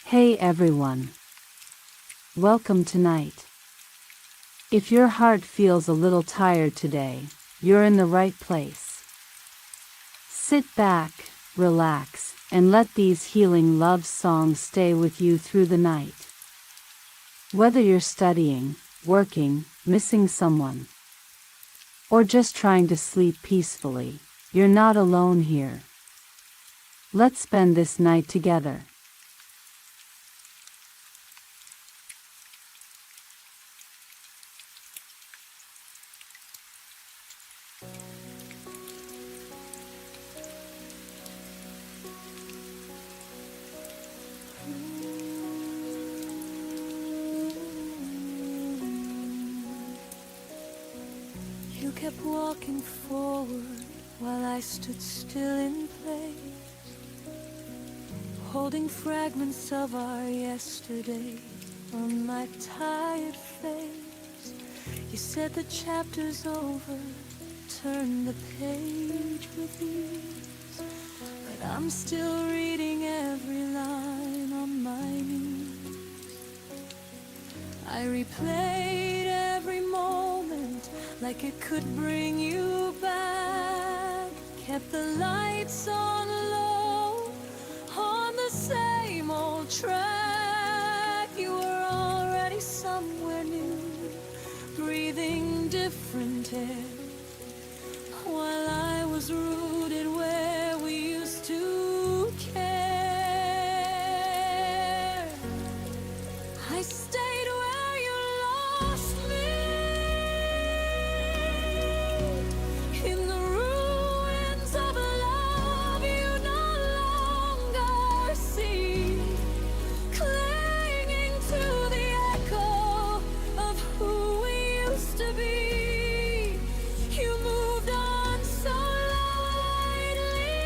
Hey everyone. Welcome tonight. If your heart feels a little tired today, you're in the right place. Sit back, relax, and let these healing love songs stay with you through the night. Whether you're studying, working, missing someone, or just trying to sleep peacefully, you're not alone here. Let's spend this night together. You kept walking forward while I stood still in place, holding fragments of our yesterday on my tired face. You said the chapter's over, turn the page with ease, but I'm still reading every line on my knees. I replayed every moment like it could bring you back, kept the lights on low, on the same old track. You were already somewhere new, breathing different air, while I was rooted where we used to care. I stayed where you lost me, in the ruins of a love you no longer see, clinging to the echo of who we used to be. You moved on so lightly,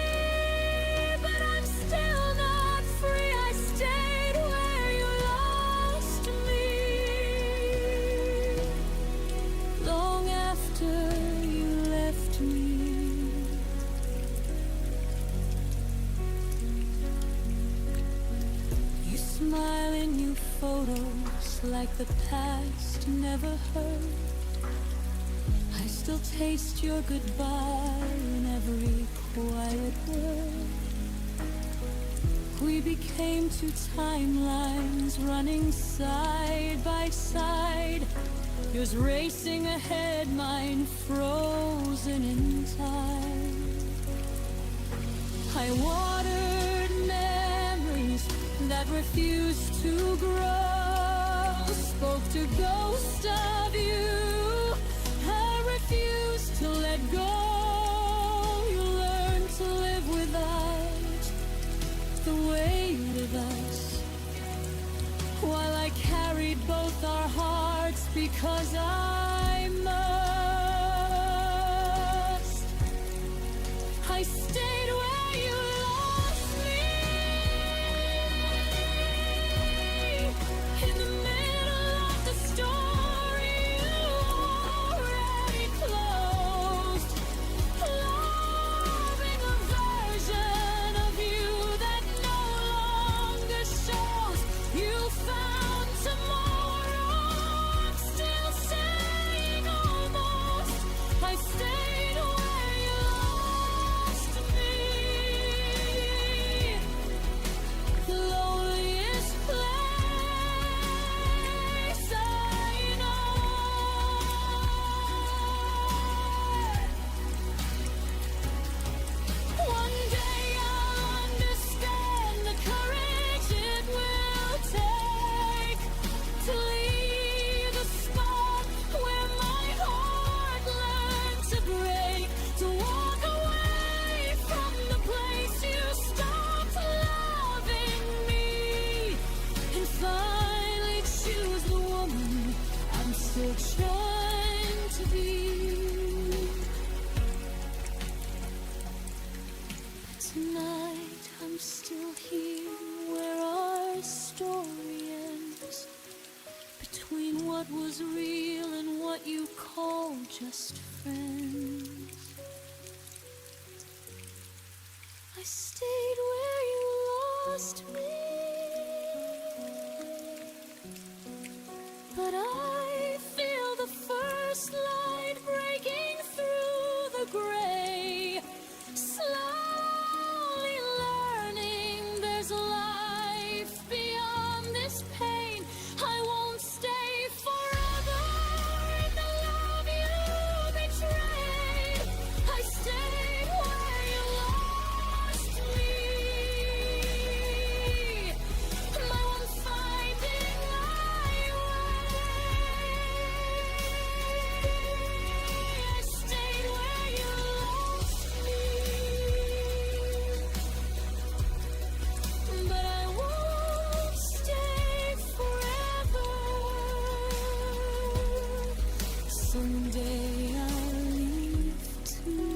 but I'm still not free. I stayed where you lost me, long after you left me. You smile in new photos like the past never hurt. I still taste your goodbye in every quiet word. We became two timelines running side by side, yours racing ahead, mine frozen in time. I watered memories that refused to grow, spoke to ghosts of you I refused to let go. You learned to live without the weight of us, while I carried both our hearts because I must. I stayed where you lost me, in the middle of the story you already closed, loving a version of you that no longer shows. You found tomorrow, I'm still saying almost. I stayed where you lost me, the loneliest place I know. One day I'll understand the courage it will take to leave a spot where my heart learned to break, to walk away from the place you stopped loving me, and finally choose the woman I'm still trying to be. But tonight I'm still here where our story ends, between what was real and what you call just friends. I stayed where you lost me, but I feel the first light breaking through the gray. Slowly learning there's life beyond this pain. I won't stay forever in the love you betrayed. I stayed where you lost me. My one finding my way. I stayed where you lost me. But I won't stay forever. Someday I'll leave too.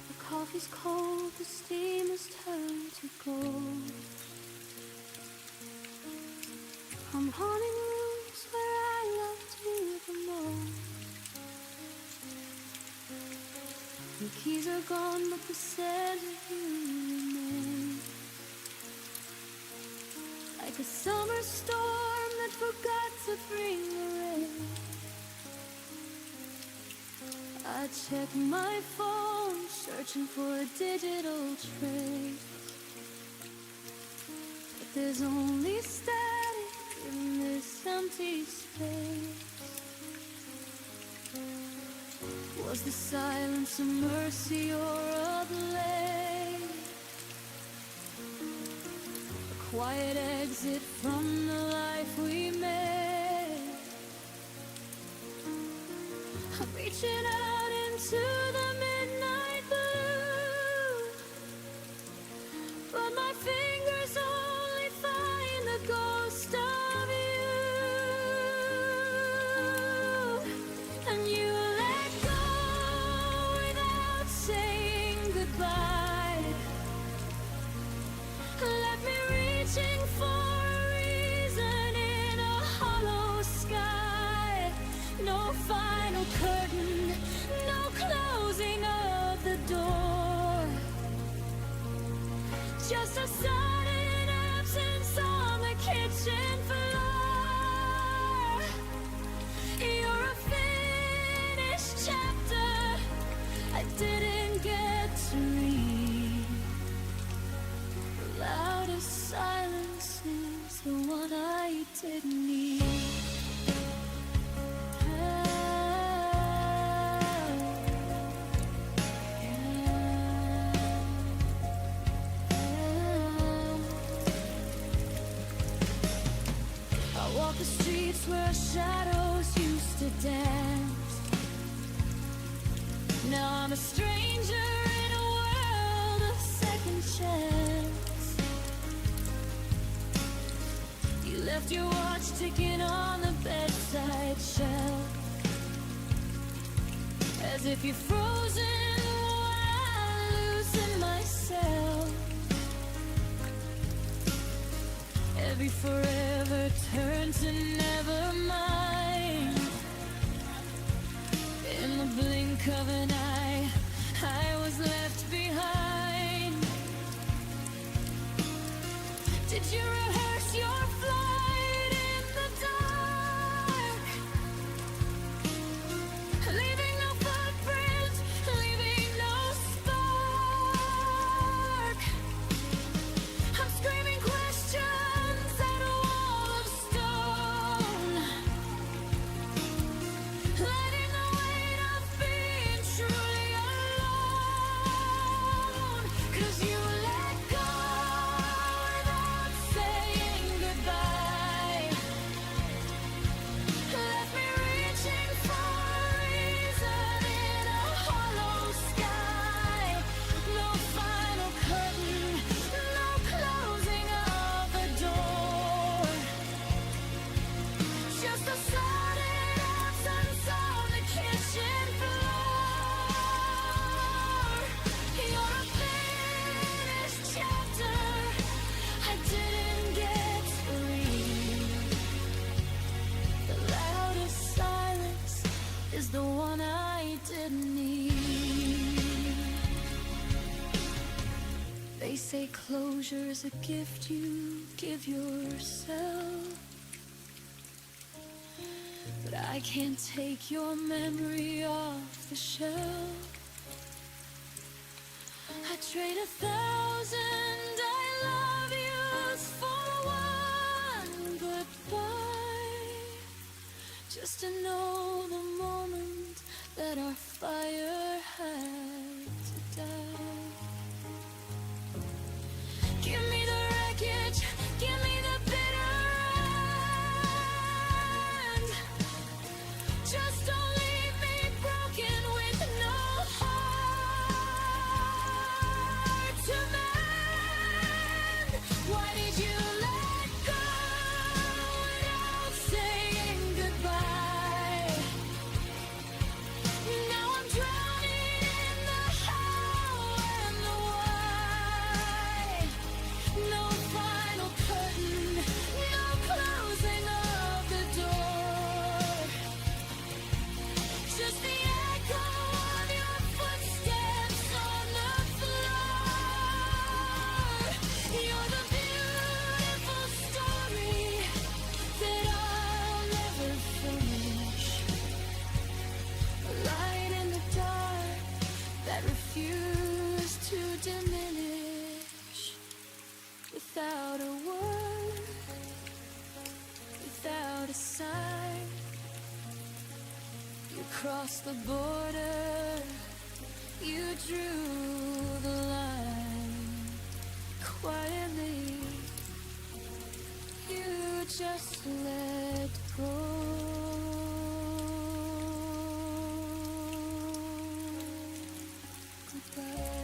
The coffee's cold, the steam has turned to gold. I'm haunting rooms where I loved you the most. The keys are gone, but the scent of you remains. Like a summer storm that forgot to bring the rain. I check my phone, searching for a digital trace. But there's only static in this empty space. Was the silence a mercy or a blame? A quiet exit from the life we made. I'm reaching out into the midnight blue, but my fingers only find the ghost of you. And you let go without saying goodbye. Left me reaching for a reason in a hollow sky. No final curtain, no closing of the door. Just a sudden absence on the kitchen floor. You're a finished chapter I didn't get to read. The loudest silence is the one I didn't need. I walk the streets where shadows used to dance. Now I'm a stranger in a world of second chance. You left your watch ticking on the bedside shelf, as if you're frozen while I loosen myself. Every forever turned to never mind. In the blink of an eye, I was left behind. Did you rehearse your flight in the dark? Leaving no footprint, leaving no spark. I'm screaming questions at a wall of stone, letting the weight of being truly alone. 'Cause you let go without saying goodbye. the one I didn't need. They say closure is a gift you give yourself, but I can't take your memory off the shelf. I trade 1,000 I love yous for one goodbye, just to know the moment that our fire had to die. Give me the wreckage, give me the bitter end. Just don't leave me broken with no heart to mend. Why did you let go without saying goodbye? Now I'm drowning in the how and the why. No final curtain, no closing of the door. Just the echo of your footsteps on the floor. You're the beautiful story that I'll never finish. A light in the dark that refused to diminish. Without a word, without a sign, you crossed the border, you drew the line. Quietly, you just let go. Goodbye.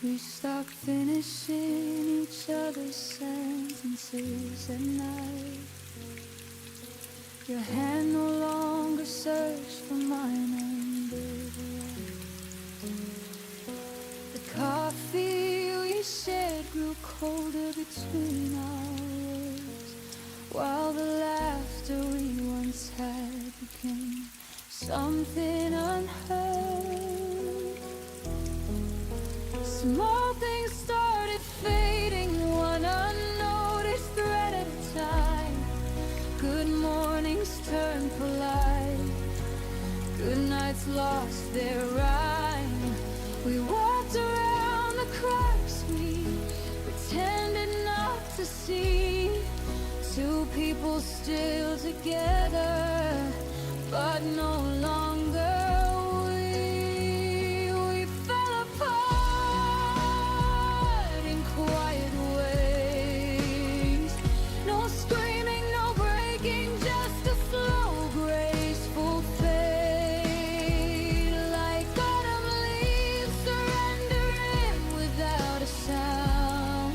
We start finishing each other's sentences at night. Your hand no longer searched for mine under the light. The coffee we shared grew colder between our words, while the laughter we once had became something unheard. Small things started fading, one unnoticed thread at a time. Good mornings turned polite, good nights lost their rhyme. We walked around the cracks we pretended not to see. Two people still together, but no longer. We fell apart in quiet ways. No screaming, no breaking, just a slow, graceful fade. Like autumn leaves surrendering without a sound.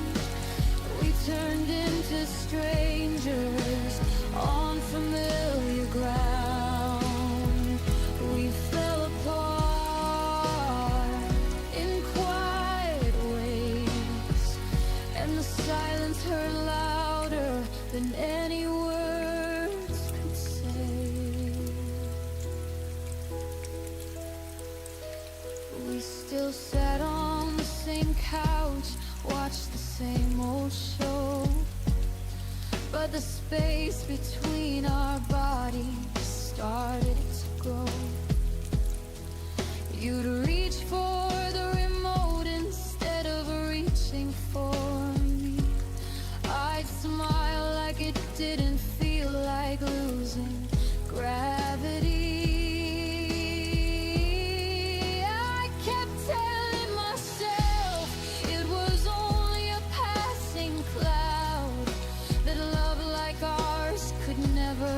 We turned into strangers on familiar ground. We fell apart in quiet ways, and the silence heard louder than any words could say. We still sat on the same couch, watched the same old show, but the space between our bodies started to grow. You'd reach for the remote instead of reaching for me. I'd smile like it didn't feel like losing gravity. I kept telling myself it was only a passing cloud, that love like ours could never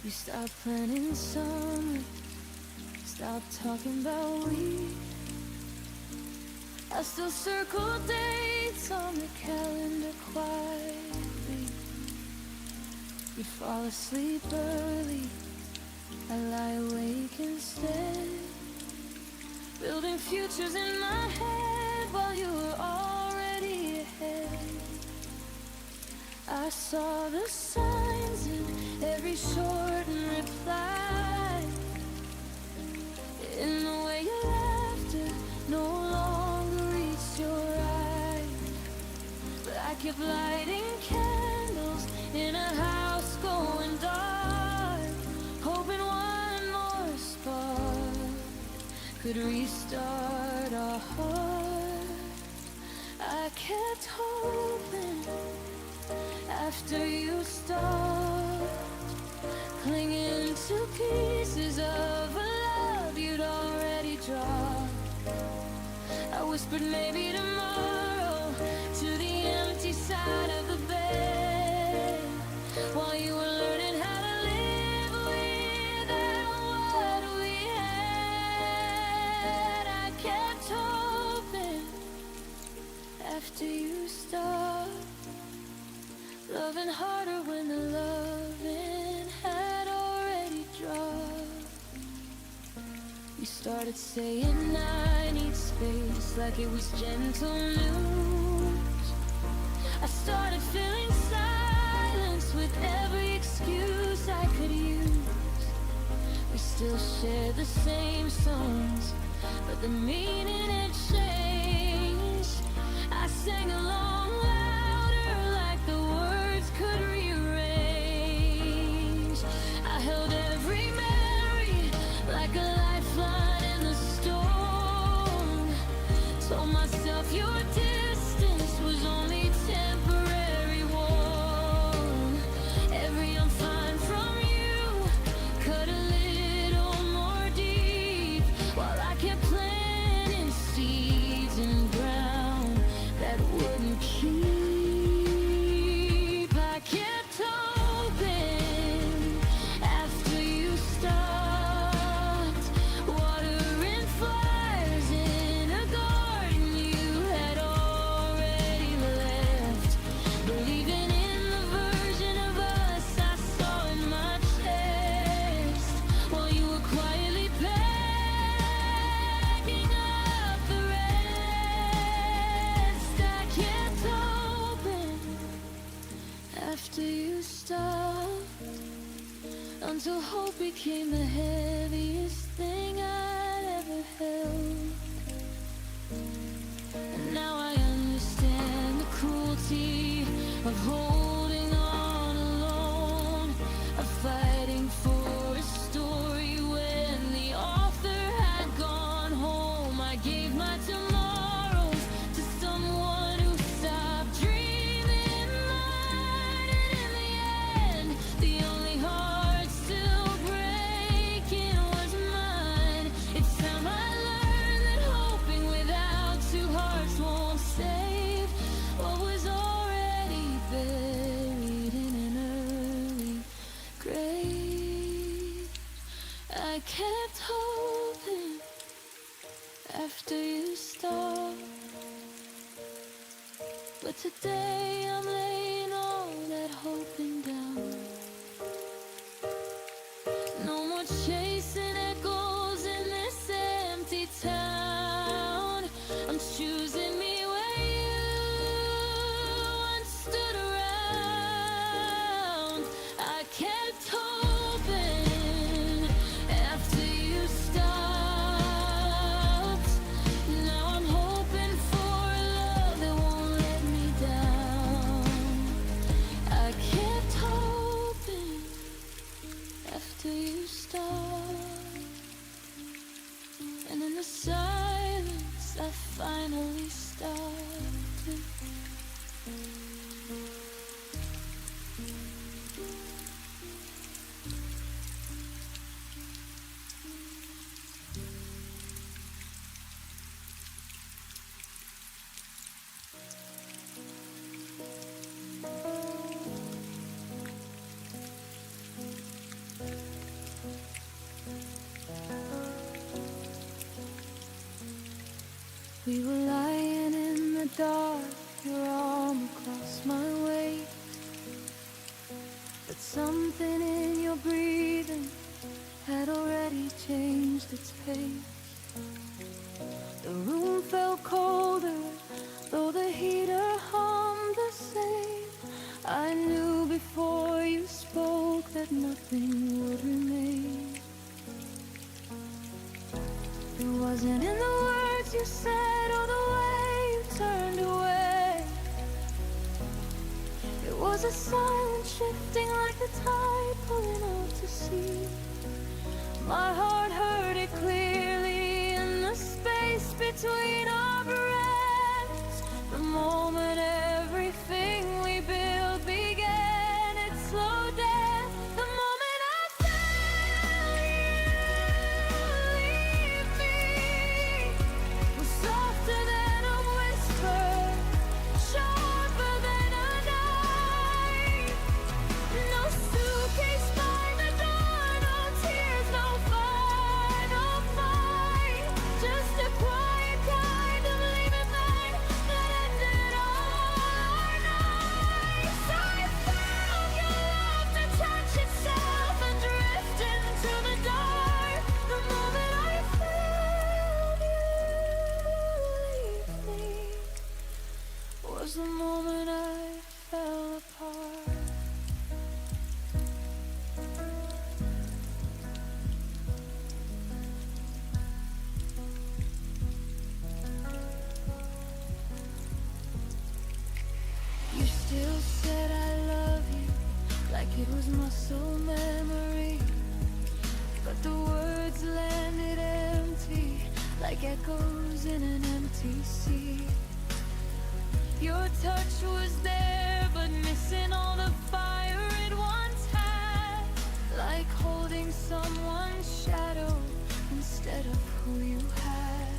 You stop planning summer, stop talking about we. I still circle dates on the calendar quietly. You fall asleep early, I lie awake instead, building futures in my head while you were already ahead. I saw the signs in every shortened reply, in the way your laughter no longer reached your eyes. But I kept lighting candles in a house going dark, hoping one more spark could restart our heart. I kept hoping after you stopped clinging to pieces of a love you'd already dropped. I whispered maybe tomorrow to the empty side of the bed, while you were learning how to live without what we had. I kept hoping after you stopped loving harder when the loving had already dropped. You started saying I need space like it was gentle news. I started filling silence with every excuse I could use. We still share the same songs, but the meaning had changed. I sang along louder like the words could rearrange. I held every memory like a lifeline in the storm. Told myself your distance was only temporary warm. Every I'm fine from you cut a little more deep, while I kept planting seeds in ground that wouldn't keep. I kept hoping after you stopped watering flowers in a garden you had already left, believing in the version of us I saw in my chest, while you were quietly packing up the rest. I kept hoping after you stopped, until hope became the heaviest thing I'd ever held. And now I understand the cruelty of holding on alone, of fighting for a story when the author had gone home. I gave my tomorrows to someone who stopped dreaming mine, and in the end, the only heart still breaking was mine. It's time I learned that hoping without two hearts won't save what was already buried in an early grave. I kept hoping after you stopped, but today I'm laying all that hoping down. No more chasing echoes in this empty town. I'm choosing me where you once stood around. I kept hoping after you stopped. Now I'm hoping for a love that won't let me down. We were lying in the dark, your arm across my waist, but something in your breathing had already changed its pace. The room felt colder, though the heater hummed the same. I knew before you spoke that nothing would remain. It wasn't in the words you said or the way you turned away. It was a silence shifting like the tide pulling out to sea. My heart heard it clearly in the space between our breaths. The moment everything we built began its slow death. The moment I felt you leave me was softer than a whisper, sharper than a knife. No suitcase by the door, no tears, no final fight. Just a quiet kind of leaving line that ended all our nights. I found your love to touch itself and drift into the dark. The moment I felt you leave me was the moment I fell apart. You still said I love you like it was muscle memory, but the words landed empty like echoes in an empty sea. Your touch was there but missing all the fire it once had, like holding someone's shadow instead of who you had.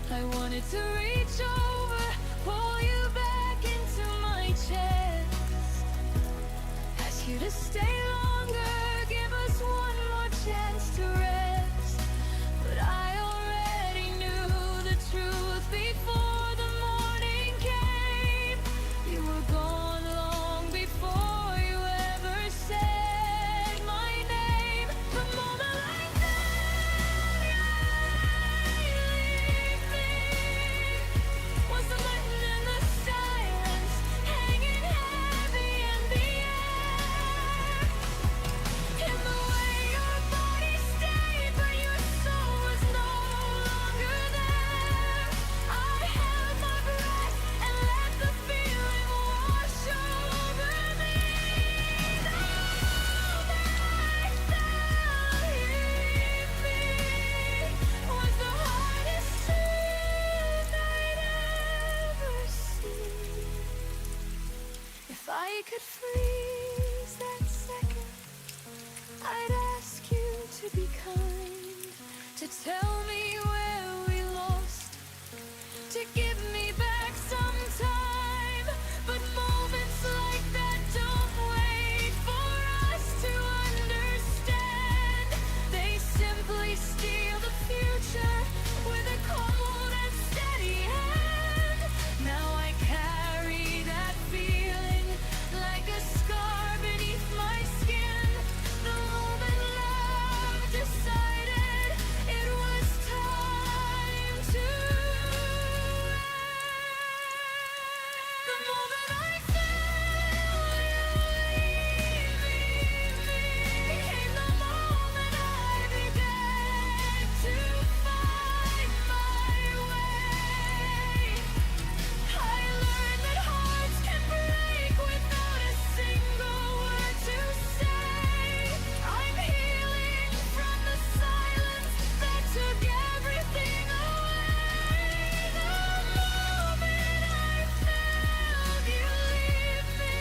I wanted to reach over, pull you back into my chest, ask you to stay longer, give us one more chance to rest. But I already knew the truth before the morning came. You were gone long before you ever said my name. The moment I felt you leave me was the button in the silence, hanging heavy in the air. In the way your body stayed, but your soul was no longer there. I held my breath and let the feeling wash over me. The moment I felt you leave me was the hardest truth I'd ever seen. If I could freeze that second, I'd ask you to be kind, to tell me where we lost, to give me back some time. But moments like that don't wait for us to understand. They simply steal the future with a cold and steady hand. Now I carry that feeling like a scar beneath my skin. The moment love decided it was time to end. The moment I felt you leave me became the moment I began to find my way. I learned that hearts can break without a single word to say. I'm healing from the silence that took everything away. The moment I felt you leave me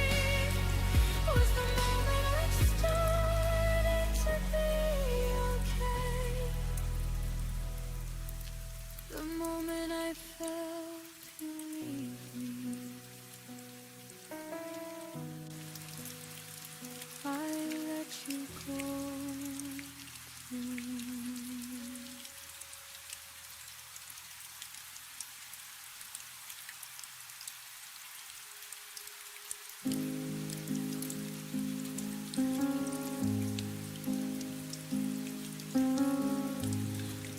was the moment I started to be okay. The moment I felt you leave me, I let you go.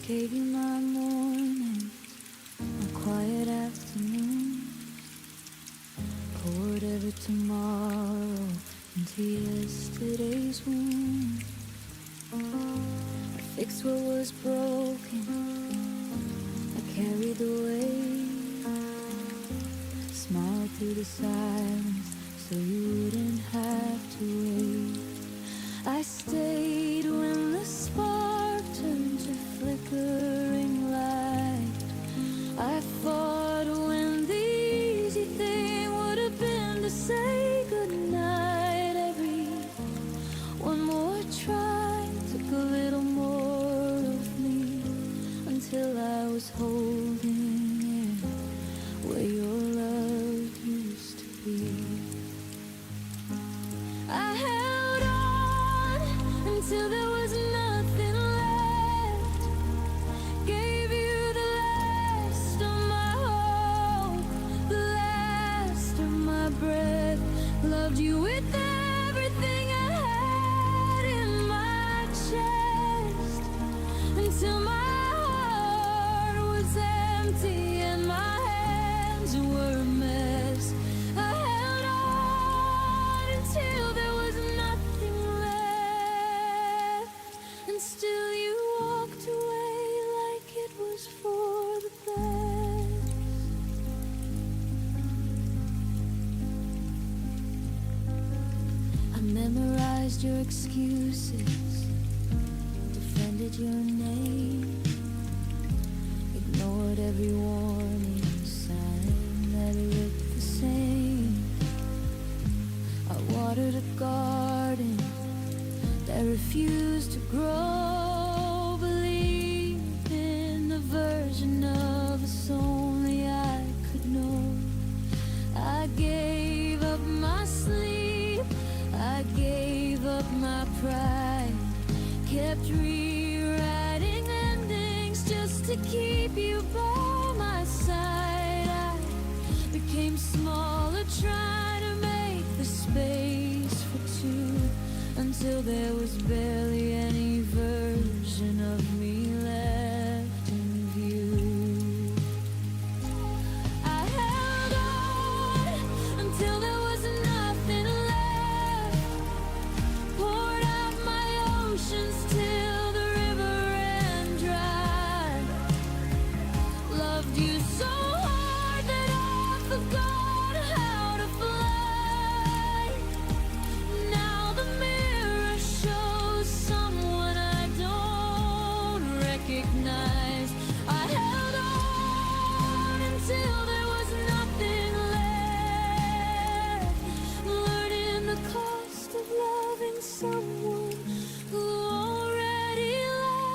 gave you my morning, my quiet afternoon, poured every tomorrow into yesterday's wound. I fixed what was broken, I carried the weight, smiled through the silence so you wouldn't have to wait. I stayed when the spark turned to flickering light. I fought when the easy thing would have been to say goodnight. Every one more try took a little more of me, until I was holding in where your love used to be. I held on until there was nothing left, gave you the last of my hope, the last of my breath, loved you with everything I had in my chest, until my heart was empty and my hands were a mess. I held on until there was nothing left, and still you walked away like it was for the best. I memorized your excuses, defended your name, ignored every warning sign that looked the same. I watered a garden that refused to grow, believed in the version of us only I could know. I gave up my sleep, I gave up my pride, kept rewriting endings just to keep you by my side. I became smaller, trying to make the space for two, until there was barely any version of me left in view. I held on until there was nothing left, poured out my oceans till the river ran dry, loved you so hard that I forgot how to fly. Now the mirror shows someone I don't recognize. I held on until there was nothing left, learning the cost of loving someone who already left.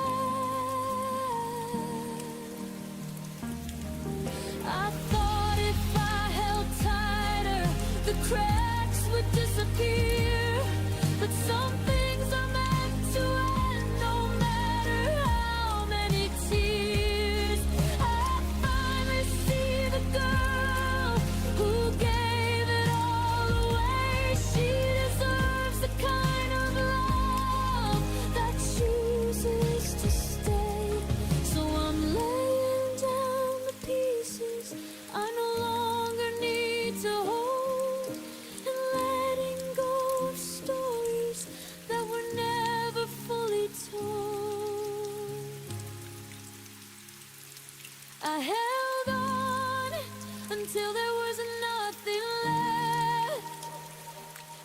I thought if I held tighter, the cracks would disappear, but some things are meant to end, no matter how many tears. I finally see the girl who gave it all away. She deserves the kind of love that chooses to stay. So I'm laying down the pieces I no longer need to hold, and letting go of stories that were never fully told. I held on until there was nothing left,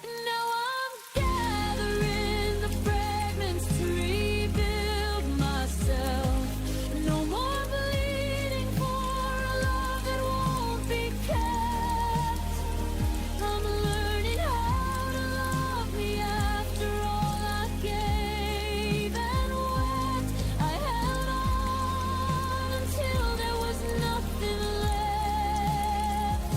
and now I'm gathering the fragments to rebuild myself. No more bleeding for a love that won't be kept. I'm learning how to love me after all I gave and wept. I held on until there was nothing left,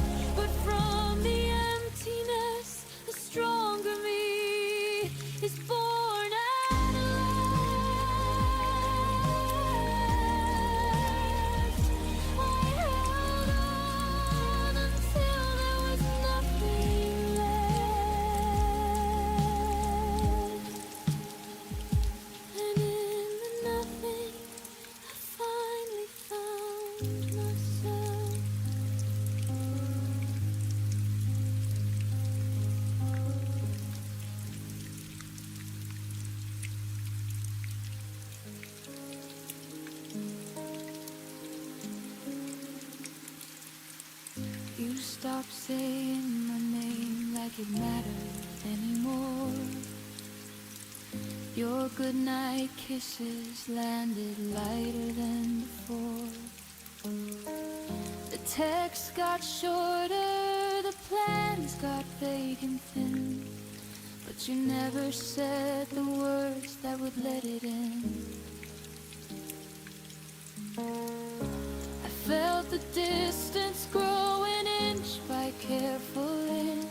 myself. You stopped saying my name like it mattered anymore. Your goodnight kisses landed lighter than before. The texts got shorter, the plans got vague and thin, but you never said the words that would let it in. I felt the distance growing inch by careful inch,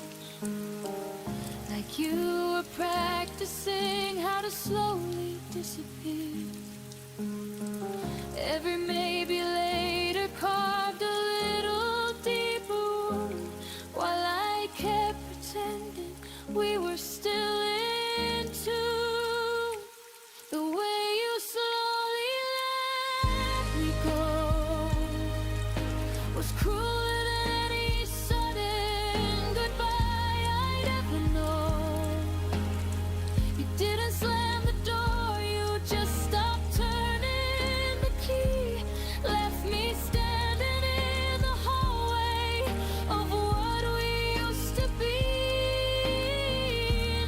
like you were practicing how to slowly disappear. Every maybe later carved a little deeper wound, while I kept pretending we were still in tune. The way you slowly let me go was crueler than any sudden goodbye I'd ever known. You didn't slam the door, you just stopped turning the key, left me standing in the hallway of what we used to be.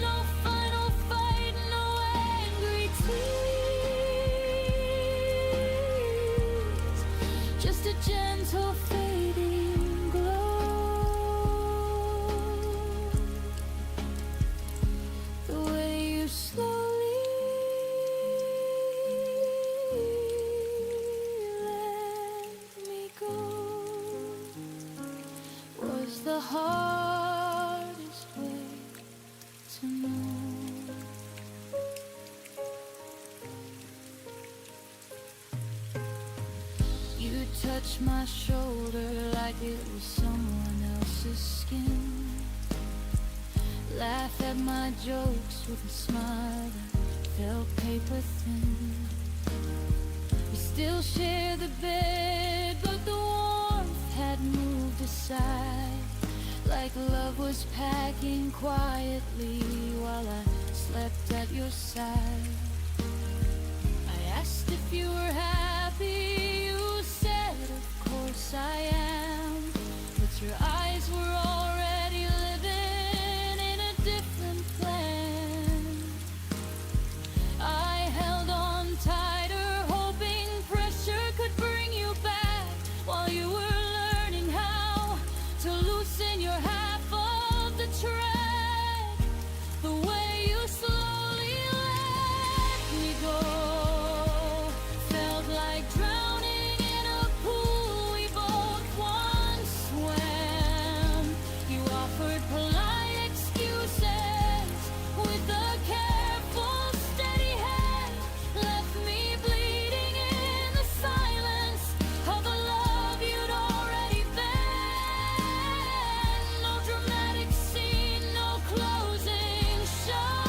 No final fight, no angry tears, just a gentle fading glow. The way you slowly let me go was the hardest way to know. You touched my shoulder like it was someone else's skin, laugh at my jokes with a smile that felt paper thin. We still share the bed, but the warmth had moved aside, like love was packing quietly while I slept at your side. I asked if you were happy, you said of course I am, but your eyes were already living in a different plan. I held on tighter, hoping pressure could bring you back, while you were learning how to loosen your half of the track. The way you slowly let me go felt like drowning in a pool we both once swam. You offered polite excuses with a careful, steady hand, left me bleeding in the silence of the love you'd already been. No dramatic scene, no closing show.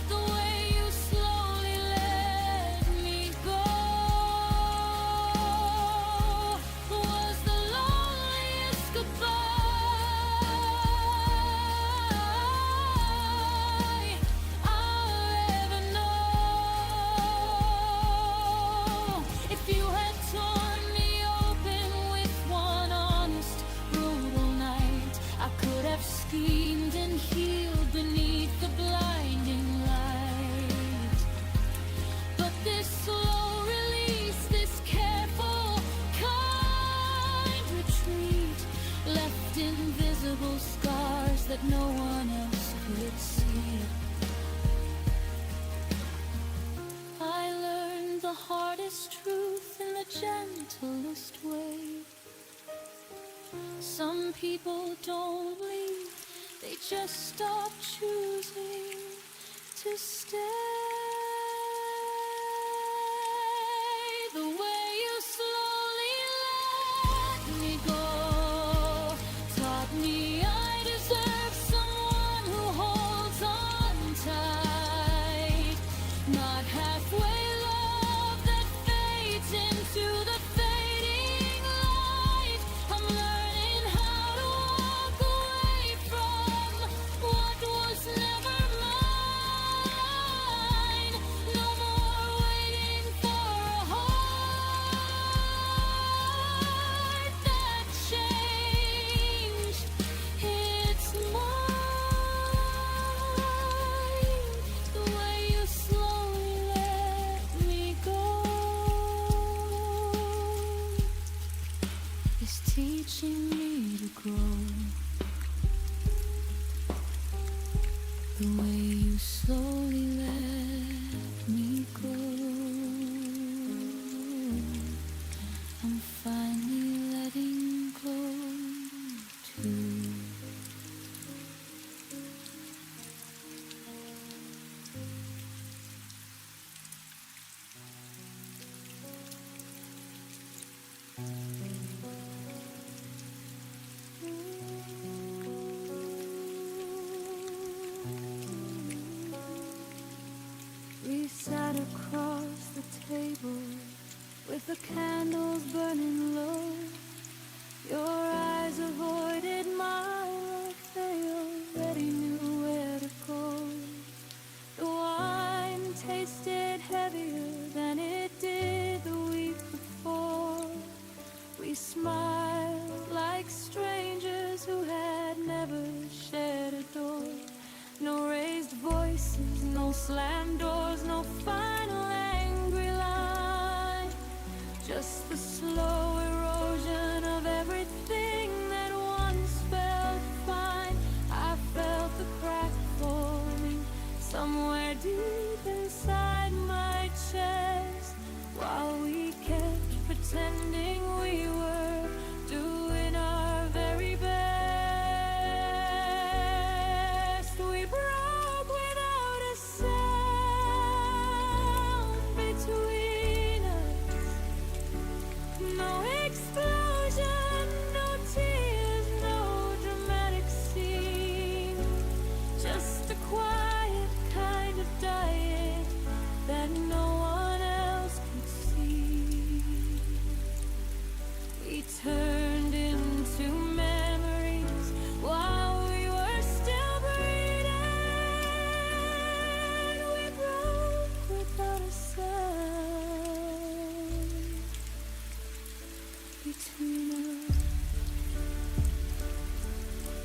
The way you slowly let me go was the loneliest goodbye I'll ever know. If you had torn me open with one honest, brutal night, I could have schemed and healed beneath the blinding light. But this slow release, this careful, kind retreat, left invisible scars that no one else could see. I learned the hardest truth in the gentlest way. Some people don't leave, they just stop choosing to stay. The way you slowly let me go taught me I deserve someone who holds on tight, not halfway love that fades the candles burning low. Your eyes avoided mine like they already knew where to go. The wine tasted heavier than it did the week before. We smiled like strangers who had never shared a door. No raised voices, no slammed doors, no final angry line. Just the slow erosion of everything that once felt fine. I felt the crack forming somewhere deep inside my chest, while we kept pretending we were doing our very best. We broke without a sound between us. No explosion, no tears, no dramatic scene. Just a quiet kind of dying that no one else could see. We turned into memories while we were still breathing. We broke without a sound between us.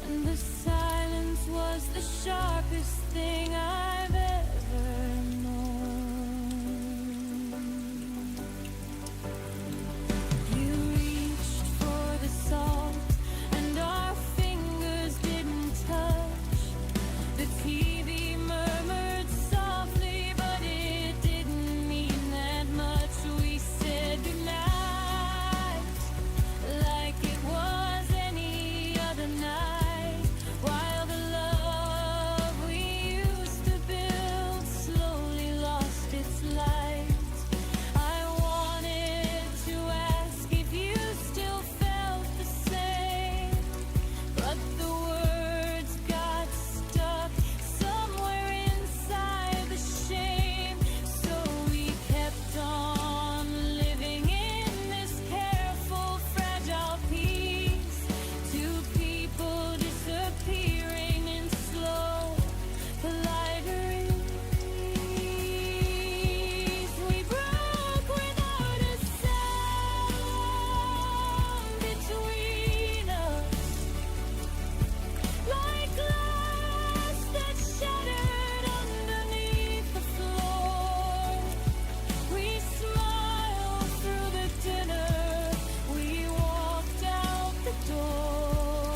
And the silence was the sharpest thing I've ever known. You reached for the salt, and our fingers didn't touch. The TV murmured softly, but it didn't mean that much. We said goodnight like it was any other night, while the love we used to build slowly lost its light. I wanted to ask if you still felt the same, but the words got stuck somewhere inside the shame. So we kept on living in this careful, fragile peace. Two people disappearing in slow, polite release. We broke without a sound between us, like glass that shattered underneath the floor. We smiled through the dinner, we walked out the door,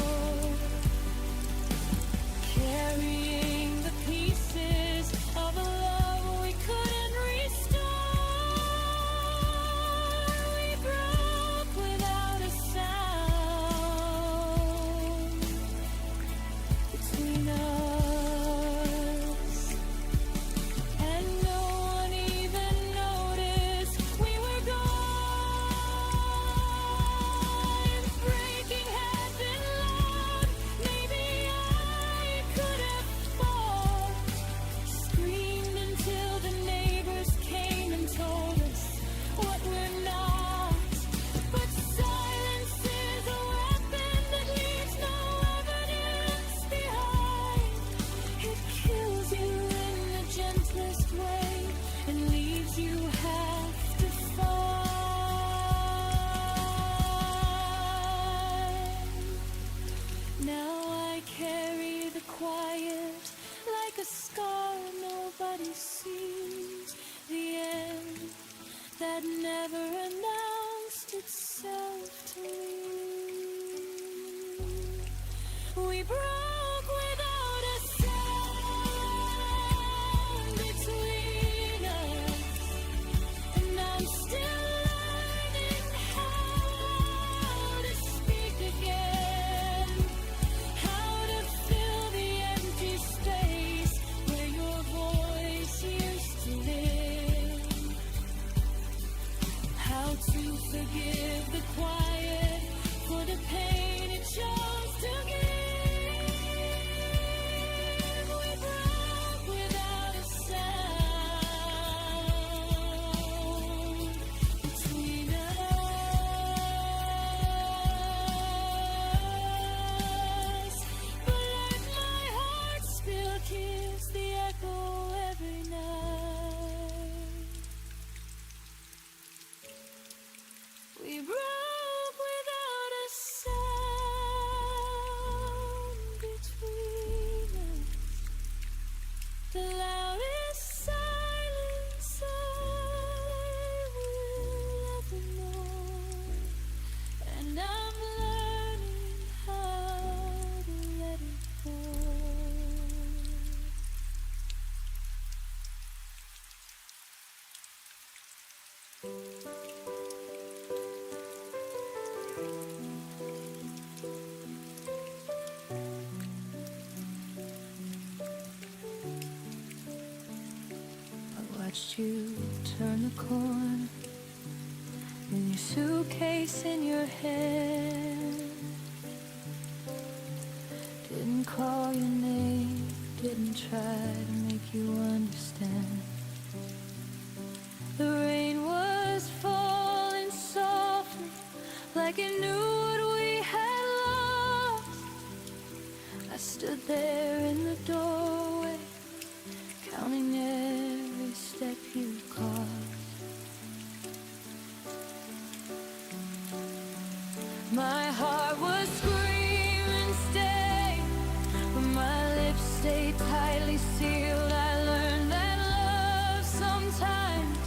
carrying the pieces of a love we couldn't restore. We broke without a sound between us, and no one even noticed we were gone. Breaking had been loud, maybe I could have fought, screamed until the neighbors came and told us what we're not. But silence is a weapon that leaves no evidence behind. It kills you in the gentlest way and leaves you half defined. Now I carry the quiet like a scar nobody sees. The end that never announced itself to me. We broke without a sound between us, and I'm still learning how to speak again, how to fill the empty space where your voice used to live, how to forgive the quiet for the pain it chose to give. We broke without a sound between us. Watched you turn the corner with your suitcase in your hand. Didn't call your name, didn't try to make you understand. The rain was falling softly, like it knew what we had lost. I stood there in the doorway, counting every step you caused. My heart was screaming, stay, but my lips stayed tightly sealed. I learned that love sometimes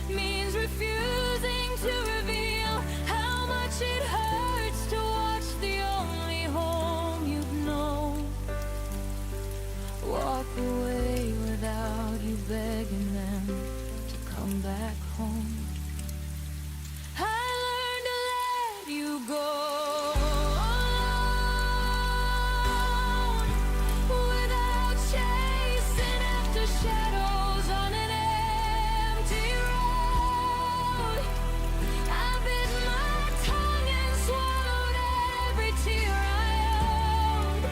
means refusing to reveal how much it hurts to watch the only home you've known walk away without you begging them to come back home. I learned to let you go alone, without chasing after shadows on an empty road. I bit my tongue and swallowed every tear I owed.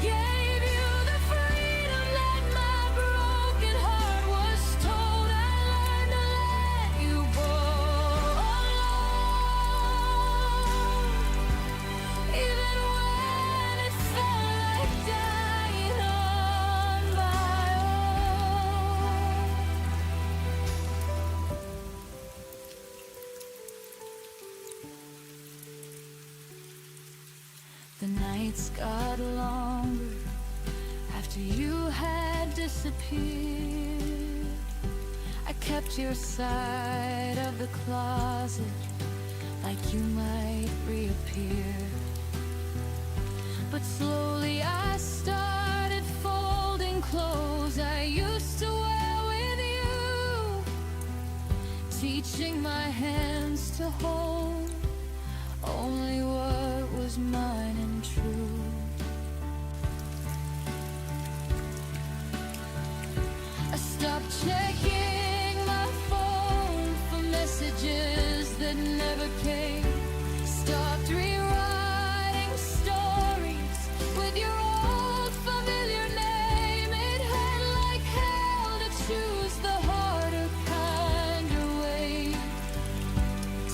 Gave you the freedom that my broken heart was told. I learned to let you go alone, even when it felt like dying on my own. The nights got longer after you had disappeared. I kept your side of the closet like you might reappear. But slowly I started folding clothes I used to wear with you, teaching my hands to hold only what was mine and true. I stopped checking my phone for messages that never came. Stopped rewriting stories with your old familiar name. It hurt like hell to choose the harder, kinder way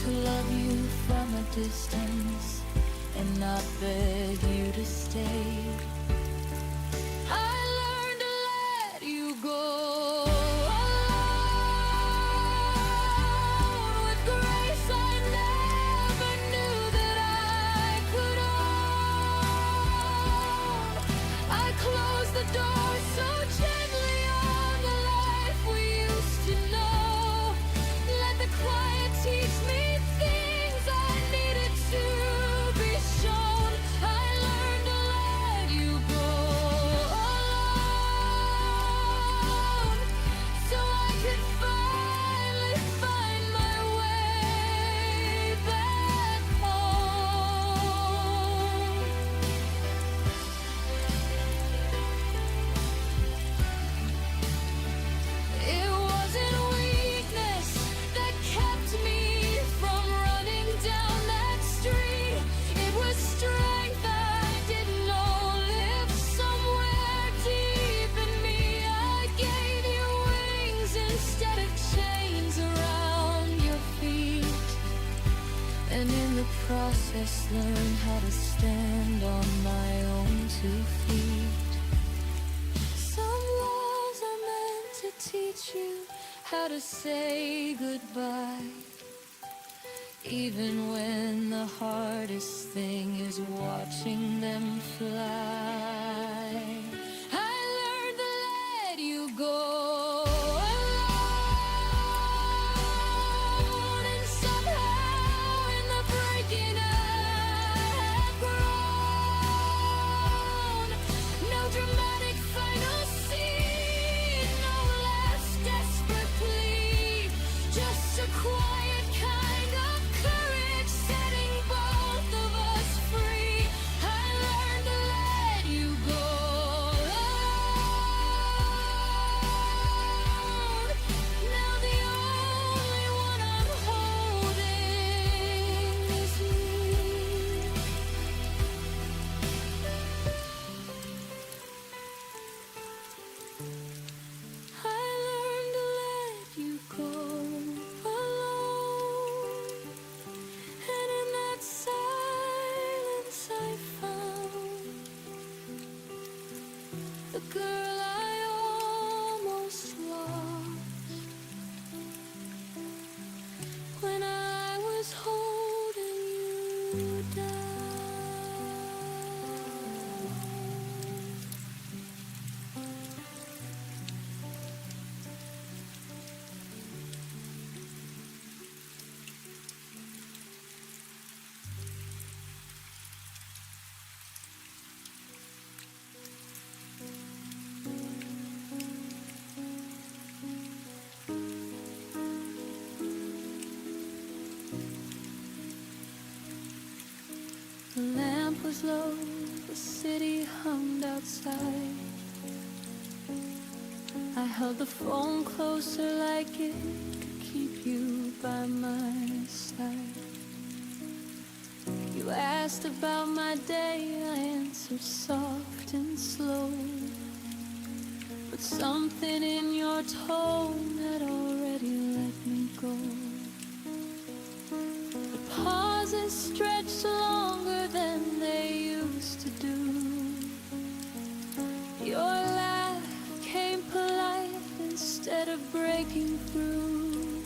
to love you from a distance and not beg you to stay. I learned to let you go alone, with grace I never knew that I could own. I closed the door so gently on the life we used to know. Let the quiet teach me things I needed to be shown. I learned to let you go alone, so I could finally find my way back home. It wasn't weakness that kept me from running down that street. It was strength I didn't know lived somewhere deep in me. I gave you wings instead of chains around your feet, and in the process learned how to stand on my own 2 feet. Some walls are meant to teach you how to say goodbye, even when the hardest thing is watching them fly. I learned to let you go alone, and somehow in the breaking I have grown. No dramatic final scene, no last desperate plea, just a quiet kind of courage, setting both of us free. I learned to let you go alone. Now the only one I'm holding is me. I learned to let you go alone, and in that silence I found the girl I almost lost when I was holding you down. The lamp was low, the city hummed outside. I held the phone closer like it could keep you by my side. You asked about my day, I answered soft and slow, but something in your tone had already let me go. The pauses stretched longer than they used to do. Your laugh came polite instead of breaking through.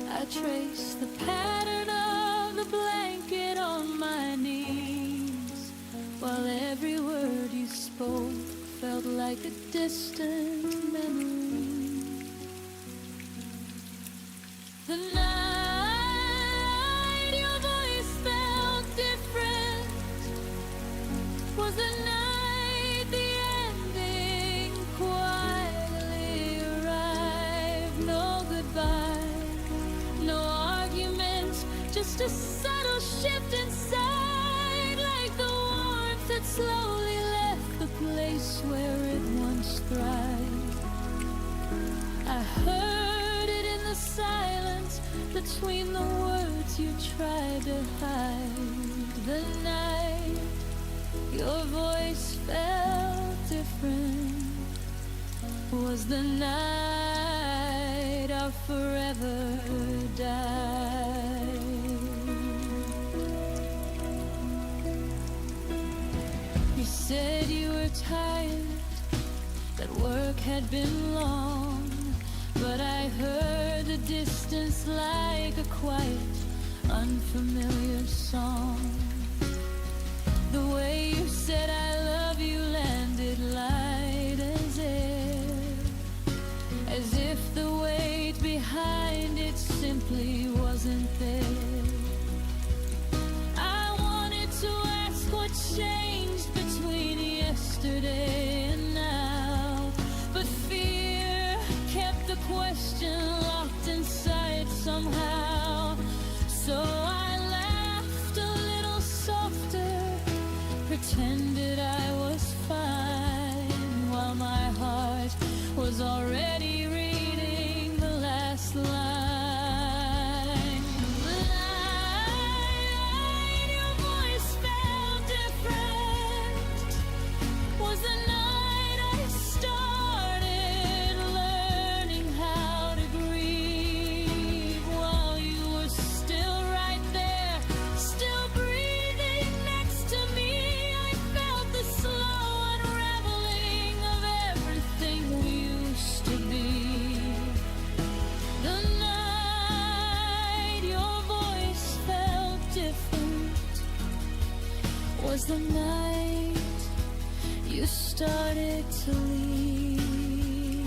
I traced the pattern of the blanket on my knees, while every word you spoke felt like a distant memory. The night your voice felt different was the night the ending quietly arrived. No goodbye, no argument, just a subtle shift inside, like the warmth that slowly left the place where it once thrived. I heard it in the silence between the words you tried to hide. The night your voice felt different was the night our forever died. You said you were tired, that work had been long, but I heard the distance like a quiet, unfamiliar song. The way you said I love you landed light as air, as if the weight behind it simply wasn't there. I wanted to ask what changed between yesterday and now, but fear kept the question locked inside somehow. So I laughed a little softer, pretended I was fine, while my heart was already reading the last line. The night your voice felt different was the night I started learning how to grieve, while you were still right there, still breathing next to me. I felt the slow unraveling of everything we used to be. The night your voice felt different was the night you started to leave.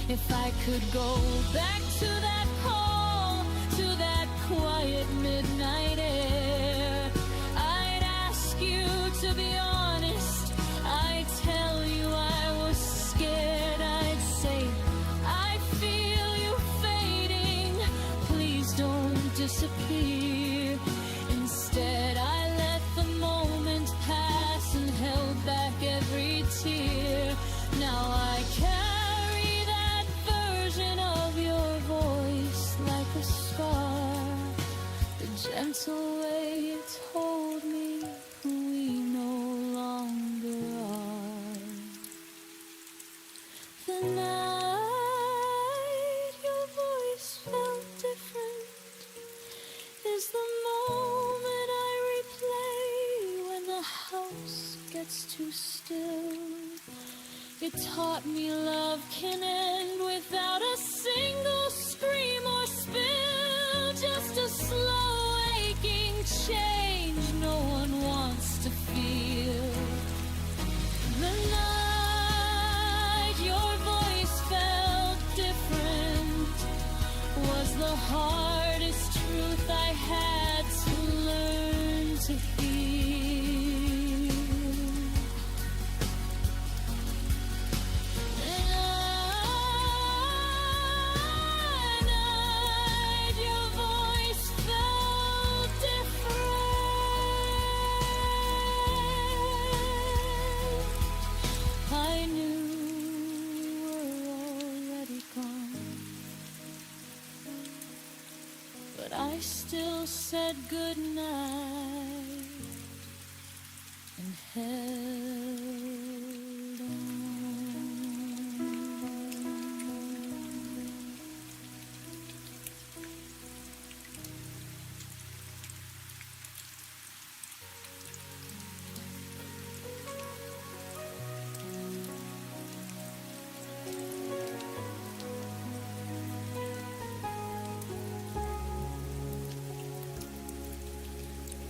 If I could go back to that call, to that quiet midnight air, I'd ask you to be honest. I'd tell you I was scared. I'd say I feel you fading. Please don't disappear. Instead, I let the moment pass and held back every tear. Now I carry that version of your voice like a scar, the gentle way you told me who we no longer are. The night your voice felt different is the moment I replay when the house gets too still. It taught me love can end without a single scream or spill. Just a slow aching change no one wants to feel. The night your voice felt different was the hardest truth I had to learn to heal. The night your voice felt different, I knew we were already gone, but I still said goodnight and held on.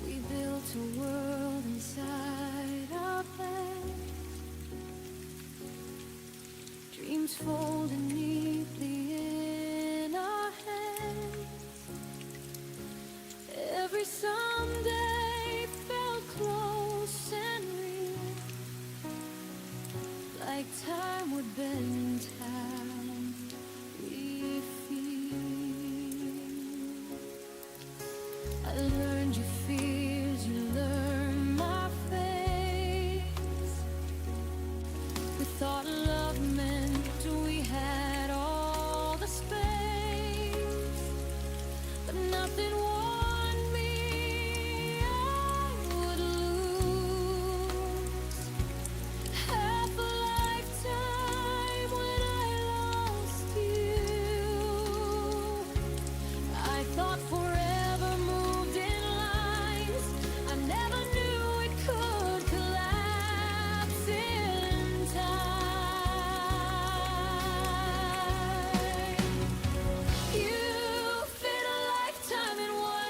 We built a world inside our bed, dreams folded neatly in our hands. Every someday felt close and real, like time would bend time we feel. I learned your fears, you learned my face. We thought love meant we had all the space, but nothing warned me I would lose half a lifetime when I lost you. I thought forever moved in lines. I never knew it could collapse in time. You fit a lifetime in one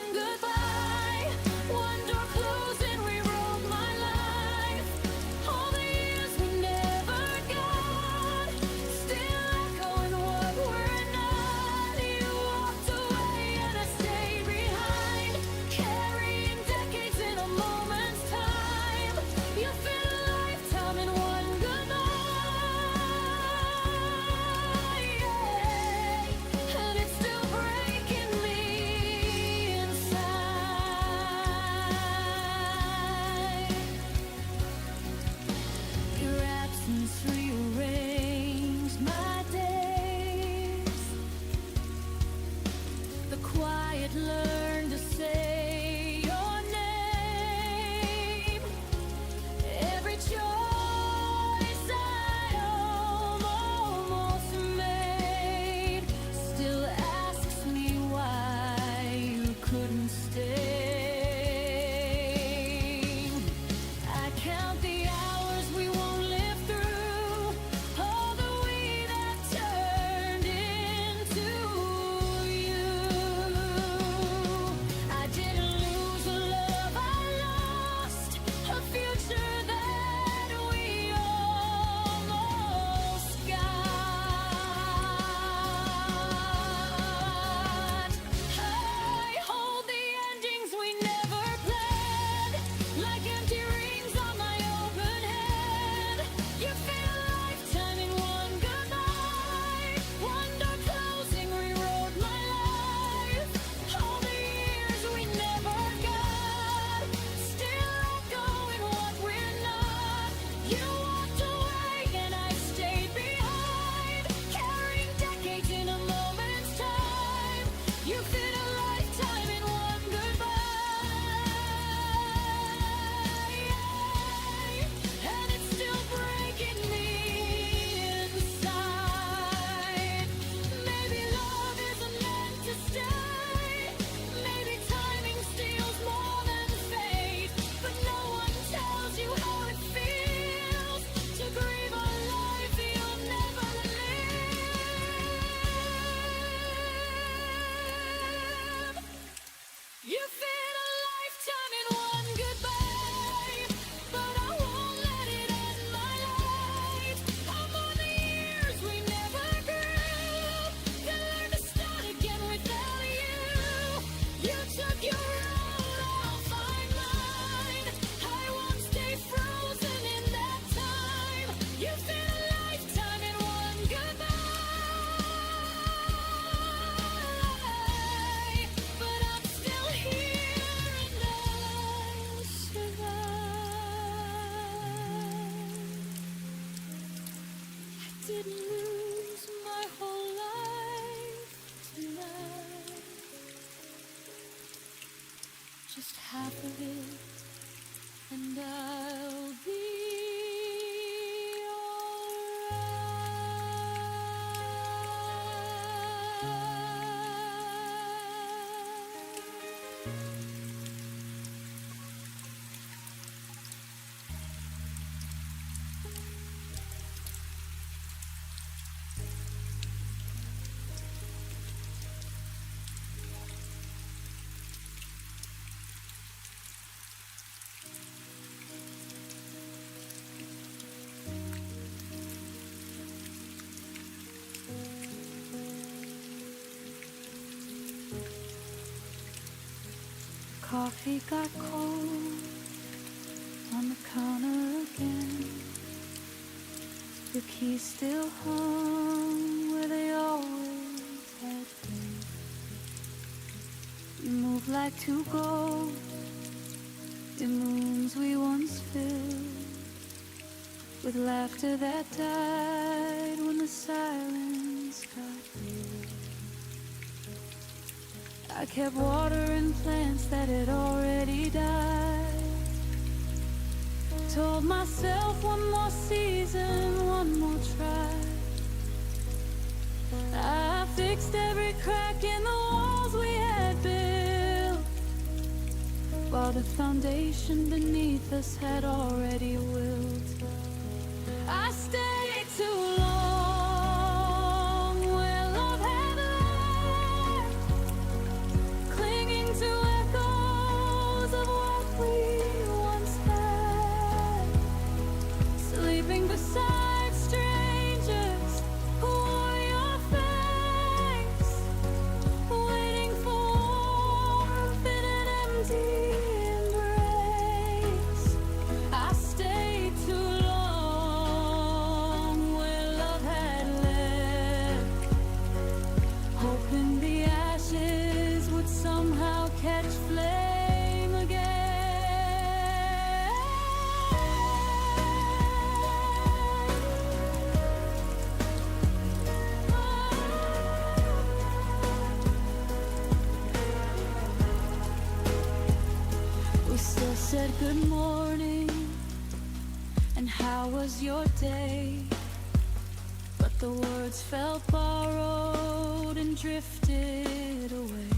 just half of it, and I'll be Coffee got cold on the counter again. Your keys still hung where they always had been. You move like two ghosts in rooms we once filled with laughter that died when the silence got real. I kept watering plants that had already died. Told myself one more season, one more try. I fixed every crack in the walls we had built, while the foundation beneath us had already wilt. I stayed too long where love had left, clinging to echoes of what we once had, sleeping beside strangers who wore your face, waiting for warmth in an empty embrace. I stayed too long where love had left, hoping the ashes would somehow catch flame again. We still said good morning and how was your day, but the words felt borrowed and drifted away.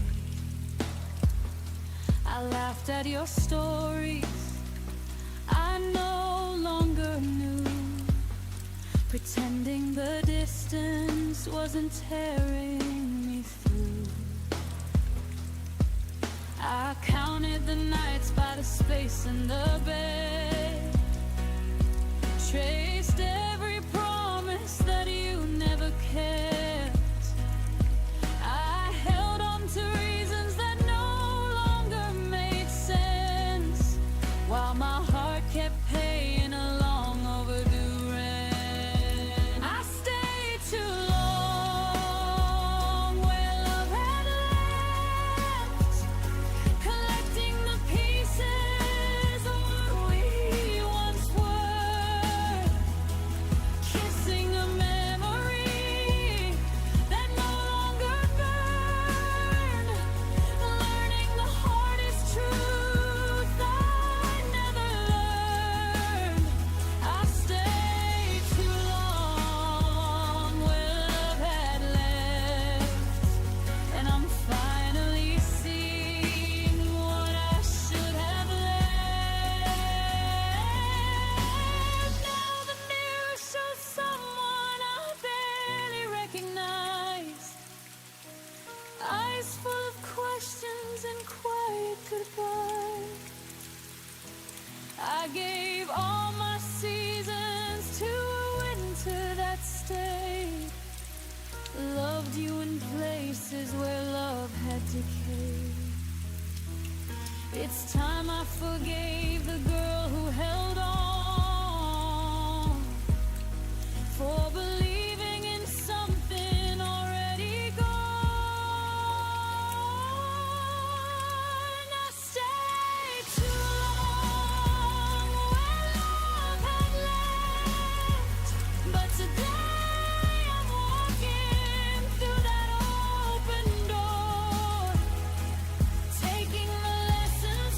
I laughed at your stories I no longer knew, pretending the distance wasn't tearing me through. I counted the nights by the space in the bed, traced every promise that you never kept. I held on to reasons that no longer made sense, while my heart kept paying a long overdue rent. I stayed too long where love had left, collecting the pieces of what we once were, kissing a memory that no longer burned, learning the hardest truth I never learned. I stayed too long where love had left, and I'm finally seeing what I should have left. Now the mirror shows someone I barely recognize, eyes full of questions and quiet goodbyes. I gave all my seasons to a winter that stayed, loved you in places where love had decayed. It's time I forgave the girl who held on, for believing in something already gone. I stayed too long where love had left, but today I'm walking through that open door, taking the lessons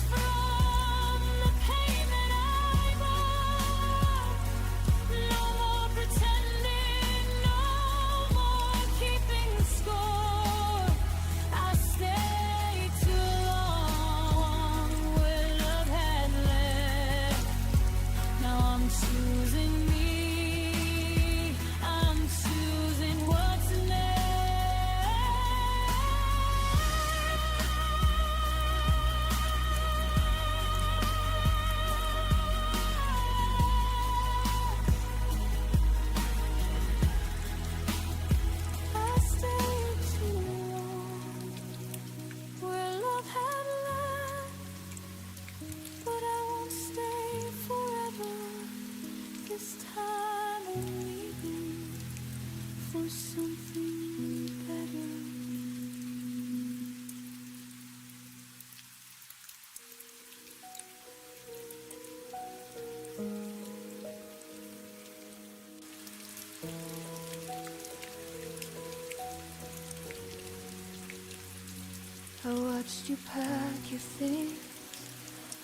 you pack your things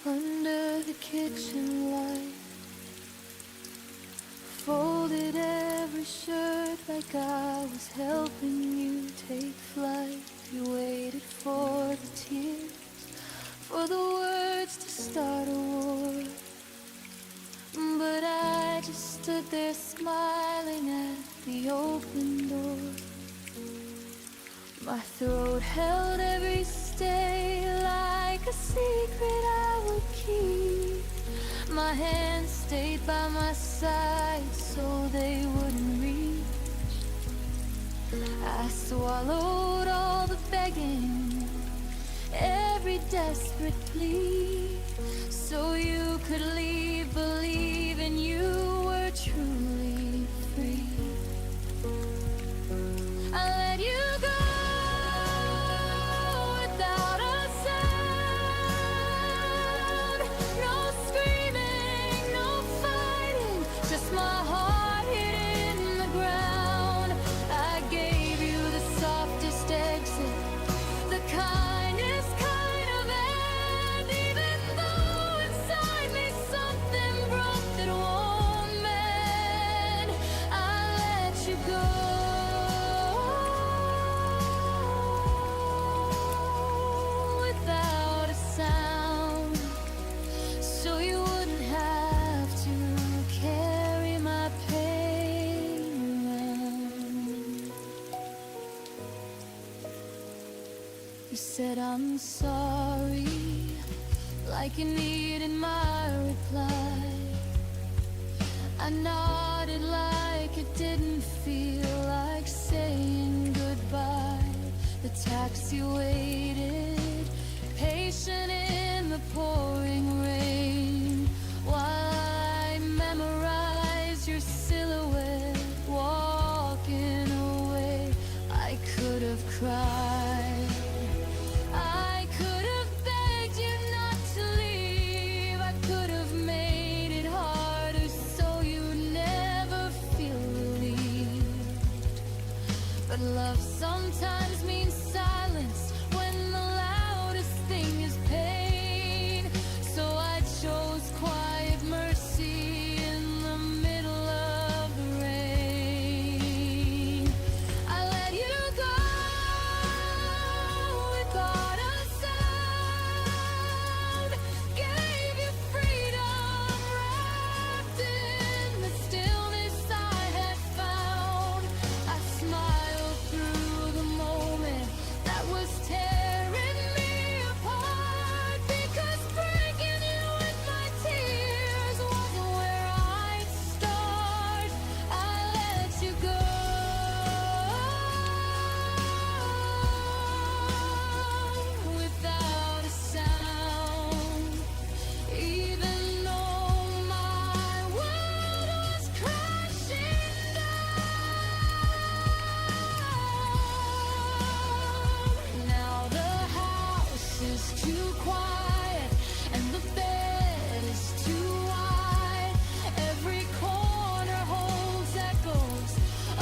under the kitchen light. Folded every shirt like I was helping you take flight. You waited for the tears, for the words to start a war. But I just stood there smiling at the open door. My throat held every stay like a secret I would keep. My hands stayed by my side so they wouldn't reach. I swallowed all the begging, every desperate plea, so you could leave, believing you were truly free. I let you go without a sound. No screaming, no fighting, just my heart hid in the ground. I gave you the softest exit, the kindest kind of end, even though inside me something broke that won't mend. I let you go without a sound, so you wouldn't have to carry my pain around. You said I'm sorry, like you needed my reply. I nodded like it didn't feel like saying goodbye. The taxi waited, patient in the pouring rain, while I memorized your silhouette walking away. I could have cried, I could have begged you not to leave, I could have made it harder so you never feel relieved. But love sometimes means silence when the loudest thing is pain. So I chose quiet mercy in the middle of the rain. I let you go without a sound, gave you freedom wrapped in the stillness I had found. I smiled through the moment that was tearing me apart, because breaking you with my tears wasn't where I'd start. I let you go without a sound, even though my world was crashing down. Now the house is too quiet and the bed is too wide. Every corner holds echoes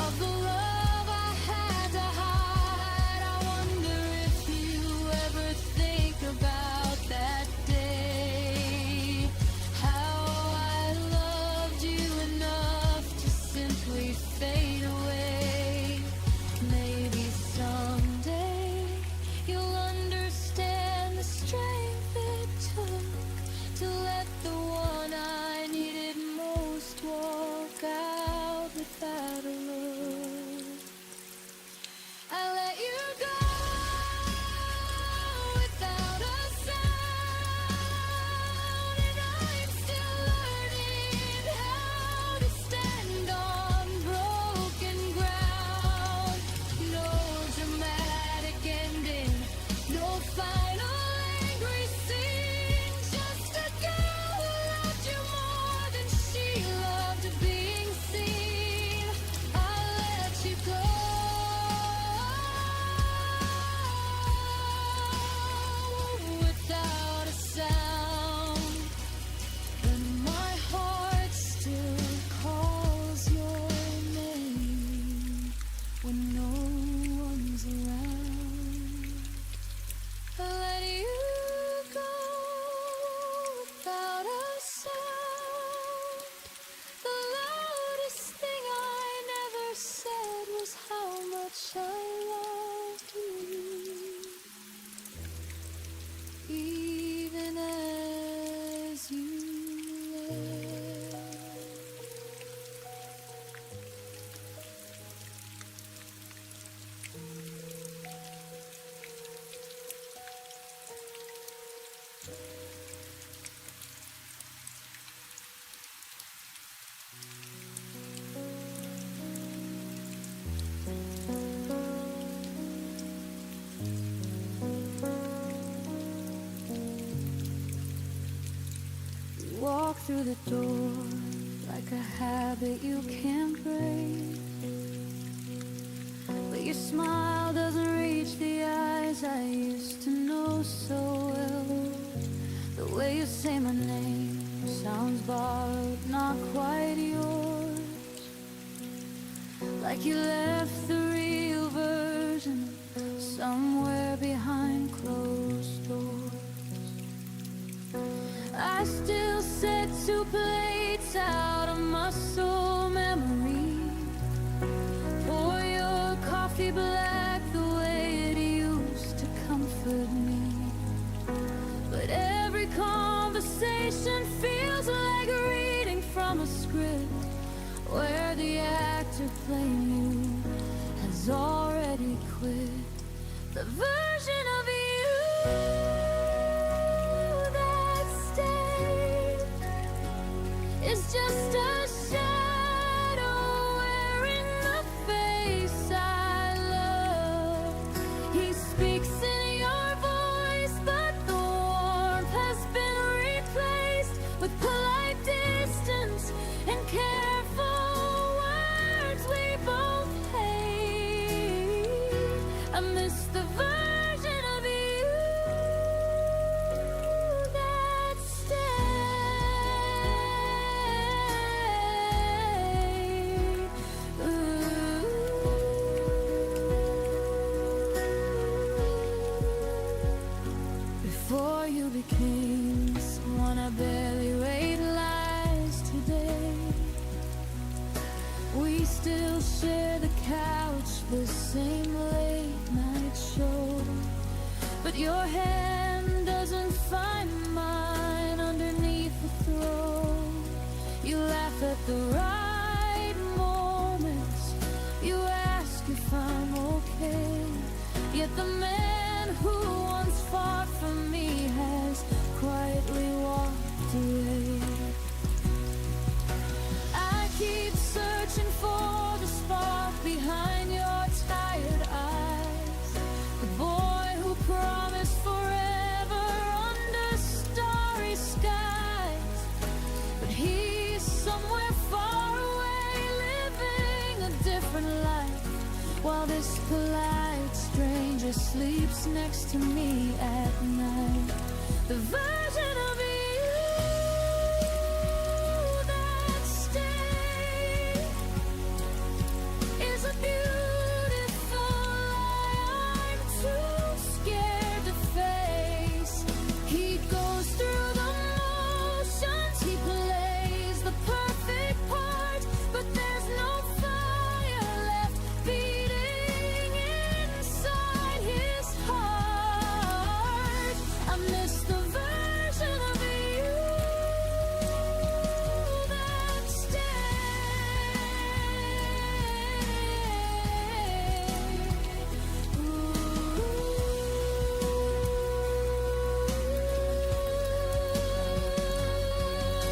of the love I had to hide. I wonder if you ever think about that day, how I loved you enough to simply fade away. Maybe someday you'll understand the strength it took to let the one I needed most walk out without a look. I let you go without a sound, and I'm still learning how to stand on broken ground. No dramatic ending, no final angry scene, just a girl who loved you more than she loved being seen. I let you go without a sound, and my heart still calls your name when no one's around. I let you Walk through the door like a habit you can't break, but your smile doesn't reach the eyes I used to know so well. The way you say my name sounds borrowed, not quite yours, like you left the real version somewhere behind closed doors. I still set 2 plates out of muscle memory. Pour your coffee black the way it used to comfort me. But every conversation feels like reading from a script where the actor playing you has already quit. The version of you it's just a shadow wearing the face I love. He speaks in your voice, but the warmth has been replaced with polite distance and careful words we both hate. I miss the version of you that before you became someone I barely realized today. We still share the couch, the same late night show, but your hand doesn't find mine underneath the throw. You laugh at the right moments, you ask if I'm okay, yet the man who once fought for me has quietly walked away. I keep searching for the spark behind your tired eyes, the boy who promised forever under starry skies, but he's somewhere far away living a different life, while this polite stranger sleeps next to me at night. The version of you that stays is a beautiful lie I'm too scared to face. He goes through the motions, he plays the perfect part, but there's no fire left beating inside his heart. I miss the version of you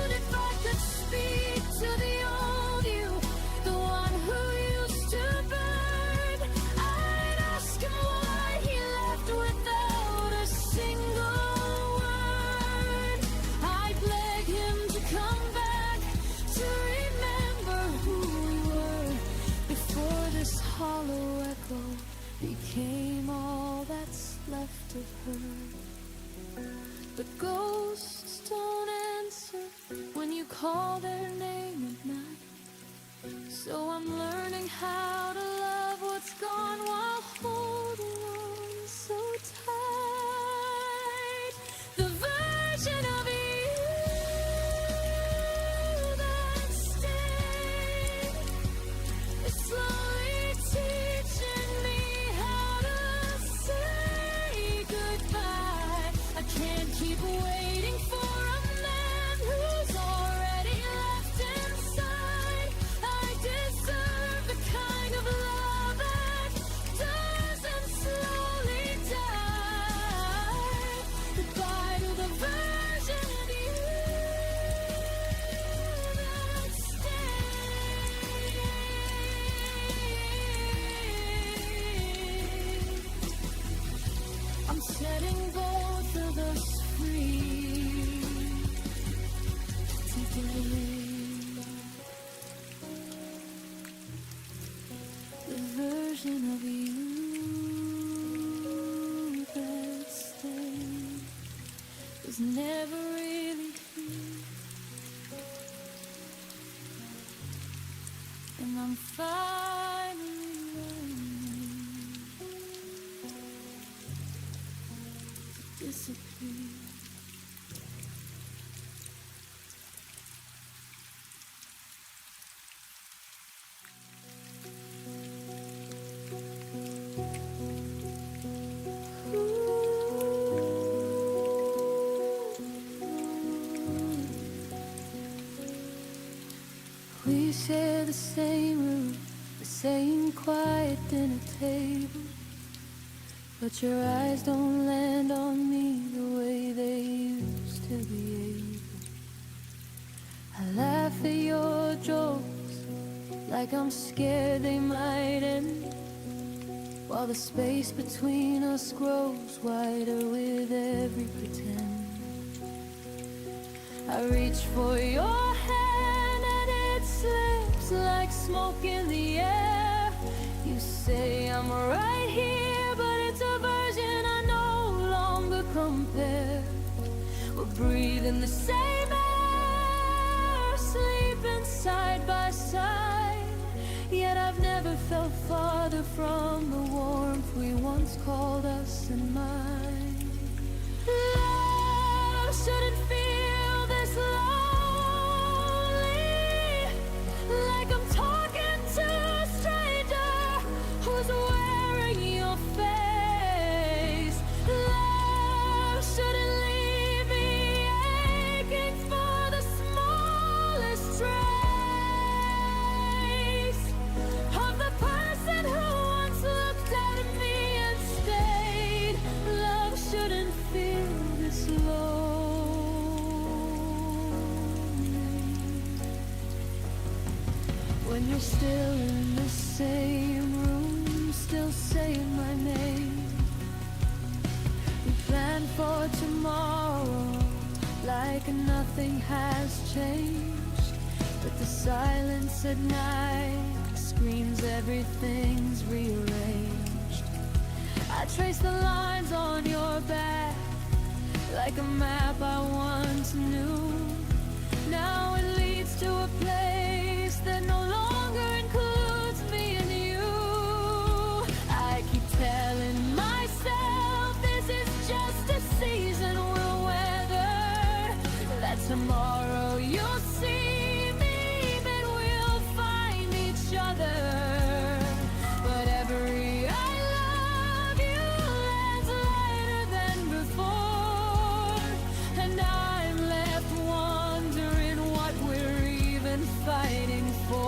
that if I could speak to the old you, the one who used to burn, I'd ask him why he left without a single word. I'd beg him to come back, to remember who we were before this hollow echo became all that's left of her. The ghosts don't answer when you call their name at night, so I'm learning how to love what's gone while holding on so tight. The version of you that stays is slowly teaching me how to say goodbye. I can't keep waiting for a man who's already left inside. I deserve the kind of love that doesn't slowly die. Goodbye to the was never really true. And I'm finally learning to disappear. We share the same room, the same quiet dinner table, but your eyes don't land on me the way they used to be able. I laugh at your jokes like I'm scared they might end, while the space between us grows wider with every pretend. I reach for your hand and it slips like smoke in the air. You say I'm right here, but it's a version I no longer compare. We're breathing the same air, sleeping side by side, yet I've never felt farther from the warmth we once called us in mind. Love shouldn't feel this lonely, like I'm talking to a stranger who's wearing your face. Love shouldn't leave me aching for the smallest trace of the person who once looked at me and stayed. Love shouldn't feel this lonely. When you're still in the same room, still saying my name. We plan for tomorrow like nothing has changed, but the silence at night screams everything's rearranged. I trace the lines on your back like a map I once knew. Now it leads to a place that no longer includes me and you. I keep telling myself this is just a season we'll weather, that tomorrow you'll see me, but we'll find each other. But every I love you lands lighter than before, and I'm left wondering what we're even fighting for.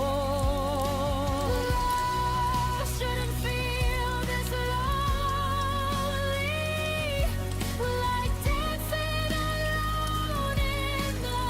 Love shouldn't feel this lonely, like dancing alone in the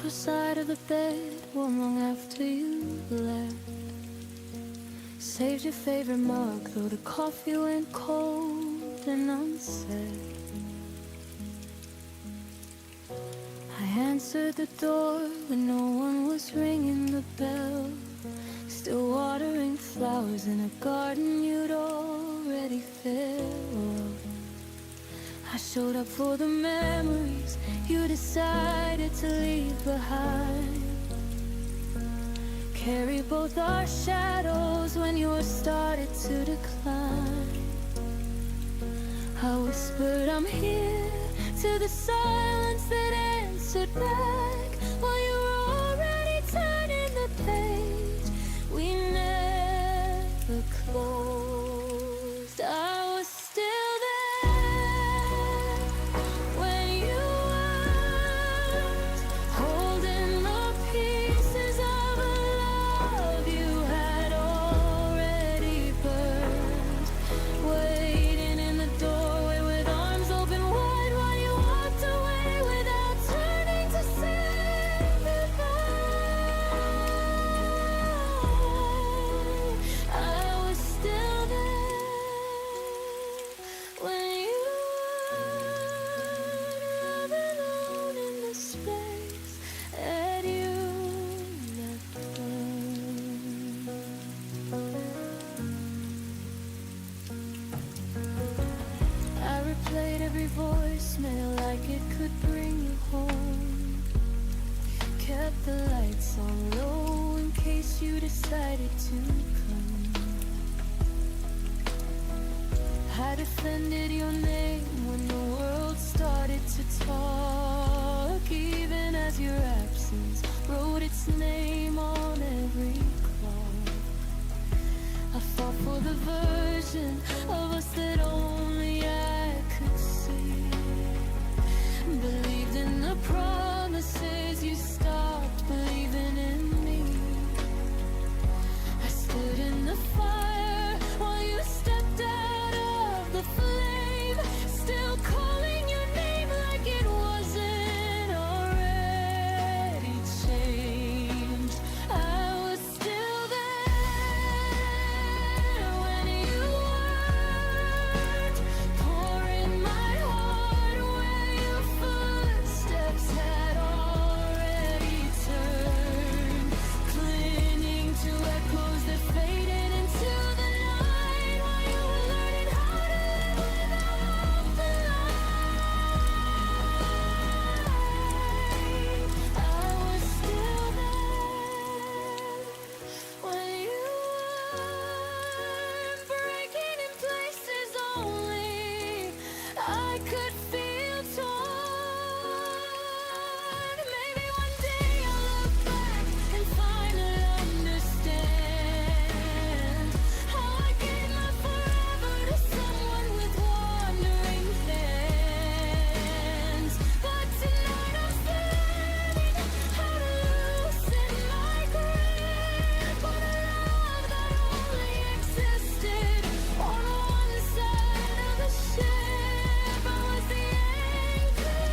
side of the bed one long after you left. Saved your favorite mug, though the coffee went cold and unsaid. I answered the door when no one was ringing the bell. Still watering flowers in a garden you'd already filled. I showed up for the memories you decided to leave behind. Carry both our shadows when yours started to decline. I whispered I'm here to the silence that answered back while you were already turning the page we never closed. I was still there when you weren't, holding the pieces of a love you had already burned, waiting in the doorway with arms open wide while you walked away without turning to say goodbye. I was still there when you weren't alone in the space that you left behind. I replayed every voicemail like it could bring you home. Kept the lights on low in case you decided to come. I defended your name when the world started to talk, even as your absence wrote its name on every clock. I fought for the version of us that only I could see. Believed in the promises, you stopped believing in me. I stood in the fire while you stepped out of the flame, still calling your name like it wasn't already changed. I was still there when you weren't, pouring my heart where your footsteps had already turned, clinging to echoes that faded into the night while you were learning how to live without the light. I was still there when you weren't, breaking in places only I could feel torn. Maybe one day I'll look back and finally understand how I gave my forever to someone with wandering hands. But tonight I'm learning how to loosen my grip on a love that only existed on one side of the ship. I was the anchor,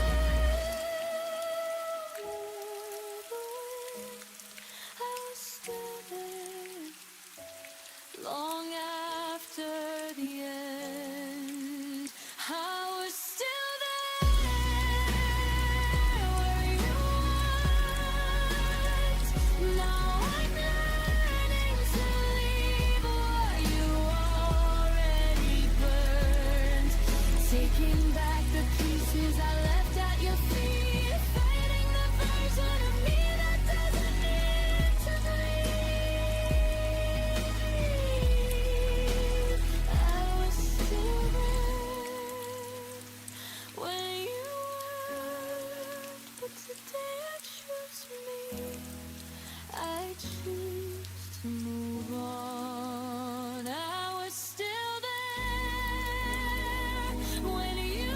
I was still there long after the end. I was still there where you weren't. Now I'm learning to leave what you already burned, taking back the pieces I left at your feet, fighting the version of me that doesn't need to breathe. I was still there when you weren't, but today I choose me. I choose to move on. I was still there when you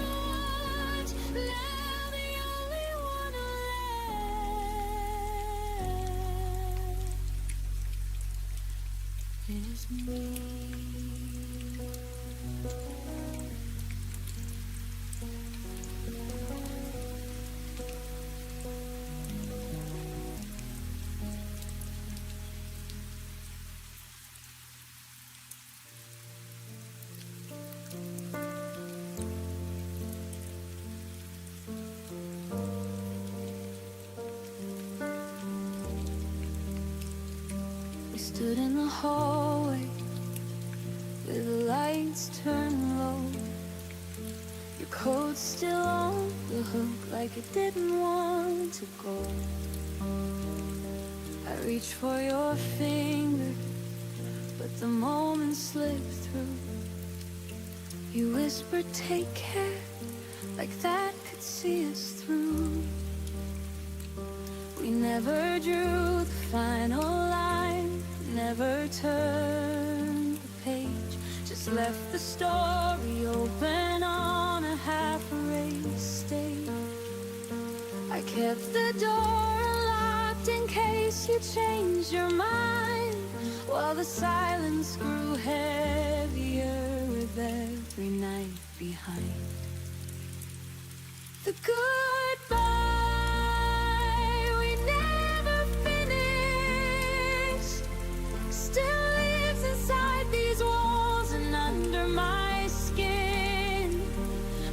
the hallway with the lights turned low. Your coat's still on the hook like it didn't want to go. I reach for your finger, but the moment slipped through. You whispered, take care, like that could see us through. We never drew the final line, never turned the page, just left the story open on a half-erased stage. I kept the door unlocked in case you changed your mind, while the silence grew heavier with every night behind. The goodbye we never finished still lives inside these walls and under my skin.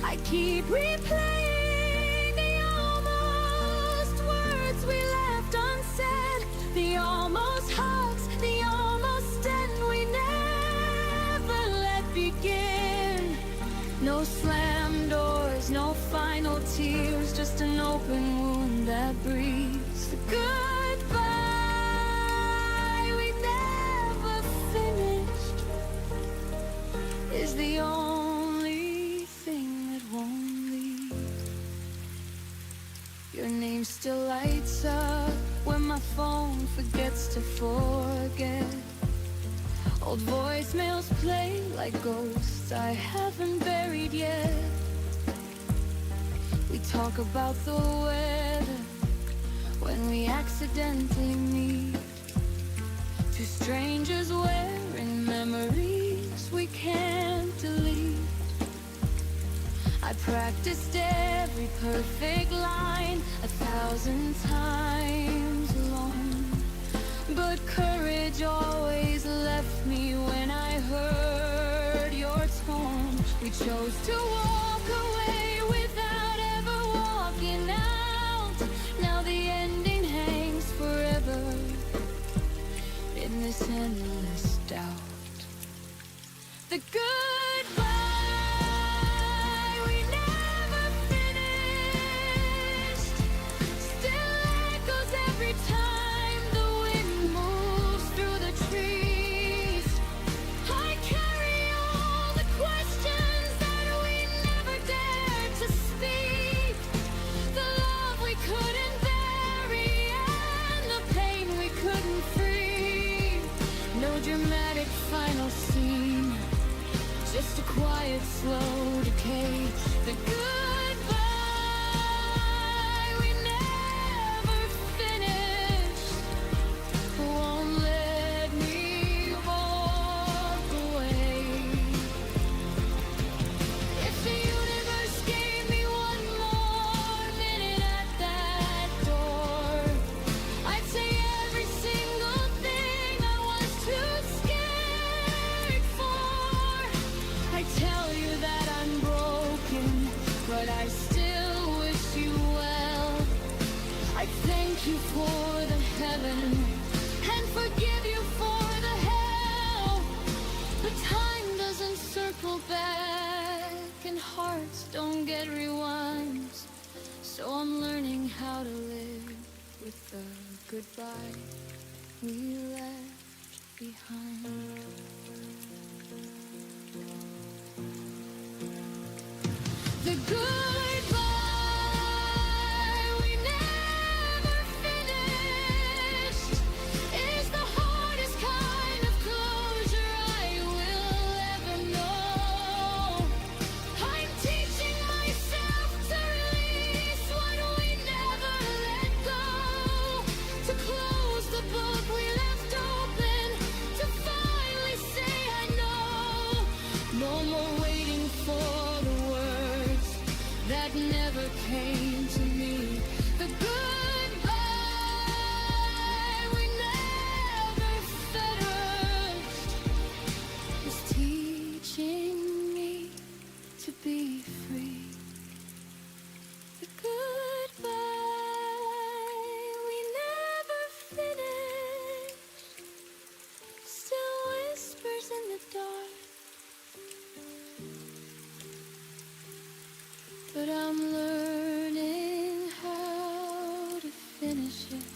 I keep replaying the almost words we left unsaid, the almost hugs, the almost end we never let begin. No slam doors, no final tears, just an open wound that breathes. The goodbye we never finished is the only thing that won't leave. Your name still lights up when my phone forgets to forget. Old voicemails play like ghosts I haven't buried yet. We talk about the weather when we accidentally meet. Two strangers wearing memories we can't delete. I practiced every perfect line 1,000 times alone, but courage always left me when I heard your tone. We chose to walk away without ever walking out. Now the ending hangs forever in this endless doubt. The goodbye we never finished still echoes every time the wind moves through the trees. I carry all the questions that we never dared to speak, the love we couldn't bury and the pain we couldn't free. No dramatic final scene, just a quiet, slow decay. The goodbye we never finished won't let me walk away. If the universe gave me one more minute at that door, I'd say every single thing I was too scared for. I tell you that I'm broken, but I still wish you well. I thank you for the heaven and forgive you for the hell. But time doesn't circle back and hearts don't get rewinds. So I'm learning how to live with the goodbye we left behind. The goodbye we never finished is the hardest kind of closure I will ever know. I'm teaching myself to release what we never let go, to close the book we left open, to finally say I know. No more waiting for the words that never came to me. The goodbye we never finished is teaching me to be free. The goodbye we never finished but I'm learning how to finish it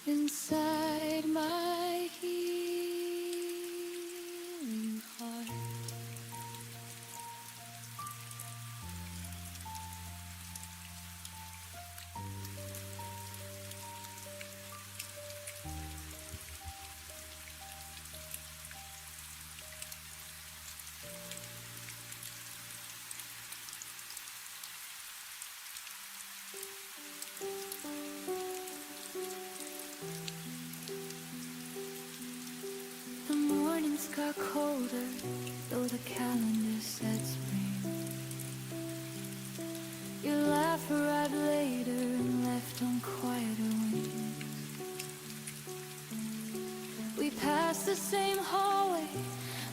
inside my healing heart. The mornings got colder, though the calendar said spring. Your laugh arrived later and left on quieter wings. We passed the same hallway,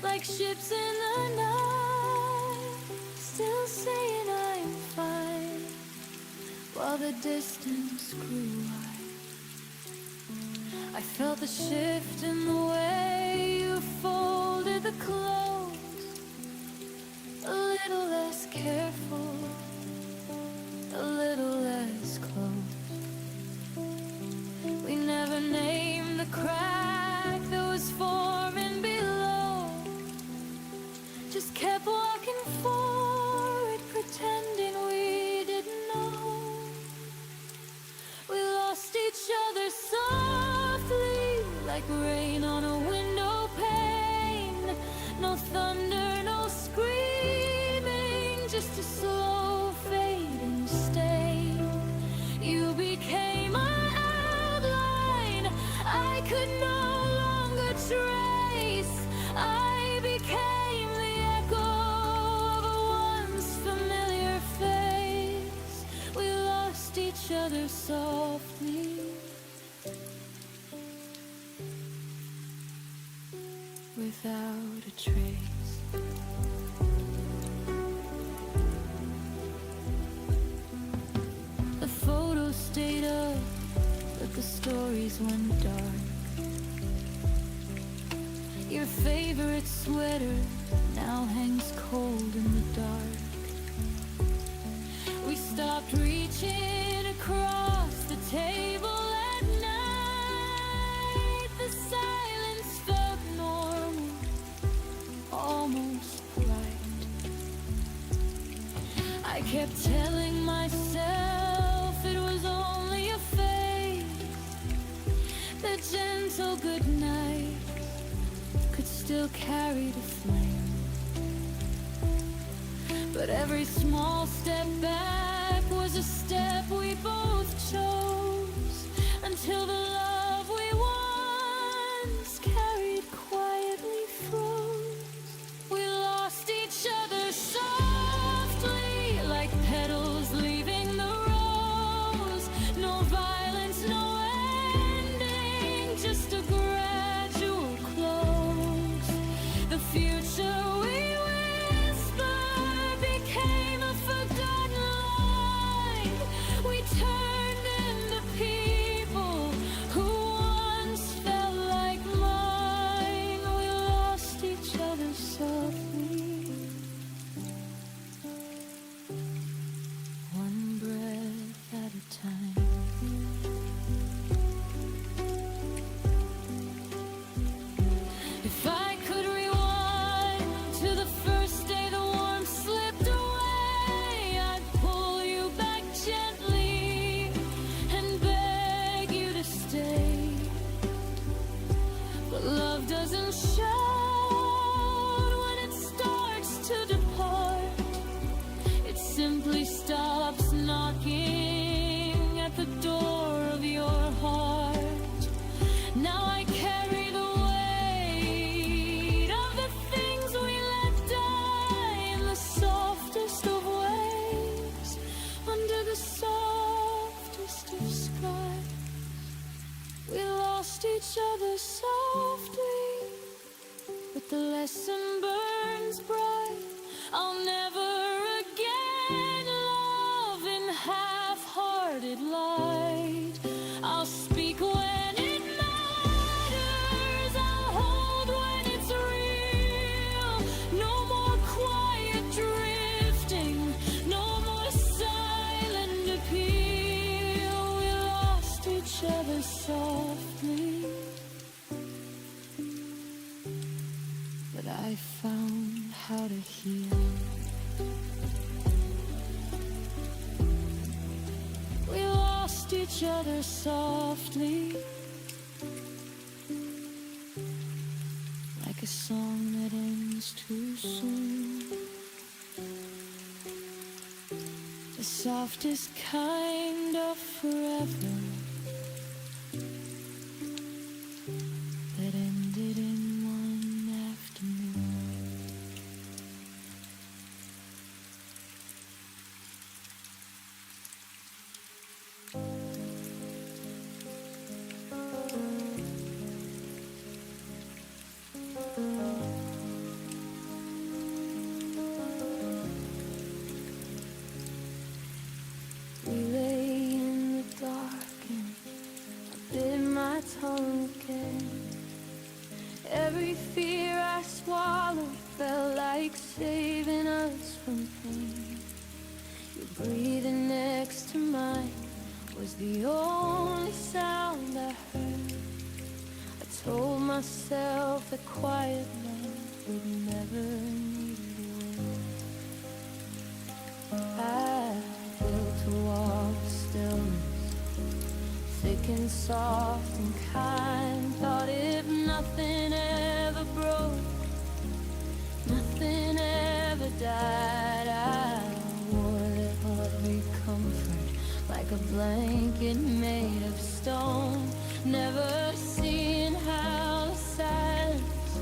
like ships in the night, still saying I'm fine, while the distance grew wide. I felt the shift in the way you folded the clothes, a little less careful, a little less close. We never named the crack that was forming below, just kept walking forward, pretending we didn't know. We lost each other softly, like rain on a window pane. No thunder, no screaming, just a slow fading stain. You became my outline I could no longer trace. I became the echo of a once familiar face. We lost each other softly, without a trace. The photos stayed up, but the stories went dark. Your favorite sweater now hangs cold in the dark. We stopped reaching across the table at night. The silence felt normal, almost right. I kept telling myself it was only a phase. The gentle goodnight could still carry the flame. But every small step back was a step we both chose, until the love we once carried quietly froze. We lost each other softly, like petals leaving the rose. No violence, no ending, just a gradual close. The future we whispered became a forgotten line. We turned into people who once felt like mine. We lost each other softly, one breath at a time. If I could rewind to the first day the warmth slipped away, I'd pull you back gently and beg you to stay. But love doesn't shout when it starts to depart. It simply stops knocking at the door of your heart. Now I carry the weight of the things we let die in the softest of ways, under the softest of skies. We lost each other softly, but the lesson burns bright. I'll never again love in half-hearted light. I'll speak when it matters, I'll hold when it's real. No more quiet drifting I found how to heal. We lost each other softly, like a song that ends too soon. The softest kind of forever that ended in one afternoon. We lay in the dark and I bit my tongue again. Every fear I swallowed felt like saving us from pain. Your breathing next to mine was the only sound I heard. I told myself that quiet love would never need a word. I built a wall of stillness, thick and soft and kind. Thought if nothing ever broke, nothing ever died, I wore that lovely comfort like a blanket made of stone. Never seeing how the silence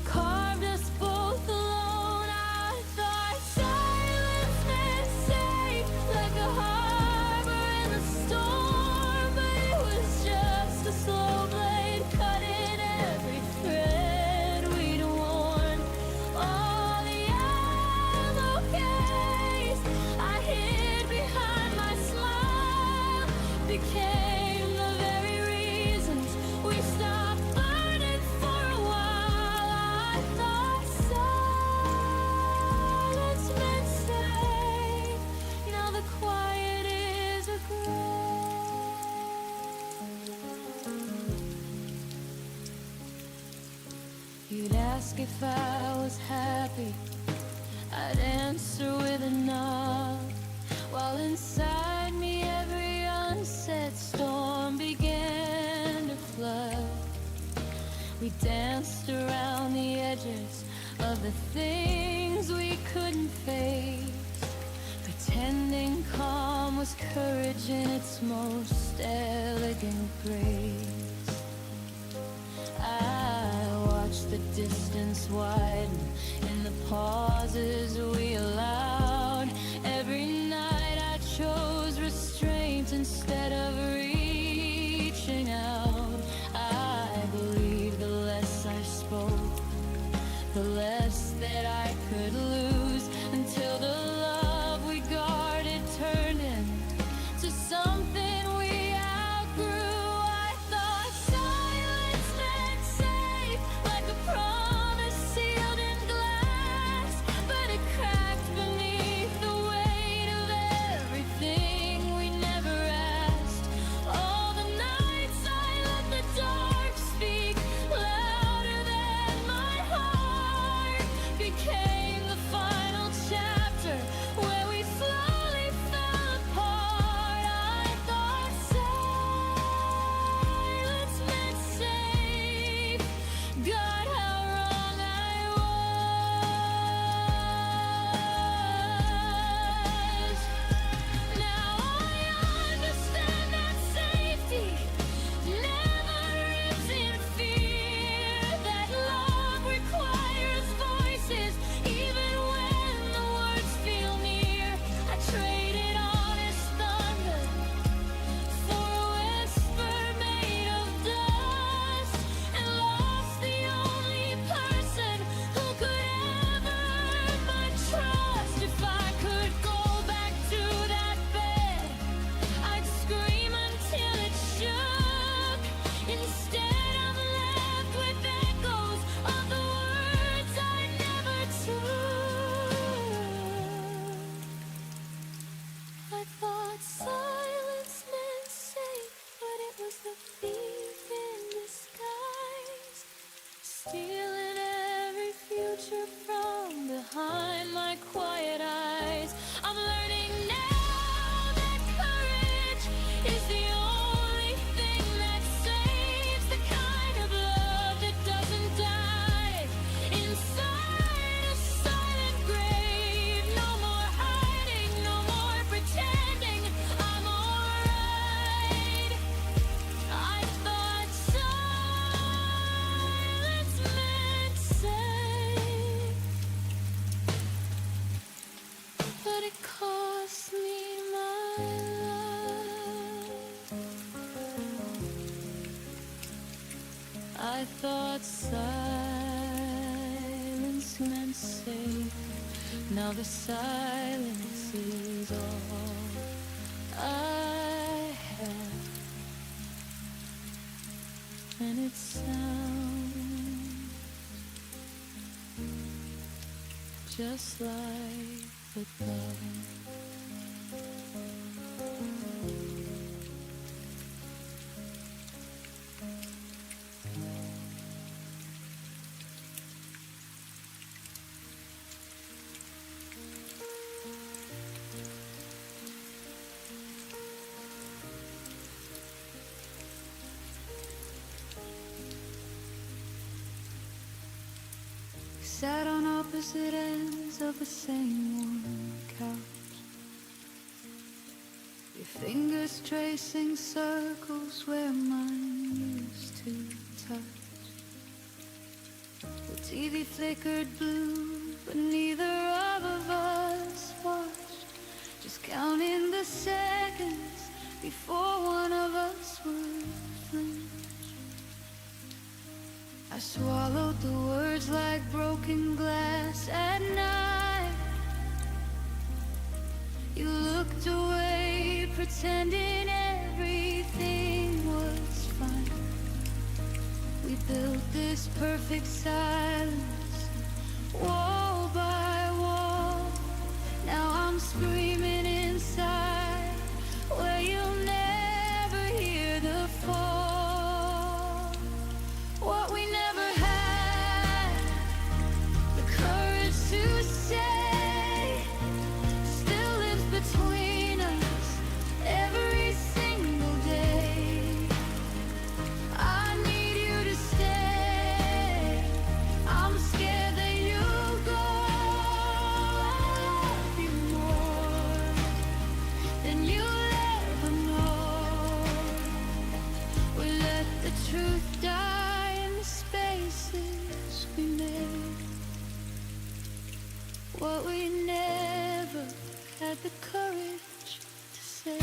carved us both alone. I thought silence meant safe, like a harbor in the storm, but it was just a slow blade cutting every thread we'd worn. All the yellow case I hid behind my smile became the very reasons we stopped burning for a while. I thought silence meant safe. Now the quiet is a grave. You'd ask if I was happy, I'd answer with a nod, while inside me every unsaid storm began to flood. We danced around the edges of the things we couldn't face, pretending calm was courage in its most elegant grace. I watched the distance widen in the pauses we allowed. Every night I chose restraint instead of reaching out. I believed the less I spoke, the less that I could lose, until the love we guarded turned into something we outgrew. I thought silence meant safe, like a promise sealed in glass, but it cracked beneath the weight of everything we never asked. All the nights I let the dark speak louder than my heart became the final chapter picture from behind my quiet eyes. I'm learning now that courage is the only thing that saves the kind of love that doesn't die inside a silent grave. No more hiding, no more pretending I'm alright. I thought silence meant safe, but it cost me my love. I thought silence meant safe. Now the silence is all I have, and it sounds just like the dawn. We sat on opposite ends of the same worn couch, your fingers tracing circles where mine used to touch. The TV flickered blue, but neither of us watched, just counting the seconds before one of us would flinch. I swallowed the words like broken glass at night. You looked away, pretending everything was fine. We built this perfect silence, wall by wall. Now I'm screaming inside, where you'll never hear the fall. What we never had, the courage to say, still lives between us every single day. I need you to stay. I'm scared that you'll go. I love you more than you'll ever know. We let the truth die in the spaces we made. What we never had the courage to say.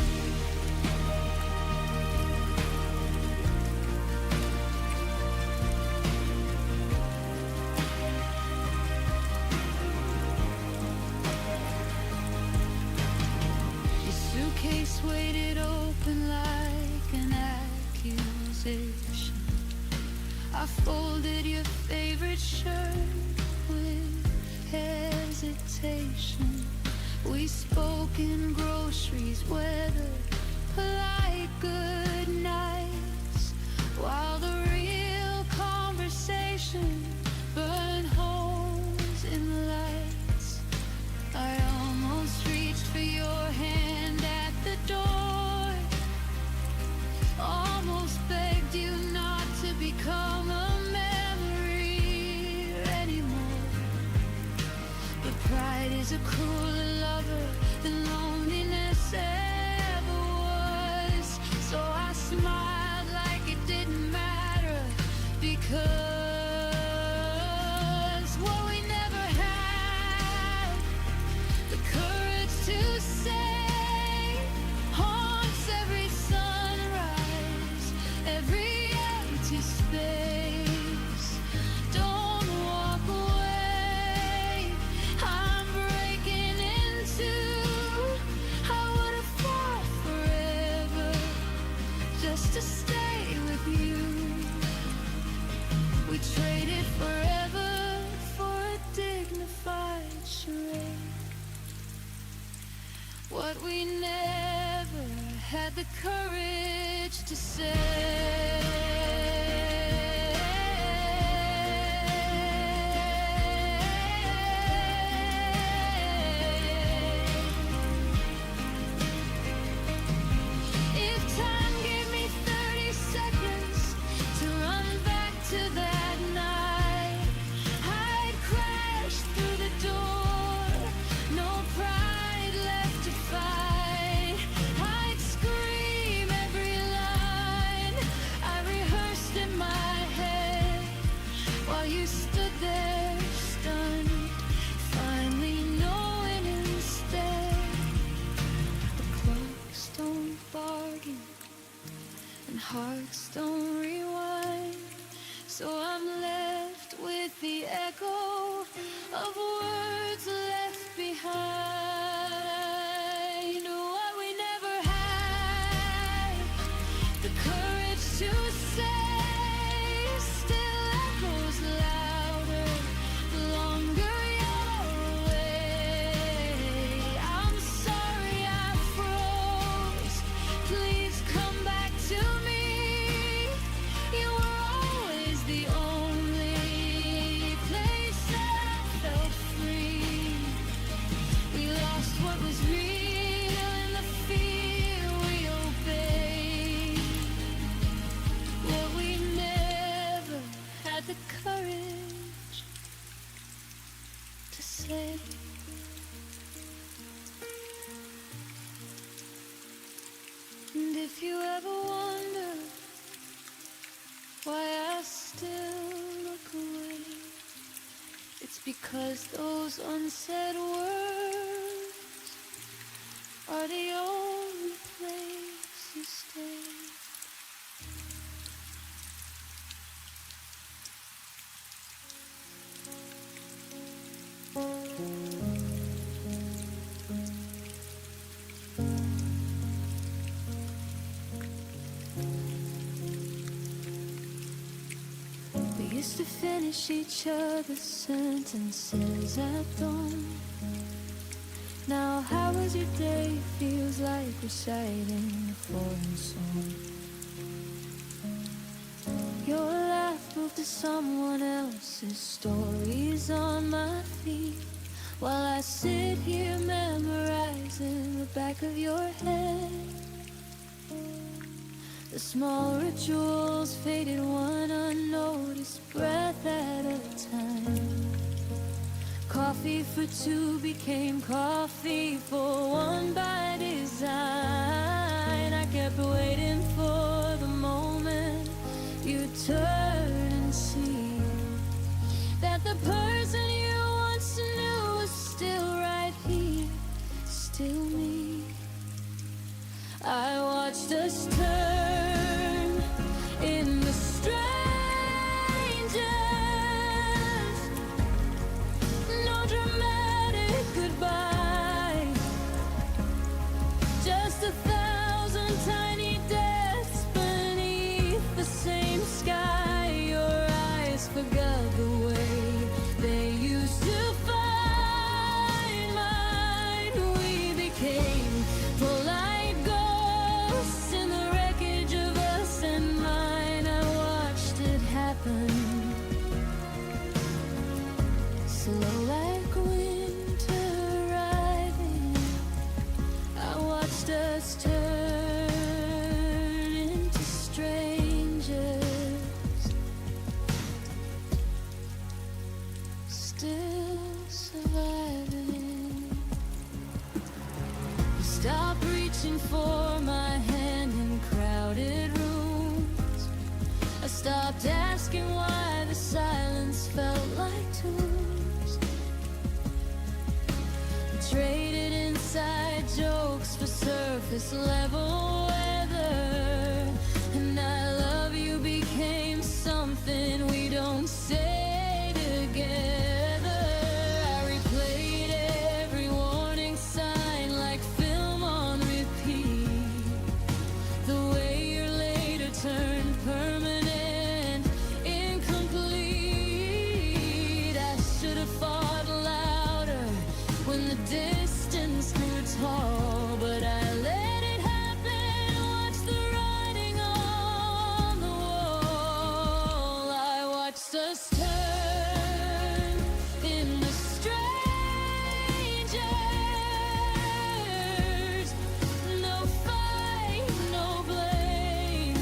Your suitcase weighted open like an accusation. I folded your favorite shirt with hesitation. We spoke in groceries, weathered polite good nights, while the real conversation burned holes in the lights. I almost reached for your hand at the door, almost begged you not to become a memory anymore. But pride is a crueler lover than loneliness ever was. So I smiled like it didn't matter, because what we never had, the courage to say, haunts every sunrise, every empty space. Don't walk away, I'm breaking into. I would have fought forever just to stay with you. We traded forever for a dignified charade. What we never had the courage to say. of words left behind. What we never had the courage to say still echoes louder the longer you're away. I'm sorry I froze. Please come back to me. You were always the only place that I felt free. We lost what was real in the fear we obeyed. What we never had the courage to say. And if you ever wonder why I still look away, it's because those unsaid words are the only place you stay. We used to finish each other's sentences at dawn. Now how was your day feels like reciting a foreign song. Your laugh moved to someone else's stories on my feet, while I sit here memorizing the back of your head. The small rituals faded one unnoticed breath at a time. Coffee for two became coffee for one by design. I kept waiting for the moment you'd turn and see that the person you once knew was still right here, still me. I watched us turn into strangers. No dramatic goodbye, just 1,000 tiny deaths beneath the same sky. Your eyes forgot the way they used to find mine. We became polite ghosts in the wreckage of us and mine. I watched it happen, slow like winter arriving. I watched us turn into strangers, still surviving. You stopped reaching for my hand in crowded rooms. I stopped asking why the silence felt like tombs. Traded inside jokes for surface level weather, and I love you became something we don't say together. I replayed every warning sign like film on repeat. The way your later turned permanent, incomplete. I should have fought louder when the distance grew tall, but I let it happen. Watch the writing on the wall. I watched us turn into strangers. No fight, no blame,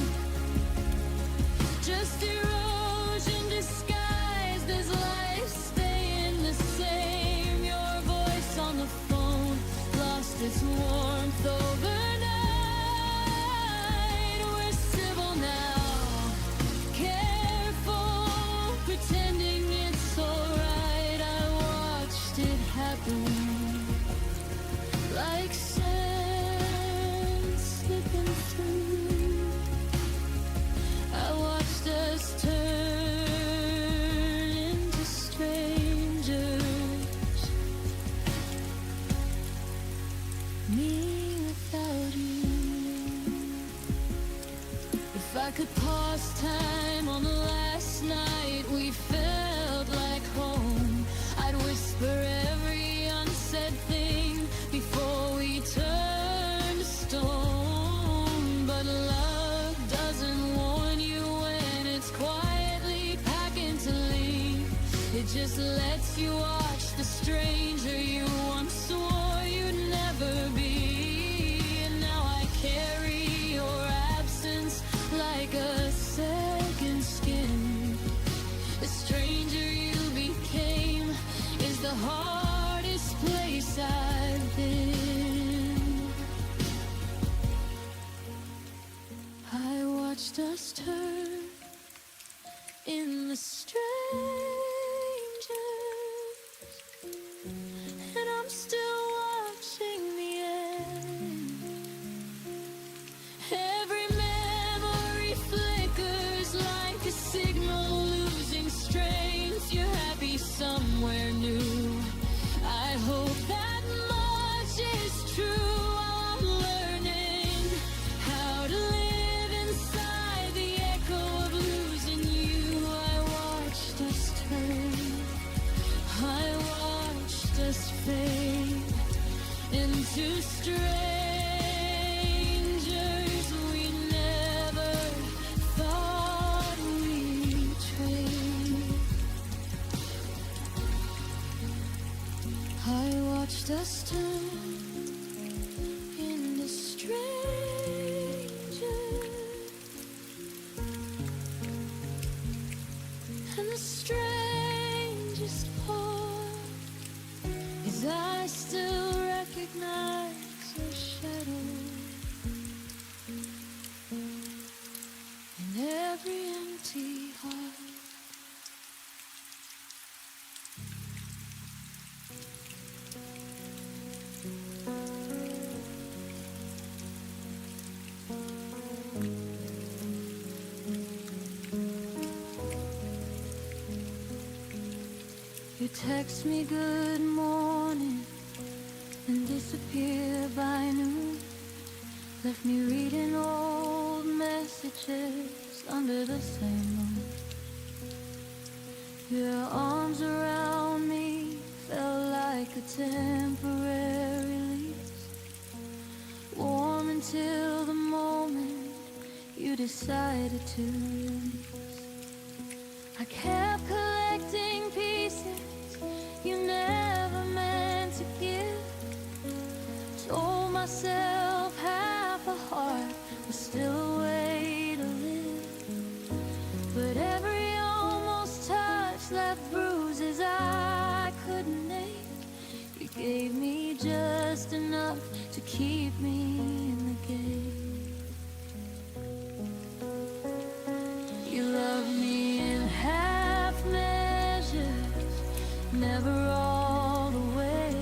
just erosion disguised as life staying the same. Your voice on the phone lost its warmth overnight. We're civil now, careful, pretending it's alright. I watched it happen like sand slipping through. I watched us turn into strangers. could pause time on the last night we felt like home. I'd whisper every unsaid thing before we turned to stone. But love doesn't warn you when it's quietly packing to leave. It just lets you watch the stranger you once swore you'd never be. And now I carry your absence like a second skin. The stranger you became is the hardest place I've been. I watched us turn in the strangers, and I'm still watching the end. Every memory flickers like a signal losing strength. You're happy somewhere new. I hope that much is true. While I'm learning how to live inside the echo of losing you. I watched us turn, I watched us fade into strangers we never thought we'd trade. I watched us turn into strangers, and the strangest part is I still recognize your shadow in every empty heart. You text me good morning and disappear by noon. Left me reading old messages under the same moon. Your arms around me felt like a temporary release, warm until the moment you decided to release. I kept collecting pieces you never meant to give. Told myself half a heart was still a way to live. But every almost touch left bruises I couldn't ache. You gave me just enough to keep me in the game. You loved me in half measures, never all the way.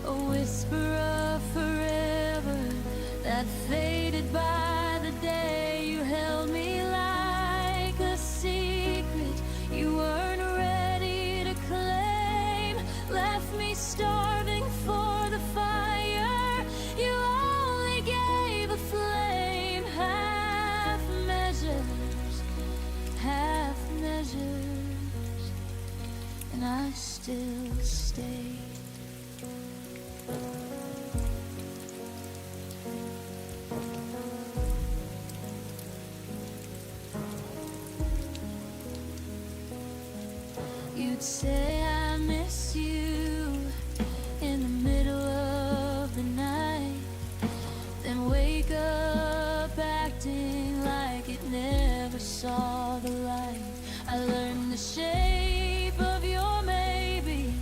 A whisper of forever that faded by the day. You held me like a secret you weren't ready to claim. Left me starving for the fire you only gave a flame. Half measures, half measures, and I still stay. You'd say I miss you in the middle of the night, then wake up acting like it never saw the light. I learned the shape of your maybe,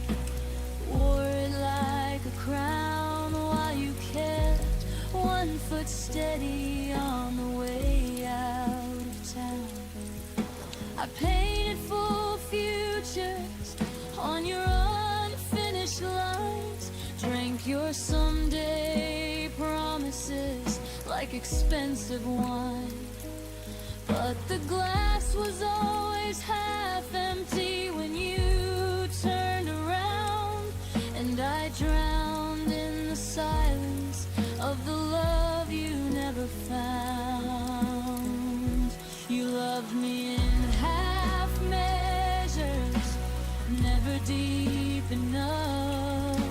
wore it like a crown while you kept one foot steady on the way out of town. I painted full futures on your unfinished lines, drank your someday promises like expensive wine. But the glass was always half empty when you turned around, and I drowned in the silence of the love you never found. deep enough,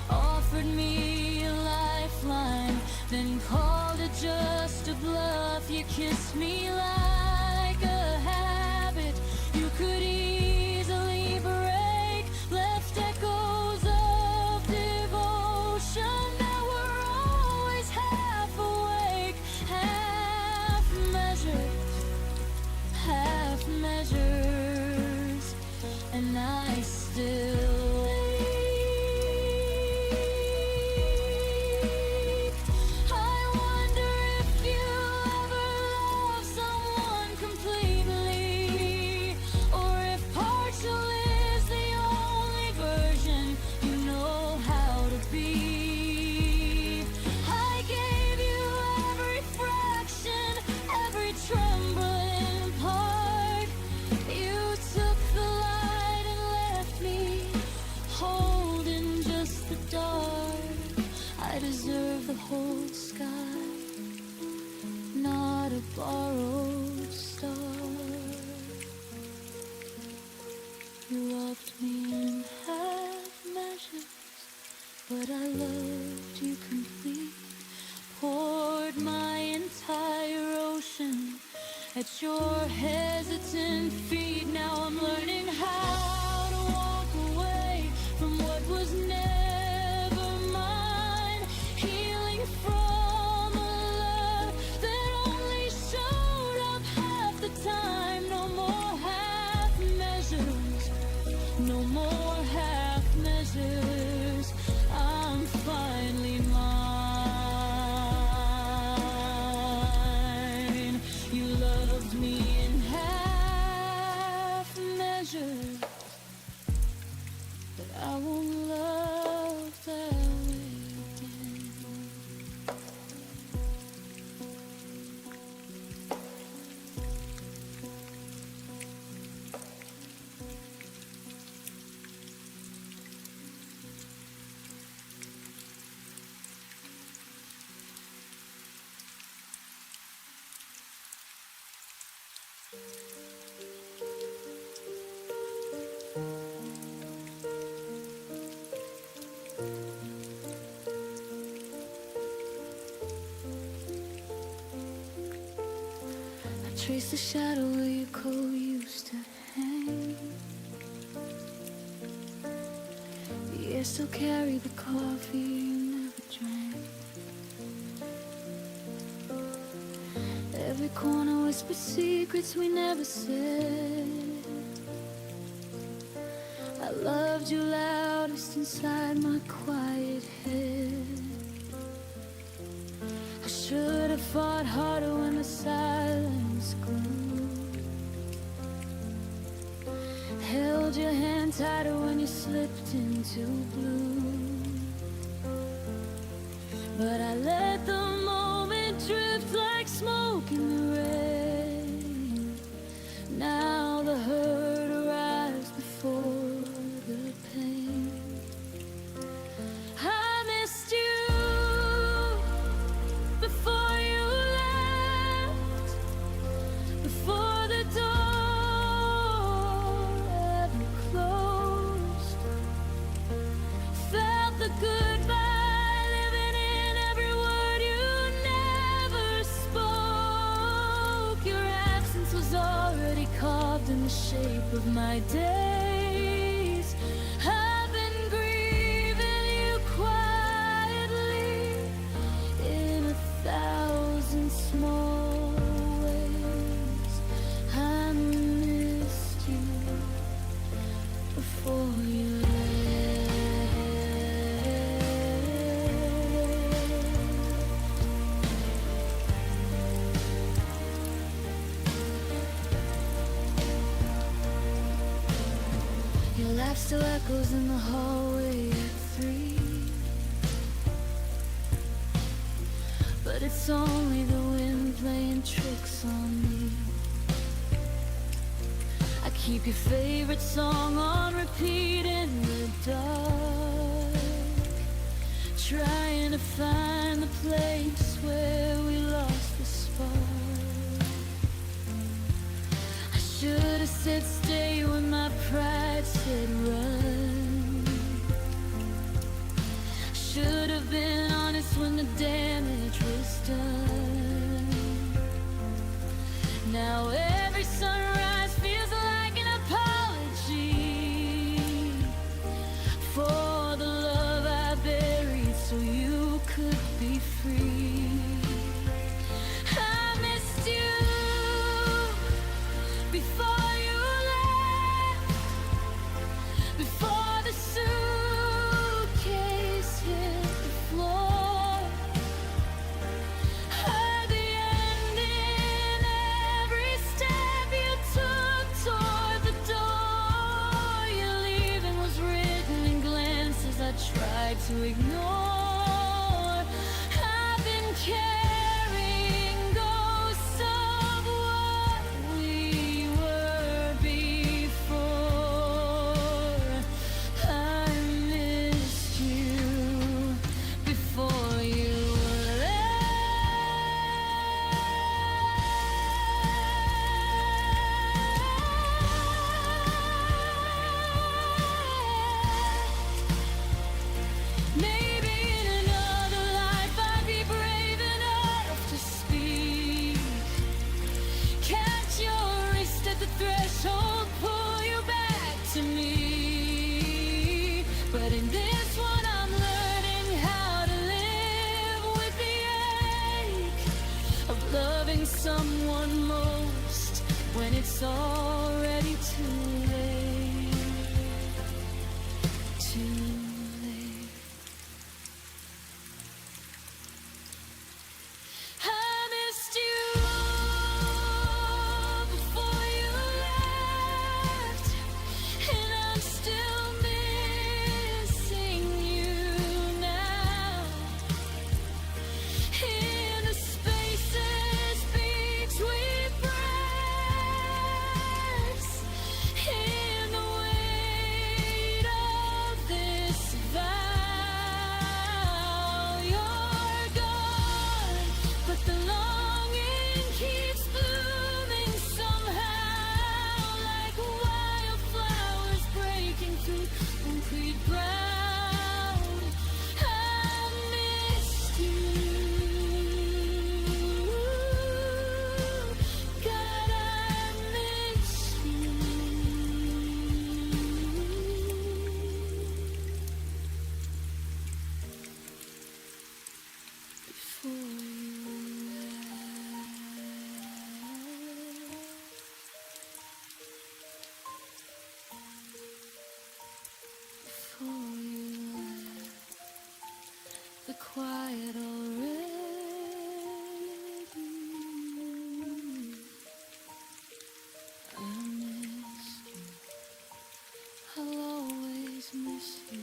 offered me a lifeline, then called it just a bluff. You kissed me like a habit you could easily break, left echoes of devotion that were always half awake, half measures, and I still ache. I wonder if you ever love someone completely, or if partial is the only version you know how to be. I gave you every fraction, every trembling part. You took the light and left me holding just the dark. I deserve the whole sky, not a borrowed star. You loved me in half measures, but I loved you complete. Poured my entire ocean at your hesitant feet. Now I'm learning how to walk away from what was never mine, healing from a love that only showed up half the time. No more half measures, no more half measures. I'm finally mine. You loved me in half measures, but I won't love that way again. I trace the shadow where your coat used to hang. The air still carried the coffee you never drank. Every corner whispered secrets we never said. I loved you loudest inside my quiet head. I should have fought harder when the silence grew, held your hand tighter when you slipped into blue. But I let the moment drift like smoke in the rain. Now the hurt arrives before the pain. I missed you before you left, before the door ever closed. Felt the goodbye living in every word you never spoke. Your absence was already carved in the shape of my days. I've been grieving you quietly in 1,000 small ways. I missed you before you left. Your laugh still echoes in the hallway at 3, but it's only the wind playing tricks on me. I keep your favorite song on repeat in the dark, trying to find the place where we lost the spark. I should have said stay when my pride said run. try to ignore. I've been carrying ghosts of what we were before. I missed you before you Maybe in another life I'd be brave enough to speak. Catch your wrist at the threshold, pull you back to me. But in this one I'm learning how to live with the ache of loving someone most when it's already too late. Too late. I missed you before you left, and I'm still missing you now. In the spaces between breaths, in the weight of this vow, you're gone, but the longing keeps blooming somehow, like wildflowers breaking through concrete ground. I missed you, God, I miss you before you before you the quiet already. I missed you, I'll always miss you.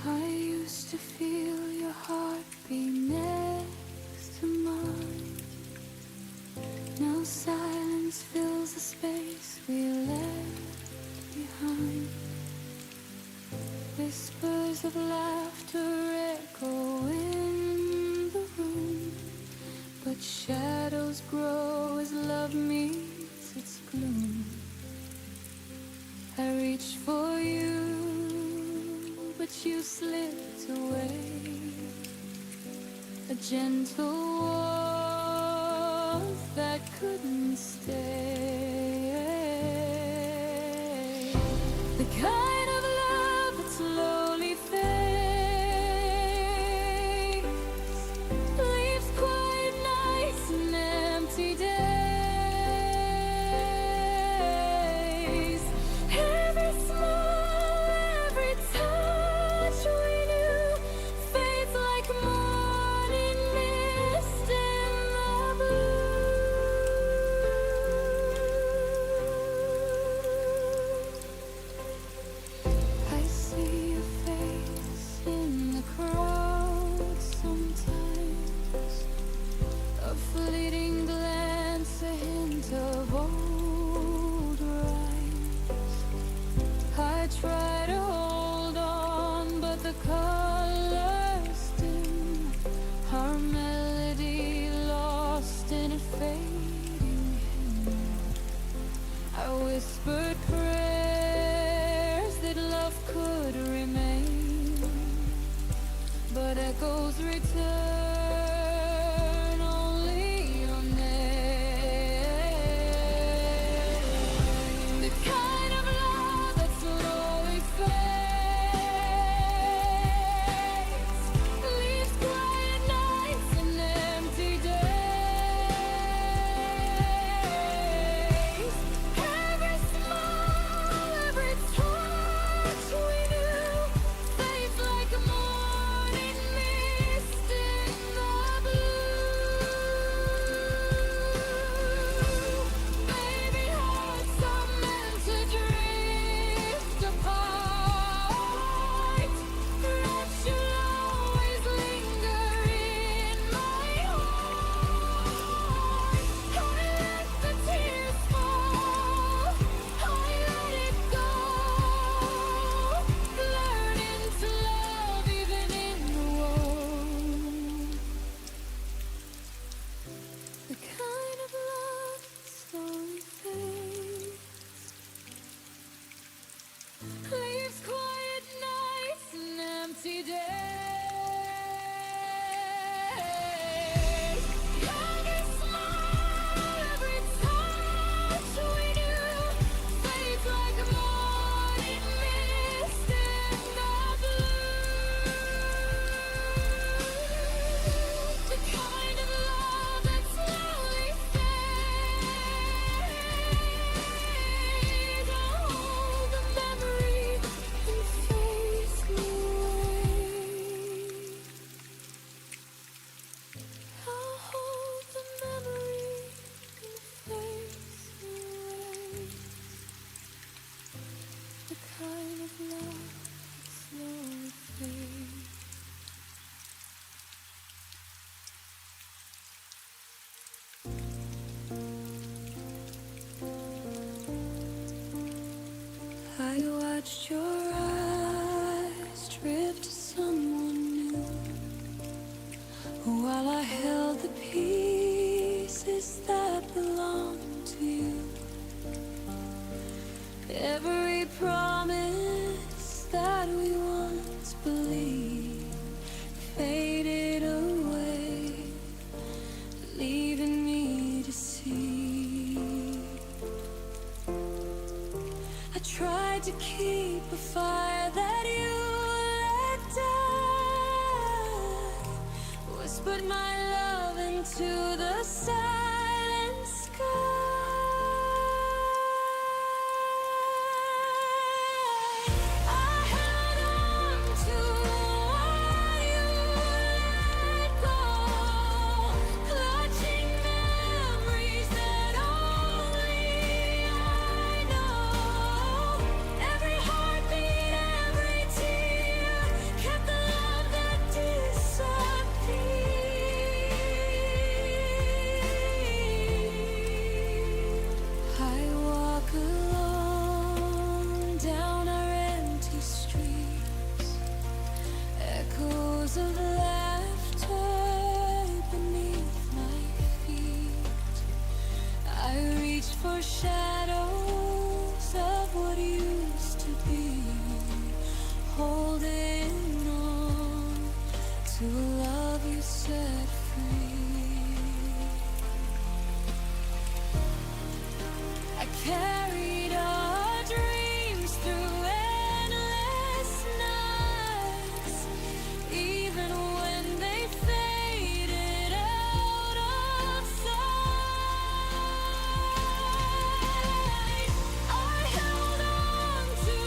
I used to feel your heartbeat next to mine. Now silence fills the space we left behind. Whispers of laughter echo in the room, but shadows grow as love meets its gloom. I reached for you, but you slipped away. A gentle warmth that couldn't stay. The kind of love that slowly fades, leaves quiet nights and empty days. Every smile, every touch we knew fades like morning mist in the blue. I see your face in the crowd sometimes, a fleeting glance, a hint of old rhymes. I try to hold on, but the colors dim, our melody lost in a fading hymn. I whispered prayers that love could remain, but echoes return only your name. The kind of love that slowly fades, leaves quiet nights and empty days. watched your eyes drift to someone new, while I held the pieces that belonged to you. Every promise that we once believed faded away, leaving me to see. I tried to keep a fire that you let die, whispered my love into the silent sky. For shadows of what used to be, holding on to a love you set free. I carried our dreams through endless nights, even when they faded out of sight. I held on to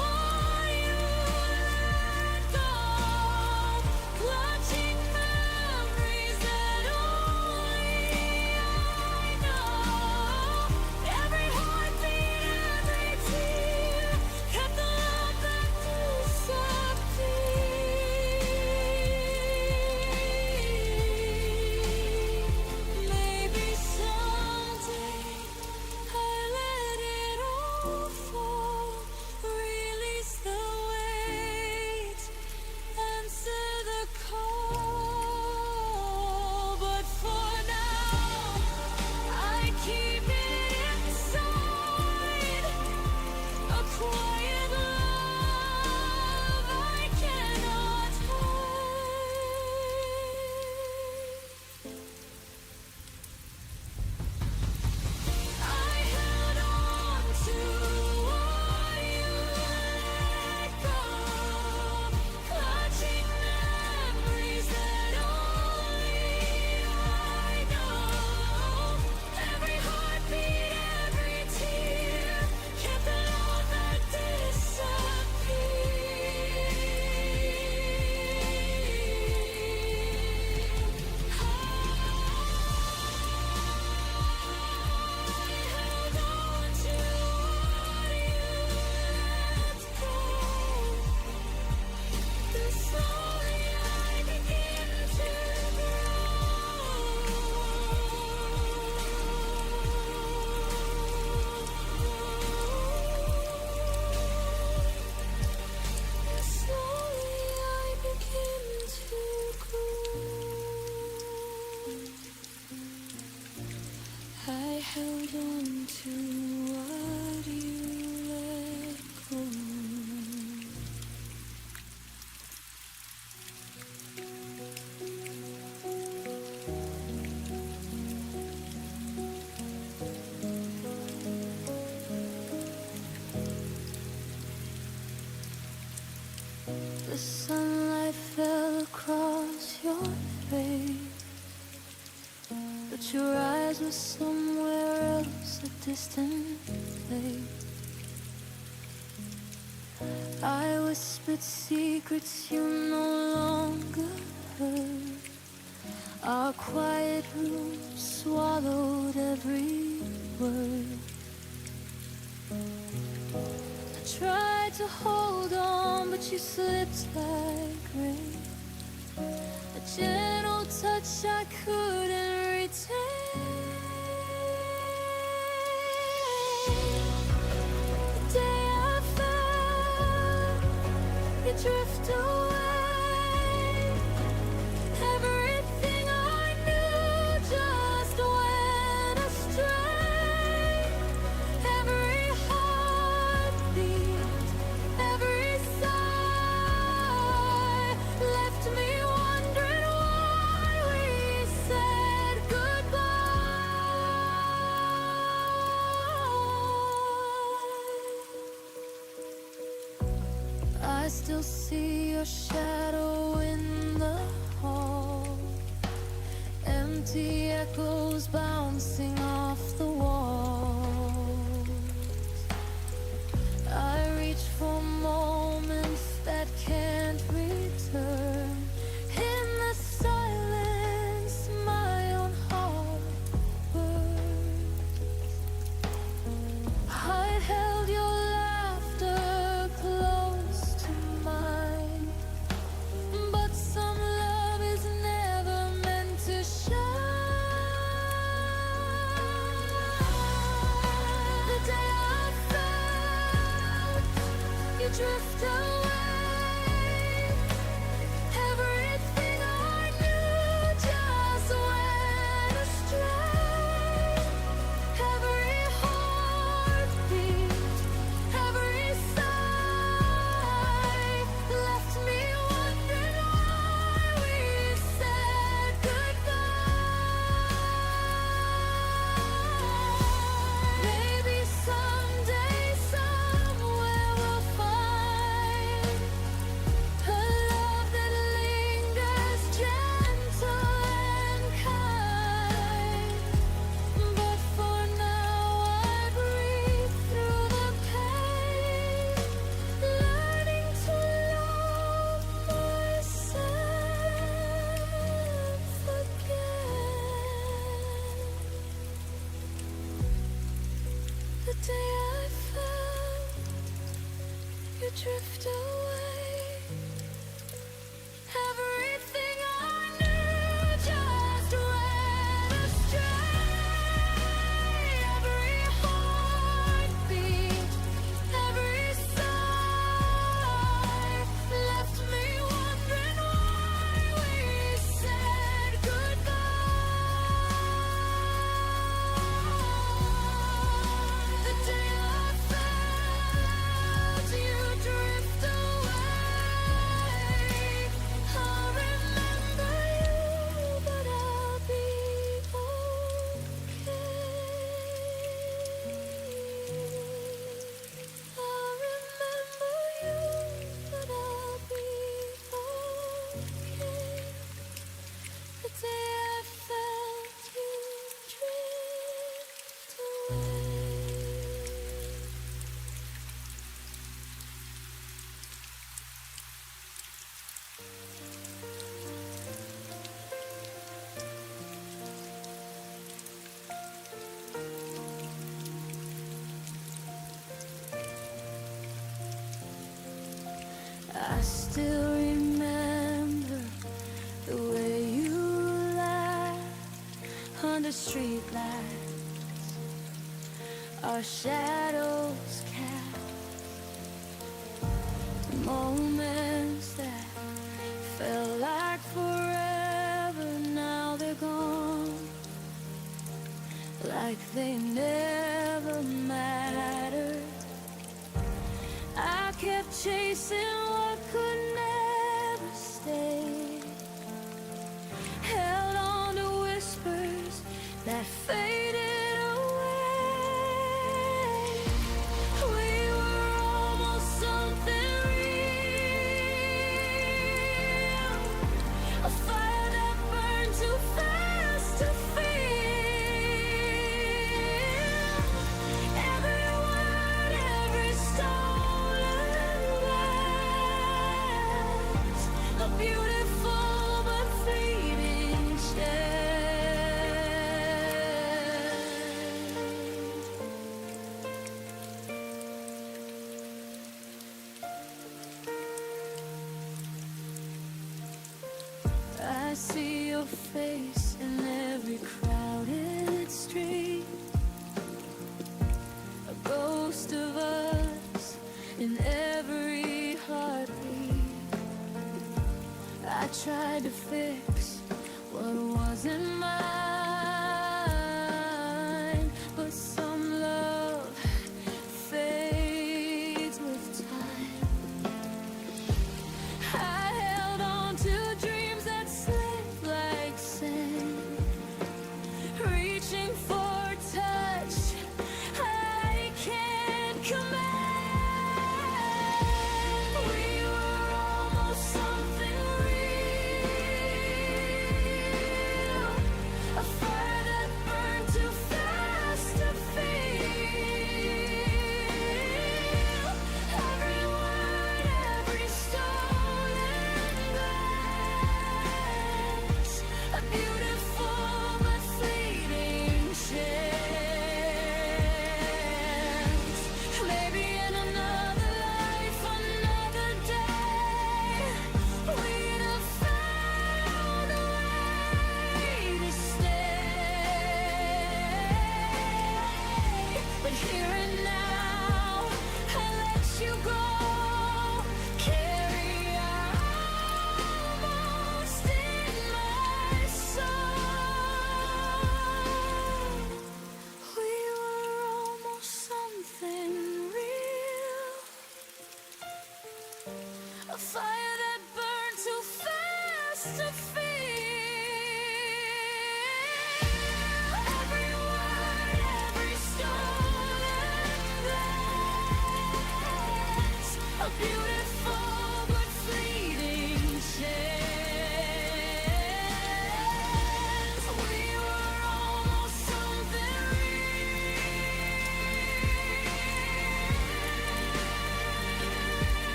what you let go, clutching memories that only I know. Every heartbeat, every tear, kept the love that disappeared. Maybe someday I let it all fall, release the weight, answer the call. But for now, I keep it inside, a quiet love I cannot hide. I held on to what you let go, clutching memories that only I know. Every heartbeat, every tear, kept the love that I held on to what you let go. The sunlight fell across your face, but your eyes were somewhere else, a distant place. I whispered secrets you no longer heard. Our quiet room swallowed every word. I tried to hold on, but you slipped like rain, a gentle touch I couldn't retain. The day I fell still see your shadow in the hall, empty echoes bouncing off the walls. I reach for moments that can't return. In the silence, my own heart burns. I held your laughter close to mine, but some love is never meant to shine. The day I felt you drift away, everything I knew just went astray. Every heartbeat, every sigh left me wondering why we said goodbye. Maybe someday, somewhere we'll find a love that lingers gentle and kind. But for now I breathe through the pain, learning to love myself again. The day I felt you drift away, everything I knew just went astray. Every heartbeat, every sigh left me wondering why we said goodbye. The day I felt you drift away, I'll remember you, but I'll be okay. I'll remember you, but I'll be okay. The day I felt you drift away. I still remember the way you laughed under streetlights, our shadows cast moments that felt like forever. Now they're gone, like they never mattered. I kept chasing what could never stay, held on to whispers that faded away. We were almost something real, a fire that burned too fast to feel. Every word, every stolen glance, a beautiful but fleeting chance.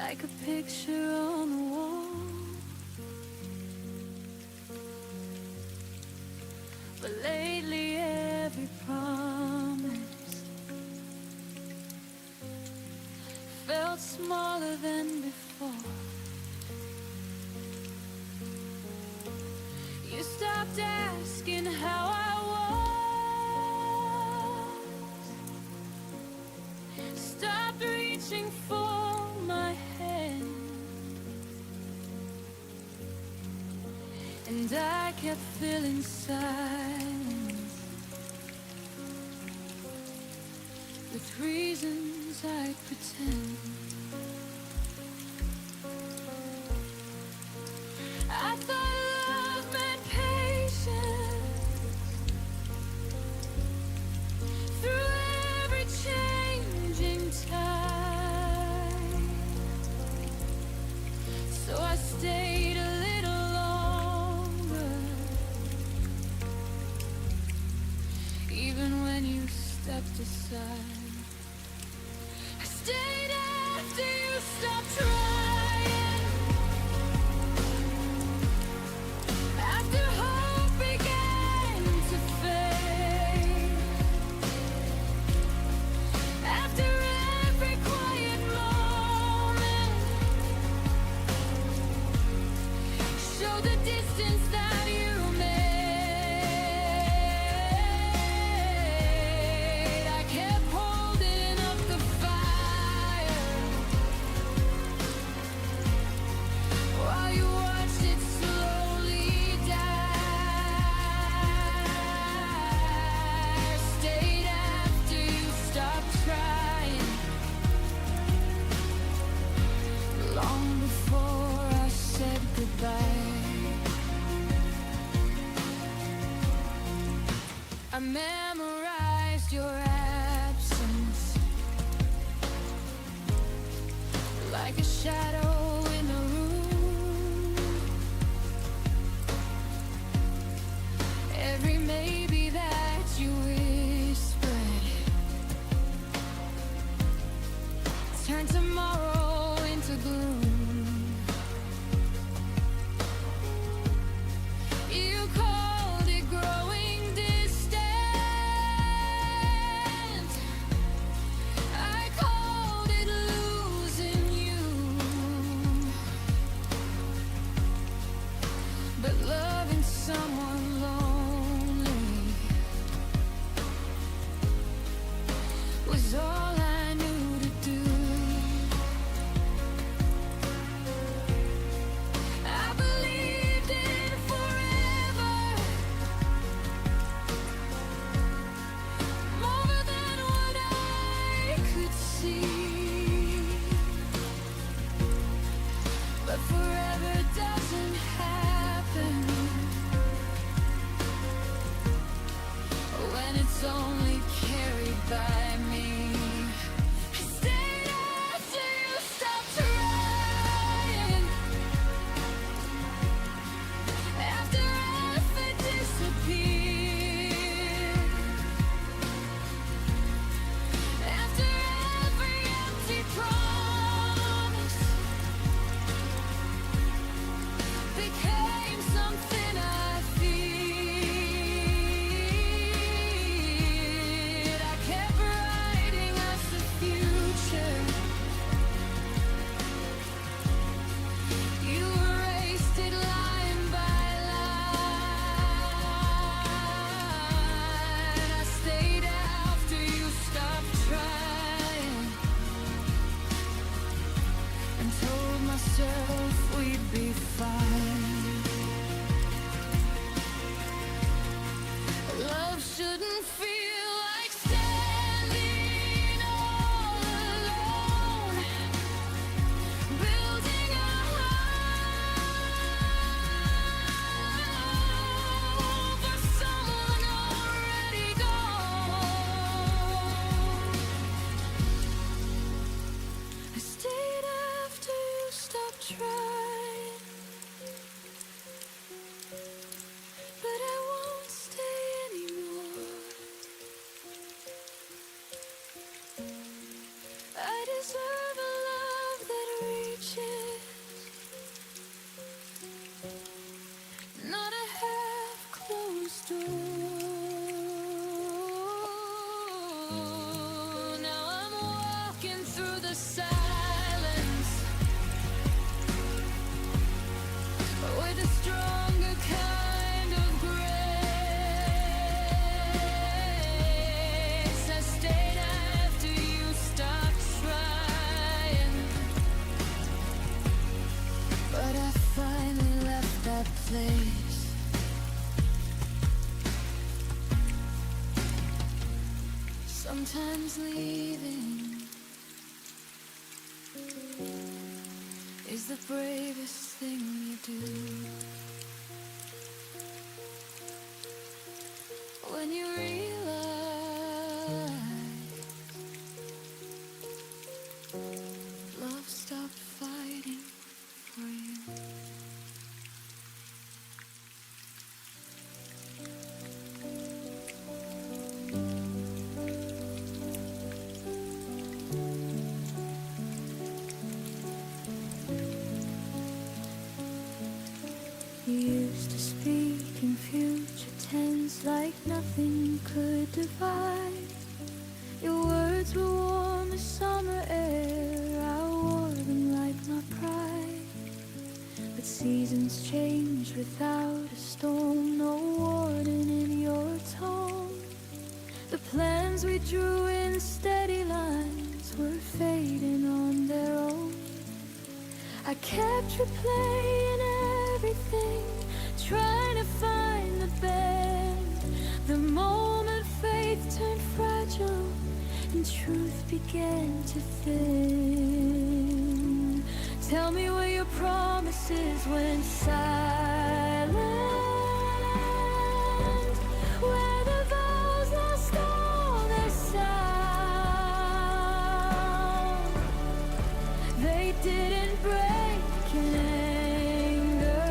like a picture on the wall. But lately every promise felt smaller than before. You stopped asking how I was, stopped reaching for my hand, and I kept feeling silence with reasons I'd pretend. I thought love meant patience through every changing tide, so I stayed a little longer, even when you stepped aside. I stayed after you stopped trying, after hope began to fade, after every quiet moment showed the distance that you made. I kept holding up the fire while you watched it slowly die. Stayed after you stopped trying, long before I said goodbye. I memorized your absence like a shadow in the room. Every maybe that you whispered turned tomorrow into gloom. You called it growing distant, I called it losing you. But loving someone lonely was all I knew to do. I believed in forever, more than what I could see. But forever doesn't happen when it's only carried by me. I stayed after you stopped trying, after effort disappeared, after every empty promise became something I feared. I kept writing us the future. You erased it line by line. I stayed after you stopped trying and told myself we'd be fine. Love shouldn't feel like standing all alone, building a home for someone already gone. I stayed after you stopped trying, but I won't stay anymore. I deserve a love that reaches do. Now I'm walking through the silence with a stronger kind of grace. I stayed after you stopped trying, but I finally left that place. Sometimes leaving is the bravest thing you do. When you realize love stopped fighting for you. You used to speak in future tense like nothing could divide. Your words were warm as summer air, I wore them like my pride. But seasons change without a storm, no warning in your tone. The plans we drew in steady lines were fading on their own. I kept replaying everything, trying to find the bend. The moment faith turned fragile and truth began to thin. Tell me where your promises went silent, where the vows lost all their sound. They didn't break in anger,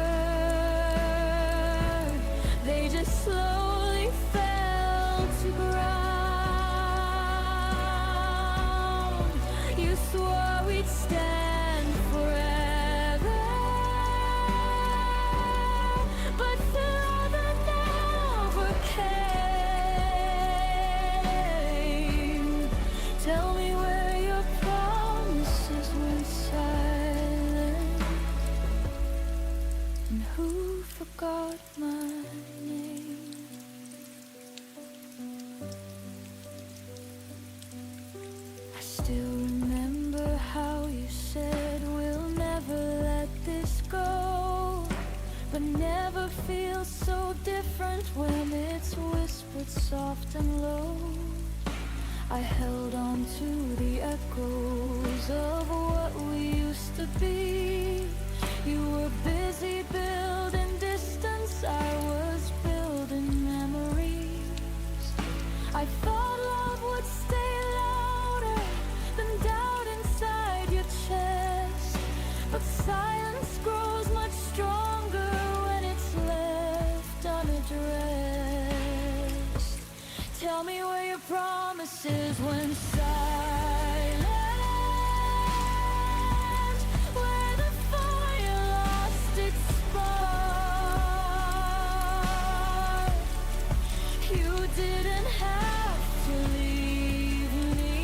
they just slowly fell to ground. You swore we'd stand forever, but forever never came. Tell me where your promises went silent, and who forgot my name. I still remember how you said we'll never let this go, but never feels so different when it's whispered soft and low. I held on to the echoes of what we used to be. You were busy building distance, I was building memories. I thought love would stay louder than doubt inside your chest, but silence grows much stronger when it's left unaddressed. Tell me where your promises went silent, where the fire lost its spark. You didn't have to leave me,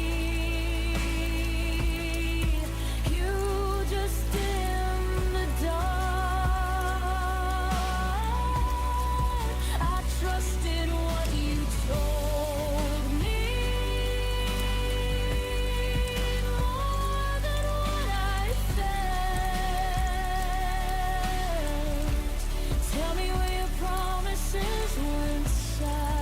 you just dimmed the dark. I trusted what you told me more than what I felt. Tell me where your promises went silent,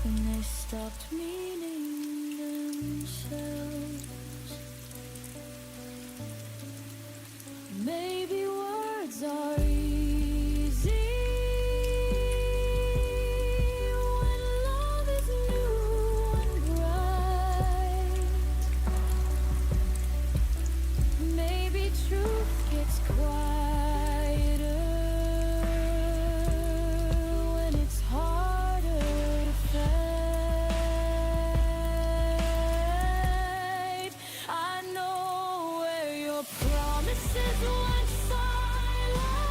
and they stopped meaning themselves. Maybe words are easy when love is new and bright. Maybe truth gets quieter when it's harder to fight. I know where your promises went silent.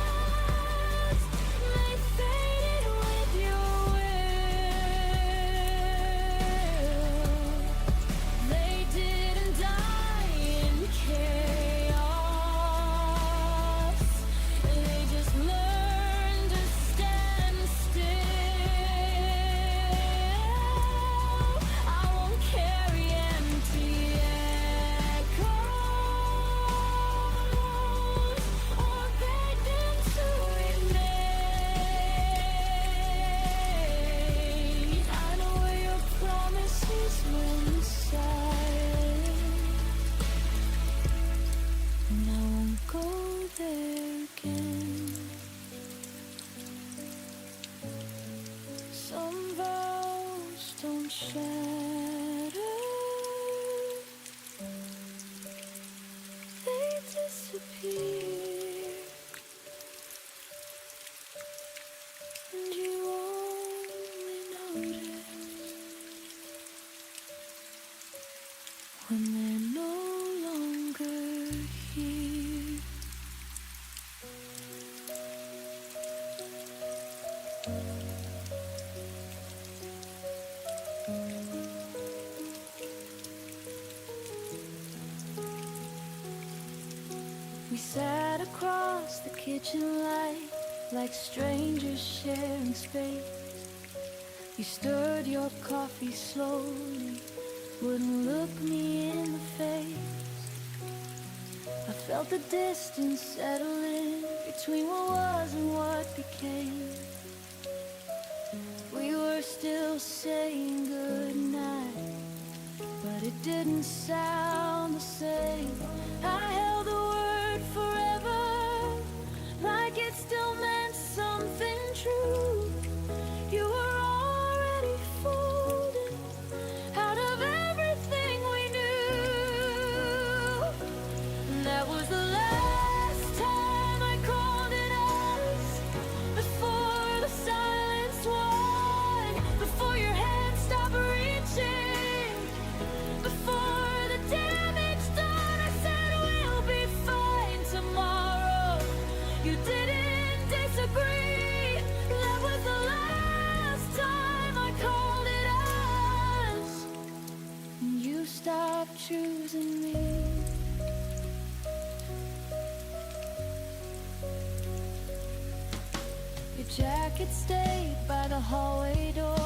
when they're no longer here. We sat across the kitchen light like strangers sharing space. You stirred your coffee slowly, wouldn't look me in the face. I felt the distance settle in between what was and what became. We were still saying goodnight, but it didn't sound the same. I held the word forever like it still meant something true. You were already folded out of everything we knew. And that was the last time I called it us, before the silence won, before your hand stopped reaching, before the damage done. I said we'll be fine tomorrow. You didn't disagree. That was the last time I called it us, and you stopped choosing me. Your jacket stayed by the hallway door,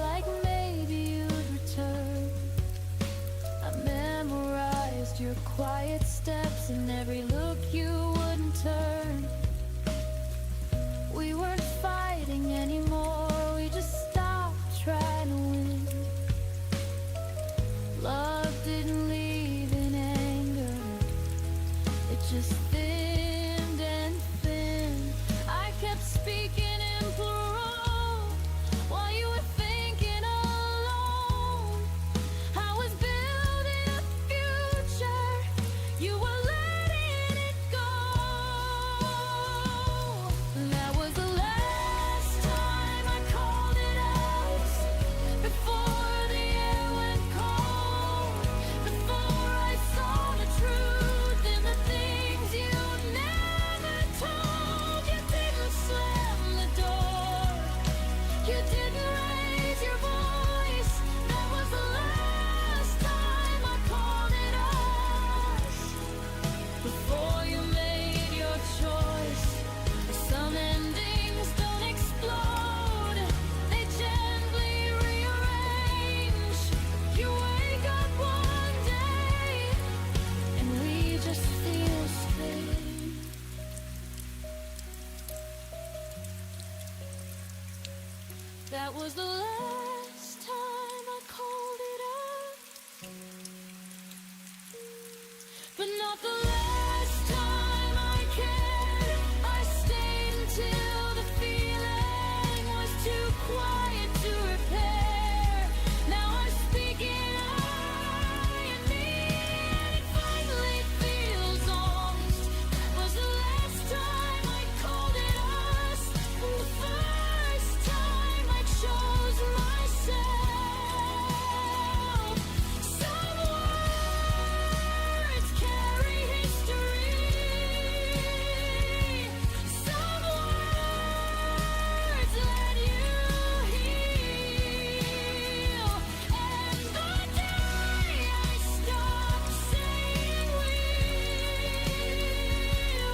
like maybe you'd return. I memorized your quiet steps and every look you wouldn't turn. We weren't fighting anymore, we just stopped trying to win. Love didn't leave in anger, it just thinned and thinned. I kept speaking in plural while you were thinking alone. I was building a future, you were letting it go. That was the last time I called it us, before the air went cold, before I saw the truth in the things you never told. You didn't slam the door, you didn't raise your voice. That was the last time I called it us, before you made your choice. Some endings don't explode, they gently rearrange. You wake up one day and we just feel strange. That was the last time I called it up, but not the last time I cared. I stayed until the feeling was too quiet to repair. Now I'm speaking I and me, and it finally feels honest. Was the last time I called it us, and the first time I chose myself. Some words carry history, some words let you heal. And the day I stopped saying we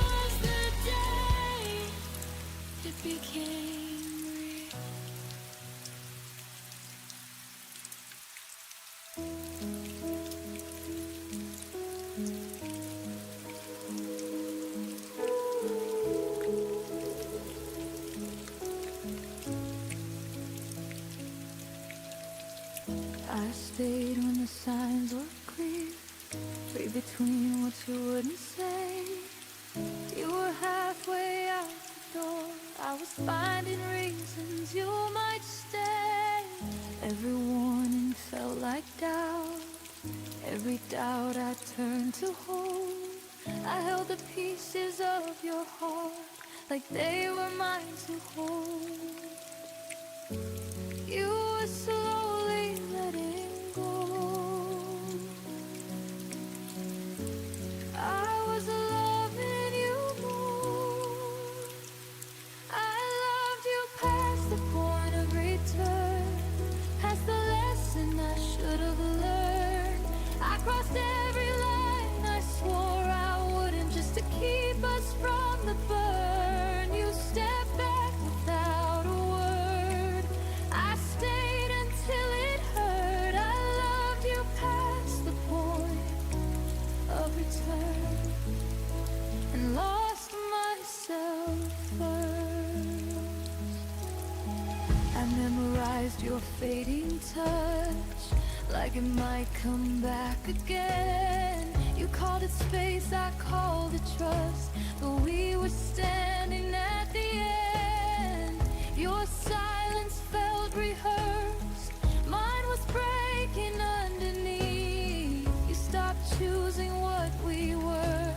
was the day it became real. I stayed when the signs were clear, free between what you wouldn't say. You were halfway out the door, I was finding reasons you might stay. Every warning felt like doubt, every doubt I turned to hold. I held the pieces of your heart like they were mine to hold. You were slowly letting go. crossed every line I swore I wouldn't, just to keep us from the burn. You stepped back without a word. I stayed until it hurt. I loved you past the point of return and lost myself first. I memorized your fading touch like it might come back again. You called it space, I called it trust, but we were standing at the end. Your silence felt rehearsed, mine was breaking underneath. You stopped choosing what we were,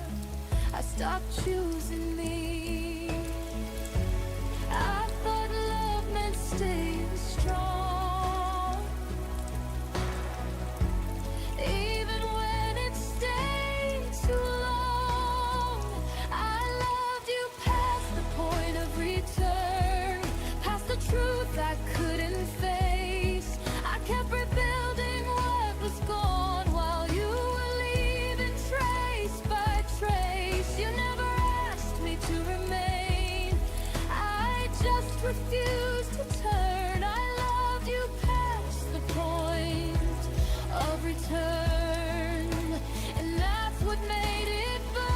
I stopped choosing me. I thought love meant staying strong, even when it stayed too long. I loved you past the point of return, past the truth I couldn't face. I kept rebuilding what was gone while you were leaving trace by trace. You never asked me to remain, I just refused to turn. I loved you past the point of return, and that's what made it burn.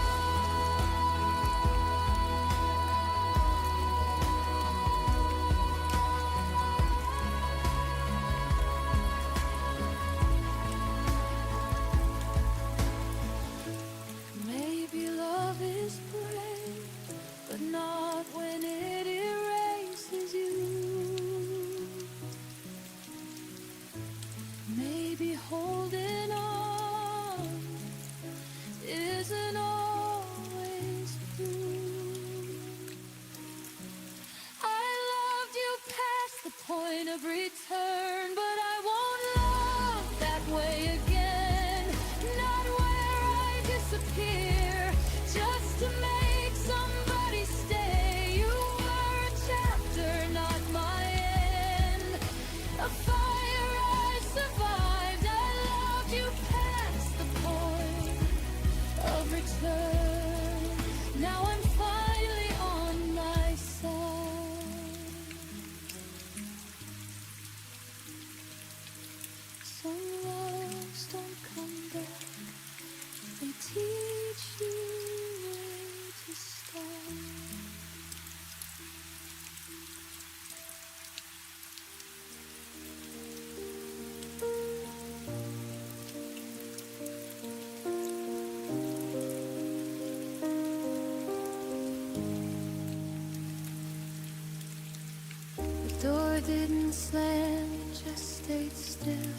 Maybe love is brave, but not when it erases you. Maybe holding on isn't always true. I loved you past the point of return, but I won't love that way again. Not where I disappear just to make somebody stay. You were a chapter, not my end. A fire I survived. I loved you past the point of return. Now I'm finally on my side. Some loves don't come back, they teach you where to start. The door didn't slam, it just stayed still,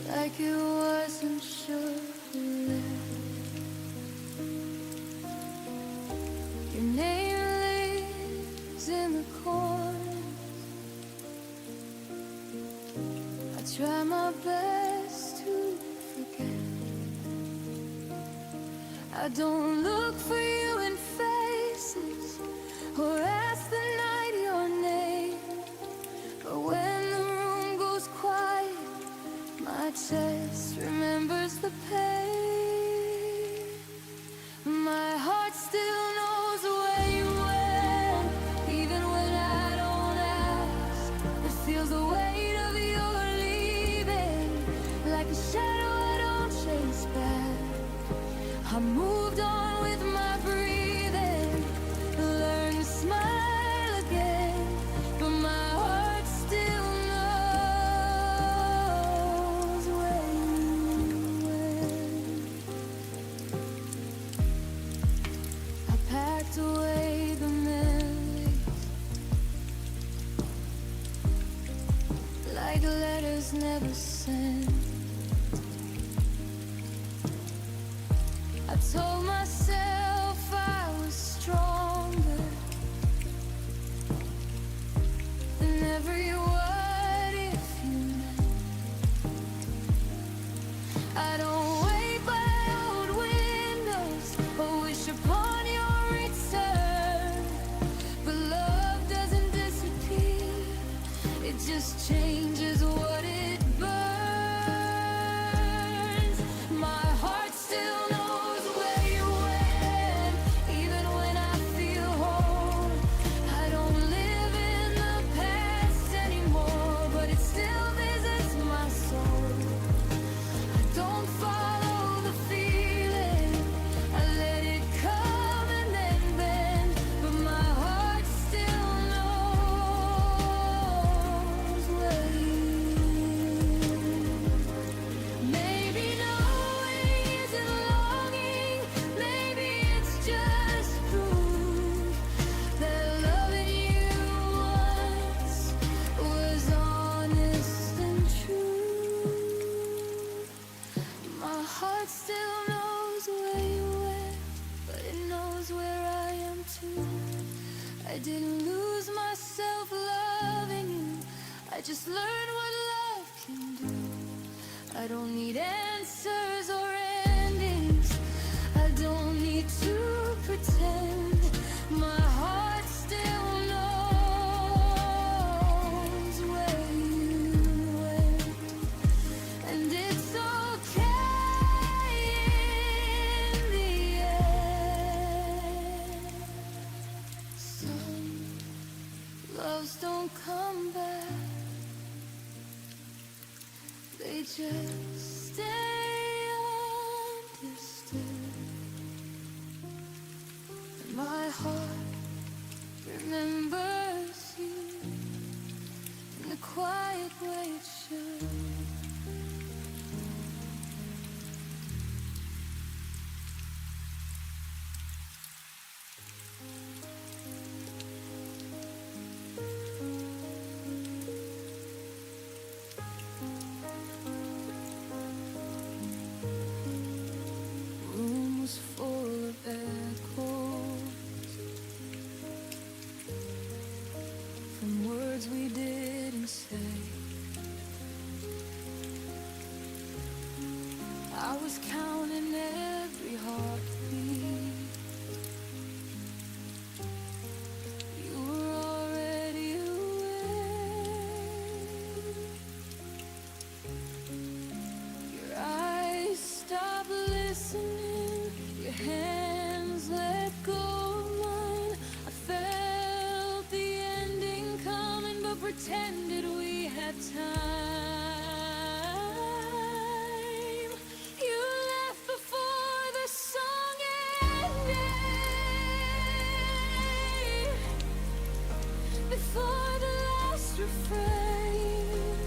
like it wasn't sure who lived. Your name lives in the corner. I try my best to forget. I don't look for you in faces or ask the night your name, but when the room goes quiet, my chest remembers the pain. My heart still knows where you went, even when I don't ask. It feels the weight of your leaving, like a shadow I don't chase back. I moved on with my breathing, learned to smile again, but my heart still knows where you went. I packed away the memories like letters never sent. I told myself I was stronger than every what if you meant. I don't wait by old windows or wish upon your return, but love doesn't disappear, it just changes what it burns. just learned what love can do. I don't need answers or endings. I don't need to pretend. My heart still knows where you went, and it's okay in the end. Some loves don't come back, they just stay understood. And my heart remembers you in the quiet way it should. Room was full of echoes from words we didn't say. I was counting every heartbeat. You were already away. Your eyes stopped listening, your hands let go of mine. I felt the ending coming, but pretended we had time. You left before the song ended, before the last refrain.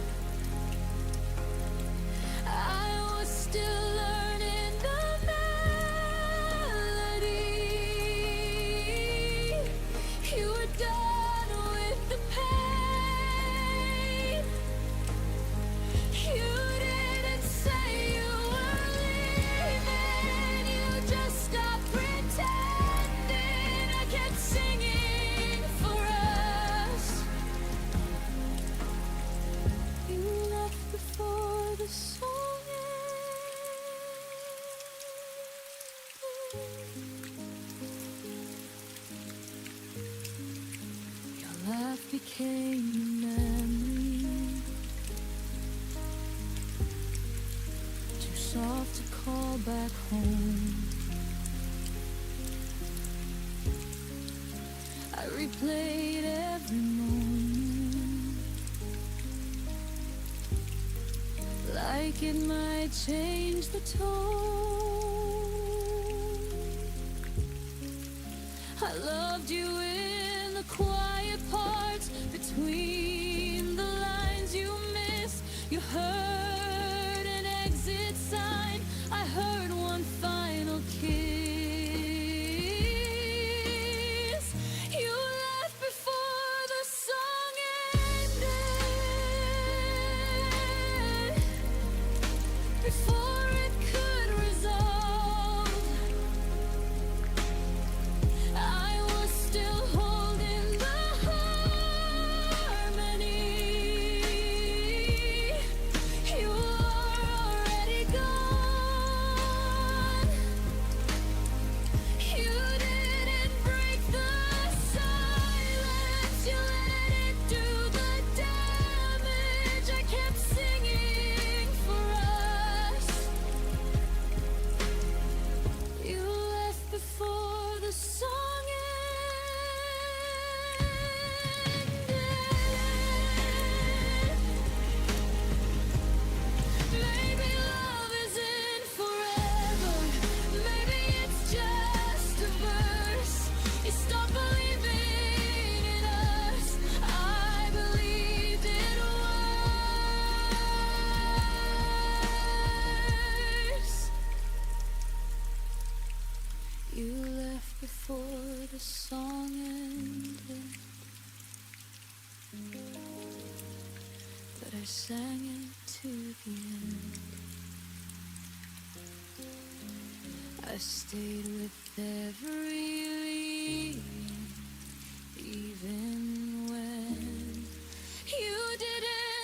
I was still learning the melody. You were done with the pain. You didn't say you were leaving, you just stopped pretending. I kept singing for us. You left before the song ended. Your laugh became a memory, too soft to call back home. I replayed every moment, like it might change the tone. I loved you in the quiet parts, between the lines you missed. You heard an exit sign, I heard one final kiss. You left before the song ended, before it could resolve. I was still holding the harmony. You were already gone. You didn't break the silence, you let it do the damage. I kept singing for us. You left before the song ended. Maybe love isn't forever, maybe it's just a verse. You stopped believing in us, I believed it worse. You left before the song ended, but I sang it to the end. I stayed with every leaving, even when you didn't.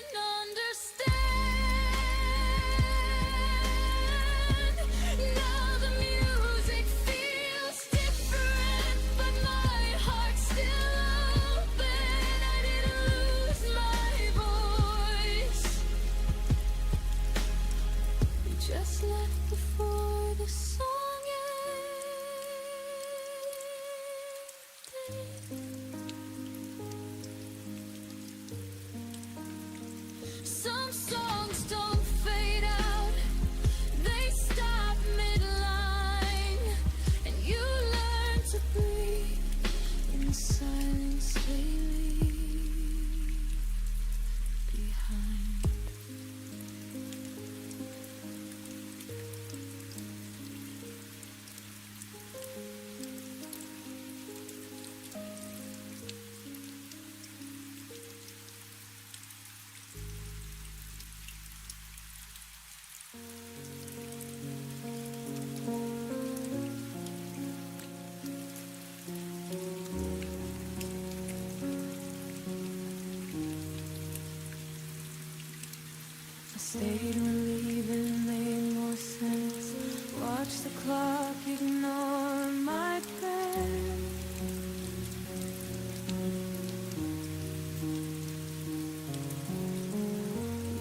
I stayed when leaving made more sense. Watch the clock ignore my prayers.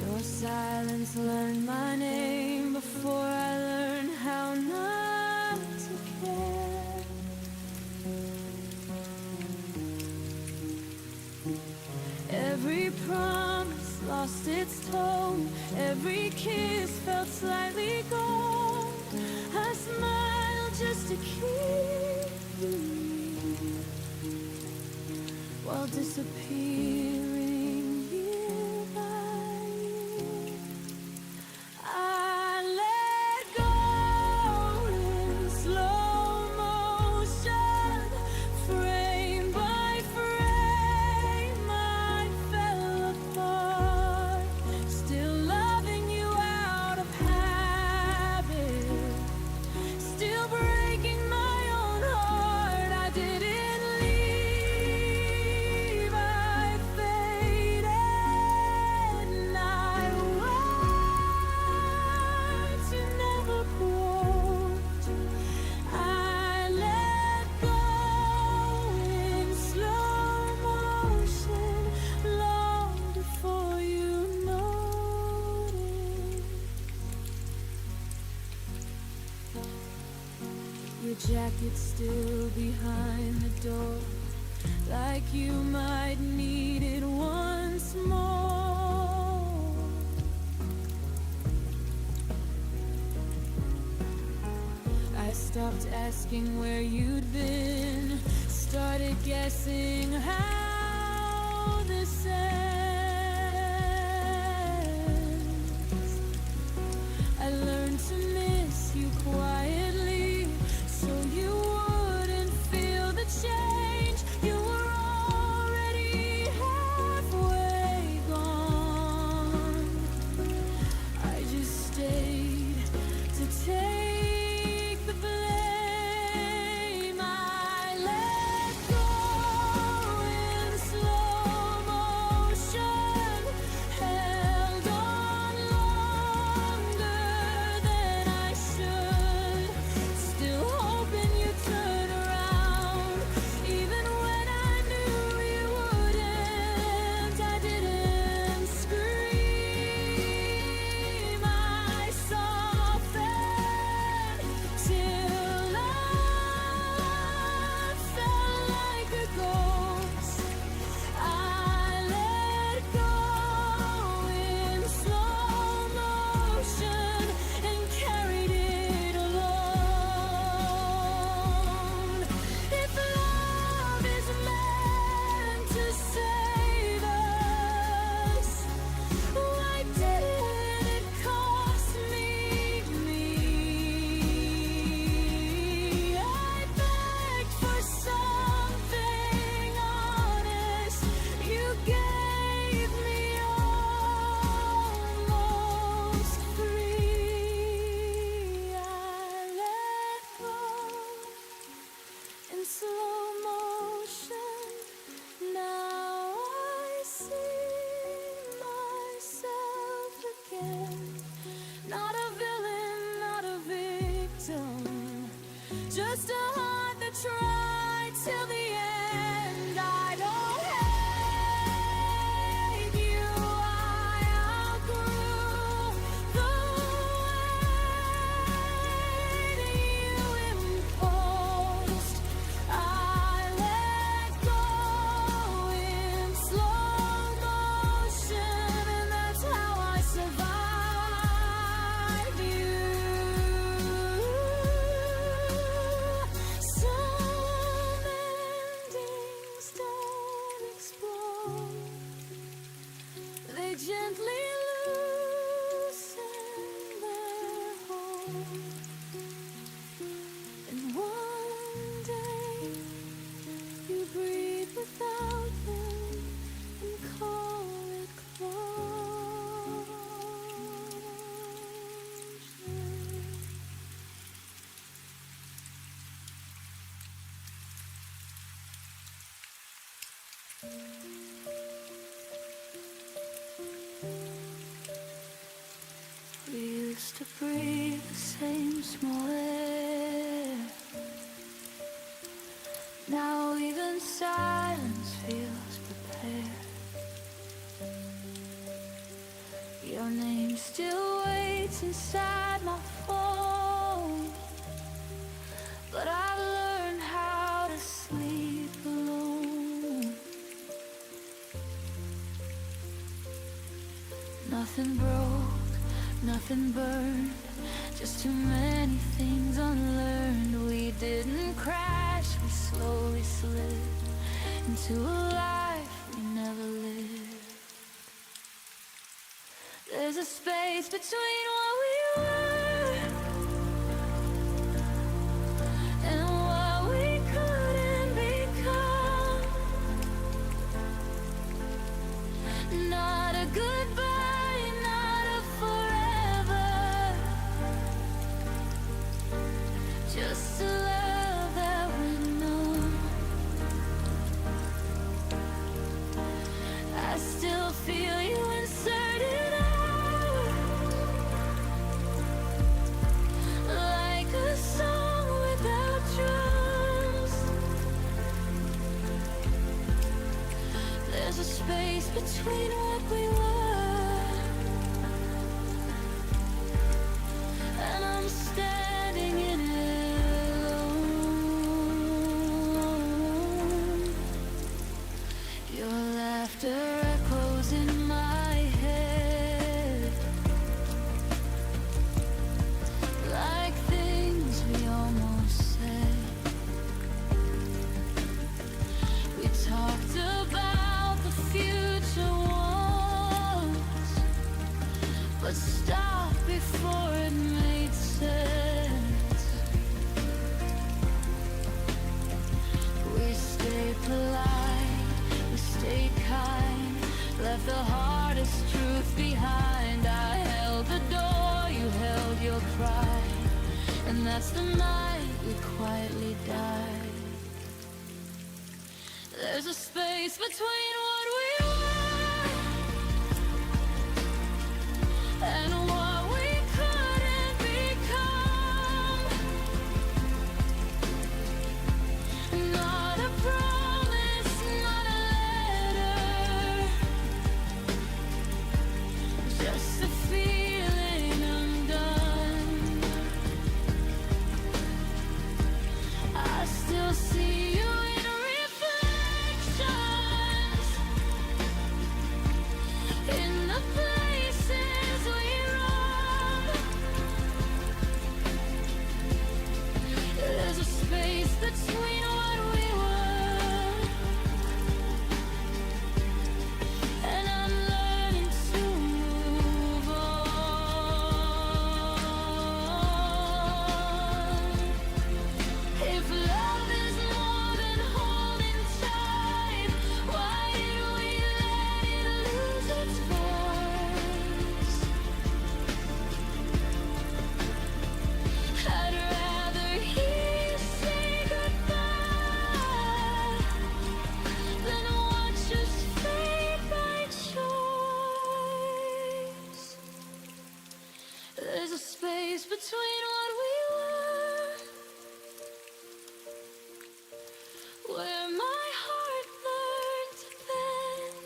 Your silence learned my name before I learned how not to care. Every promise lost its tone. Every kiss felt slightly cold. I smiled just to keep you near, while disappearing year by year. I let go in slow motion, frame by frame. I fell apart, still loving you out of habit, still breaking my own heart. I didn't leave, I faded, and I words you never broke. I let go in slow motion, long before you noticed. Your jacket still behind the door, like you might need it once more. I stopped asking where you'd been, started guessing how this ends. I learned to miss you quietly, so you wouldn't feel the change. You were already halfway gone. I just stayed to take the blame. I let go in slow motion, held on longer than I should, still hoping you'd turn around, even when I knew you wouldn't. I didn't scream, I softened till I felt like a ghost. I let go in slow motion and carried it alone. If love is meant to save us, why didn't it cost me? I begged for something honest. You gave me almost free. I let go in slow motion. Now I see myself again. Not a villain, not a victim, just a heart that tried till the end. I don't hate you, I outgrew the way you imposed. I let go in slow motion, and that's how I survived you. Some endings don't explode, they gently loosen their hold, and one day you breathe without them and call it closure. used to breathe the same small air. Now even silence feels prepared. Your name still waits inside my phone, but I've learned how to sleep alone. Nothing broke, nothing burned, just too many things unlearned. We didn't crash, we slowly slid into a life we never lived. There's a space between what we were and what we couldn't become. Not a goodbye, not a forever, just a love that we know. I still feel you inserted out, like a song without drums. There's a space between what we were, and I'm standing in it alone. Your laughter echoes in my head, like things we almost said. We talked about the future once, but stopped before it made sense. We stayed polite, we stayed kind, left the hardest truth behind. I held the door, you held your pride, and that's the night we quietly died. There's a space between what we were and what we couldn't become. Not a promise, not a letter, just a feeling undone. I still see you in reflections, in the places we roam. There's a space between what we were, and I'm learning to move on. If love is more than holding tight, why did we let it lose its voice? I'd rather hear you say goodbye than watch us fade by choice. There's a space between what we were, where my heart learned to bend.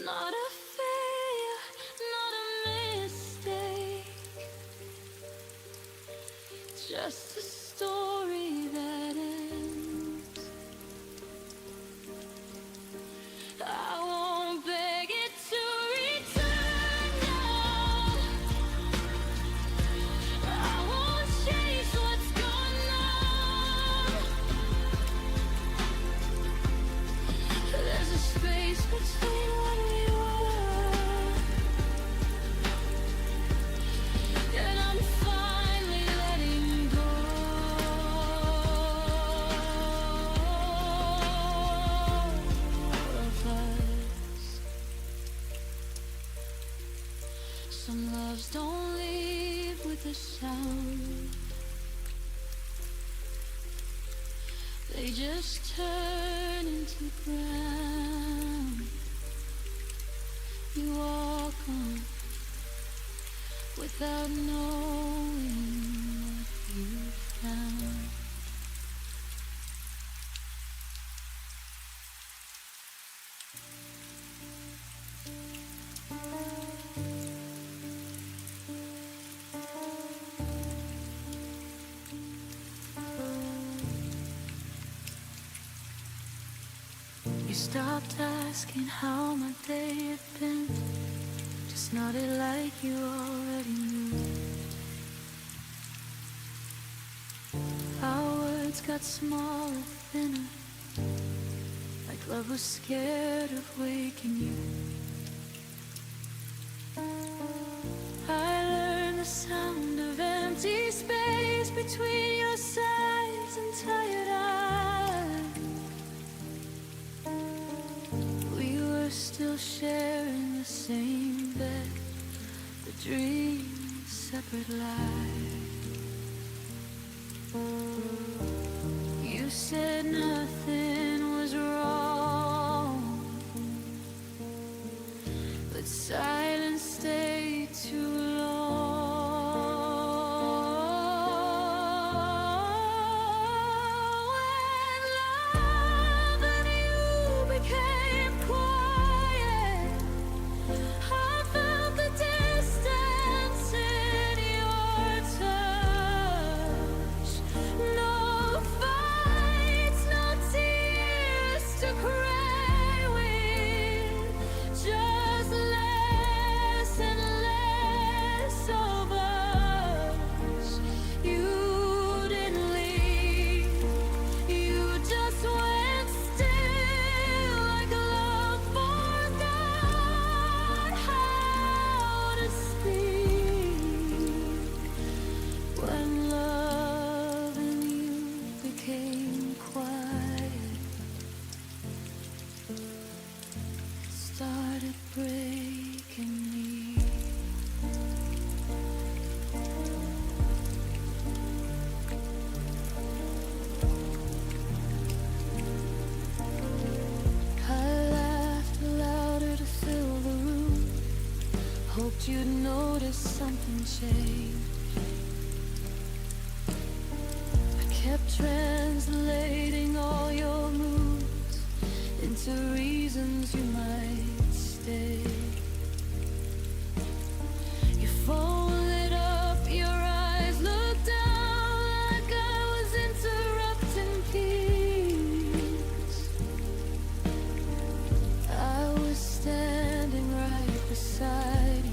Not a failure, not a mistake, just a story that ends. I won't beg it to return now. I won't chase what's gone now. There's a space between what we were, and I'm finally letting go of us. Some loves don't leave with a sound, they just turn into ground. You walk on without knowing what you found. You stopped asking how my day had been, just nodded like you already knew. Our words got smaller, thinner, like love was scared of waking you. I learned the sound of empty space between your sighs and tired eyes. We were still sharing the same bed, but dreaming separate lives. You said nothing was wrong, but silence stayed too long. When love and you became quiet, I felt the distance in your touch. No fights, no tears to cry with, just less and less of us. You didn't leave, you just went still, like love forgot how to speak. When love and you became quiet, it started breaking me. I laughed louder to fill the room, hoped you'd notice something changed. I kept translating all your moods into reasons you might stay. You folded up your eyes, looked down like I was interrupting peace. I was standing right beside you,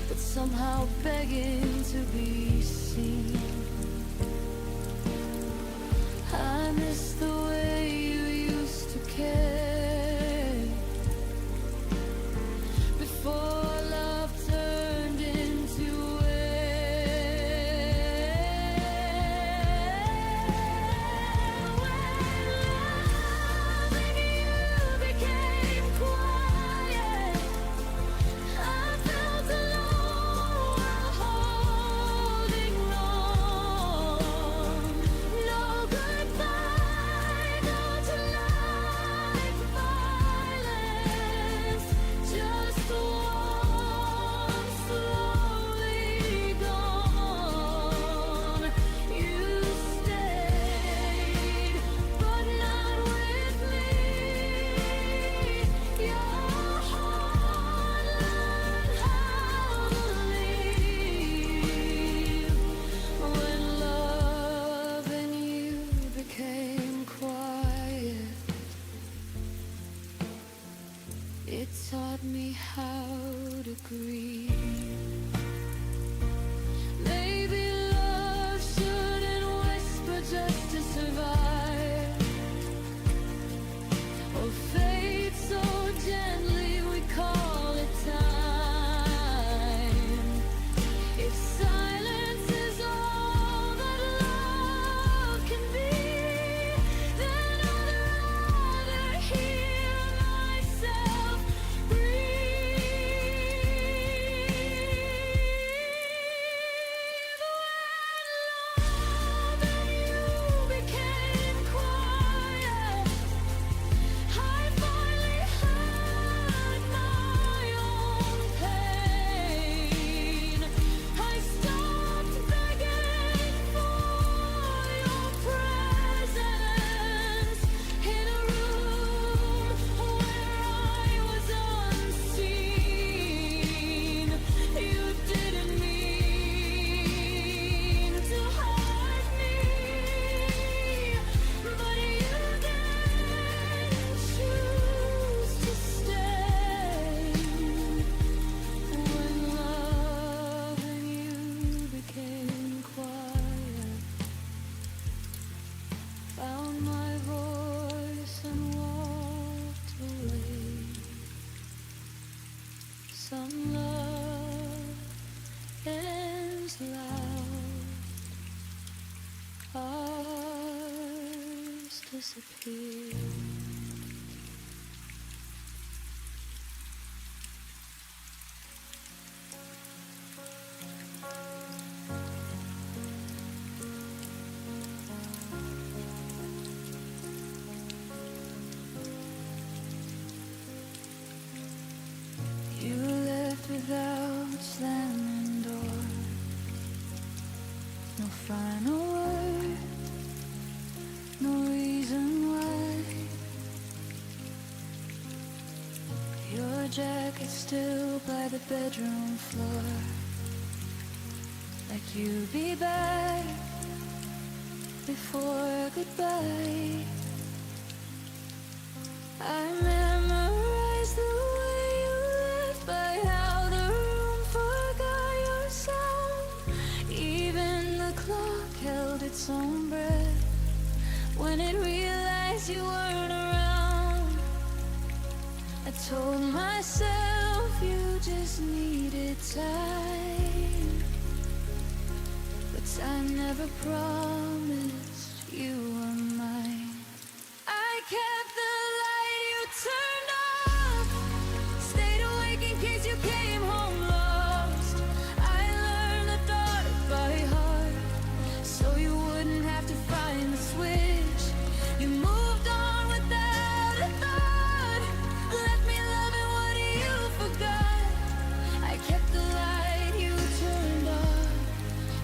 but somehow begging to be seen. I miss the way you used to care before love turned into air. When love and you became quiet, I felt alone while holding on. No goodbye, no to life violence, just one slowly gone. You stayed, but not with me. Your heart learned how to leave. When love and you became quiet, it taught me how to grieve. Maybe love shouldn't whisper just to survive, or fade so gently we call it time. If silence is all that love can be, then I'd rather hear myself breathe. When love and you became Some love ends loud, ours disappear. You left without slamming doors, no final word, no reason why. Your jacket still by the bedroom floor, like you'd be back before goodbye. I memorized the way you left, by how the room forgot your sound. Even the clock held its own breath when it realized you weren't around. I told myself you just needed time, but time never promised you were mine. I kept the light you turned off, stayed awake in case you came home lost. I learned the dark by heart, so you wouldn't have to find the switch. You moved on without a thought, left me loving what you forgot. I kept the light you turned off,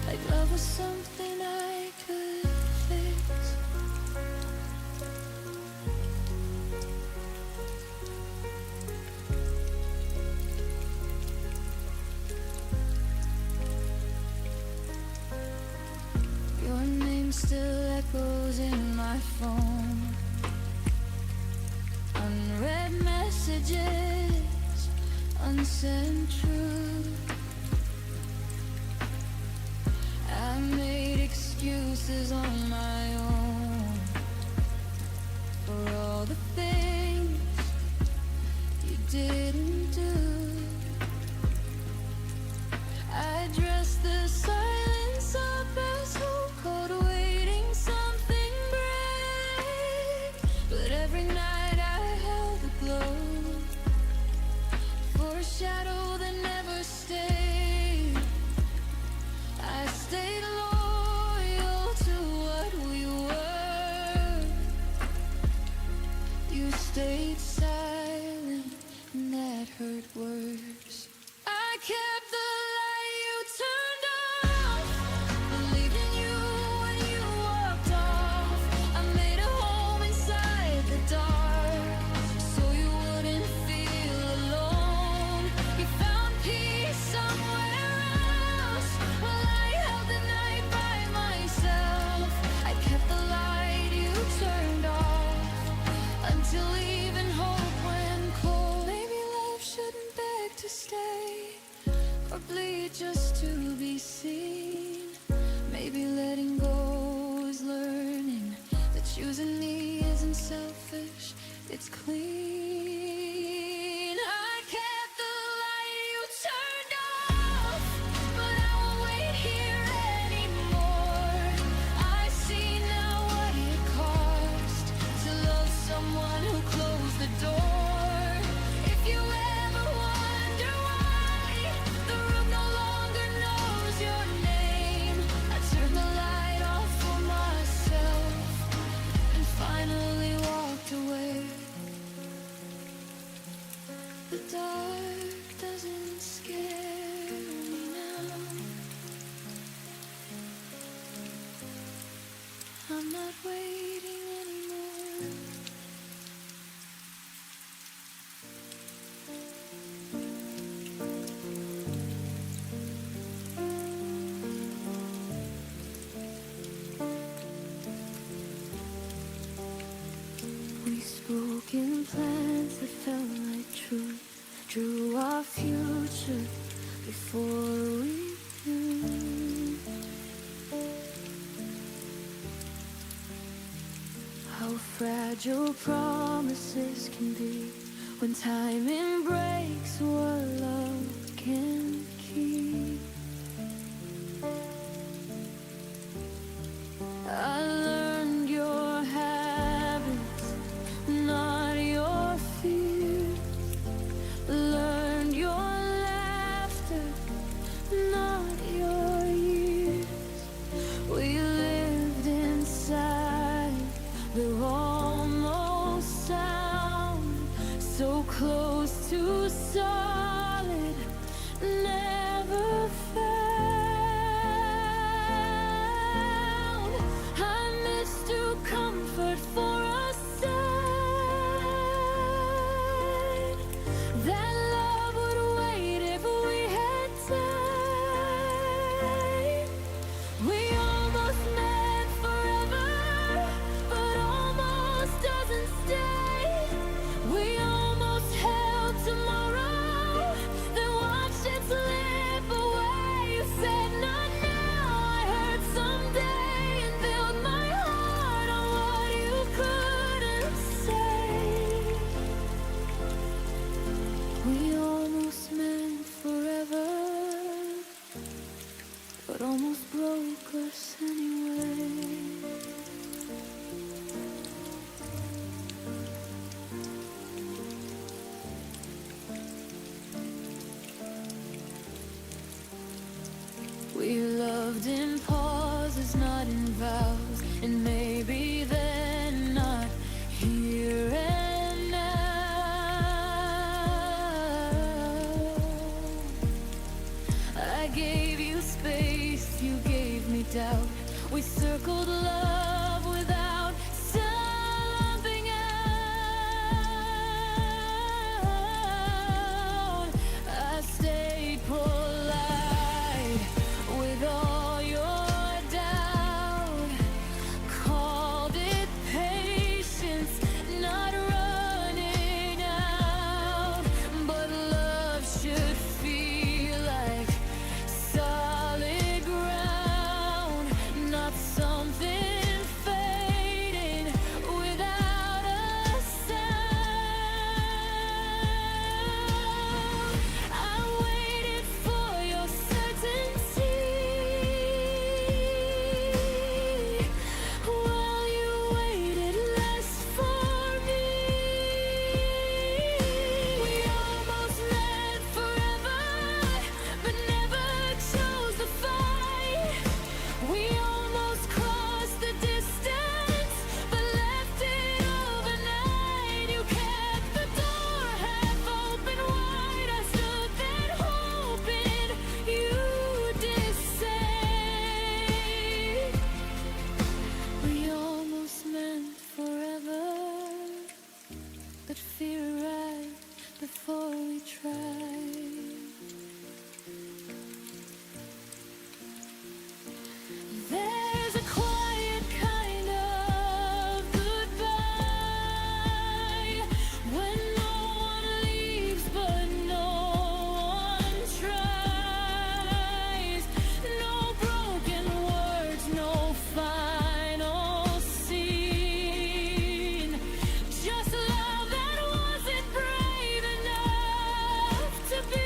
like love was something I could fix. Your name still echoes in my phone, unread messages, unsent truth. I made excuses on my own for all the things you didn't do. I dressed the silence up as hope, caught waiting something break. But every night I held the glow for a shadow that never stayed. I stayed loyal to what we were. You stayed silent, and that hurt worse. I kept the light you turned off, believed in you when you walked off. I made a home inside the dark, so you wouldn't feel alone. You found peace somewhere else, while I held the night by myself. I kept the light you turned off, until even hope went cold. Maybe love shouldn't beg to stay, or bleed just to be seen. Maybe letting go is learning that choosing me isn't selfish, it's clean. I kept the light you turned off, but I won't wait here anymore. I see now what it cost to love someone who closed the door. If you ever wonder why the room no longer knows your name, I turned the light off for myself and finally walked away. The dark doesn't scare me now. I'm not waiting anymore. We spoke in plans that felt like truth, drew our future before we knew how fragile promises can be when timing breaks what love can't keep. I learned your habits, not your fears. Learned your laughter, not your years. We lived inside the almost sound, so close to solid, never found. I missed your comfort for a sign that love would wait if we had time. We almost met forever, but almost doesn't stay. We almost held tomorrow, then watched it slip away. You said not now, I heard someday, and built my heart on what you couldn't say. We almost meant forever, but almost broke us anyway. We loved in pauses, not in vows, and maybe then not here and now. I gave you space, you gave me doubt. We circled love without stomping out. I stayed polite with all your doubt. Called it patience, not running out. But love should feel like solid ground, not something fading without a sound. I waited for your certainty while you waited less for me. We almost met forever, but never chose the fight. We almost crossed the distance, but left it overnight. You kept the door half open wide. I stood there hoping you'd decide. We almost meant forever, but fear arrived before we tried. There's a quiet kind of goodbye when no one leaves but no one tries. No broken words, no final scene. Just love that wasn't brave enough to be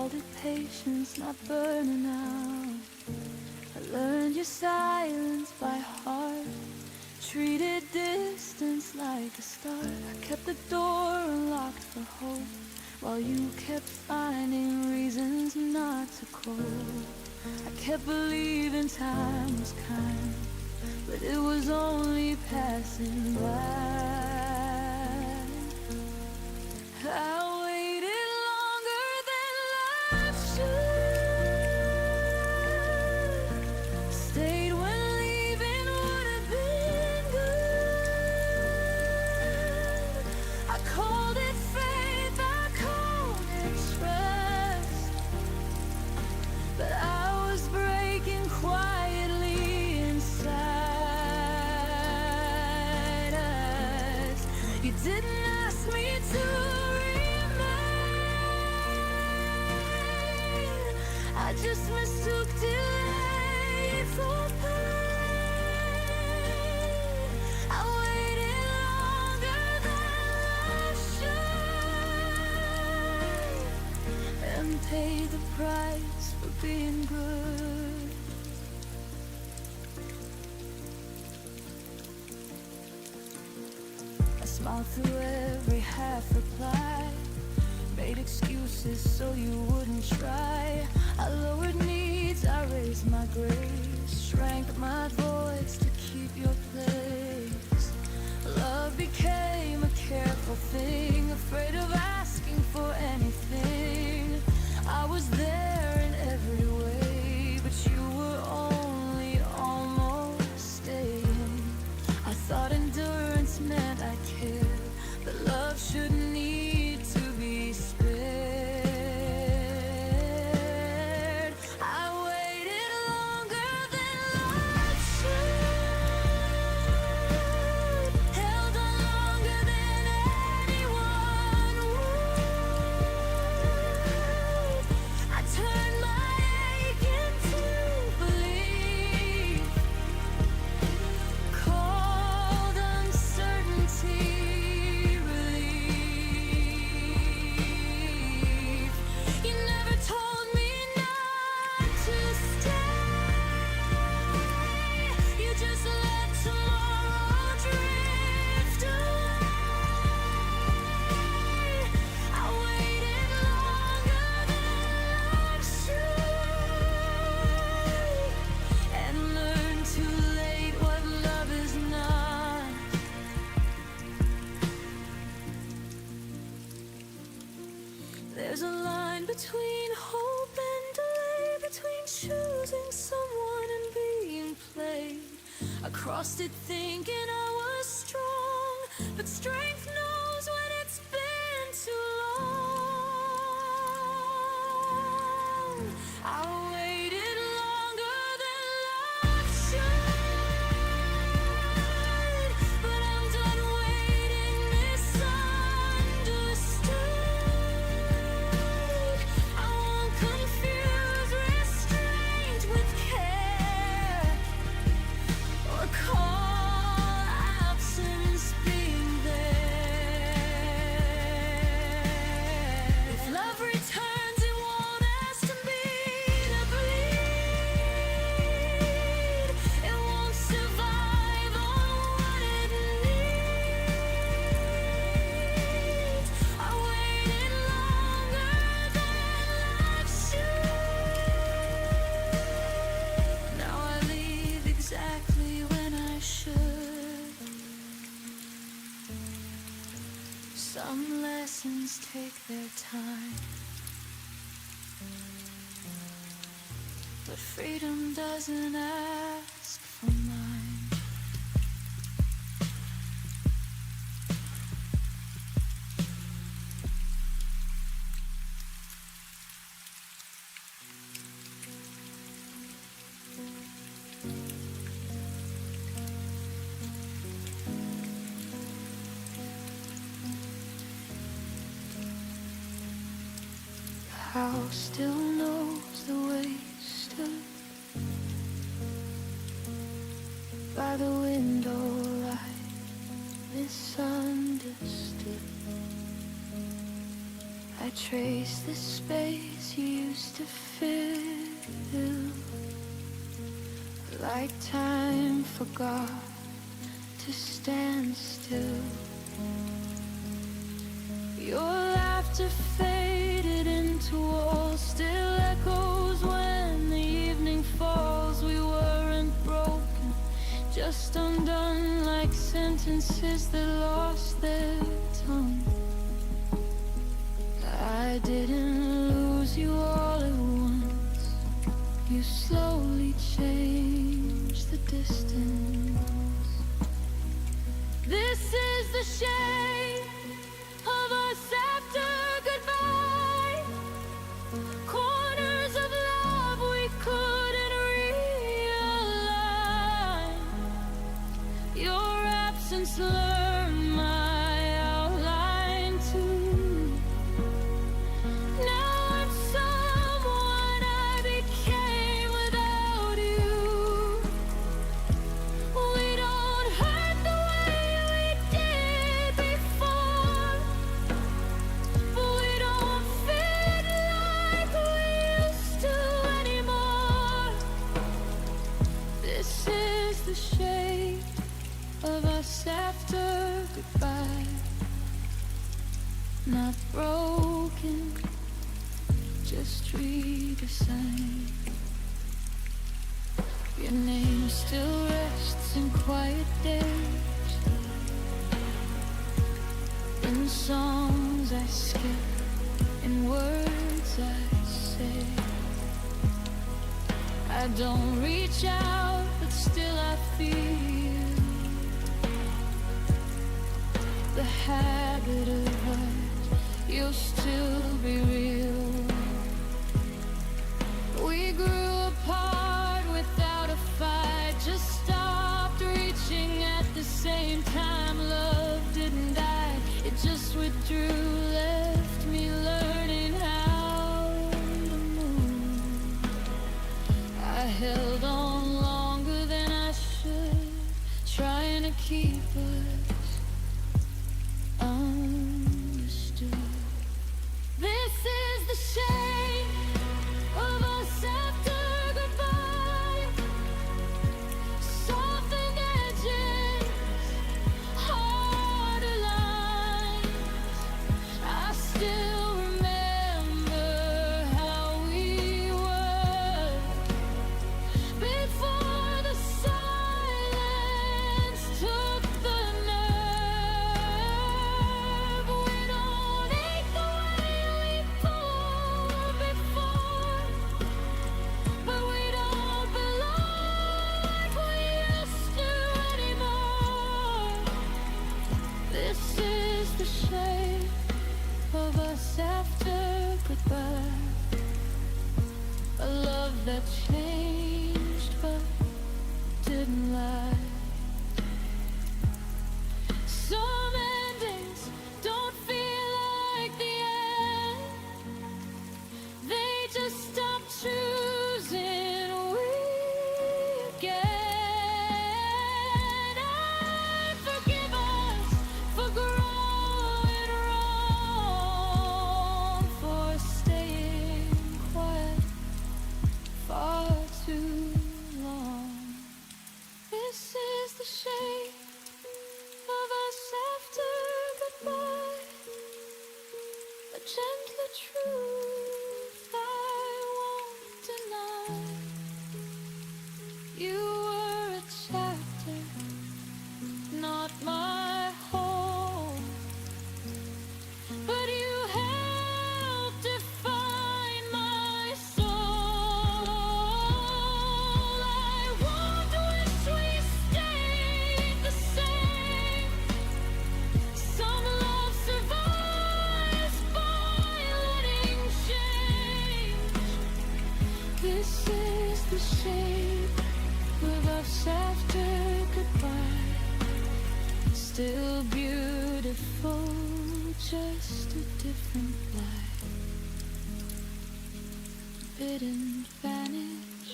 called it patience, not burning out. I learned your silence by heart, treated distance like a start. I kept the door unlocked for hope, while you kept finding reasons not to cope. I kept believing time was kind, but it was only passing by. I waited longer than life should, stayed when leaving would have been good. I called it faith, I called it trust, but I was breaking quietly inside us. You didn't ask me to remain, I just mistook delay for pain. I waited longer than I should, and paid the price for being good. I smiled through every half reply, made excuses so you wouldn't try. I lowered needs, I raised my grace, shrank my voice to keep your place. Love became a careful thing, afraid of asking for anything. I was there in every way, but you were only almost staying. I thought endurance meant I cared, but love shouldn't need to be spared. I waited longer than life should, held on longer than anyone would. I turned my ache into belief, called uncertainty relief. You never told me not to stay, you just let tomorrow drift away. I waited longer than life should, and learned too late what love is not. There's a line between hope and delay, between choosing someone and being played. I crossed it thinking I was strong, but strength knows when it's been too long. I waited longer than life should, but I'm done waiting misunderstood. I won't confuse restraint with care, or call absence being there. If love returns, it won't ask to be to bleed. It won't survive on what it needs. I waited longer than life should. Now I leave exactly when I should. Some lessons take their time, but freedom doesn't ask for mine. House still knows the way you stood by the window, right misunderstood. I trace the space you used to fill, like time forgot to stand still. Your laughter faded into walls, still echoes when the evening falls. We weren't broken, just undone, like sentences that lost their tongue. I didn't lose you all at once. You slowly changed the distance. This is the shape of us after goodbye. Corners of love we couldn't realign. Your absence learned my outline too. Now I'm someone I became without you. We don't hurt the way we did before, but we don't fit like we used to anymore. This is the shape of us after goodbye. Not broken, just redesigned. Your name still rests in quiet days, in songs I skip, in words I say. I don't reach out, but still I feel the habit of what you'll still be real. We grew apart without a fight, just stopped reaching at the same time. Love didn't die, it just withdrew, left me learning how to move. I held on longer than I should, trying to keep us understood. This is the shape of us after goodbye. Softened edges, harder lines. I still remember how we were before the silence took the nerve. We don't ache the way we pulled before, but we don't belong like we used to anymore. This is the shape of us after goodbye. A love that changed but didn't lie. Some endings don't feel like the end, they just stop choosing we again. I forgive us for growing wrong, for staying quiet far too long. This is the shape of us after goodbye, a gentler truth I won't deny. You were a chapter, not my home, but you helped define my soul. I won't wish we stayed the same. Some love survives by letting change. This is the shape of us after goodbye. Still beautiful, just a different life. Bidden vanish,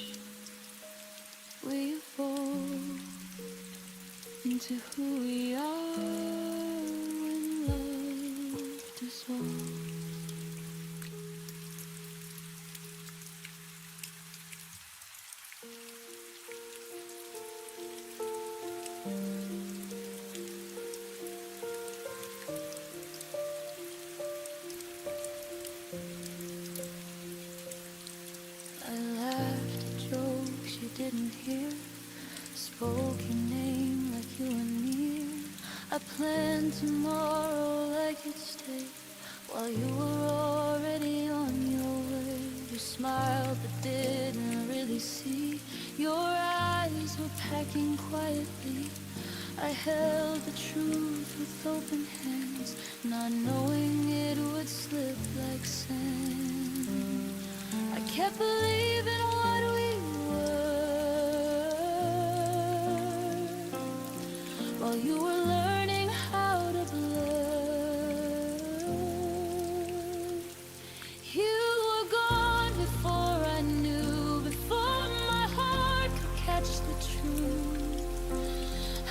we evolve into who we are when love dissolves. I laughed at jokes you didn't hear, spoke your name like you were near. I planned tomorrow like you'd stay while you were already on your way. You smiled but didn't really see. Your eyes were packing quietly. I held the truth with open hands, not knowing it would slip like sand. I kept believing what we were while you were learning how to blur. You were gone before I knew, before my heart could catch the truth.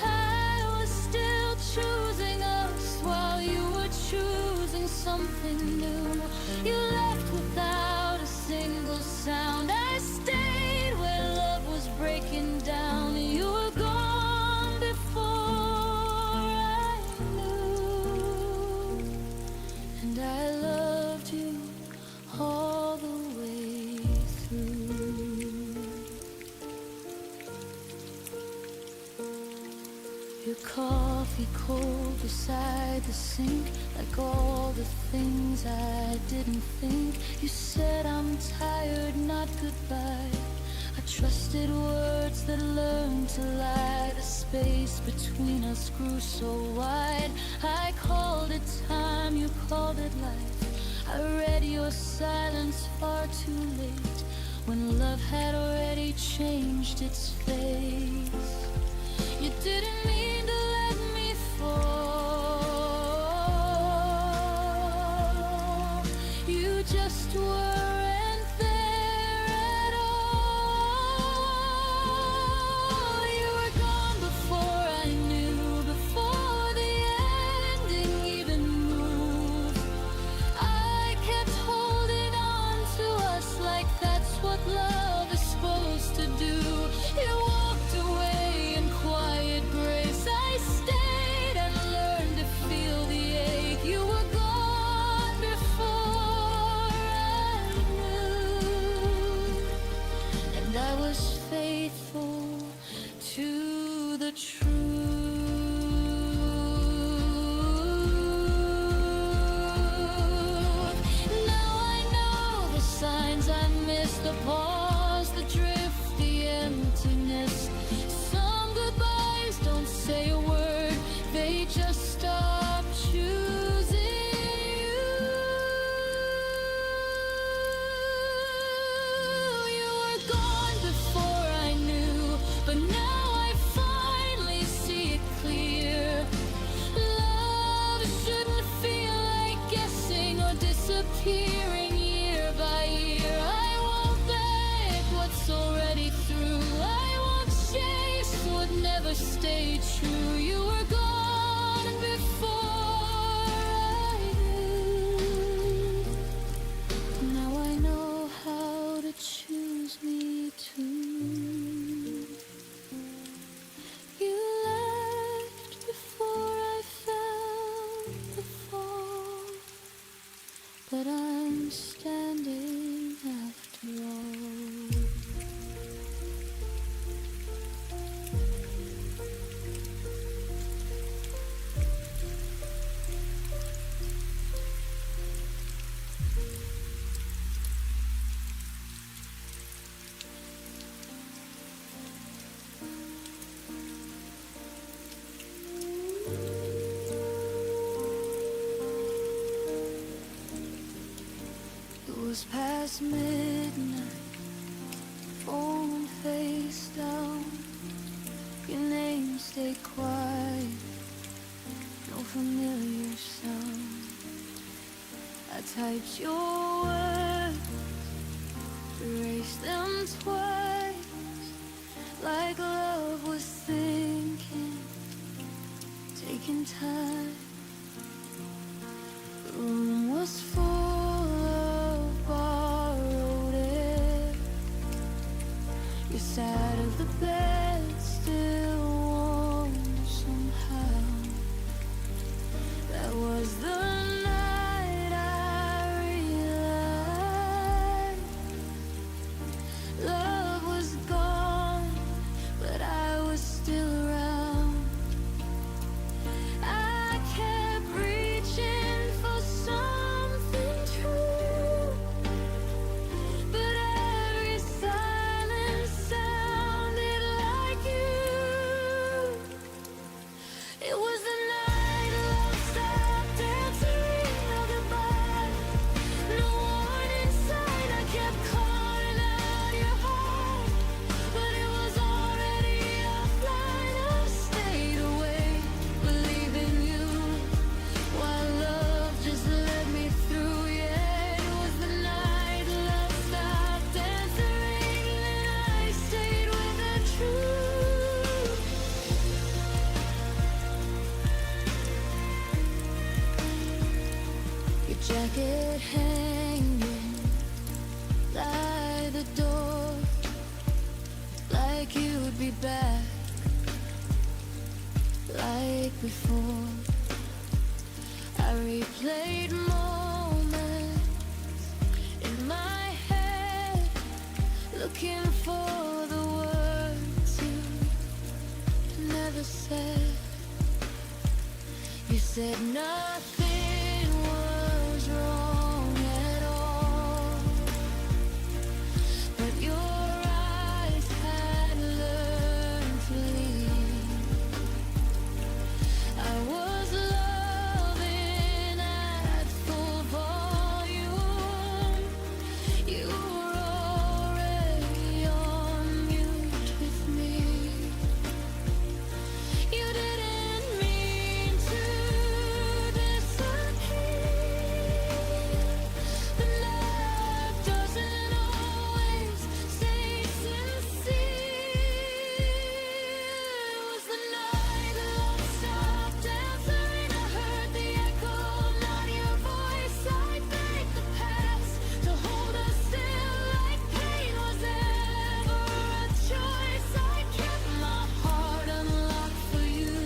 I was still choosing us while you were choosing something new. You left without a single sound. I stayed where love was breaking down. You were gone before I knew, and I loved you all the way through. Your coffee cold beside the sink, like all the things I didn't think. You said I'm tired, not goodbye. I trusted words that learned to lie. The space between us grew so wide. I called it time, you called it life. I read your silence far too late, when love had already changed its face. You didn't mean to let me fall. You just weren't there at all. You were gone before I knew, before the ending even moved. I kept holding on to us like that's what love is supposed to do. You walked away in quiet grace. I stayed and learned to feel the ache. You were gone before I knew, and I was faithful to the truth. Now I know the signs I missed, the pause, the drift, the emptiness. Some goodbyes don't say a word, they just stop choosing you. You were gone before I knew, but now I finally see it clear. Love shouldn't feel like guessing or disappearing year by year. I won't beg what's already through. I won't chase what never stayed true. You were gone before I knew. Now I know how to choose me too. You left before I felt the fall, but I'm standing after all. It was past midnight, phone face down. Your name stayed quiet, no familiar sound. I typed your words, erased them twice, like love was thinking, taking time. The room was full of borrowed air. Your side of the bed still warm it hanging by the door, like you'd be back, like before. I replayed moments in my head, looking for the words you never said. You said nothing was wrong at all, but your eyes had learned to leave. I was loving at full volume. You were already on mute with me. You didn't mean to disappear, but love doesn't always stay sincere. It was the night the love stopped answering. I heard the echo, not your voice. I begged the past to hold us still, like pain was ever a choice. I kept my heart unlocked for you,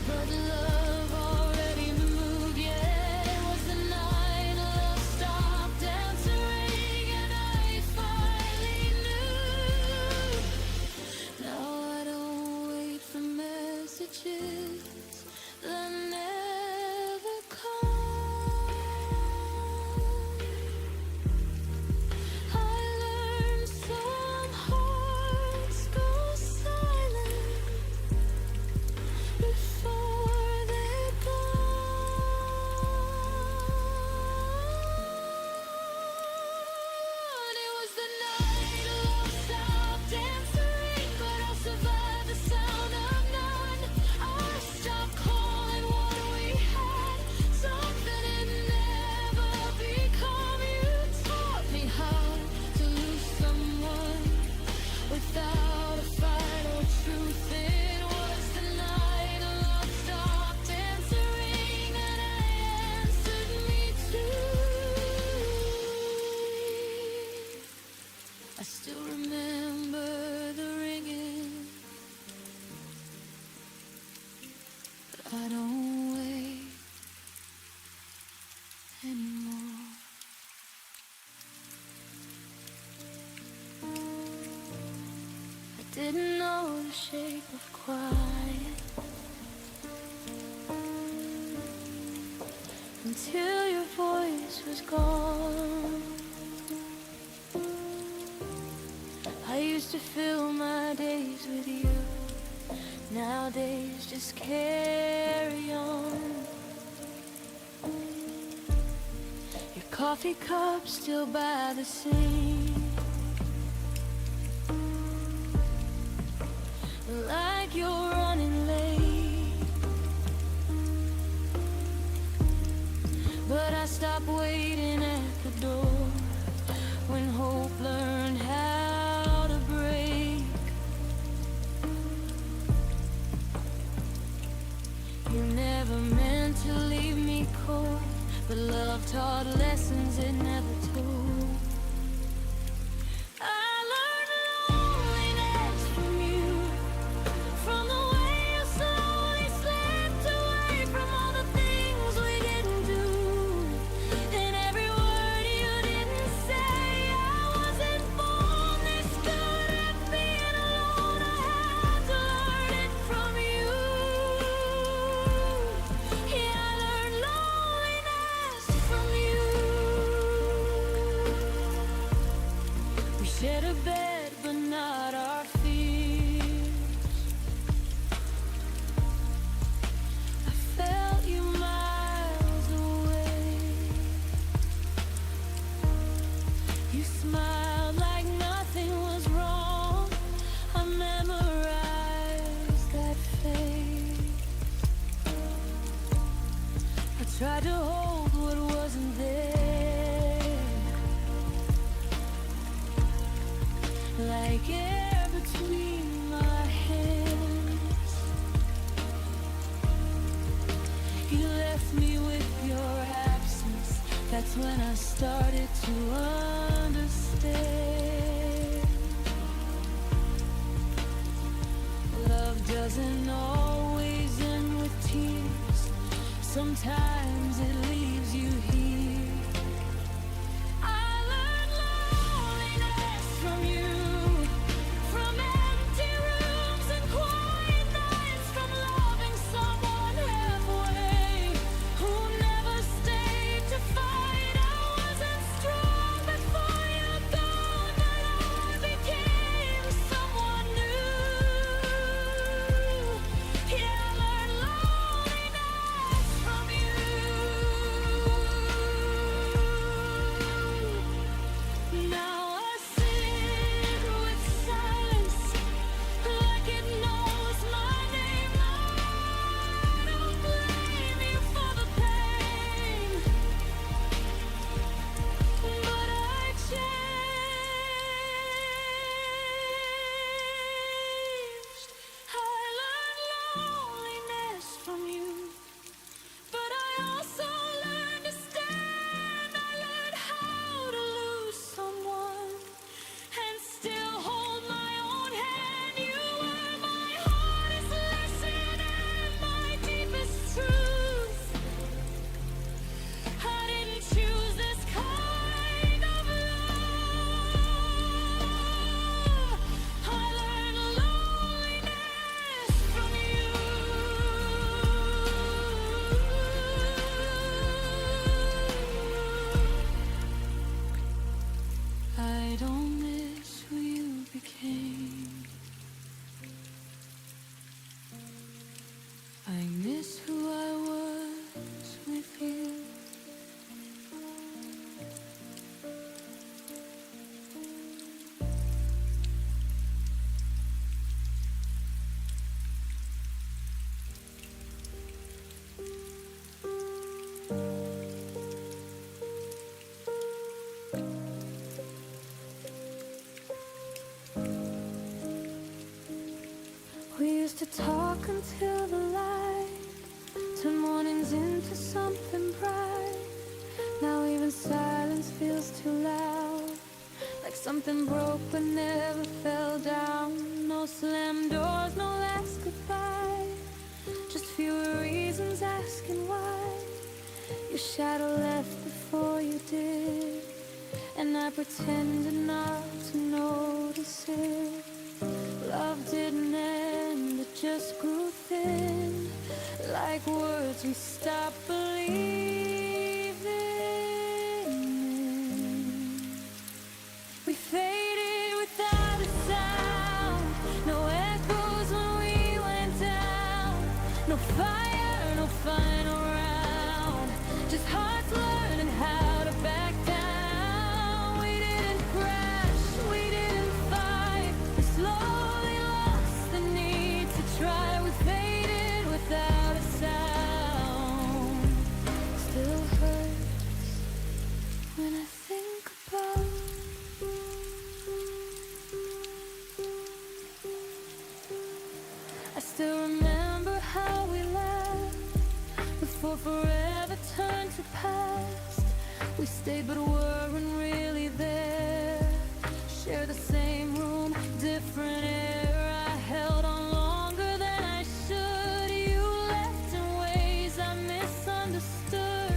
but love already moved. Yeah, it was the night love stopped answering, and I finally knew. Now I don't wait for messages that never come. I learned some hearts go silent before they're gone. It was the night love stopped answering, but I survived the sound of none. I stopped calling what we had, something it never become. You taught me how to lose someone without a fight or truth. It was the night love stopped answering, and I answered me too. I still remember the ringing, but I don't wait anymore. I didn't know the shape of quiet until your voice was gone. I used to fill my days with you, nowadays just carry on. Your coffee cup still by the sink, like you're running late, but I stopped waiting at the door when hope learned how to break. You never meant to leave me cold, but love taught lessons it never told. I learned loneliness from you, from the way you slowly slipped away from all the things we didn't do, and every word you didn't say. I wasn't born this good at being alone. I had to learn it from you. Yeah, I learned loneliness from you. We shared a bed, but not our fears. I felt you miles away. You smiled like nothing was wrong. I memorized that face. I tried to hold what wasn't there, like air between my hands. You left me with your absence, That's when I started to understand. Love doesn't always end with tears. Sometimes it leaves you here. I learned loneliness from you, from empty rooms and quiet nights, from loving someone halfway who never stayed to fight. I wasn't strong before you gone, but I became someone new. Yeah, I learned loneliness from you. Now I sit with silence like it knows my name. I don't blame you for the pain, but I changed. I learned loneliness from you, but I also learned to stand. I learned how to lose someone and still hold my own hand. You were my hardest lesson and my deepest truth. I didn't choose this kind of love. I learned loneliness from you. I don't miss who you became. I miss who I was with you. We used to talk until the light turned mornings into something bright. Now even silence feels too loud, like something broke but never fell down. No slammed doors, no last goodbye, just fewer reasons asking why. Your shadow left before you did, and I pretended not to notice it. Love didn't end, it just grew thin, like words we stopped believing in. We faded without a sound, no echoes when we went down. No fire, no final round, just hearts learning how to back down. We didn't crash, we didn't fight, we slowly lost the need to try. We faded without a sound. Still hurts when I think about I still remember how we laughed before forever turned to past. We stayed but weren't really there. Share the same room, different air. I held on longer than I should. You left in ways I misunderstood.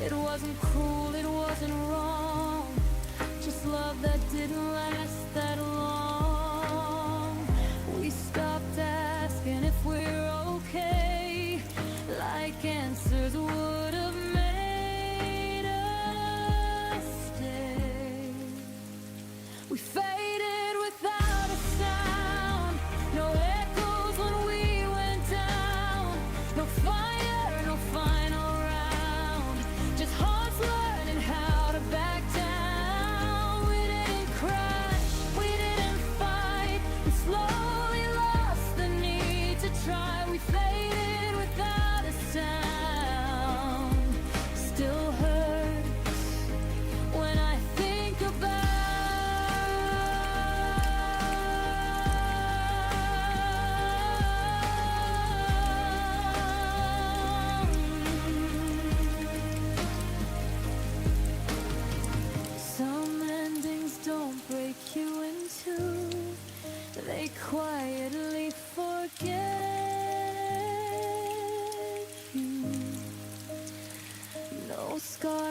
It wasn't cruel, it wasn't wrong, just love that didn't last that long. We stopped asking if we're okay, like answers would have made us stay. We faded without a sound.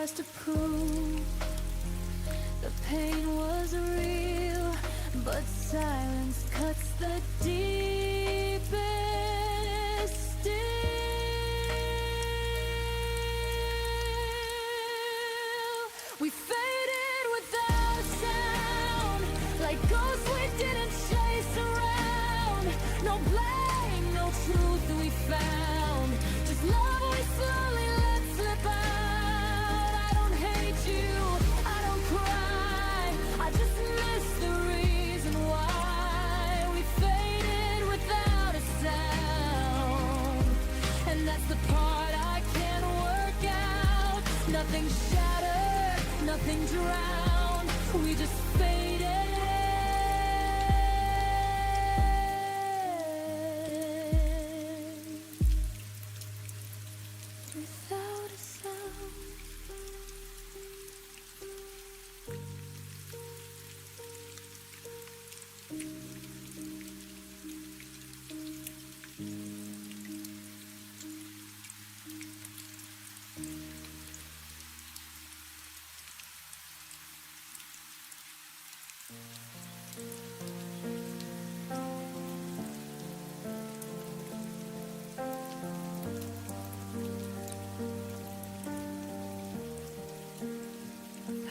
tries to prove the pain was real, but silence cuts the deepest still. We faded without a sound, like ghosts we didn't chase around. No blame, no truth we found, just love we slowly let slip out. I don't hate you, I don't cry, I just miss the reason why we faded without a sound. And that's the part I can't work out. Nothing shattered, nothing drowned, we just faded without a sound.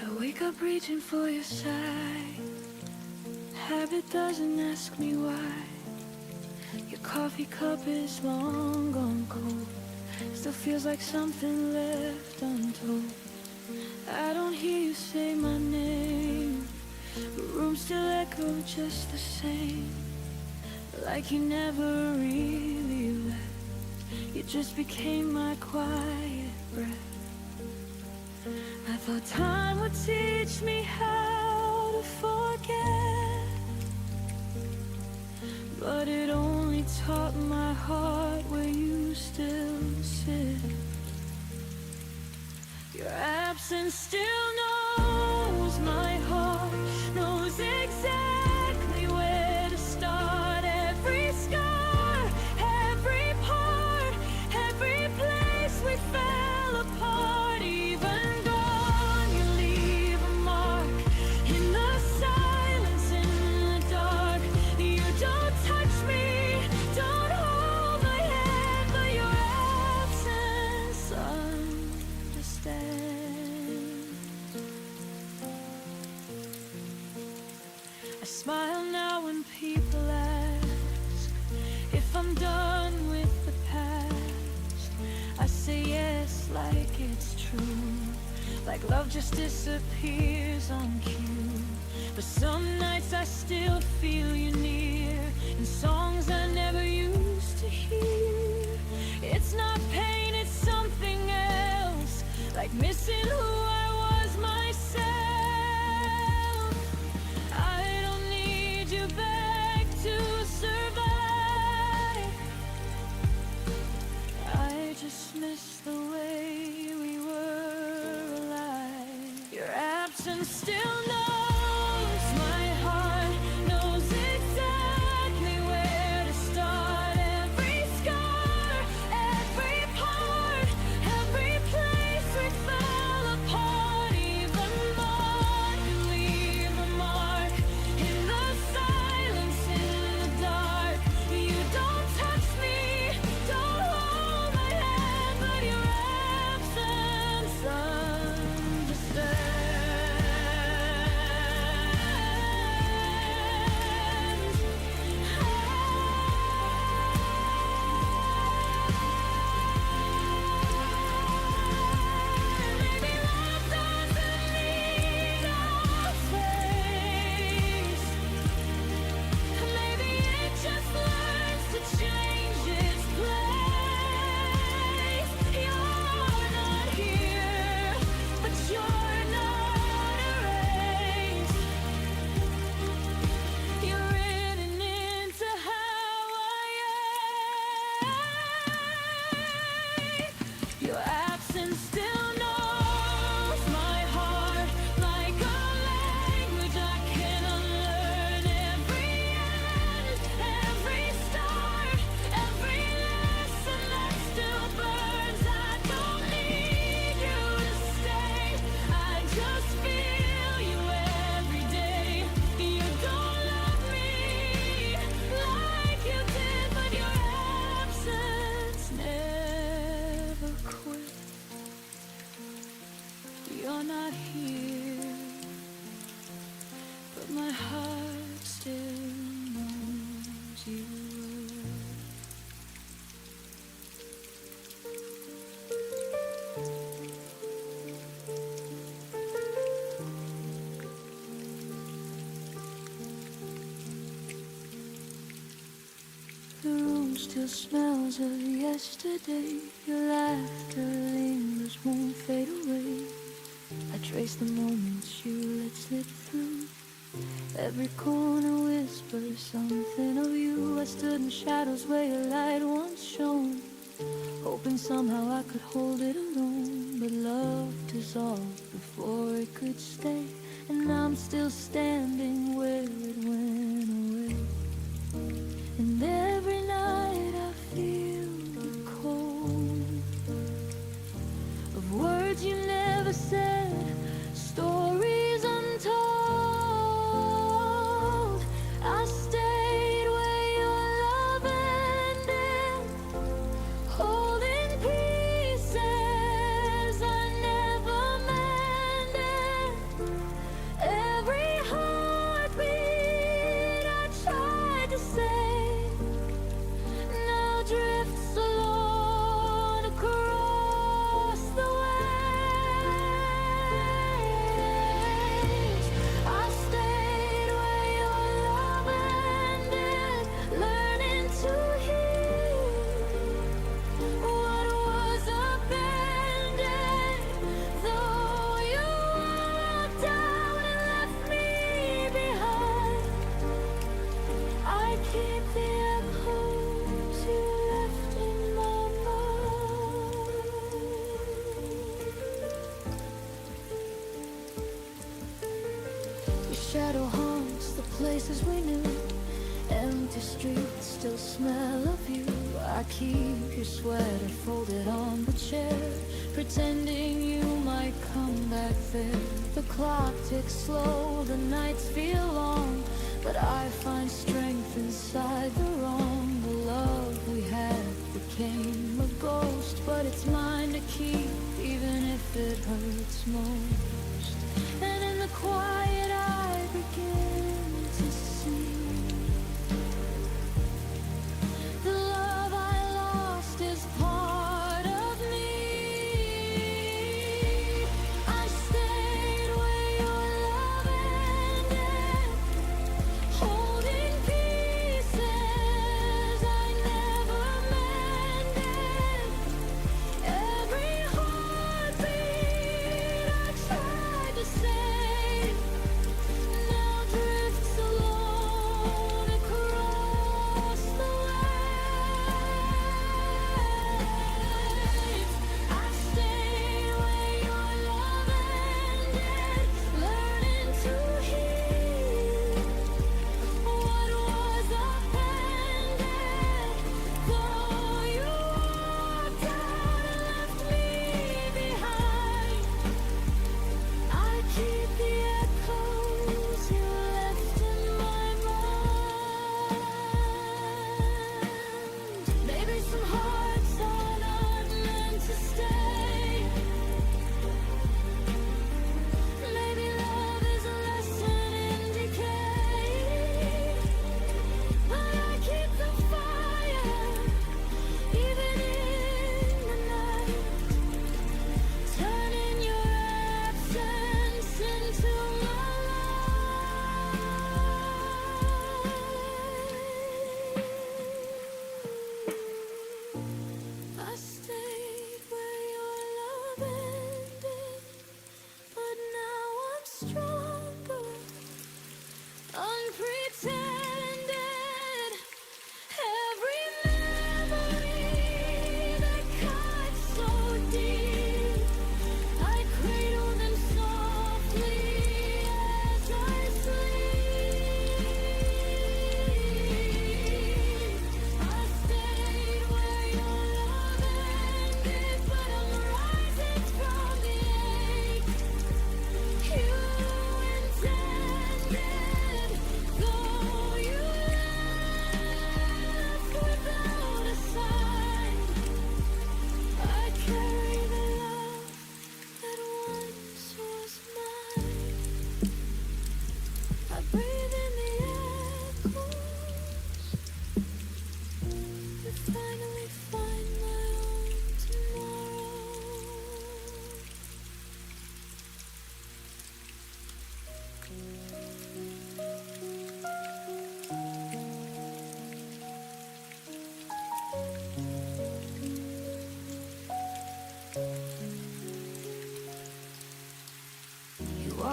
I wake up reaching for your side. Habit doesn't ask me why. Your coffee cup is long gone cold, still feels like something left untold. I don't hear you say my name, but rooms still echo just the same, like you never really left. You just became my quiet breath. I thought time would teach me how to forget, but it only taught my heart where you still sit. Your absence still knows my heart, knows exactly where to start. Every scar, every part, every place we fell apart. Even gone, you leave a mark in the silence, in the dark. You don't touch me, don't hold my hand, but your absence understands. I smile now when people ask if I'm done with the past. I say yes like it's true, like love just disappears on cue. But some nights I still feel you near, in songs I never used to hear. It's not pain, it's something else, like missing who I was myself. I don't need you back to survive, I just miss the way we were alive. Your absence still knows my heart, knows exactly where to start. Every scar, every part, every place we fell apart. Even more, you leave a mark in the silence, in the dark. You don't touch me, don't hold my hand, but your absence understands. still smells of yesterday. Your laughter lingers, won't fade away. I trace the moments you let slip through. Every corner whispers something of you. I stood in shadows where your light once shone, hoping somehow I could hold it alone. But love dissolved before it could stay, and I'm still standing where it went away. And every night I feel the cold of words you never said, stories untold. I stayed where your love ended, holding pieces I never mended. Every heartbeat I tried to save now drifts alone across the waves. I stayed where your love ended, learning to heal what was abandoned. Though you walked out and left me behind, I keep the echoes you left in my mind. Your shadow haunts the places we knew, empty streets still smell of you. I keep your sweater folded on the chair, pretending you might come back there. The clock ticks slow, the nights feel long, but I find strength inside the wrong. The love we had became a ghost, but it's mine to keep, even if it hurts most. And in the quiet I begin to see the love I lost is part of me. I stayed where your love ended, holding pieces I never mended. Every heartbeat I tried to save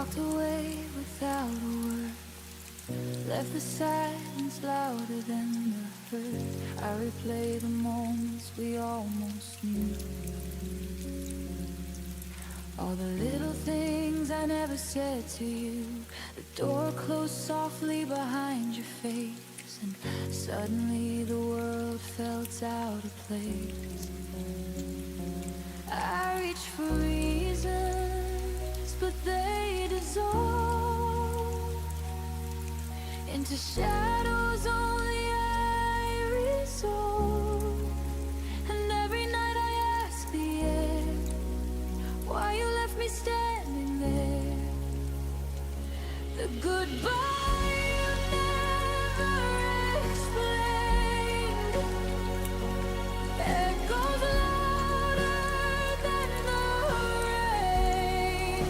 walked away without a word, left the silence louder than the hurt. I replay the moments we almost knew, all the little things I never said to you. The door closed softly behind your face, and suddenly the world felt out of place. I reached for reasons, but they dissolve into shadows only I resolve. And every night I ask the air why you left me standing there. The goodbye you never explained echoes louder than the rain.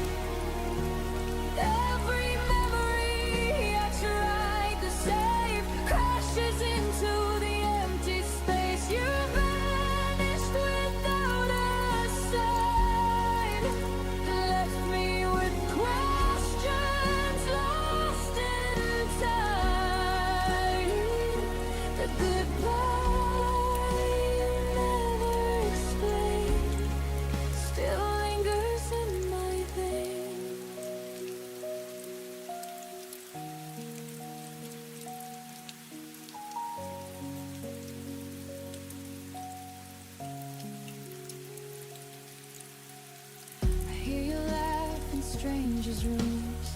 Every memory I tried to save crashes into the empty space. You vanished without a sign, left me with questions lost in time. The goodbye you never explained still lingers in my veins. I hear you laugh in strangers' rooms,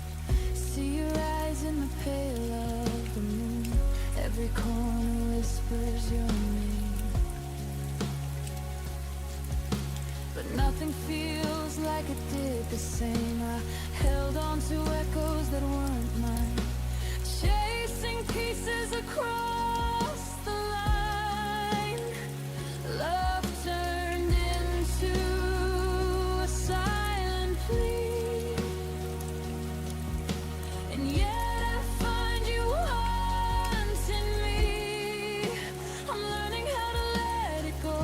see your eyes in the pale of the moon. Every corner whispers your name, but nothing feels like it did the same. I held on to echoes that weren't mine, chasing pieces across the line. Love turned into a silent plea, and yet I find you haunting me. I'm learning how to let it go,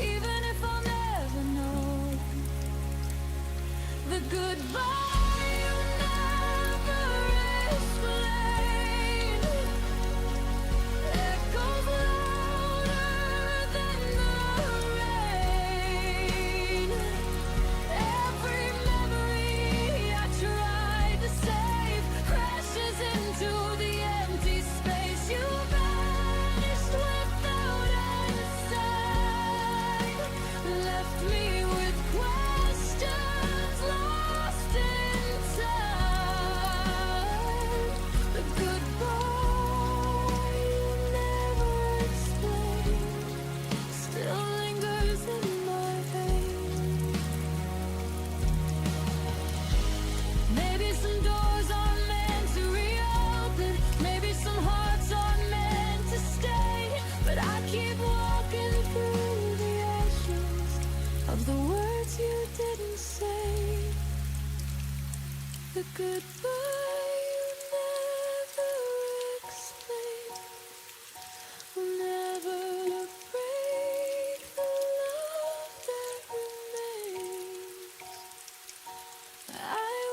even if I'll never know. The goodbye you never explained echoes louder than the rain. Every memory I tried to save crashes into the empty space. You vanished without a sign, left me with questions lost in time. The goodbye you never explained still lingers in my veins. Maybe some doors aren't meant to reopen, maybe some hearts aren't meant to stay, but I keep walking through the ashes of the words you didn't say. The goodbye you never explained will never break the love that remains. I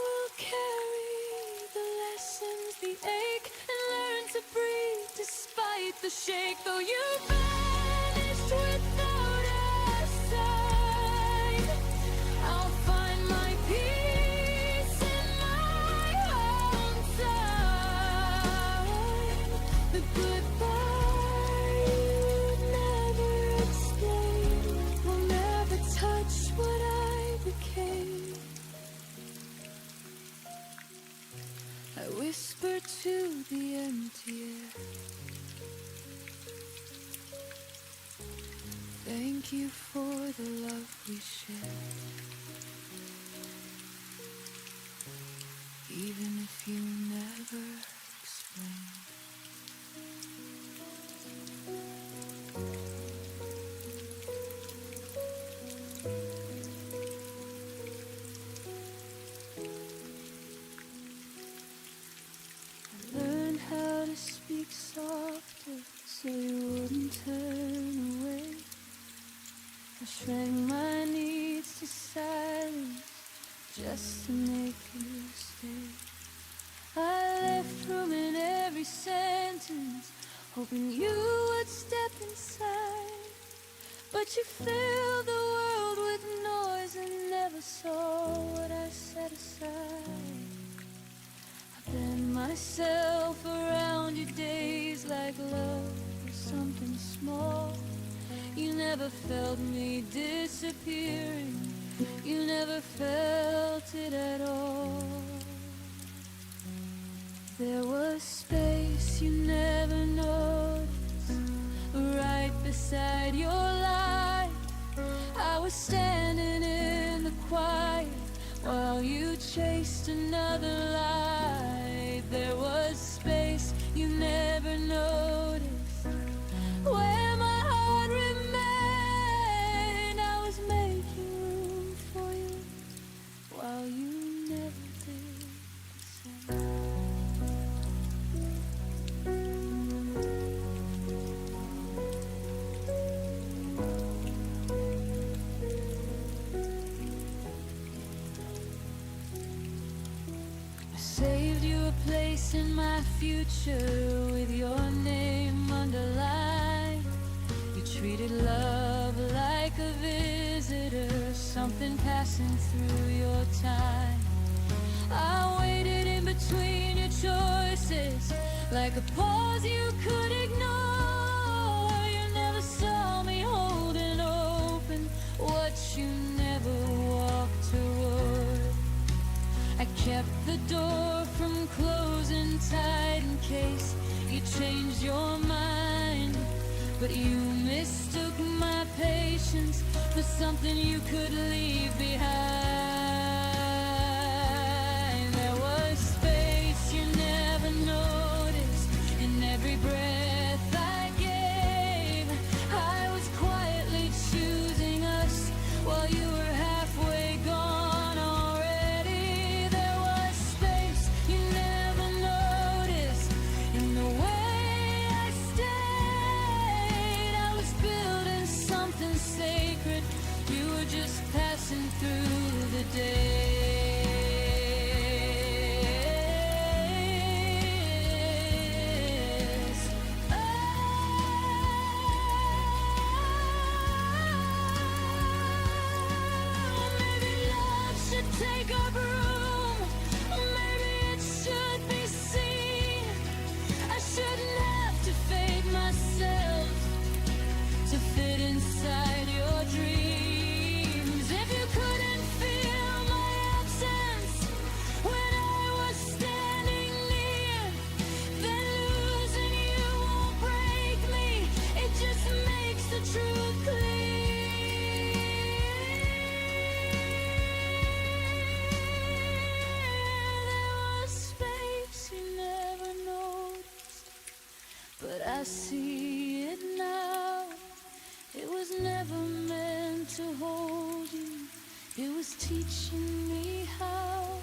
will carry the lessons, the ache, and learn to breathe despite the shake. Though you vanished without a sign, I'll find my peace in my own time. The goodbye you never explained will never touch what I became. I whisper to the empty air, thank you for the love we shared, even if you never explain. I learned how to speak softer so you wouldn't turn away. I shrank my needs to silence just to make you stay. I left room in every sentence, hoping you would step inside, but you filled the world with noise and never saw what I set aside. I bend myself around your days like love was something small. You never felt me disappearing, you never felt it at all. There was space you never noticed, right beside your light. I was standing in the quiet while you chased another light. There was space you never noticed, where my heart remained. I was making room for you while you never did the same. Saved you a place in my future with your name underlined. You treated love like a visitor, something passing through your time. I waited in between your choices, like a pause you could ignore. You never saw me holding open what you never walked toward. I kept the door from closing tight in case you changed your mind, but you mistook my patience for something you could leave behind. There was space you never noticed in every breath I gave. I was quietly choosing us while you were halfway gone. Passing through the days. Oh, maybe love should take up room. Maybe it should be seen. I shouldn't have to fake myself to fit inside your dreams. I see it now. It was never meant to hold you, it was teaching me how.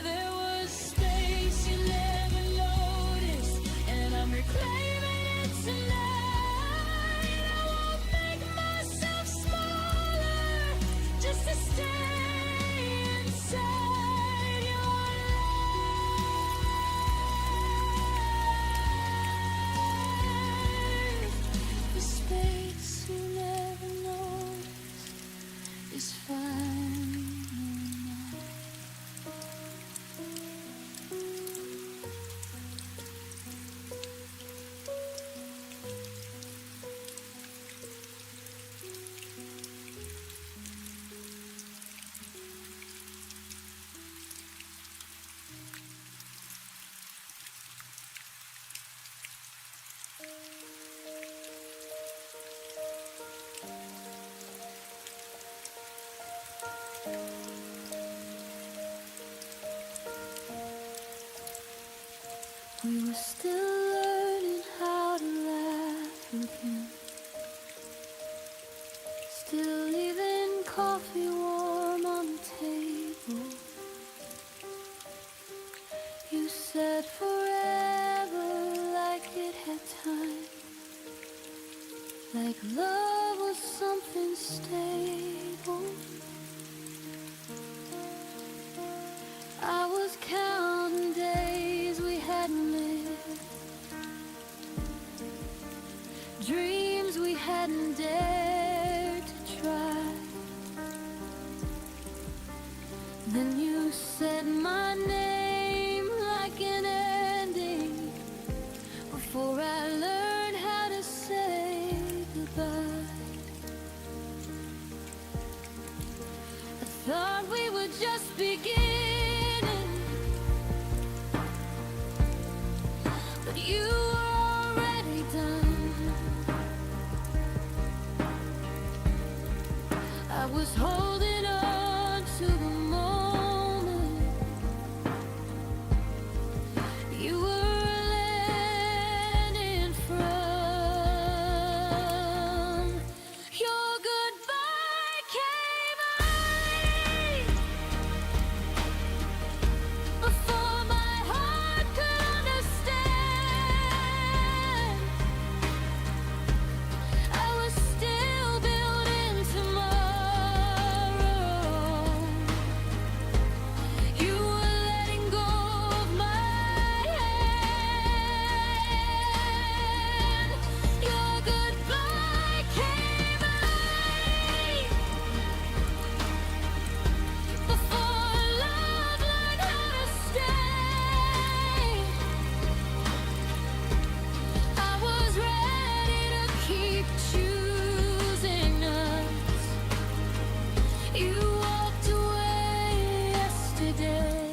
There was space you never noticed, and I'm reclaiming it tonight. I won't make myself smaller just to stay inside your life. The space you never noticed is fine now. We were still learning how to laugh again, still leaving coffee warm on the table. You said forever like it had time, like love was something stable. was counting days we hadn't lived, dreams we hadn't dared to try. Then you said my name like an ending before I learned how to say goodbye. I thought we were just beginning, but you were already done. I was holding on to the moment you were landing from. Your goodbye came early, before my heart could understand. I was still building tomorrow. You were letting go of my hand. Your goodbye came early, before love learned how to stay. I was ready to keep choosing us. You walked away yesterday.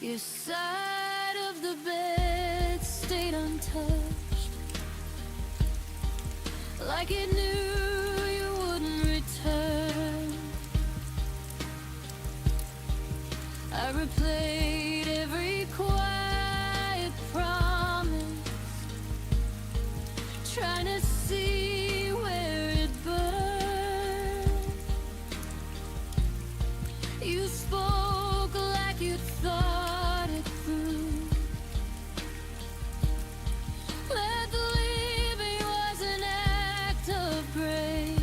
Your side of the bed stayed untouched, like it knew you wouldn't return. I replayed every quiet promise, trying to see where it burned. You spoke like you thought it through, that leaving was an act of grace.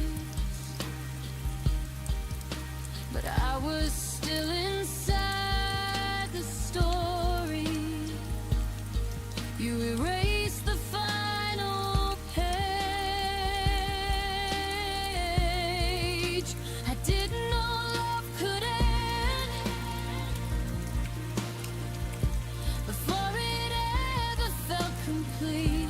But I was still inside the story. You erased the final page. I didn't know love could end before it ever felt complete.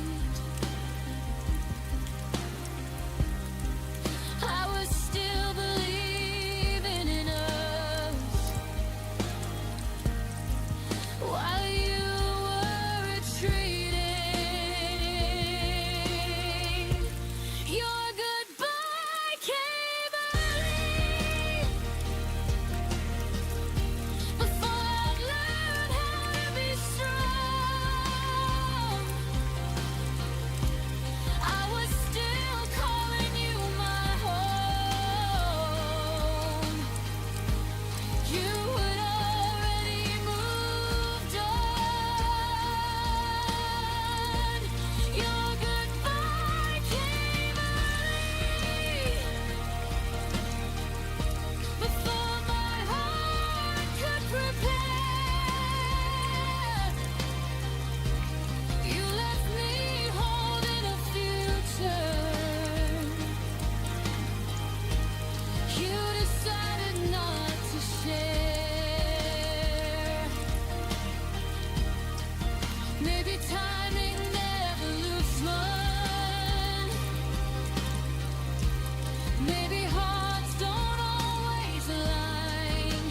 I was still believing in us while you were retreating. Your goodbye came early, before I learned how to be strong. I was still calling you my home. You had already moved on. Your goodbye came early, before my heart could prepare. You left me holding a future. You decided not to share. Maybe timing never looks one. Maybe hearts don't always align.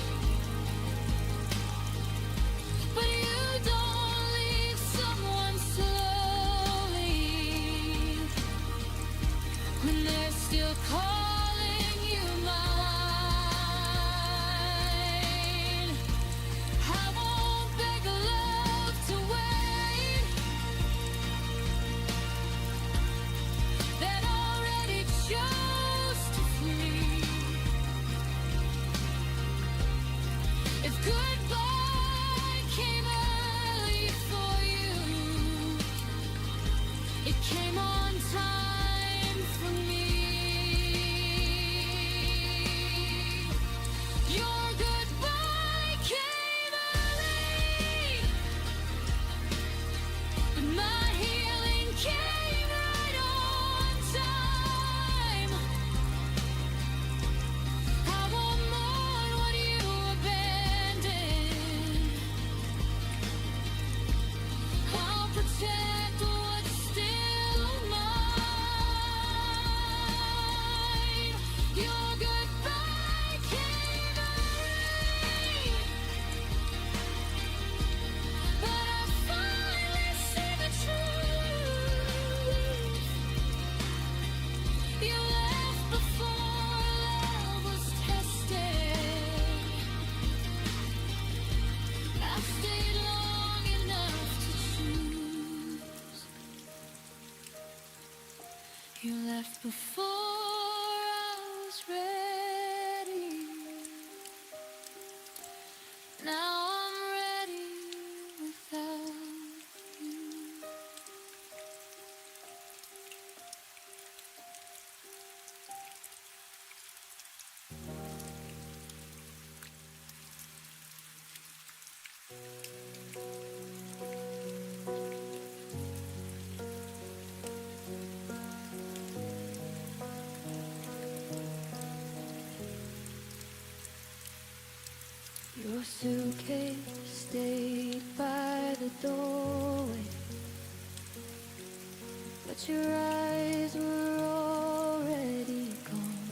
But you don't leave someone slowly when they're still calling you mine. I won't beg love to wait, that already chose to flee. If goodbye came early for you, it came on time for me. You left before I was ready. Now I'm ready without you. Your suitcase stayed by the doorway, but your eyes were already gone.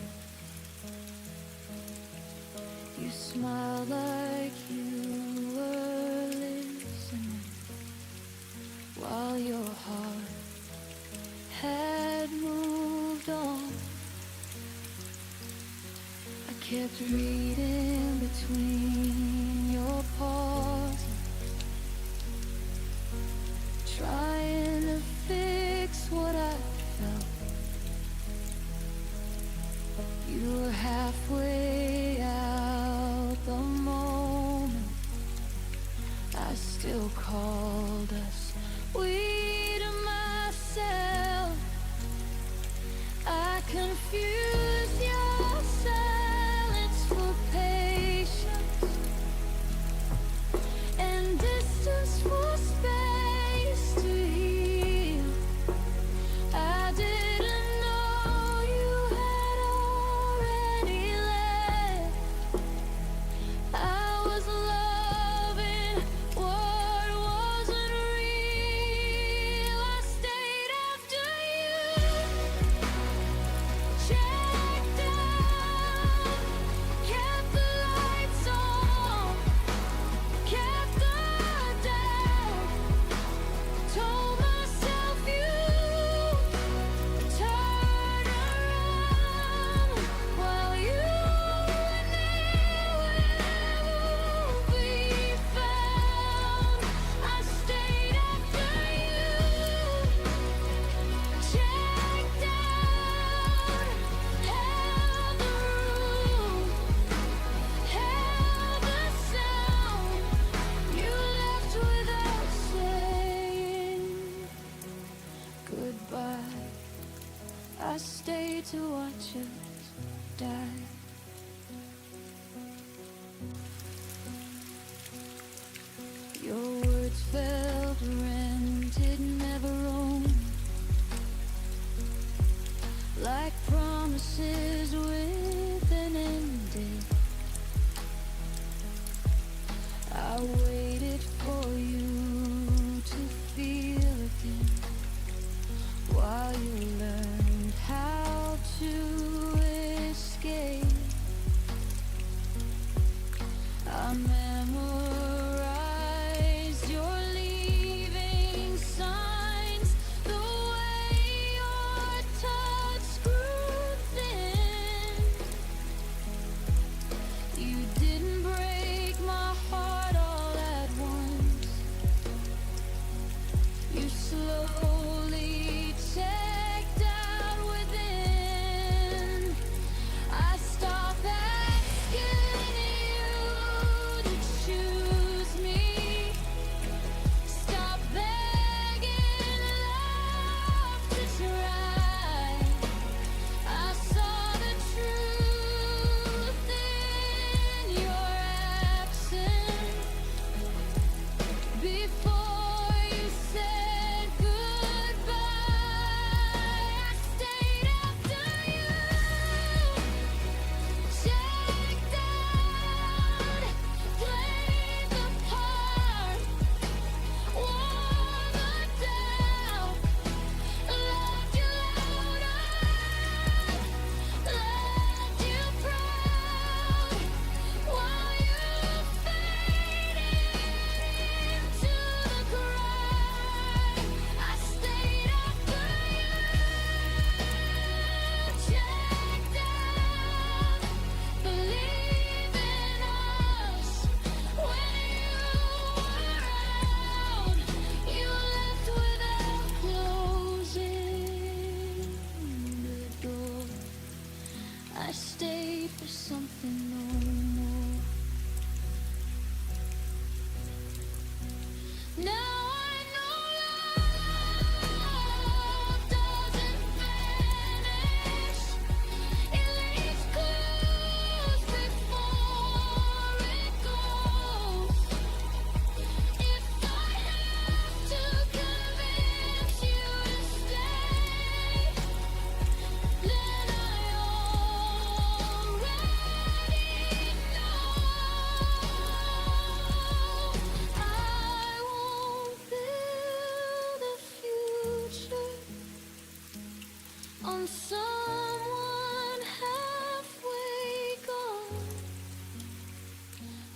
You smiled like you were listening, while your heart had moved on. I kept reading between your pauses, trying to fix what I felt. You were halfway out the moment I still called us we to myself. I confused your silence for patience and distance for space to heal. I didn't know you had already left. I was loving what wasn't real. I stayed after you, checked out, kept the lights on, kept the doubt, told myself you'd turn around while you were nowhere to be found. I stayed after you, checked out, held the room, held the sound. You left without saying goodbye. I stayed to watch us die. Your words felt rented, never owned, like promises with an end date. I waited for you to feel again, while you learned how to escape. I memorized your leaving signs, the way your touch grew thin. I'm someone halfway gone.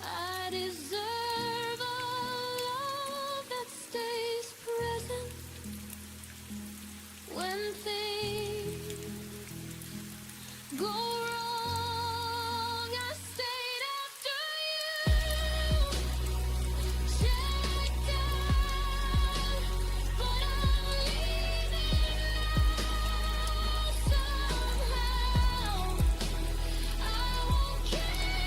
I deserve a love that stays present when things go wrong. I stayed after you, checked out, but I'm leaving now somehow. I won't care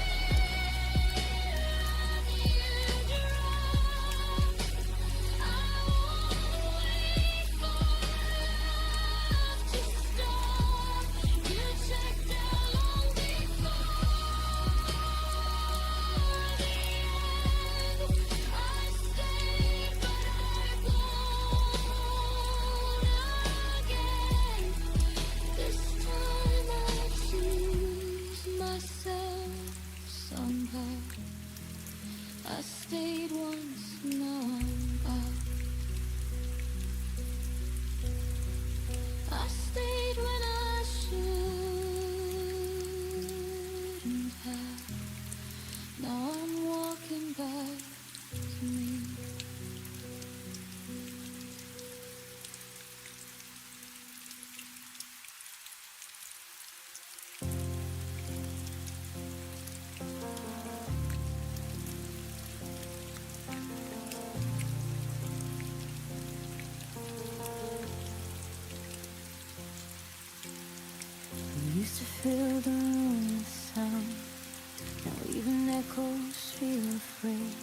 if you drown. I won't wait for love to stop. You checked out long before the end. I stayed, but I won't again. This time I choose myself somehow. I stayed once, now I'm out. I stayed when I shouldn't have. Now I'm walking back to me. We used to fill the room with sound. Now even echoes feel afraid.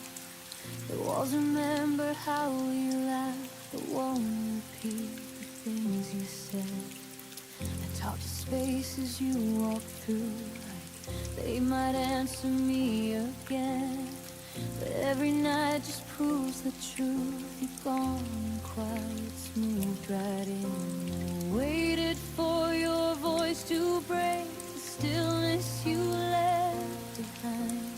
The walls remember how we laughed, but won't repeat the things you said. I talk to spaces you walk through, like they might answer me again. But every night just proves the truth. You're gone and quiet, moved right in. I waited for your voice to break the stillness you left behind.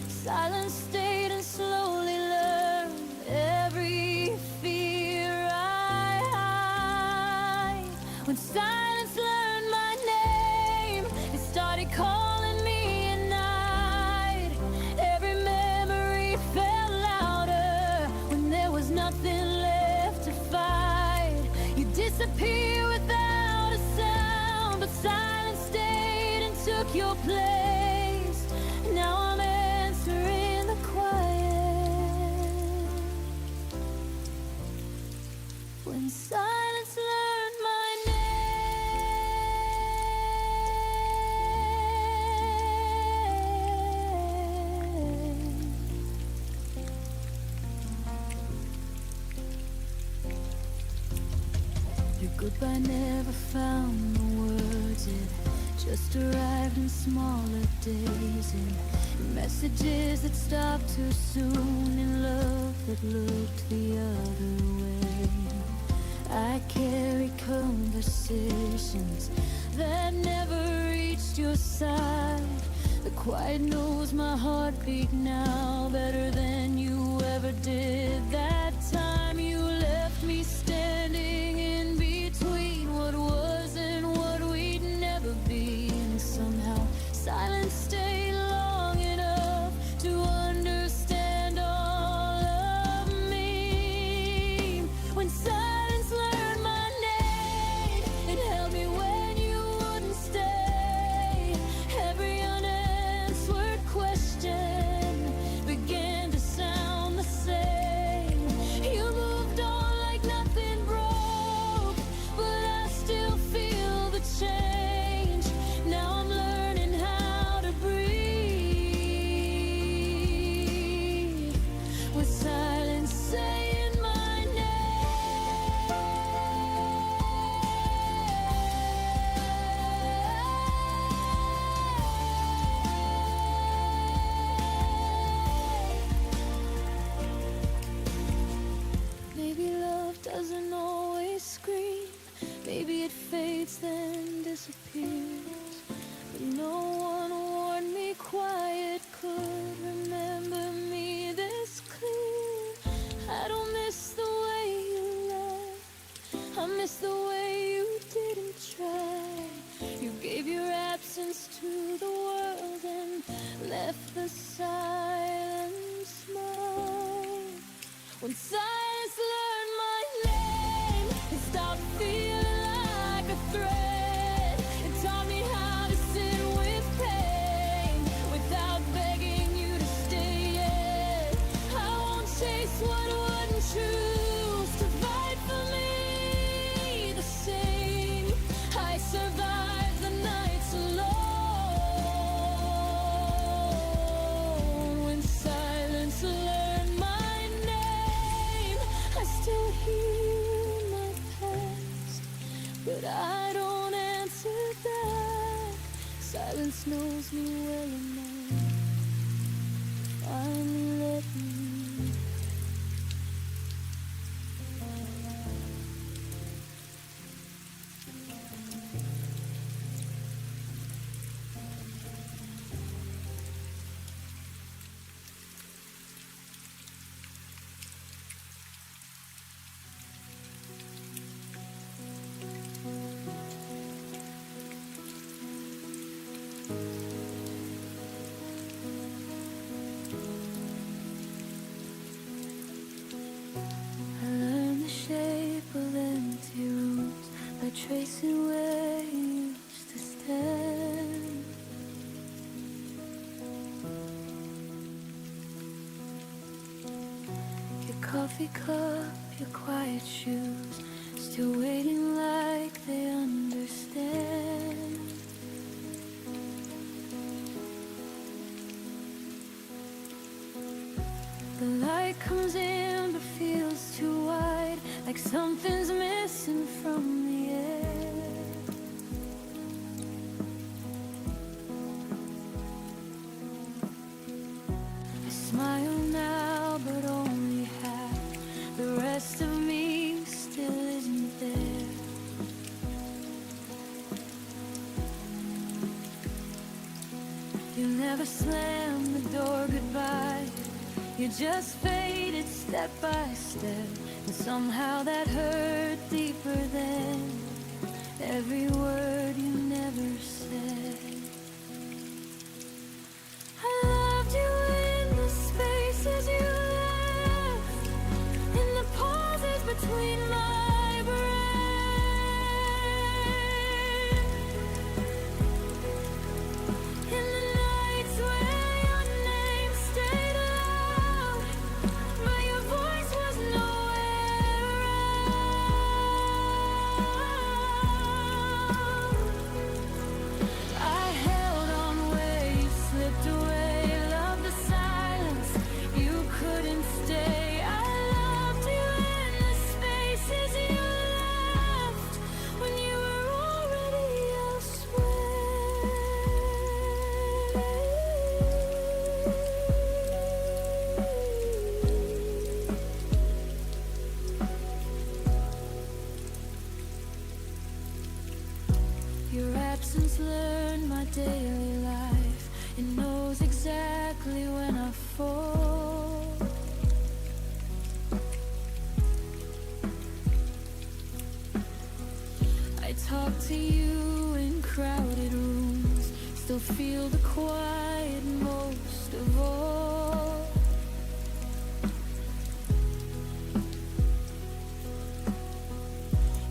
Silence stayed and slowly learned every fear I hide. When silence learned my name, it started calling me at night. Every memory fell louder when there was nothing left to fight. You disappear without a sound, but silence stayed and took your place. Now I'm answering the quiet. When silence learned my name. Your goodbye never found the words. It just arrived in smaller days, in messages that stopped too soon, in love that looked the other way. I carry conversations that never reached your side. The quiet knows my heartbeat now better than you ever did. That time you left me standing in between what was and what we'd never be. And somehow silence stayed long enough to understand all of me. When silence learned my name, it held me when you wouldn't stay. Every unanswered question began to sound the same. You moved on like nothing I miss the way you didn't try. You gave your absence to the world and left the silence mine. When silence learned my name, it stopped feeling like a threat. It taught me how to sit with pain without begging you to stay yet. I won't chase what wouldn't choose to fight for me the same. I survived the nights alone. When silence learned my name, I still hear my past, but I don't answer back. Silence knows me well enough to finally let me. I learned the shape of empty rooms by tracing where you used to stand. Your coffee cup, your quiet shoes, still waiting like they understand. The light comes in but feels too wide, like something's missing from the air. I smile now but only half. The rest of me still isn't there. You never slammed the door goodbye. You just faded step by step, and somehow that hurt deeper than every word you never said. I loved you in the spaces you left, in the pauses between my breath, in the nights where your name stayed loud, but your voice was nowhere around. I held on where you slipped away, loved the silence, you couldn't stay. I loved you in the spaces you left when you were already elsewhere. Your absence learned my daily life. It knows exactly when I fall. I talk to you in crowded rooms, still feel the quiet most of all.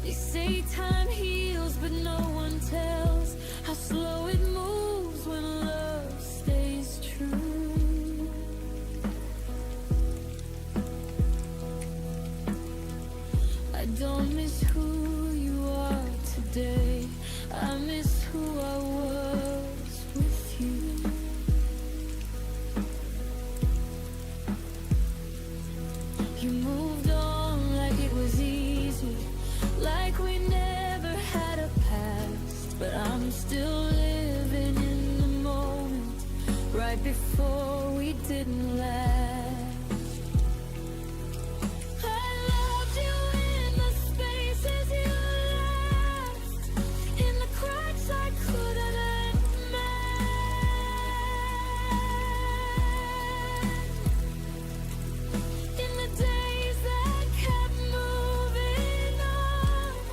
They say time heals, but no one tells how slow it moves when love stays true. I don't miss who you are today, I miss who I was with you. You moved on like it was easy, like we never had a past, but I'm still living in the moment, right before we didn't last. I loved you in the spaces you left, in the cracks I couldn't mend, in the days that kept moving on.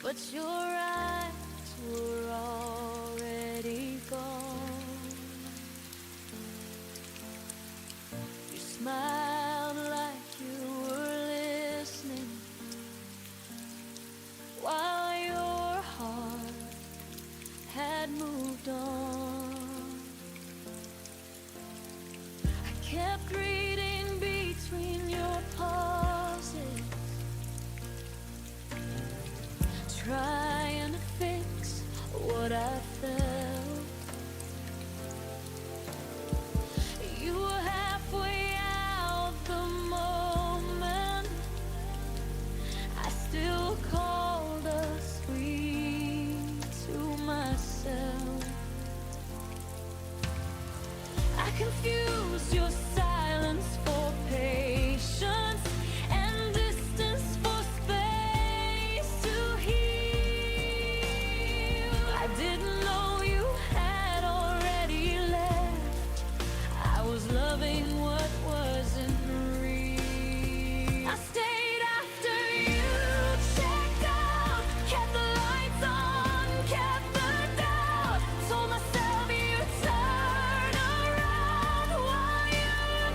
but your eyes were already gone. You smiled like you were listening, while your heart had moved on. I kept reading between your pauses, trying to fix what I felt. You were halfway out the moment I still called us sweet to myself. I confused your silence for patience and distance for space to heal. I didn't know you had already left. I was loving what wasn't real. I stayed after you checked out, kept the lights on, kept the doubt. Told myself you'd turn around while you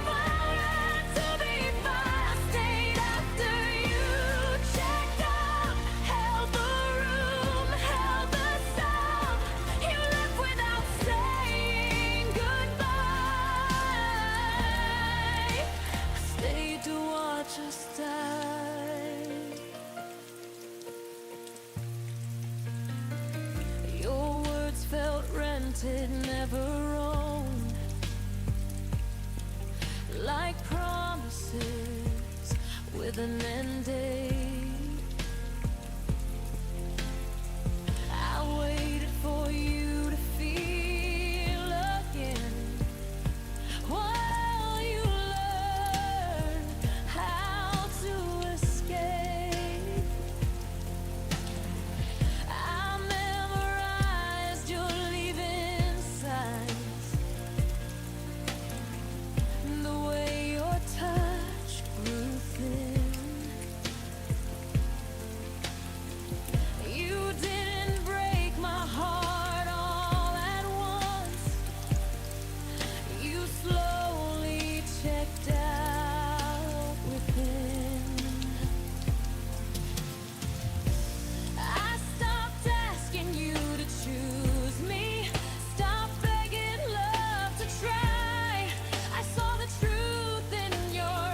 learned to be fine. I stayed after you checked out, held the room, held the sound. You left without saying goodbye. I stayed to watch us die. Your words felt rented, never owned, like promises with an end date. I waited for you to feel again while you learn how to escape. I memorized your leaving signs, the way your touch grew thin. You didn't break my heart all at once. You slowly checked out within. I stopped asking you to choose me, stopped begging love to try. I saw the truth in your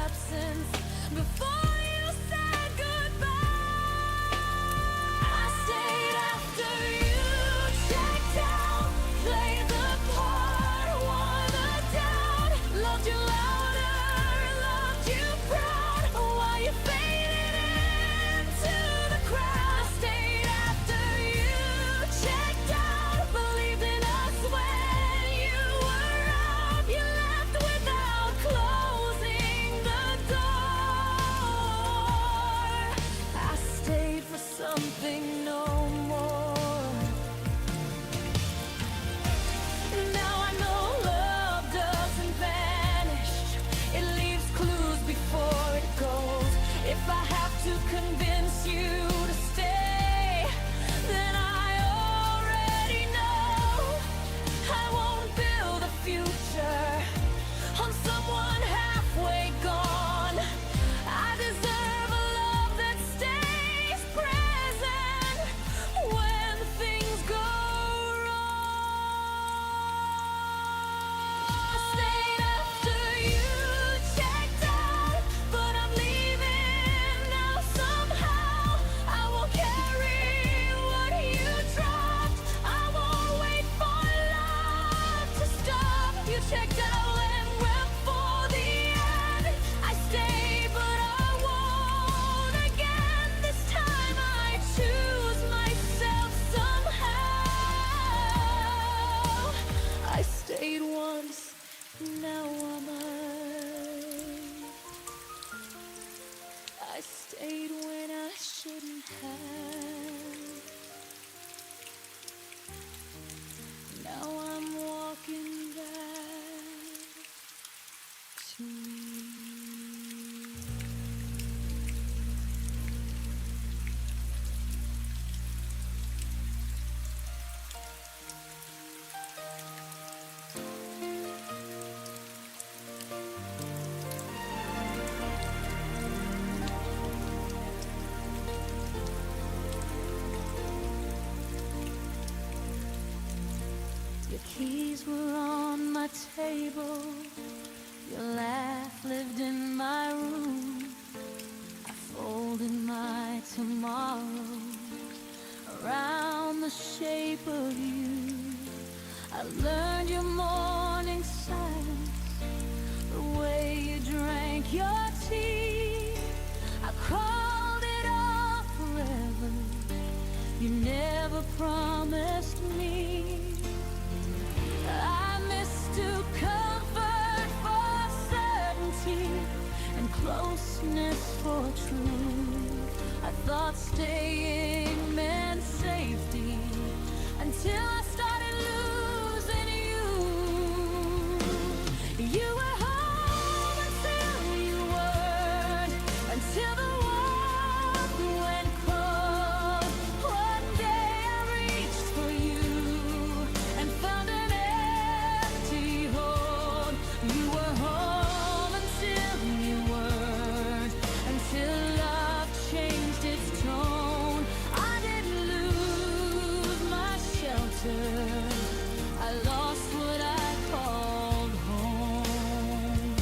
absence before you said goodbye. I stayed after you checked out, played the part, won the doubt. Loved you louder, loved you proud, while you faded into the crowd. I stayed after you checked out, believed in us when you were out. You left without closing the door. I stayed for something no more. Now I know love doesn't vanish, it leaves clues before it goes. If I have to convince you to stay, then I already know I won't build a future on someone halfway gone. I deserve a love that stays present when things go wrong. I stayed after you checked out, but I'm leaving now somehow. I of you. I learned your morning silence, the way you drank your tea. I called it all forever. You never promised me. I mistook comfort for certainty and closeness for truth. I thought staying meant safety until I started losing you. You were home until you weren't, until the warmth went cold. One day I reached for you and found an empty hold. You were home until you weren't, until love changed its tone. I didn't lose my shelter, I lost what I called home.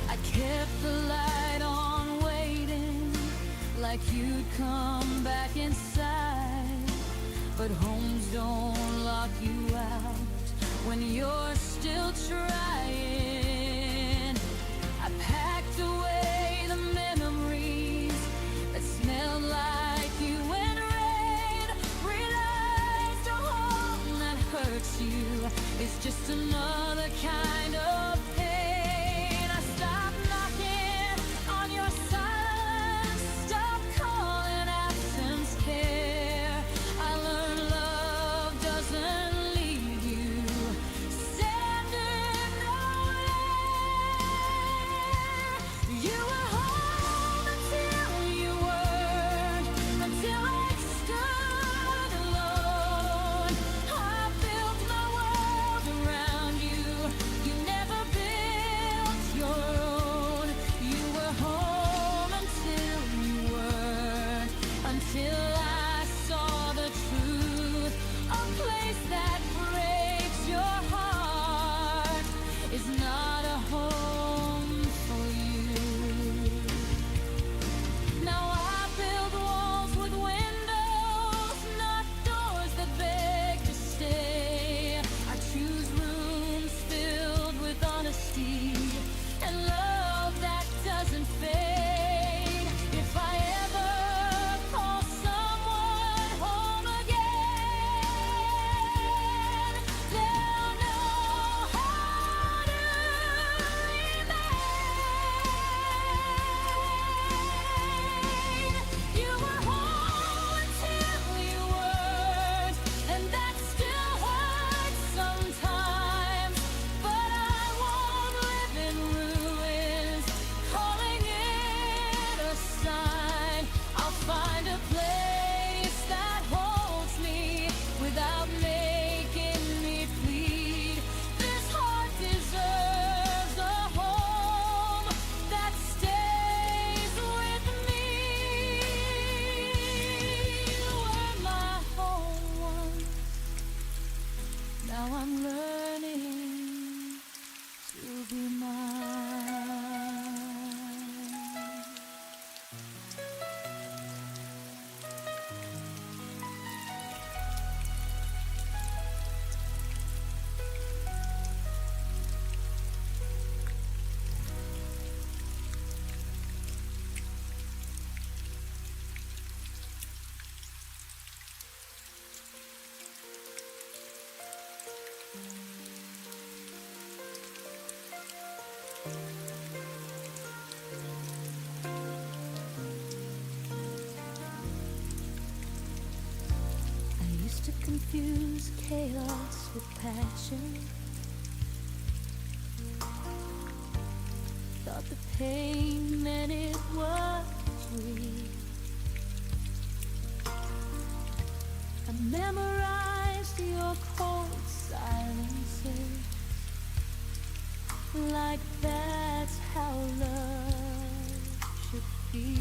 I kept the light on waiting, like you'd come back inside. But homes don't lock you out when you're still trying. I packed away the memories that smelled like you and rain. Realized a home that hurts you is just another kind of pain. I stopped knocking on your silence, stopped calling absence care. I learned love doesn't leave you standing nowhere. You were home until you weren't, until I stood alone. I built my world around you. You never built your own. You were home until you weren't, until I saw the truth. A place that breaks your heart is not a home for you. Now I build walls with windows, not doors that beg to stay. I choose rooms filled with honesty and love that doesn't fade. If I ever call someone home again, they'll know how to remain. You were home until you weren't, and that still hurts sometimes. But I won't live in ruins, calling it a sign. I'll find a place that holds me without making me plead. This heart deserves a home that stays with me. You were my home once, now I'm learning to be mine. I used to confuse chaos with passion. Thought the pain meant it was real. I memorized your cold silences, like that's how love should feel.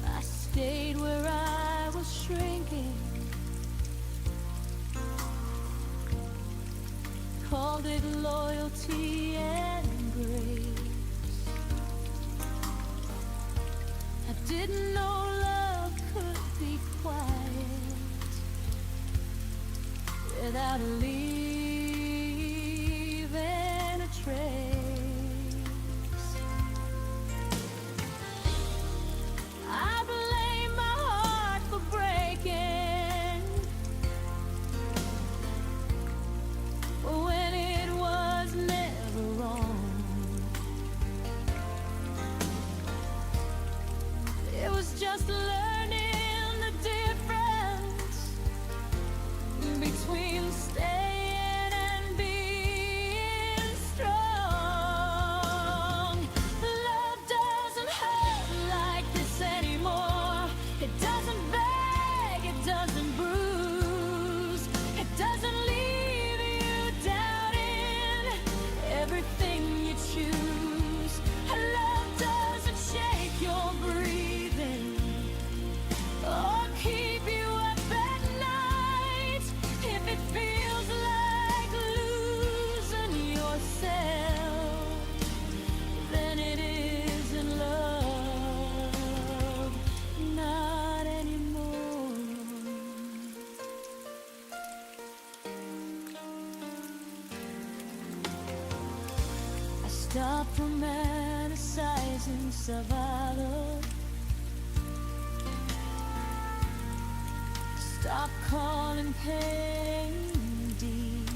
I stayed where I was shrinking, called it loyalty and grace. I Didn't know love could be quiet without leaving a trace. I blame my heart for breaking when it was never wrong. It was just learning the difference between staying and being strong. Love doesn't hurt like this anymore. It doesn't beg, it doesn't bruise, it doesn't leave you doubting everything you choose. Love doesn't shake your breathing or keep you up at night. If it feels like losing yourself, then it isn't love, not anymore. I stopped romanticizing survival. Stop calling pain deep.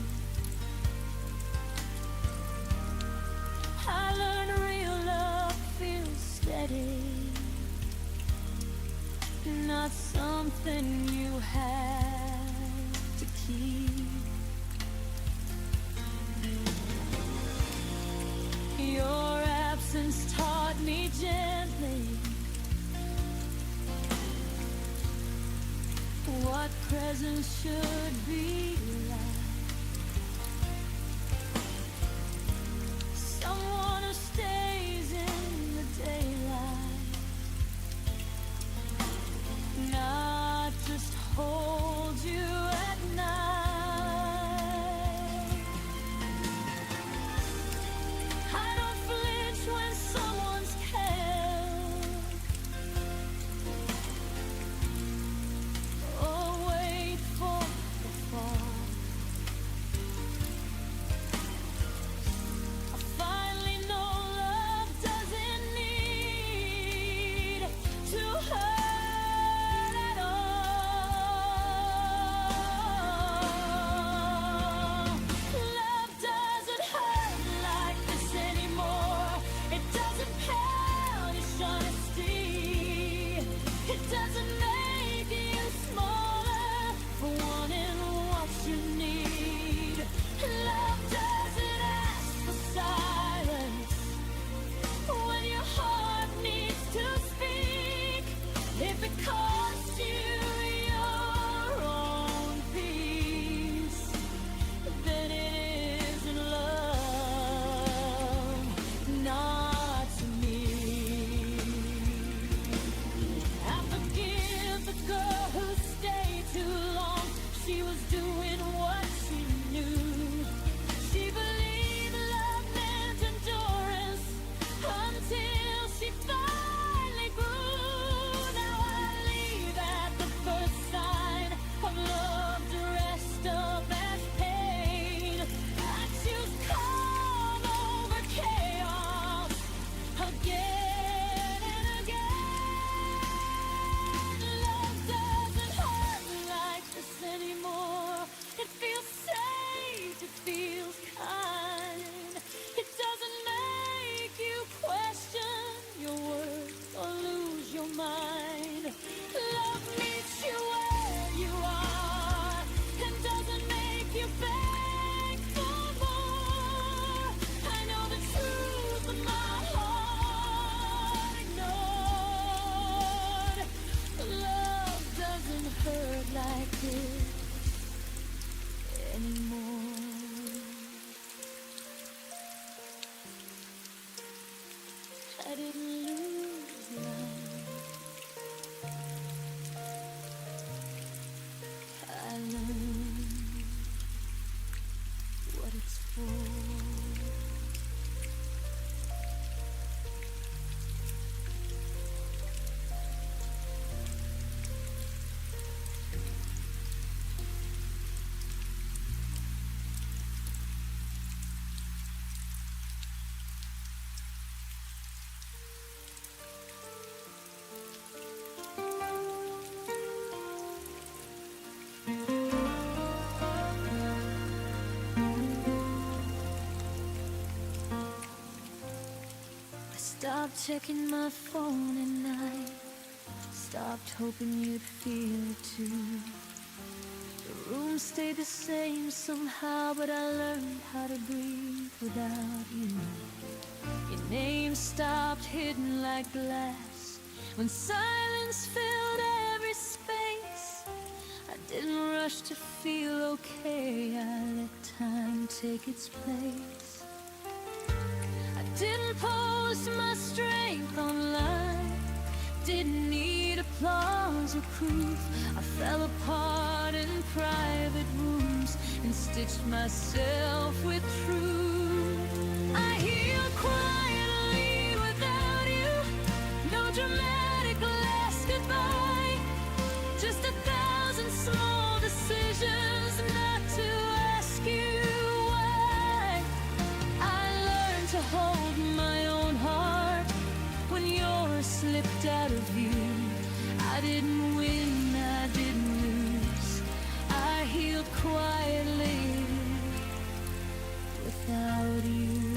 I learned real love feels steady, not something you have to keep. Your absence taught me gently what presence should be like. Someone who stays in the daylight, not just holds you at night. I don't flinch when someone's cared, or wait for the fall Stopped checking my phone at night. Stopped hoping you'd feel it too. The room stayed the same somehow, but I learned how to breathe without you. Your name stopped hidden like glass when silence filled every space. I didn't rush to feel okay, I let time take its place. I didn't post my strength online, didn't need applause or proof. I fell apart in private rooms and stitched myself with truth. I healed quietly without you, no dramatic last goodbye, just 1,000 small decisions not to ask you why. I learned to hold my own heart when yours slipped out of view. I didn't win, I didn't lose. I healed quietly without you.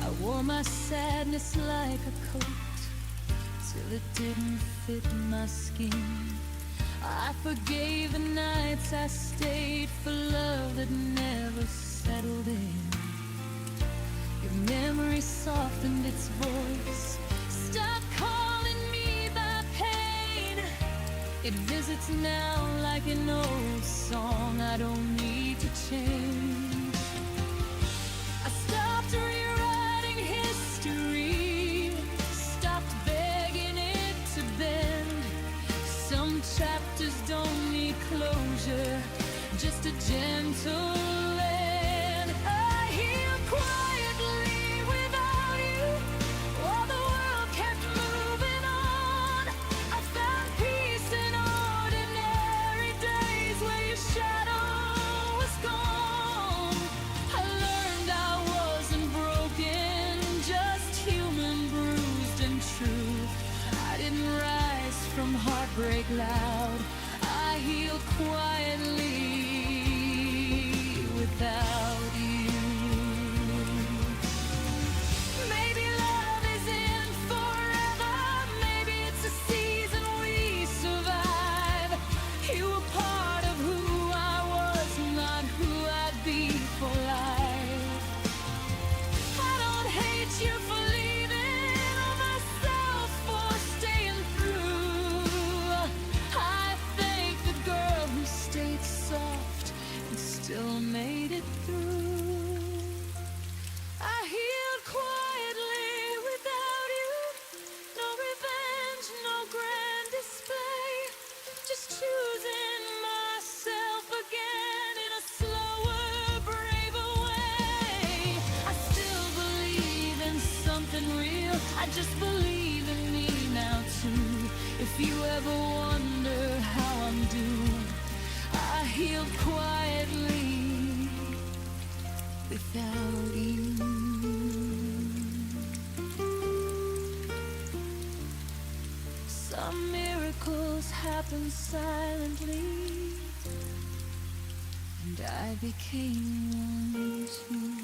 I wore my sadness like a coat till it didn't fit my skin. I forgave the nights I stayed for love that never settled in. Your memory softened its voice, stopped calling me by pain. It visits now like an old song I don't need to change. I stopped rewriting history, stopped begging it to bend. Some chapters don't need closure, just a gentle end. I healed quietly without you, while the world kept moving on. I found peace in ordinary days where your shadow was gone. I learned I wasn't broken, just human, bruised and true. I didn't rise from heartbreak loud, I healed quietly without you. Maybe love isn't forever, maybe it's a season we survive. You were part of who I was, not who I'd be for life. I don't hate you for leaving or myself for staying through. I thank the girl who stayed soft and still made it through. I healed quietly without you, no revenge, no grand display, just choosing myself again in a slower, braver way. I still believe in something real, I just believe in me now too. If you ever wonder how I'm doing, I healed quietly without you. Some miracles happen silently, and I became one too.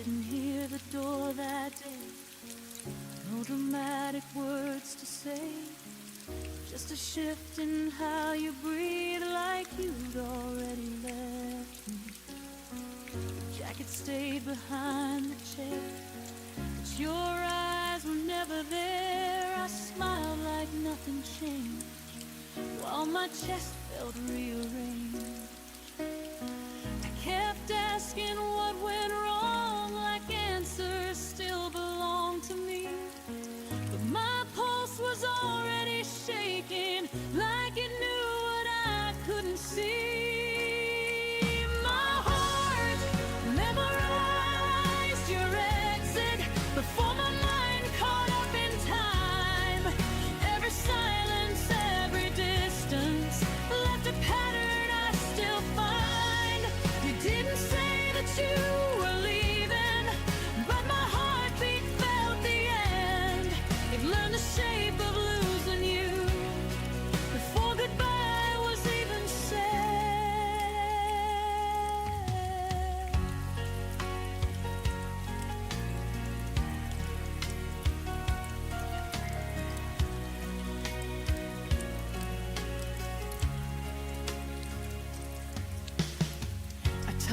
Didn't hear the door that day, no dramatic words to say, just a shift in how you breathe, like you'd already left me. The jacket stayed behind the chair, but your eyes were never there. I smiled like nothing changed, while my chest felt rearranged. I kept asking what went wrong, like answers still belong to me. But my pulse was already shaking, like it knew what I couldn't see. My heart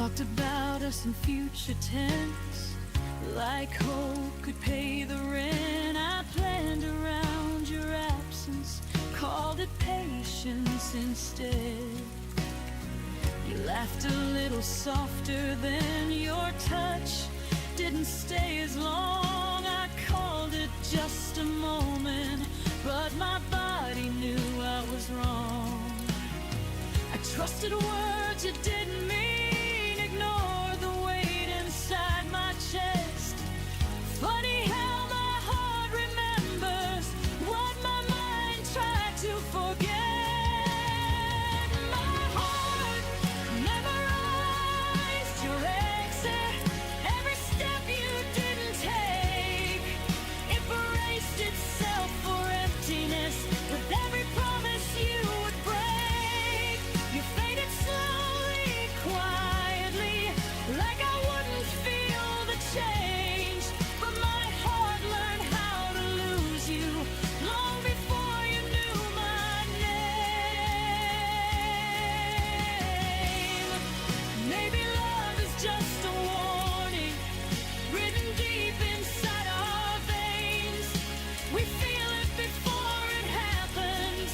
talked about us in future tense, like hope could pay the rent. I planned around your absence, called it patience instead. You laughed a little softer than your touch didn't stay as long. I called it just a moment, but my body knew I was wrong. I trusted words you didn't mean, ignore the weight inside my chest. Funny how my heart remembers what my mind tried to forget. My heart memorized your exit, every step you didn't take. It braced itself for emptiness with every promise you would break. You faded slowly, quietly, like I wouldn't feel the change. But my heart learned how to lose you long before you knew my name. Maybe love is just a warning written deep inside our veins. We feel it before it happens,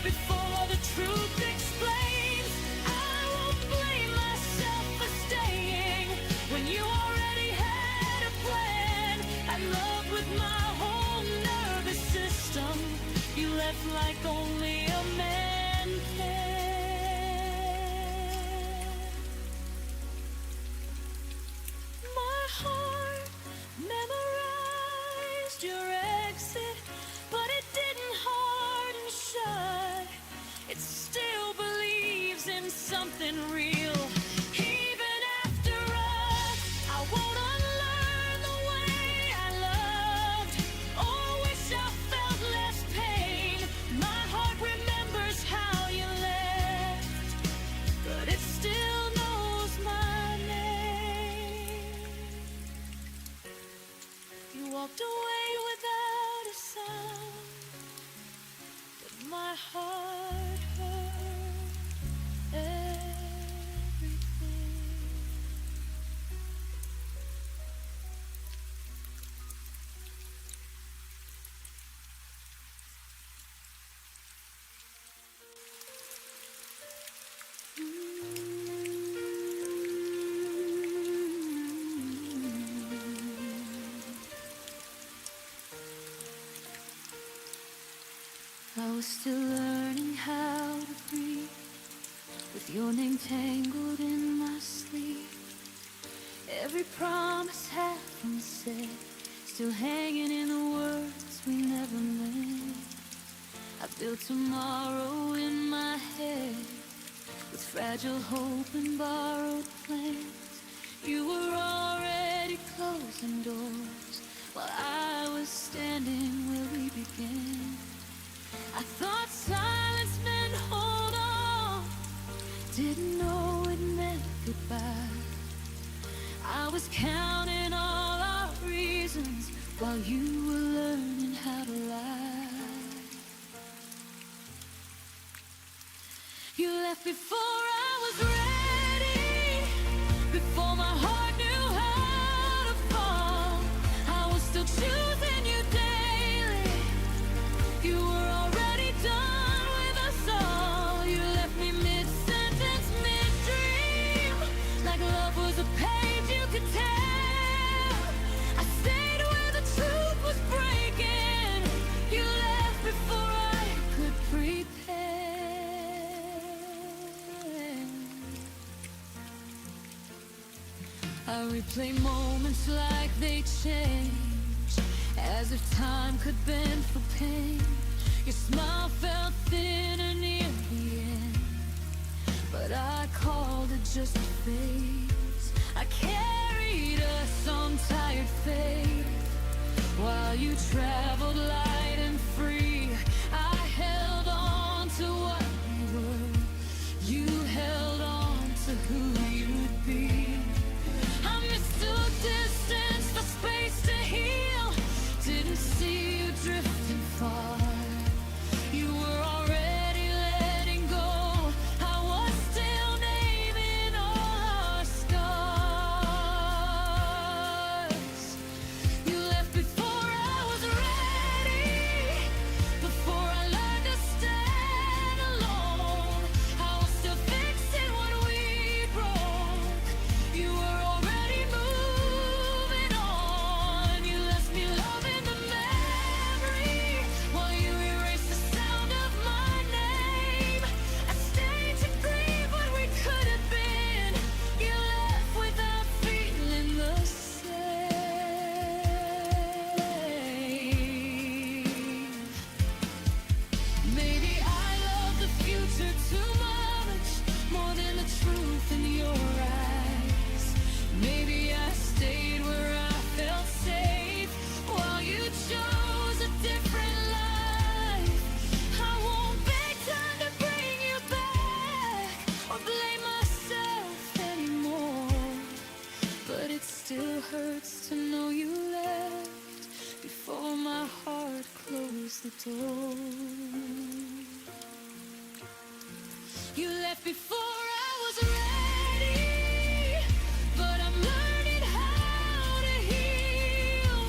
before the truth explains. I won't blame myself for staying when you already had a plan. I loved with my whole nervous system. You left like only a man can. My heart memorized your exit, but it didn't harden shut. It still believes in something real. Even after us, I won't unlearn the way I loved, or wish I felt less pain. My heart remembers how you left, but it still knows my name. You walked away without a sound, but my heart heard everything. I was still learning how to breathe, with your name tangled in my sleep. Every promise half unsaid, still hanging in the words we never meant. I built tomorrow in my head, with fragile hope and borrowed plans. You were already closing doors, while I was standing where we began. I thought silence meant hold on, didn't know it meant goodbye. I was counting all our reasons while you were learning how to lie. You left before I was ready, before my heart knew how to fall. I was still choosing you daily. You were already done with us all. You left me mid-sentence, mid-dream, like love was a page you could tell. I stayed where the truth was breaking. You left before I could prepare. I replay moments like they change, as if time could bend for pain. Your smile felt thinner near the end, but I called it just a phase. I carried us on tired faith, while you traveled light and free. I held on to what we were, you held on to who you'd be. I mistook distance for space to heal, didn't see you drifting far. You were already letting go, I was still naming all our hurts to know you left before my heart closed the door. You left before I was ready, but I'm learning how to heal.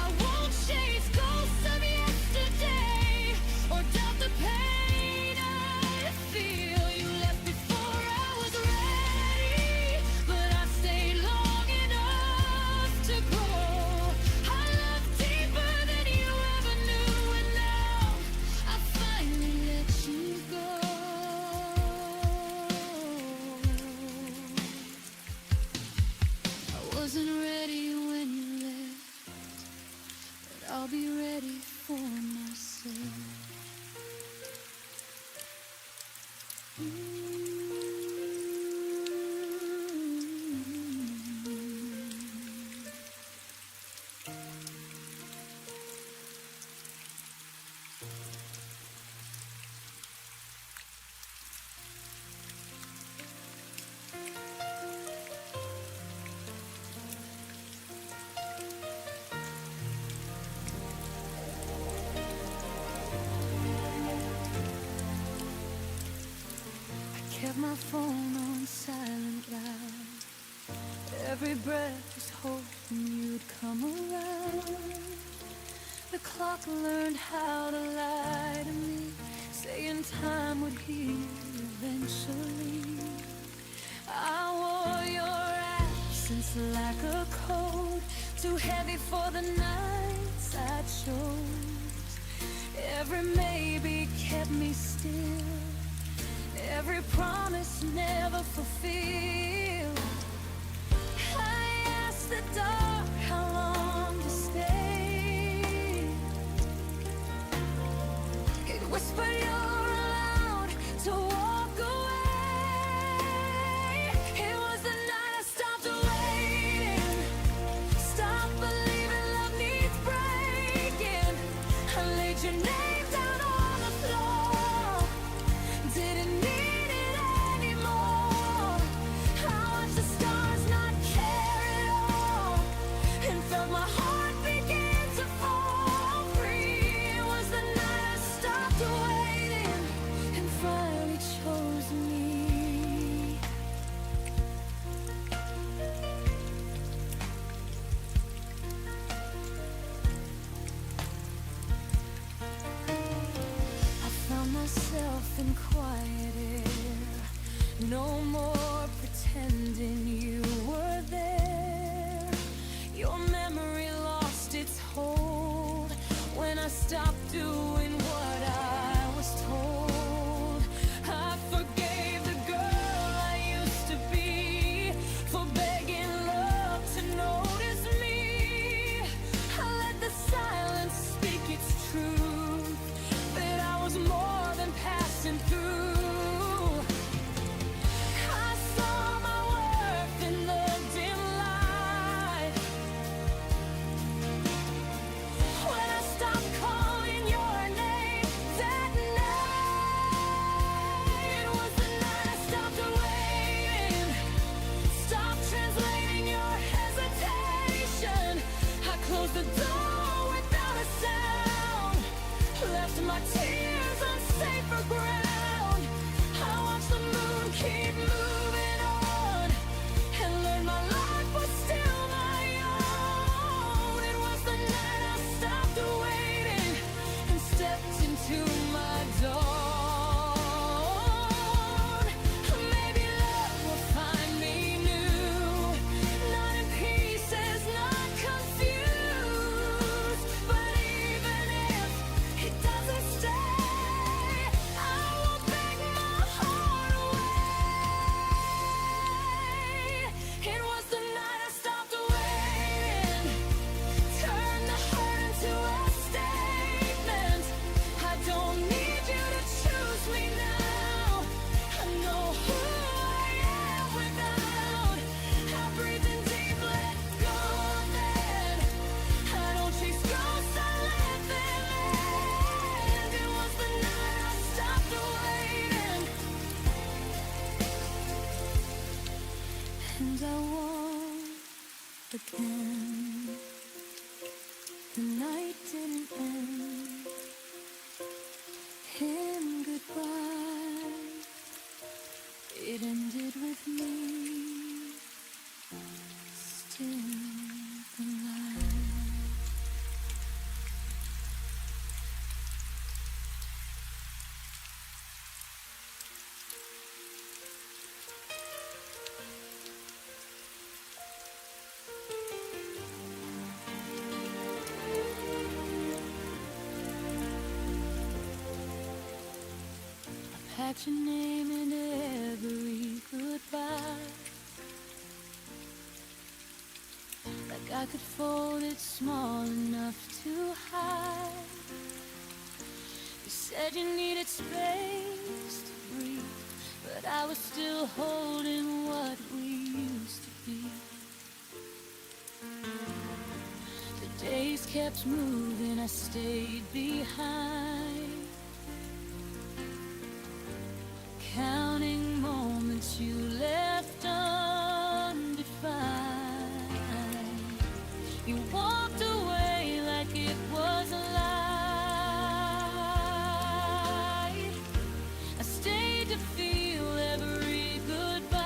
I won't chase ghosts of yesterday or doubt the pain I feel. You left before I was ready, but I stayed long enough to grow. I love deeper than you ever knew, and now I finally let you go. I wasn't ready when you left, but I'll be ready for myself. Kept my phone on silent loud. Every breath was hoping you'd come around. The clock learned how to lie to me, saying time would heal eventually. I wore your absence like a coat, too heavy for the nights I chose. Every maybe kept me still, every promise never fulfilled. I asked the dark how long to stay. It whispered you're allowed to walk away. It was the night I stopped waiting, stopped believing love needs breaking. I laid your name down on the floor, didn't need it anymore. I watched the stars not care at all, and felt my heart begin to fall free. It was the night I stopped waiting and finally chose me. I found myself in quiet air, no more pretending you were there. Your memory lost its hold when I stopped doing what I was told. I forgave the girl I used to be for begging love to notice me. I let the silence speak its truth, that I was more than passing through. I saw my worth in the dim light when I stopped calling your name that night. It was the night I stopped waiting, stopped translating your hesitation. I closed the door without a sound, left my tears on safer ground. I watched the moon keep moving on, and learned my life was still my own. It was the night I stopped waiting and stepped into my dawn. Maybe love will find me new, not in pieces, not confused. But even if it doesn't stay, I won't beg my heart away. The night didn't end. Him goodbye. It ended with me still alive. Packed your name into every goodbye, like I could fold it small enough to hide. You said you needed space to breathe, but I was still holding what we used to be. The days kept moving, I stayed behind, counting moments you left undefined. You walked away like it was a lie. I stayed to feel every goodbye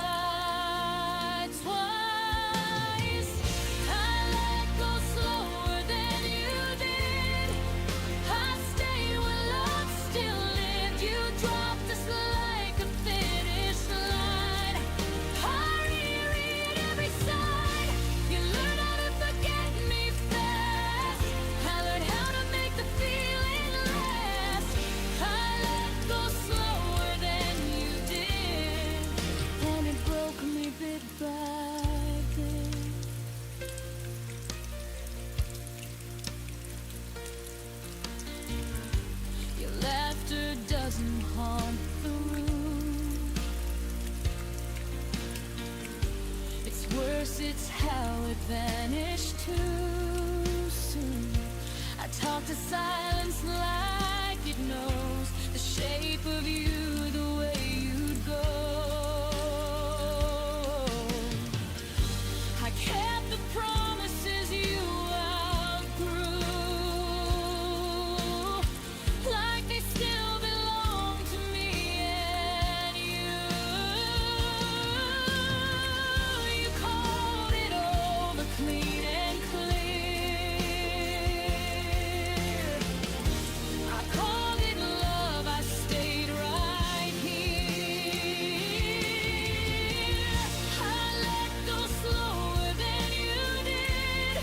twice. I let go slower than you did. I stayed when love still lived. You dropped us like a finish line. I reread every sign. You learned how to forget me fast. I learned how to make the feeling last. I let go slower than you did, and it broke me bit by bit. Your laughter doesn't haunt the room. It's worse, it's how it vanished too soon. I talk to silence like it knows the shape of you, the way you'd go. I kept the promises you outgrew, like they still belong to me and you. You called it over clean and clear. I called it love, I stayed right here. I let go slower than you did.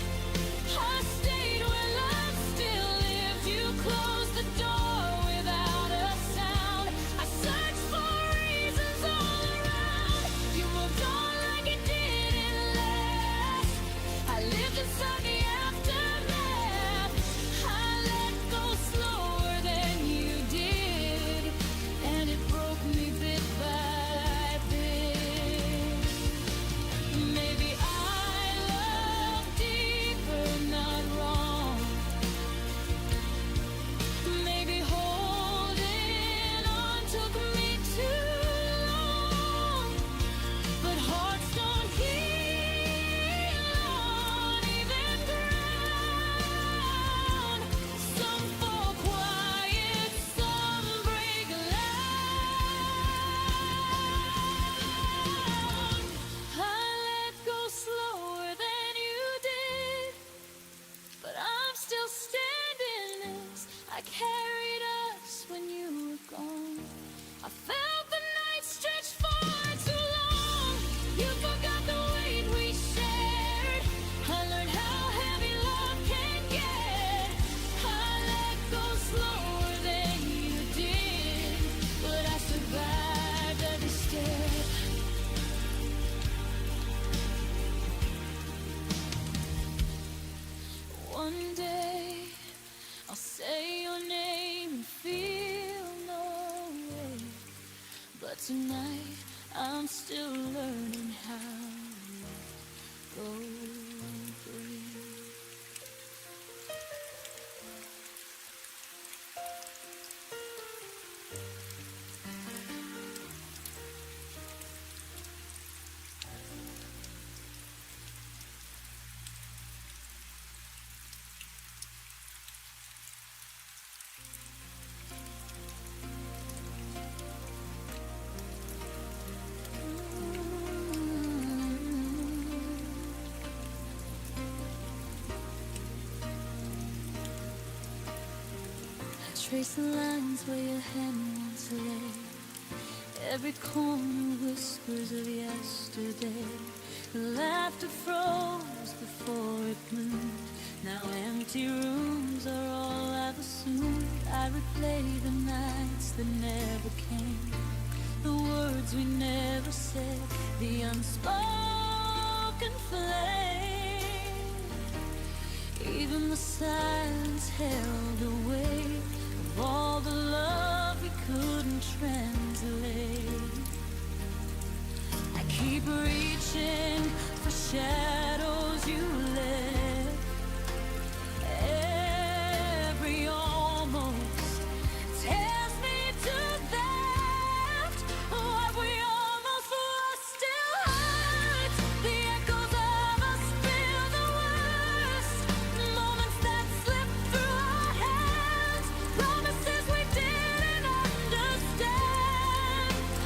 I stayed where love still lived. You closed the door without a sound. I searched for reasons all around. You moved on like it didn't last. I lived inside the aftermath. I let go slower than you did, and it broke me bit by bit. Maybe I love deeper, not wrong. Maybe holding on took me too long. But hearts don't heal on even ground. Some fall quiet, some break loud. I let go slower than you did, but I'm still standing as I carried us when you were gone. I felt the night stretch far too long. You forgot the weight we shared. I learned how heavy love can get. I let go slower than you did, but I survived every step. One day I'll say your name and feel no way, but tonight I'm still learning how to go breathe. trace the lines where your hand once lay. Every corner whispers of yesterday. The laughter froze before it bloomed. Now empty rooms are all I've assumed. I replay the nights that never came, the words we never said, the unspoken flame. Even the silence held the weight of all the love we couldn't translate. I keep reaching for shadows you left. Every almost tears me to that. What we almost were still hurts. The echoes of us feel the worst. Moments that slip through our hands. Promises we didn't understand.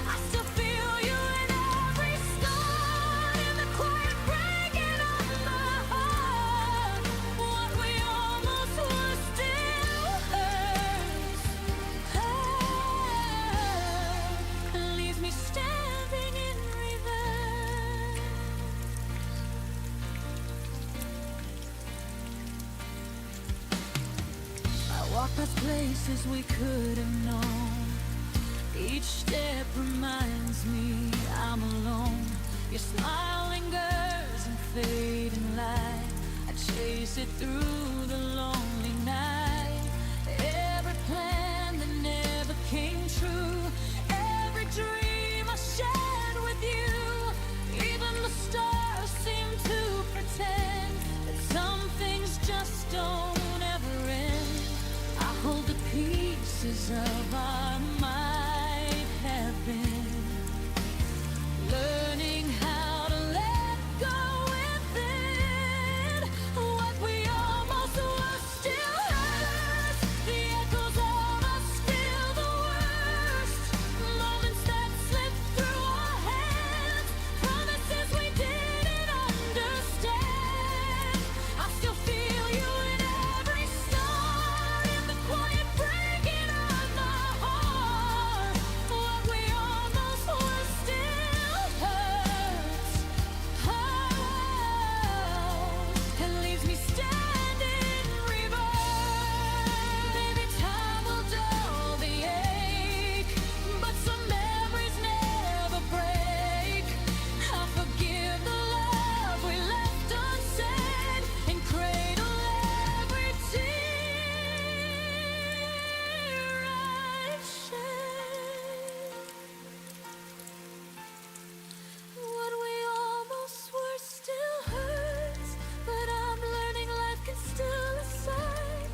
I still feel you in every scar, in the quiet breaking of my heart. What we almost were still hurts. Leaves me standing in reverse. I walk past places we could have known. Each step reminds me I'm alone. Your smile lingers in fading light. I chase it through the lonely night. Every plan that never came true, every dream I shared with you. Even the stars seem to pretend that some things just don't ever end. I hold the pieces of our might have been, learning how to let go within. What we almost were still hurts. The echoes of us feel the worst. Moments that slip through our hands. Promises we didn't understand. I still feel you in every star, in the quiet breaking of my heart. What we almost were still hurts. And leaves me standing reverse. Maybe time will dull the ache, but some memories never break. I forgive the love we left unsaid, and cradle every tear I shed. What we almost were still hurts, but I'm learning life can still aside.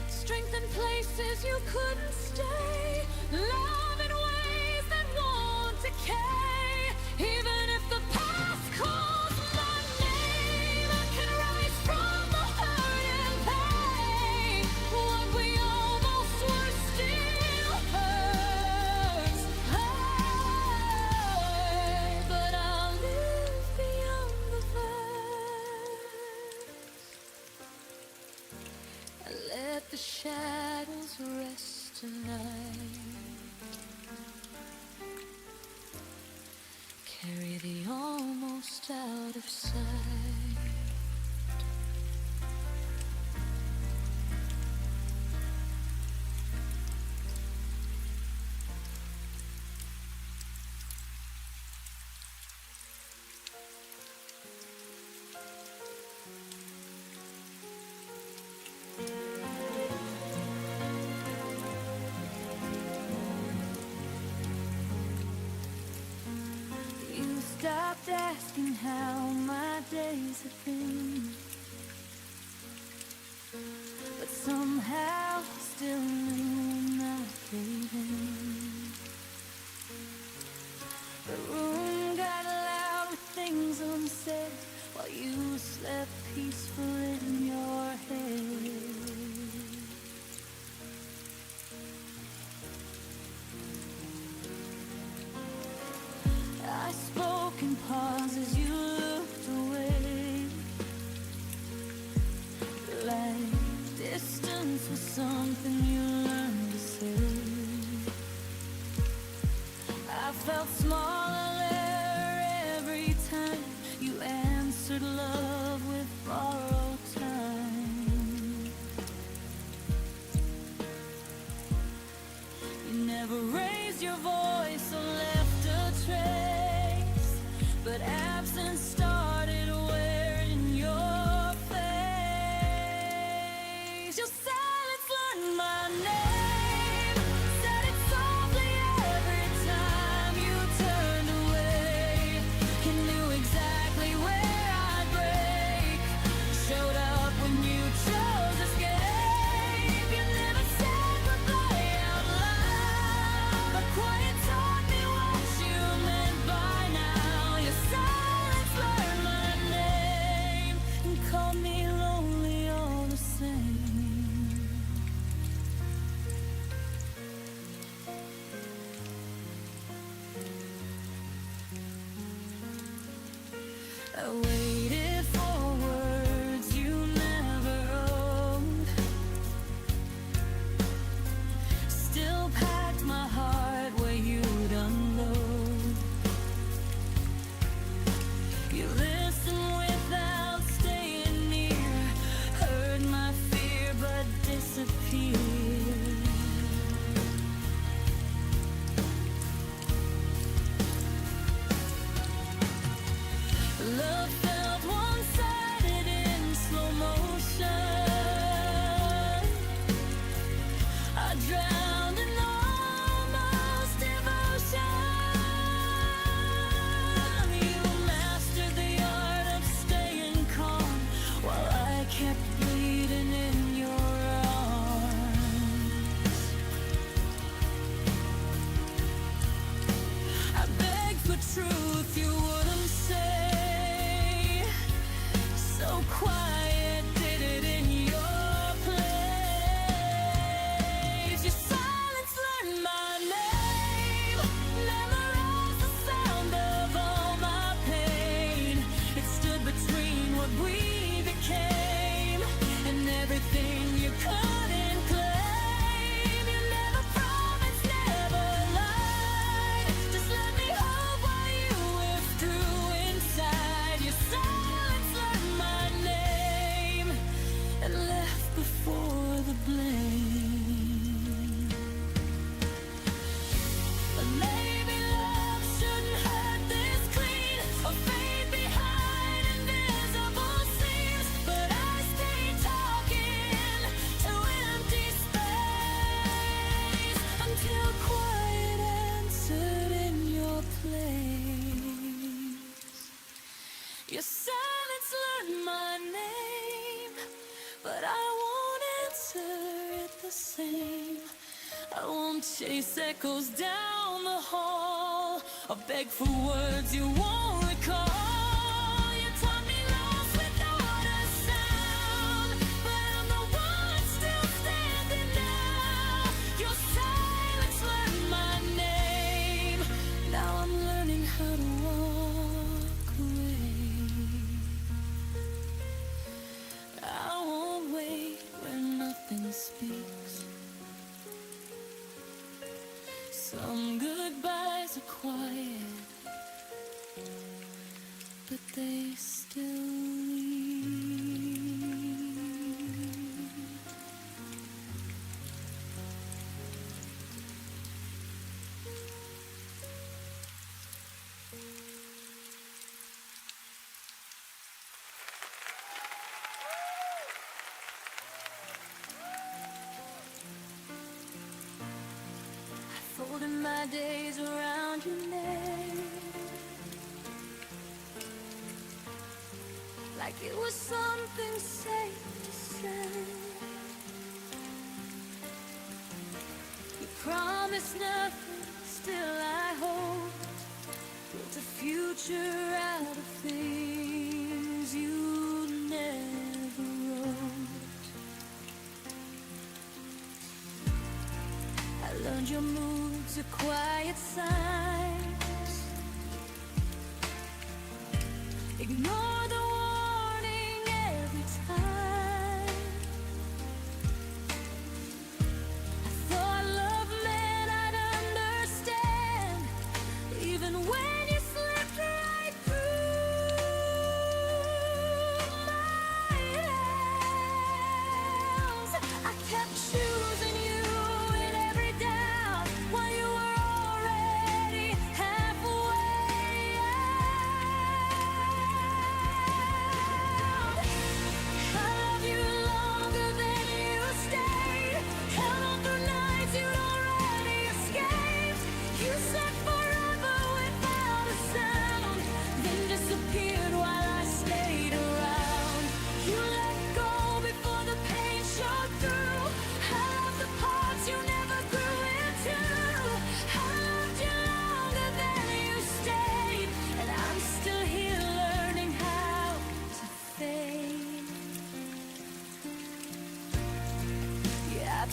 Strength in places you couldn't stay. Love in ways that won't decay. Even if the past calls my name, I can rise from the hurt and pain. What we almost were still hurts. But I'll live beyond the verse and let the shadows rest tonight. Carry the almost out of sight. You stopped asking how my days have been, but somehow still knew not leaving. The room got loud with things unsaid while you slept peaceful in your head. I spoke in pauses, you looked away. Like distance was something you learned answered. I felt smaller every time you answered love with borrowed time. You never raised your voice or left a trace, but absence started wearing your face. Your silence learned my name, said it softly every time you turned away. You knew exactly where I'd break, showed up when you chose escape. You never said goodbye out loud, but quiet taught me what you meant by now. Your silence learned my name and called me lonely all the same. I waited for words you never wrote, still packed my heart where you'd unload. You listened without staying near, heard my fear but disappeared. Love felt one-sided in slow motion. I drowned in almost devotion. You mastered the art of staying calm while I kept bleeding in your arms. I begged for truth you wouldn't say, so quiet, did it in your place. Your silence learned my name, memorized the sound of all my pain. It stood between what we became and everything you couldn't claim. You never promised, never lied, just let me hope while you withdrew inside. Your silence learned my name and left before the blame. But maybe love shouldn't hurt this clean or fade behind invisible seams. But I stayed talking to empty space until quiet answered in your place. Your silence learned my name, but I won't answer it the same. I won't chase echoes down the hall or beg for words you won't recall. You taught me lost without a sound, but I'm the one still standing now. Your silence learned my name, now I'm learning how to walk away. I won't wait where nothing speaks. Some goodbyes are quiet, but they still leave. Folding my days around your name like it was something safe to say. You promised nothing, still I hope. Built a future out of things you never wrote. I learned your moods are quiet signs. Ignore the warning every time. I thought love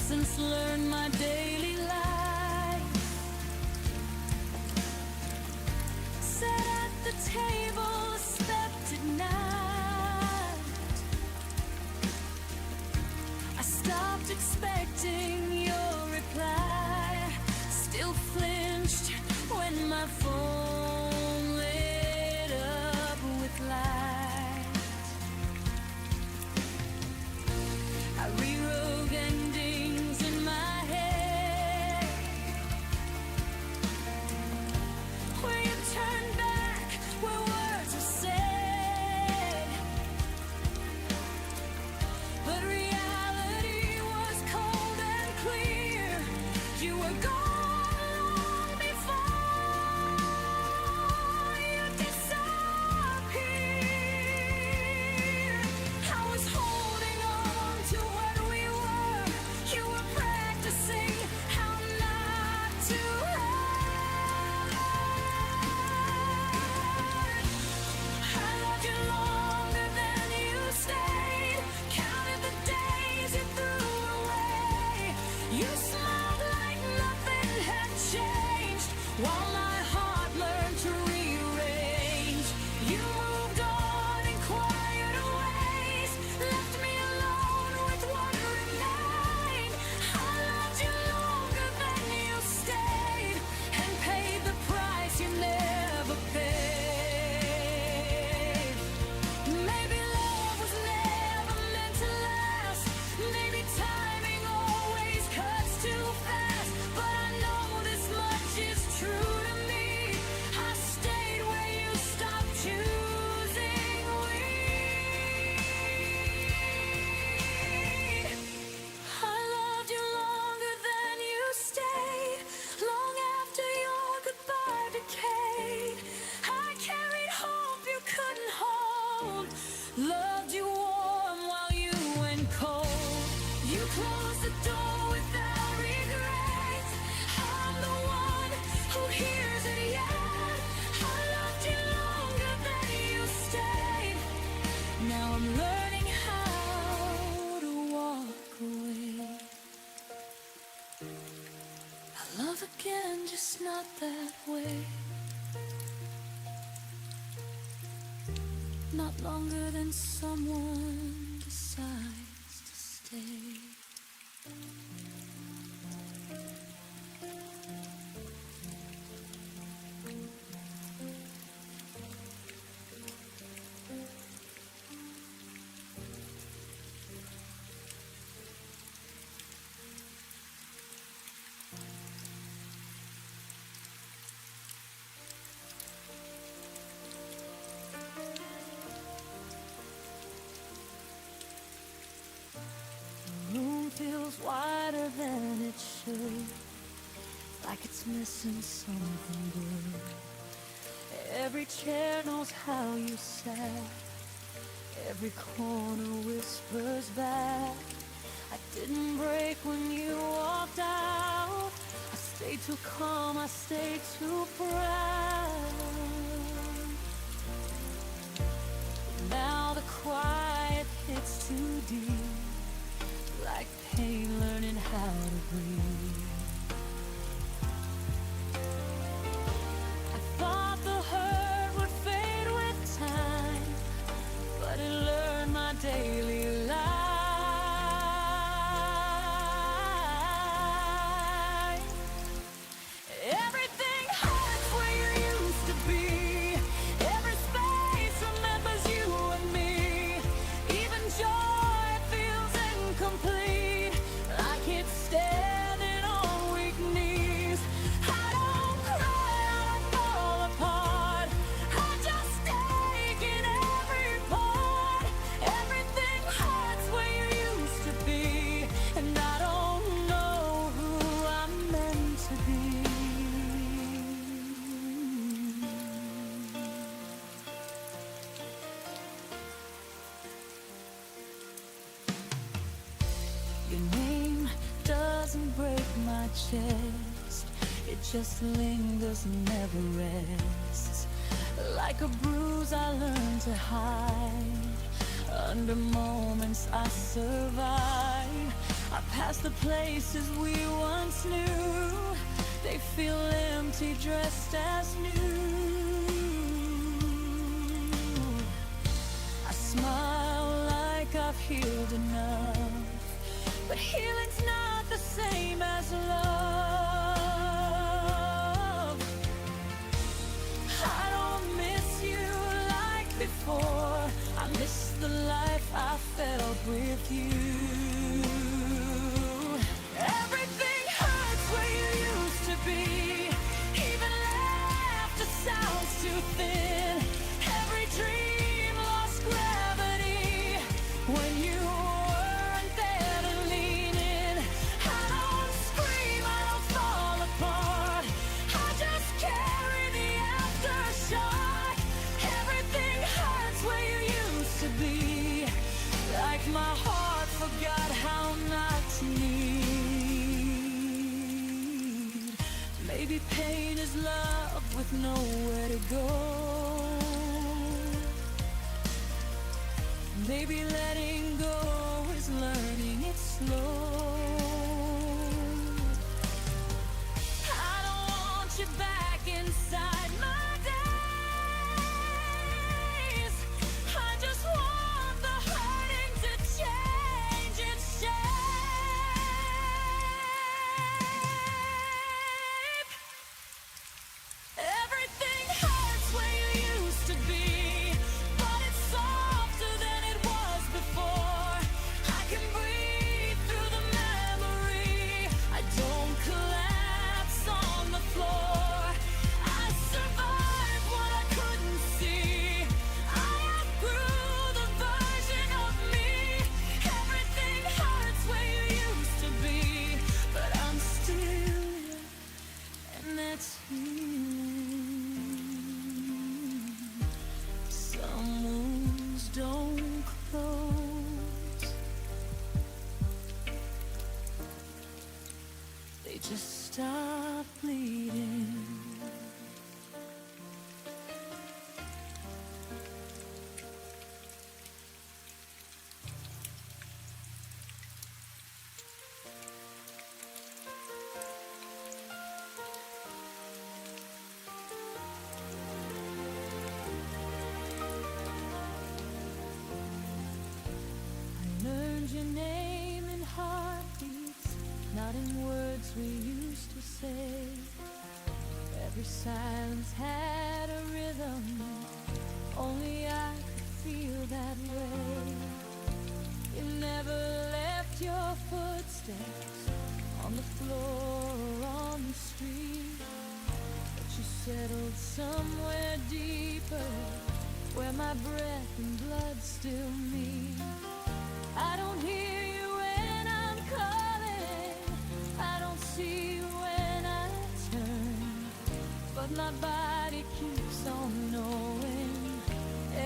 lessons learned my daily life. Sat at the table, slept at night. I stopped expecting your reply. Still flinched when my phone lit up with light. I rewrote endings in my head, where you turn back, where words are said. But reality was cold and clear. You were gone long before you disappeared. I was holding on to what we were. You were practicing how not to hurt. I loved you longer than you stayed. Counted the days you threw away. You smiled like nothing had changed, while my heart learned to rearrange. You moved on in quieter ways, left me alone with what remained. I loved you longer than you stayed, and paid the price you never paid. Maybe love was never meant to last. Maybe timing always cuts too fast. But I know this much is true to me. I stayed where you stopped choosing we. I loved you longer than you stayed, long after your goodbye decayed. I carried hope you couldn't hold, loved you warm while you went cold. You closed the door without regret. I'm the one who hears it yet. I loved you longer than you stayed. Now I'm learning how to walk away. I love again, just not that way. Not longer than someone decides to stay. The room feels wider than it should, like it's missing something good. Every chair knows how you sat, every corner whispers back. I didn't break when you walked out. I stayed too calm, I stayed too proud. Now the quiet hits too deep, like pain learning how to breathe. I thought the hurt would fade with time, but it learned my daily life. Everything hurts where you used to be. Every space remembers you and me. Even joy feels incomplete, like it's standing on weak knees. I don't cry, I don't fall apart. I just take in every part. Everything hurts where you used to be, and I don't know who I'm meant to be. Your name doesn't break my chest, it just lingers and never rests. Like a bruise I learned to hide, Under moments I survive, I pass the places we once knew. They feel empty, dressed as new. I smile like I've healed enough, but healing's not the same as love. I don't miss you like before. I miss the life I felt with you. Everything hurts where you used to be. Even laughter sounds too thin. Every dream lost gravity when you weren't there to lean in. I don't scream, I don't fall apart. I just carry the aftershock. Everything hurts where you used to be. Like my heart forgot how not to need. Maybe pain is love with nowhere to go. Maybe letting go is learning it slow. I don't want you back inside my days. I just want the hurting to change its shape. Everything hurts where you used to be, but it's softer than it was before. I can breathe through the memory. I don't collapse on the floor. I survived what I couldn't see. I outgrew the version of me. Everything hurts where you used to be, but I'm still here, and that's healing. Some wounds don't close, they just stop bleeding. I learned your name in heartbeats, not in words we used to say. Every silence had a rhythm, only I could feel that way. You never left your footsteps on the floor or on the street, but you settled somewhere deeper, where my breath and blood still meet. I don't hear you when I'm calling, I don't see you when I turn, but my body keeps on knowing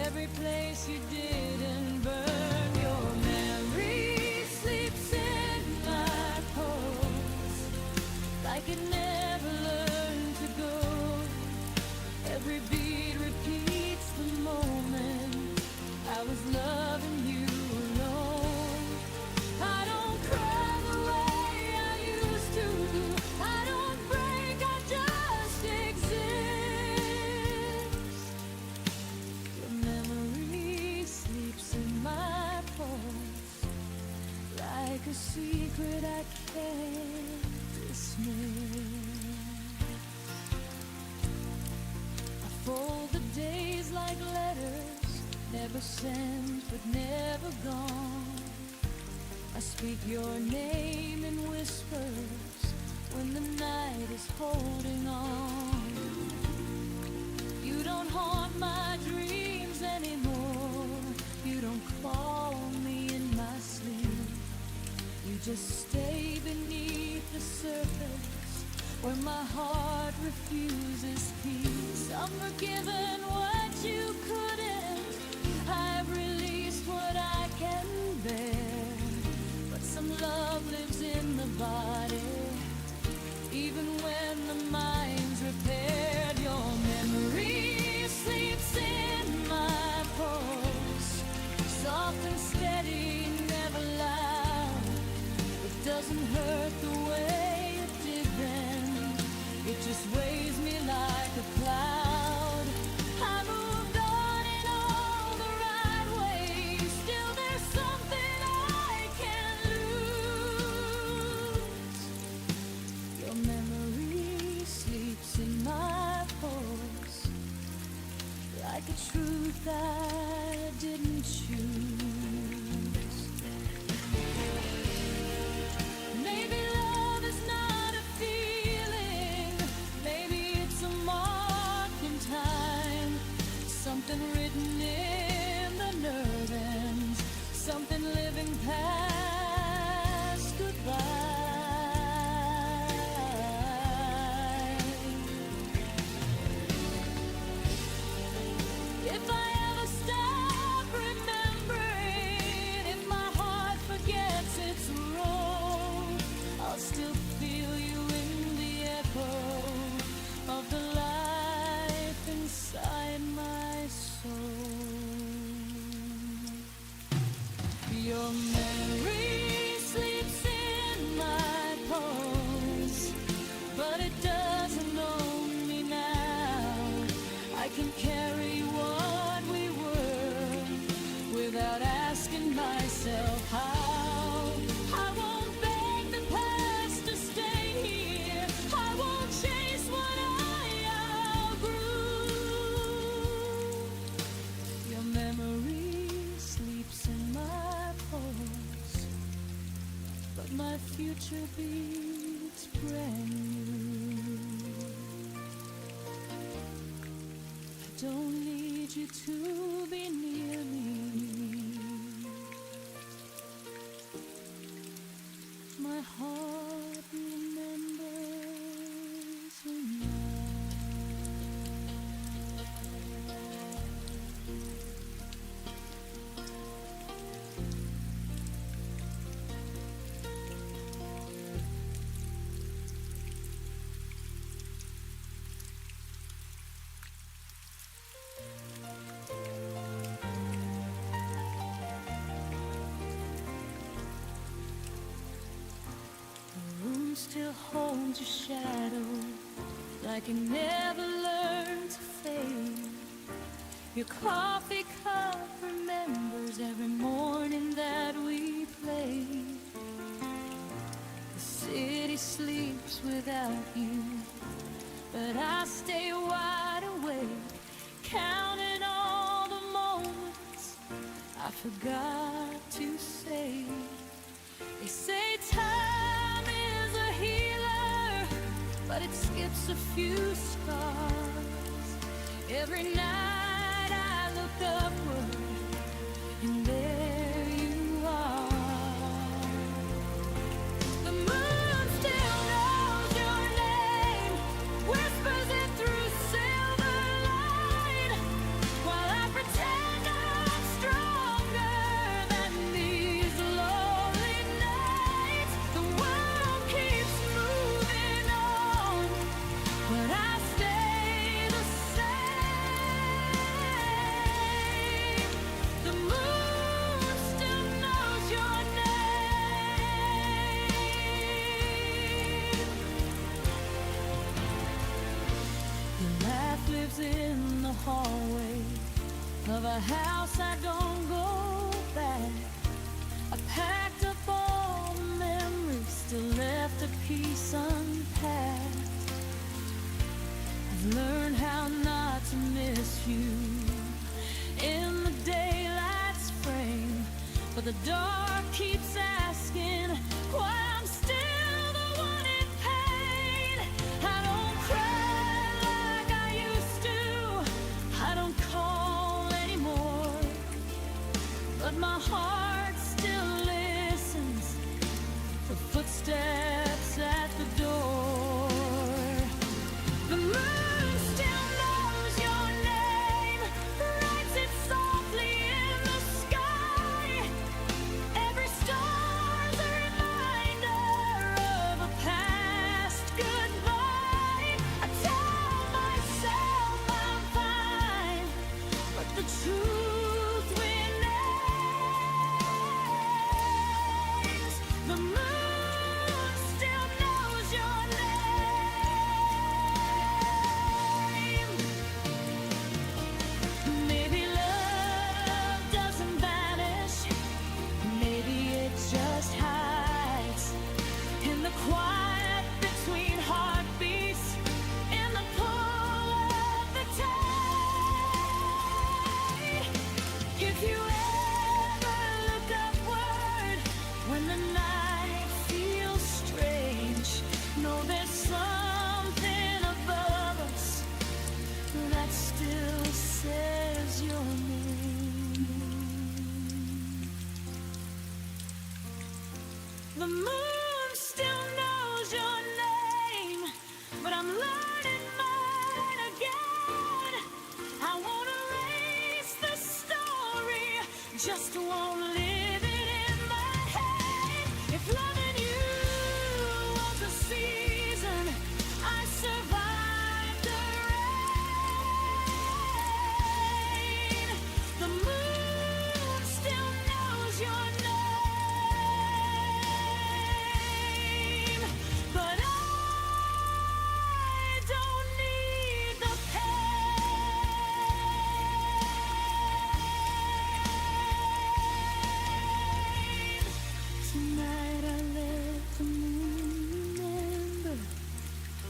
every place you didn't burn. Your memory sleeps in my pulse, like it never learned to go. Every beat repeats the moment I was loving you alone. I don't cry the way I used to. I don't break, I just exist. Your memory sleeps in my pulse, like a secret I can't dismiss. I fold the days like letters, never sent but never gone. I speak your name in whispers when the night is holding on. You don't haunt my dreams anymore. You don't call me in my sleep. You just stay beneath the surface, where my heart refuses peace. I'm forgiven what you couldn't, I've released what I can bear, but some love lives in the body, even when the mind's repaired. Your memory sleeps in my pulse, soft doesn't hurt the way it did then. It just weighs me like a cloud. I moved on in all the right ways. Still there's something I can't lose. Your memory sleeps in my pulse, like a truth I didn't choose. Maybe love is not a feeling. Maybe it's a mark in time. Something written in the nerve ends. Something living past goodbye. If I ever stop remembering, if my heart forgets its role, I'll still feel you in the echo of the life inside my soul. Your memory sleeps in my pulse, but it doesn't own me now. I can carry what we were without asking myself how. I won't beg the past to stay here. I won't chase what I outgrew. Your memory sleeps in my pulse, but my future beats brand new. I don't need you to be near me. My heart remembers you now. The room still holds your shadow, like it never learned to fade. Your coffee cup remembers every morning that we played. The city sleeps without you, but I stay wide awake, counting all the moments I forgot to say. They say time is a healer, but it skips a few scars. Every night I look upward, and there you are. The moon still knows your name, whispers it through silver light, while I pretend I'm stronger than these lonely nights. The world keeps moving on, but I stay the same. The moon still knows your name. Your laugh lives in the hallway of a house I don't go back. I packed up all the memories, still left a piece unpacked. I've learned how not to miss you in the daylight's frame, but the dark keeps asking why I'm still the one in pain. I don't cry like I used to, I don't call anymore, but my heart still listens for footsteps at the door. The moon still knows your name, writes it softly in the sky. Every star's a reminder of a past goodbye. I tell myself I'm fine, but the truth we never The moon still knows your name, but I'm learning mine again. I won't erase the story, just won't live it in my head. If loving you was a season, I survived the rain. The moon still knows your name, but I don't need the pain. Tonight I let the moon remember,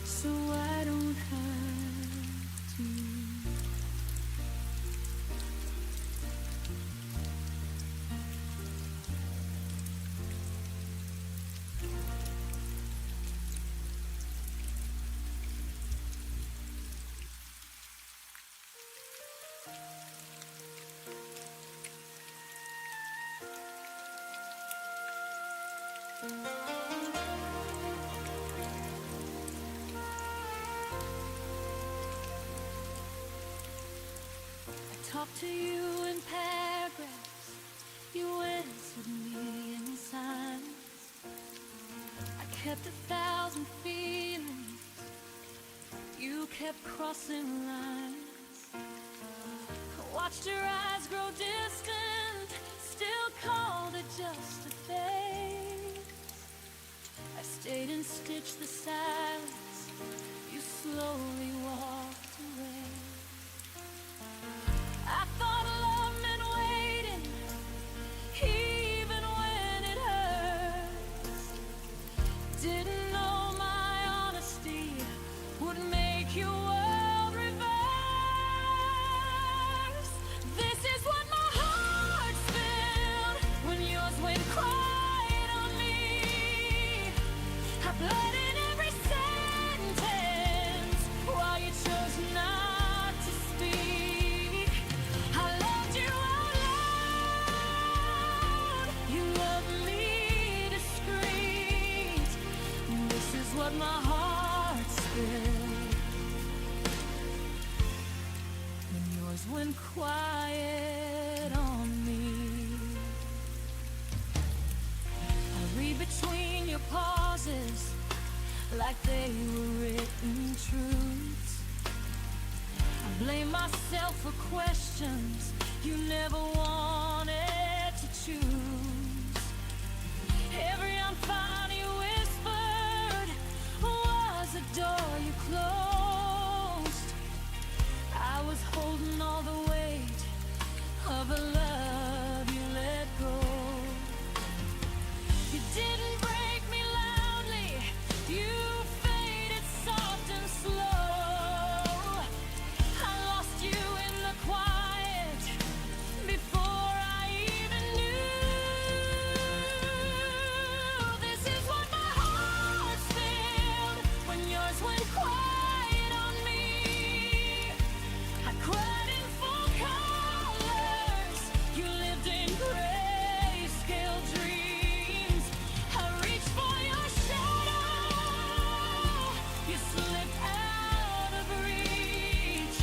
so I don't have to. I talked to you in paragraphs, you answered me in silence. I kept 1,000 feelings, you kept crossing lines. I watched your eyes grow distant, still called it just a phase. I stayed and stitched the silence, you slowly walked away. I thought love meant waiting, even when it hurts. Didn't know my honesty would make your world reverse. This is what my heart's filled when yours went quiet on me. I bled in every sentence while you chose not to speak. I loved you out loud, you loved me discreet. This is what my heart's filled when yours went quiet on me. I read between your pauses like they were written truths. I blame myself for questions you never wanted to choose. Every unfound you whispered was a door you closed. I was holding all the weight of a love you let go. You didn't break me loudly, you faded soft and slow. I lost you in the quiet before I even knew. This is what my heart's filled when yours went quiet on me. I cried in full colors, you lived in grayscale dreams. I reached for your shadow, you slipped out of reach.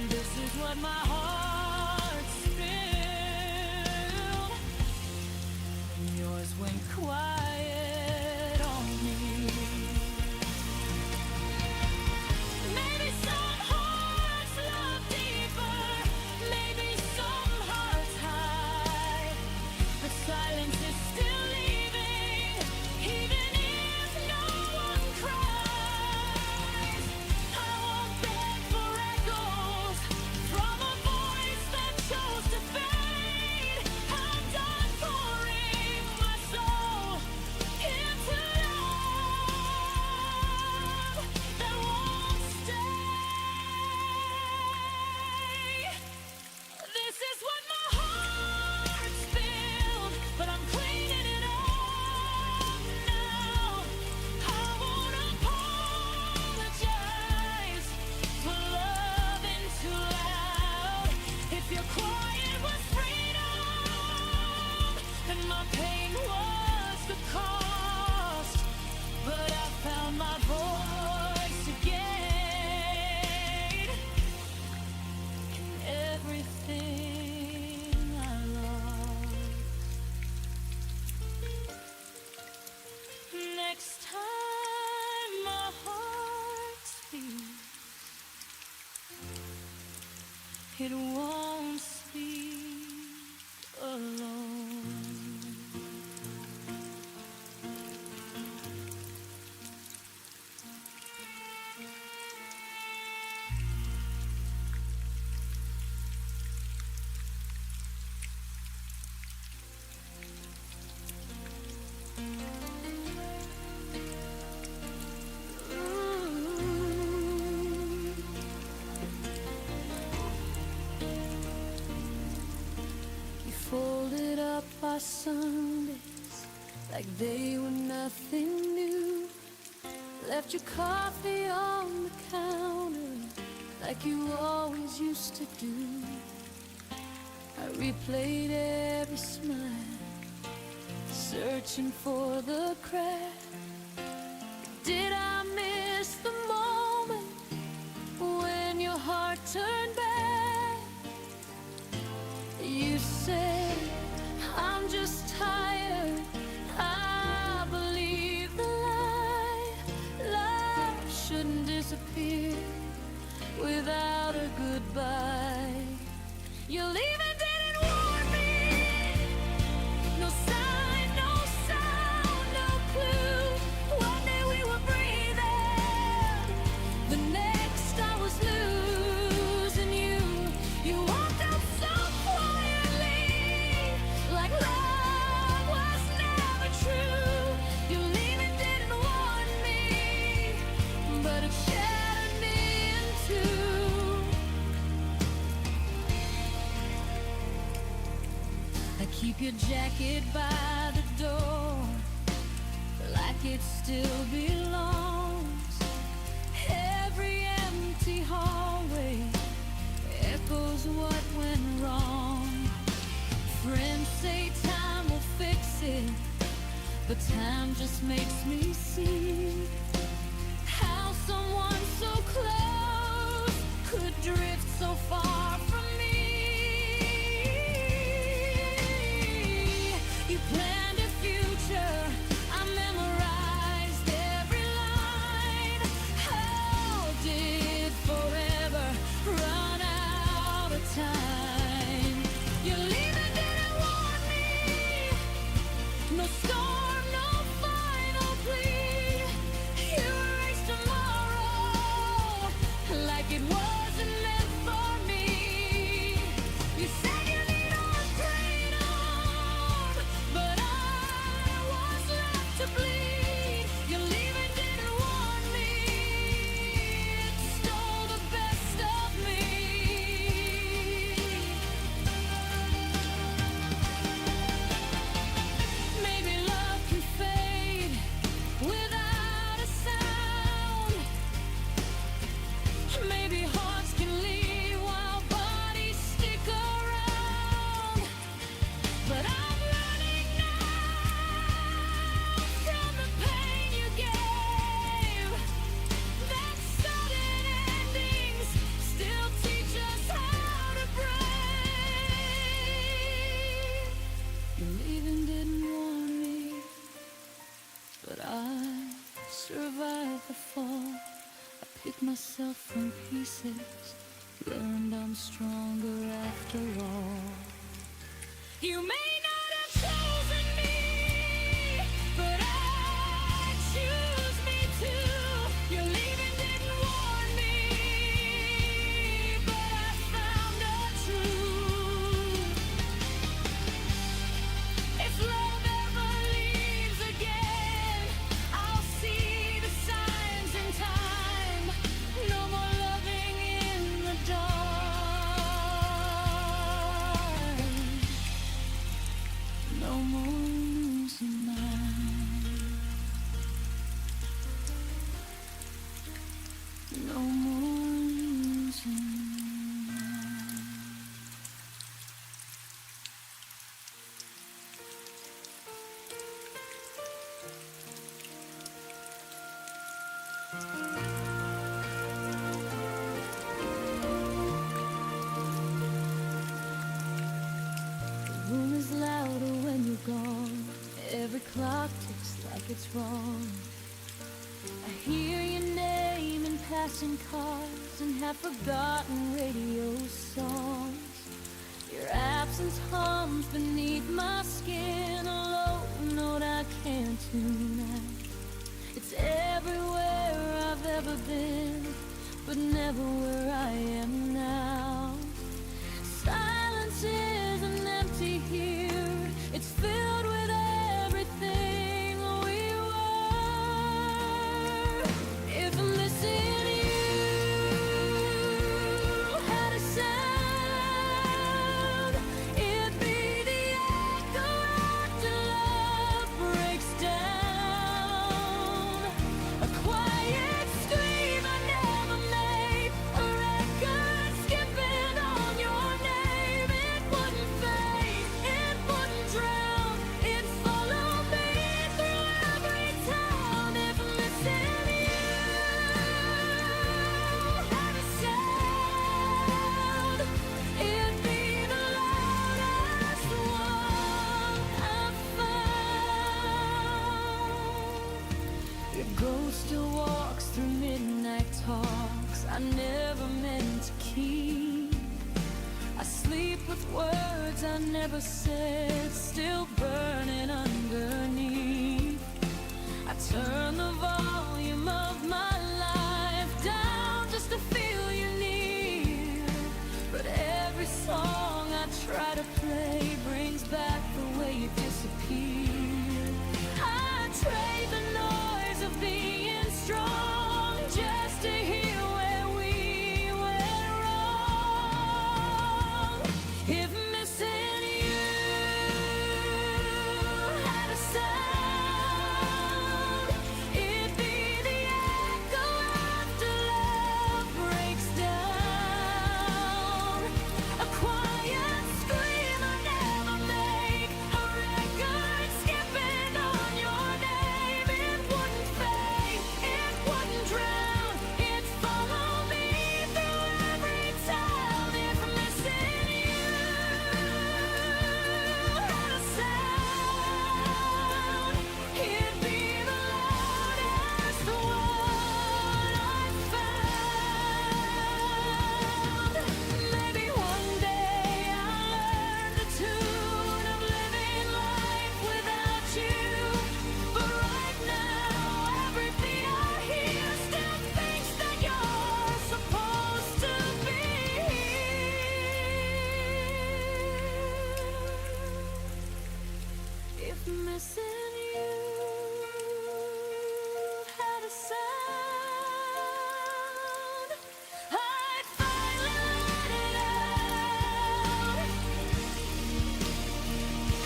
This is what my heart's filled when yours went quiet on me. Maybe some hearts love deeper, maybe some hearts hide, but silence is still leaving, even if no one cries. I won't beg for echoes from a voice that chose to fade. I'm done pouring my soul it won't sleep alone. Folded up our Sundays like they were nothing new. Left your coffee on the counter like you always used to do. I replayed every smile, searching for the crack. Did I miss the moment when your heart turned back? You said, I'm just tired. I believe the lie. Love shouldn't disappear without a goodbye. Your leaving didn't warn me. No sign, no sound, no clue. One day we were breathing, the next I was losing you. You walked out so like love was never true. Your leaving didn't warn me, but it shattered me in two. I keep your jacket by the door, like it still belongs. Every empty hallway echoes what went wrong. Friends say time will fix it, but time just makes me see how someone so close could drift so far from me. You planned a future, I memorized every line. How did forever run out of time? You're leaving. No storm, no final plea. You erased tomorrow like it wasn't meant for me. You said you need on freedom, but I was left to bleed. Your leaving didn't warn me. It stole the best of me. Maybe love can fade without a sound. Maybe hearts can leave while bodies stick around. But I'm running now from the pain you gave. That sudden endings still teach us how to break. Your leaving didn't warn me, but I survived the fall. I picked myself from pieces, learned I'm stronger after all. You may not have chosen me, but I choose me too. Your leaving didn't warn me, but I found a truth. If love ever leaves again, I'll see the signs in time. No more loving in the dark. No more losing mine. No more losing mine. The room is louder when you're gone. Every clock ticks like it's wrong. I hear your name in passing cars and have forgotten radio songs. Your absence hums beneath my skin, a low note I can't tune out. It's everywhere I've ever been, but never where I am now. Silence isn't empty here, it's filled with everything we were. If I'm missing you had a sound, it'd be the echo after love breaks down. A quiet scream I never made, a record skipping on your name. It wouldn't fade, it wouldn't drown, it'd follow me through every town. If I'm missing you had a sound, it'd be the loudest one I've found. Your ghost still walks through midnight talks I never meant to keep. I sleep with words I never said, still burning underneath. I turn the volume of my life down just to feel you near. But every song I try to play brings back the way you disappear. I trade the noise of being strong just to hear where we went wrong. If missing you had a sound, it'd be the echo after love breaks down. A quiet scream I never make, a record skipping on your name. It wouldn't fade, it wouldn't drown, it'd follow me through every town. If I'm missing you had a sound, it'd be the loudest one I've found. Maybe one day I'll learn the tune of living life without you. But right now, every beat I hear still thinks that you're supposed to be here. If missing you had a sound, I'd finally let it out.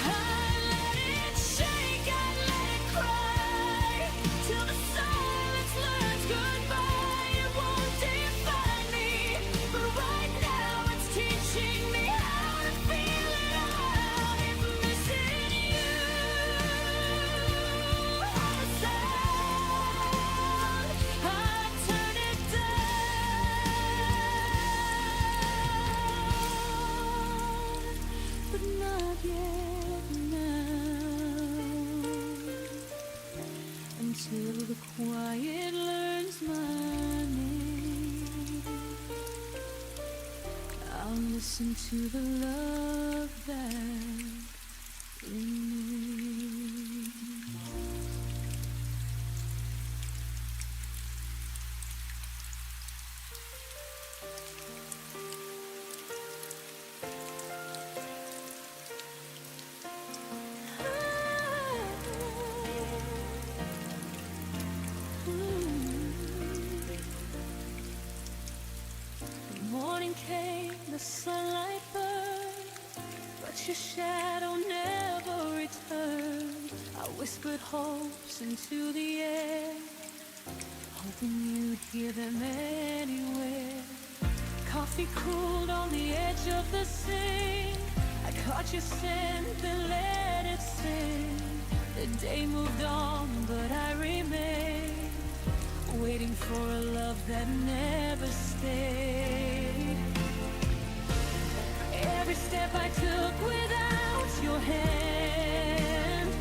I'd let it shake, I'd let it cry, till the silence learns goodbye. It won't define me, but right now it's teaching me how to feel it out. If I'm missing you had a sound, I'd turn it down, but not yet now. Until the quiet learns my name, I'll listen to the love that remains. The morning came, the sunlight burned, but your shadow never returned. I whispered hopes into the air, hoping you'd hear them anywhere. Coffee cooled on the edge of the sink, I caught your scent, then let it sink. The day moved on, but I remained, waiting for a love that never stayed. Every step I took without your hand,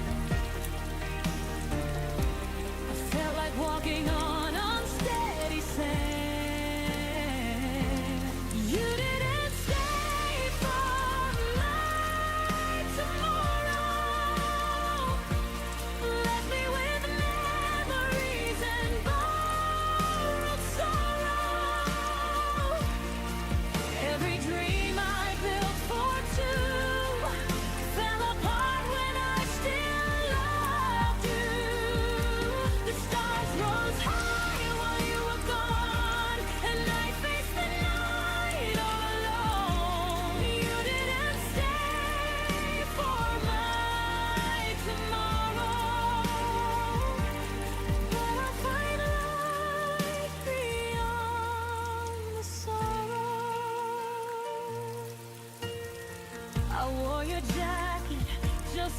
I felt like walking on unsteady sand.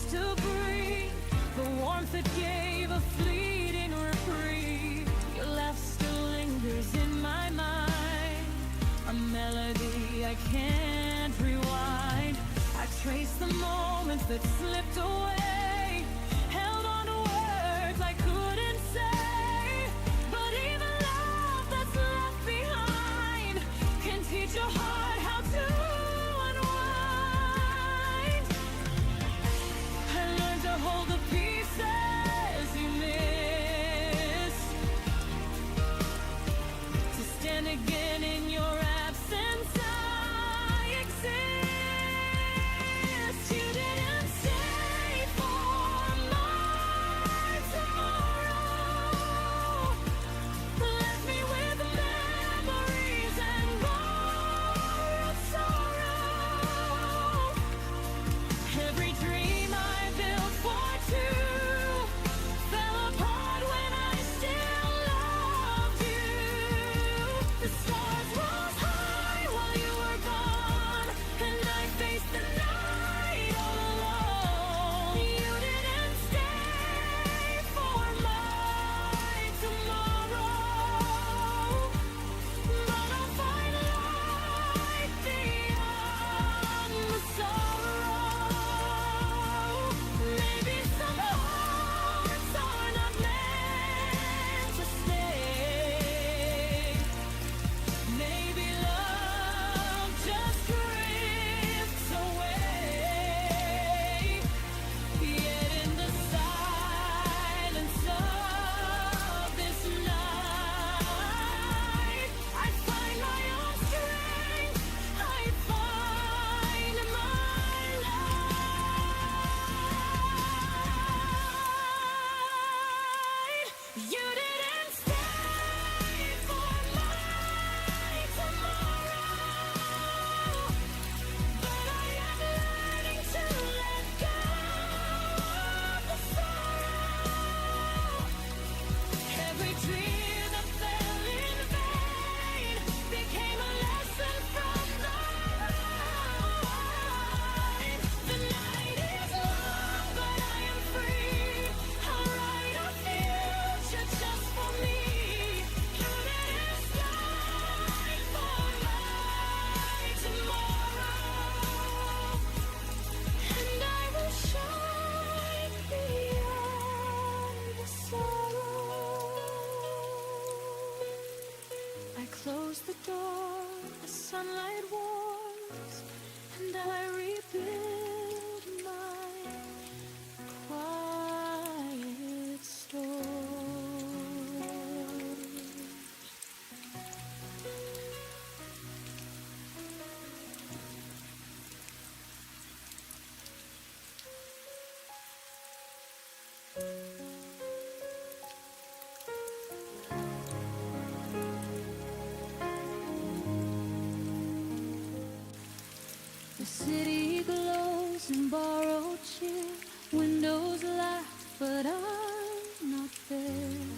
just to breathe, the warmth that gave a fleeting reprieve. Your laugh still lingers in my mind, a melody I can't rewind. I trace the moments that slipped away, held on to words I couldn't say. But even love that's left behind can teach a heart how to unwind. I learned to hold the pieces you miss, to stand again in your absence. I exist. You didn't stay for my tomorrow, left me with memories and borrowed sorrow. Every dream I built for two fell apart when I still loved you. The stars rose high while you were gone, and I faced the night all alone. You didn't stay for my tomorrow, but I'll find light beyond the sorrow. Maybe some hearts are not meant to stay. Maybe love just drifts away. Yet in the silence of this night, I find my own strength. I find my light. You didn't stay for my tomorrow, but I am learning to let go of the sorrow. Every tear that fell in vain became a lesson from the line. The night is long, but I am free. I'll write a future just for me. You didn't stay for my tomorrow, and I will shine beyond the sorrow. I close the door, the sunlight warms, and I rebuild my quiet storm. The city glows in borrowed cheer, windows laugh, but I'm not there.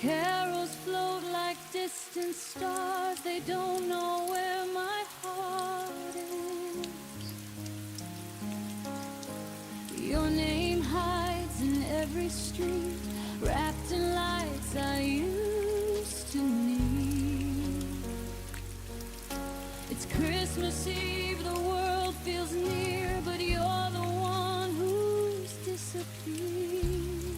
Carols float like distant stars, they don't know where my heart is. Your name hides in every street, wrapped in lights I used to need. It's Christmas Eve, the world feels near, but you're the one who's disappeared.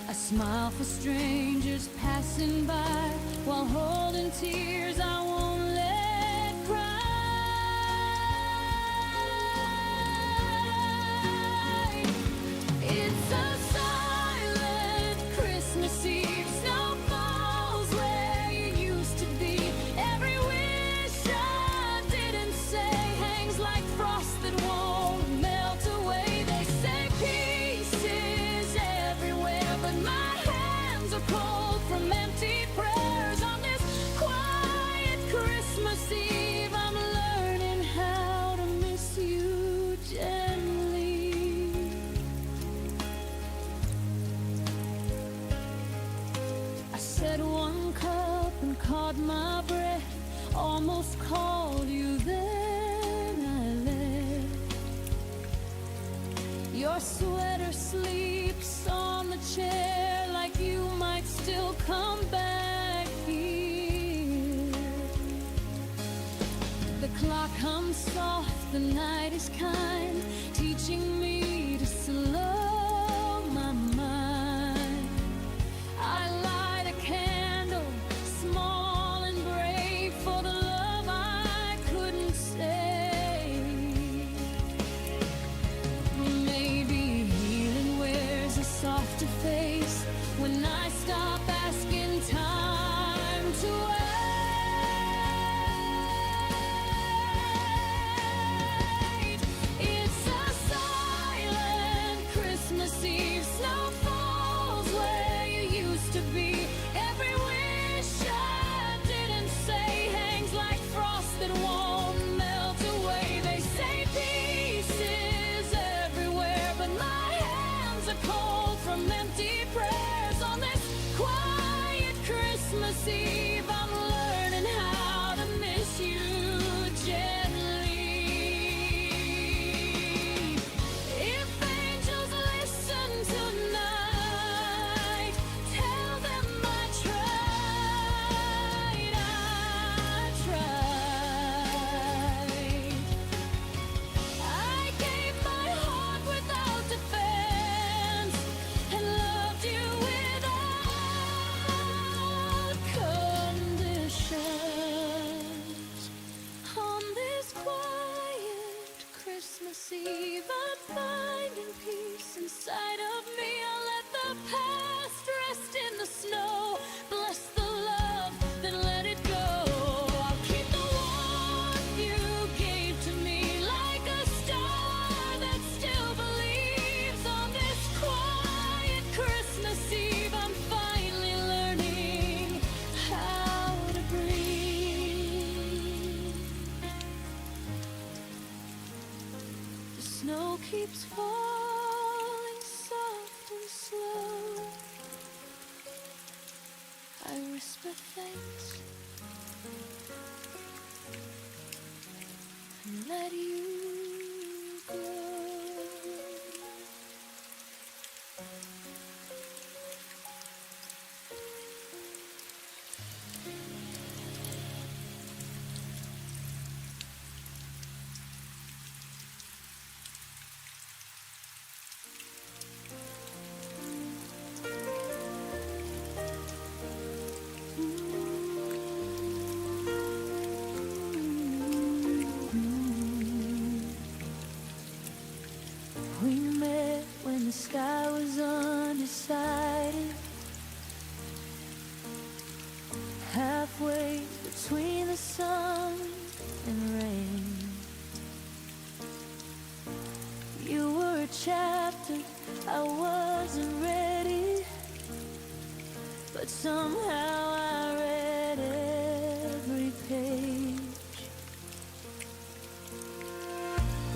I smile for strangers passing by, while holding tears I won't let cry. It's a silent Christmas Eve, snow falls where you used to be. Every wish I didn't say hangs like frost that won't melt away. They say peace is everywhere, but my hands are cold from empty prayers. On this quiet Christmas Eve, I'm learning how to miss you gently. I said one cup and caught my breath, almost called you then Your sweater sleeps on the chair like you might still come back here. The clock hums soft, the night is kind, teaching me to slow my mind. I light a candle, small and brave, for the love I couldn't say. Maybe healing wears a softer face when I stop asking time to wait. It's a silent Christmas Eve. Snow falls where you used to be. Every wish I didn't say hangs like frost that won't melt away. They say peace is everywhere, but my hands are cold from empty prayers. On this quiet Christmas Eve, I'm learning how to miss you gently. If angels listen tonight, tell them I tried. I gave my heart without defense and loved you without conditions. On this quiet Christmas Eve, I'm finding peace inside of me. I let the past rest in the snow. Bless the love, then let it go. I'll keep the warmth you gave to me like a star that still believes. On this quiet Christmas Eve, I'm finally learning how to breathe. The snow keeps falling soft and slow. I whisper thanks and let you go. We met when the sky was undecided, halfway between the sun and rain. You were a chapter I wasn't ready, but somehow I read every page.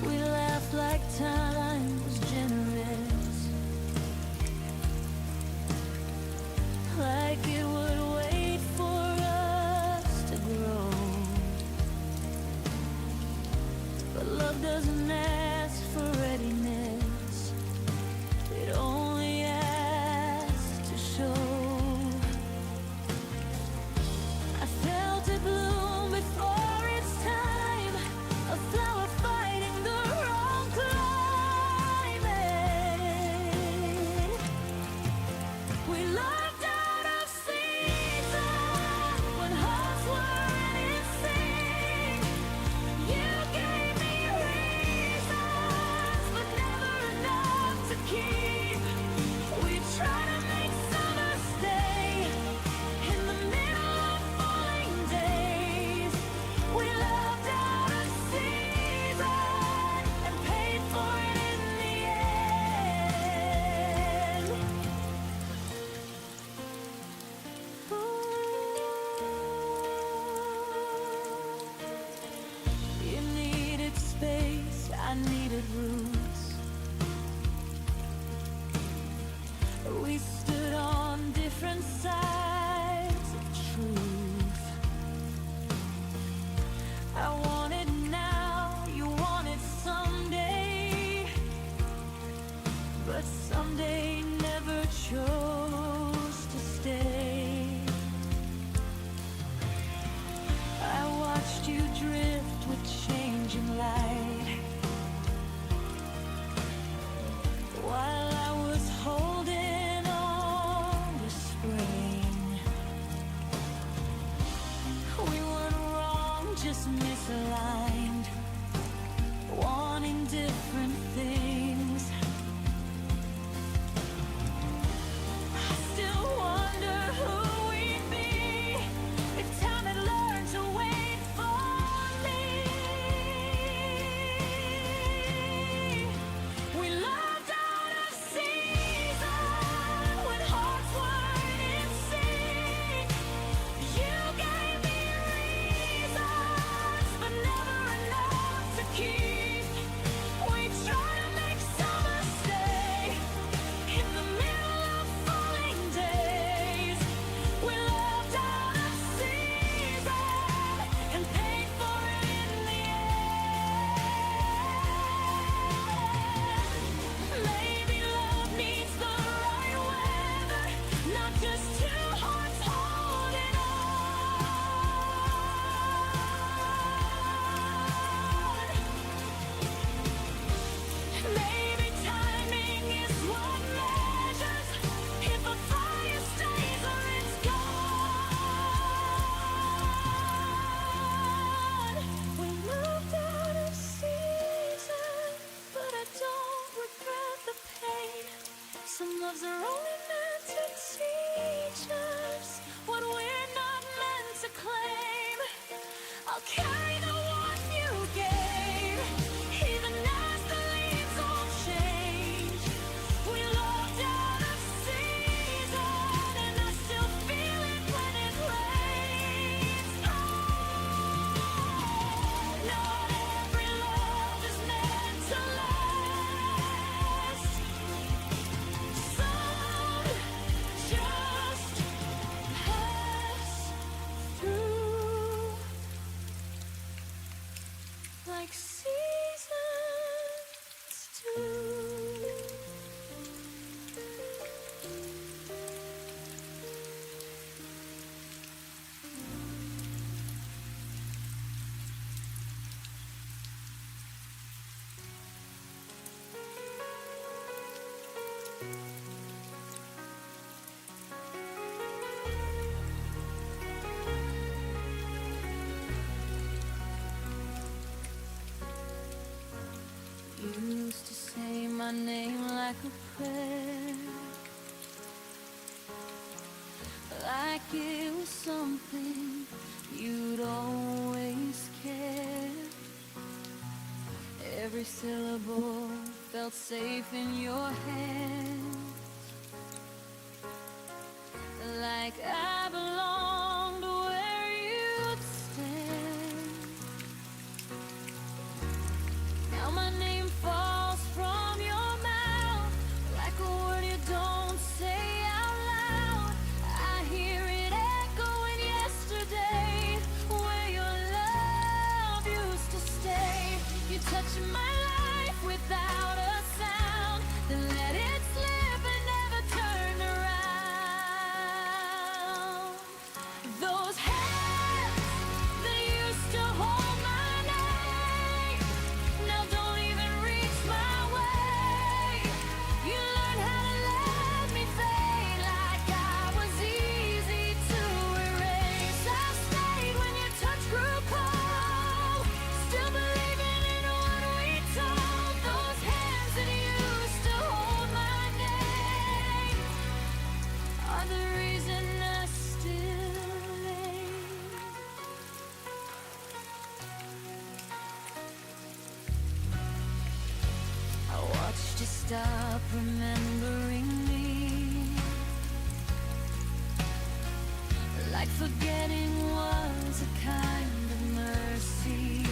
We laughed like time was generous, like it would wait for us to grow. But love doesn't ask for readiness, it only asks to show. Some loves are only meant to teach us what we're not meant to claim. I'll carry the one you gave, even as the leaves all change. We loved out of season, and I still feel it when it rains. Oh, not every love is meant to last. Some just pass through, like seasons do. You used to say my name like a prayer, like it was something you'd always care. Every syllable felt safe in your hands, like I belonged where you'd stand. Now my name falls from your mouth like a word you don't say out loud. I hear it echoing yesterday, where your love used to stay. You touch my life without a sound, then let it slip and never turn around. Those hands that used to hold my name now don't even reach my way. You learned how to let me fade like I was easy to erase. I stayed when your touch grew cold, still believing in what we told. Those hands that used to hold my name are the reason I still ache. I watched you stop remembering me, like forgetting was a kind of mercy.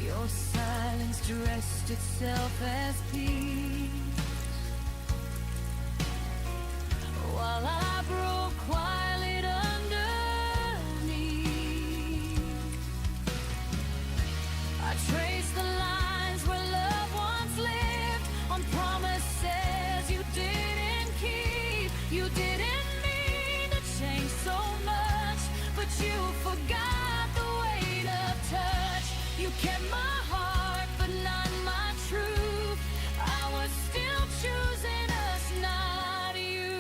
Your silence dressed itself as peace, while I broke quiet underneath. I traced the lines where love once lived, on promises you didn't keep. You didn't mean to change so much, but you forgot the weight of touch. You kept my heart, but not my truth. I was still choosing us, not you.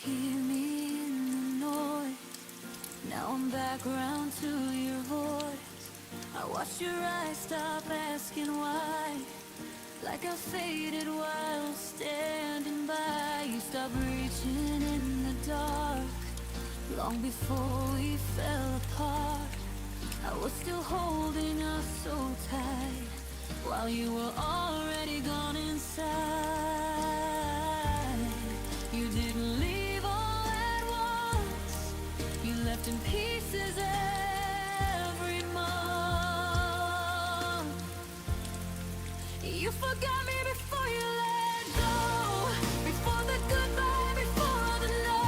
hear me in the noise. Now I'm back around to your voice. I watched your eyes stop asking why, like I faded while standing by. You stopped reaching in the dark, long before we fell apart. I was still holding us so tight, while you were already gone inside. You didn't leave all at once, you left in pieces every month. You forgot me before you let go, before the goodbye, before the no.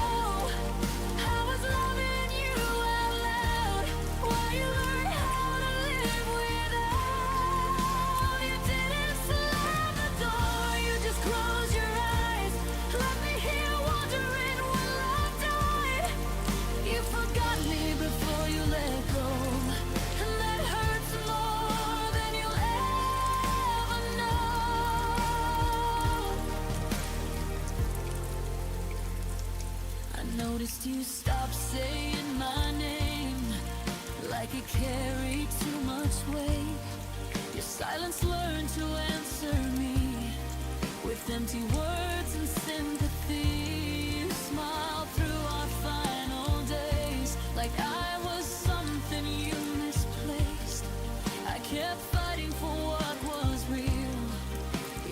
I was loving you out loud, while you learned how to live without. You didn't slam the door, you just closed your eyes, left me here wondering when love died. You forgot me before you let go, and that hurts more than you'll ever know. I noticed you stopped saying my name, like it carried too much weight. Your silence learned to answer me with empty words and sympathy. You smiled through our final days, like I was something you misplaced. I kept fighting for what was real,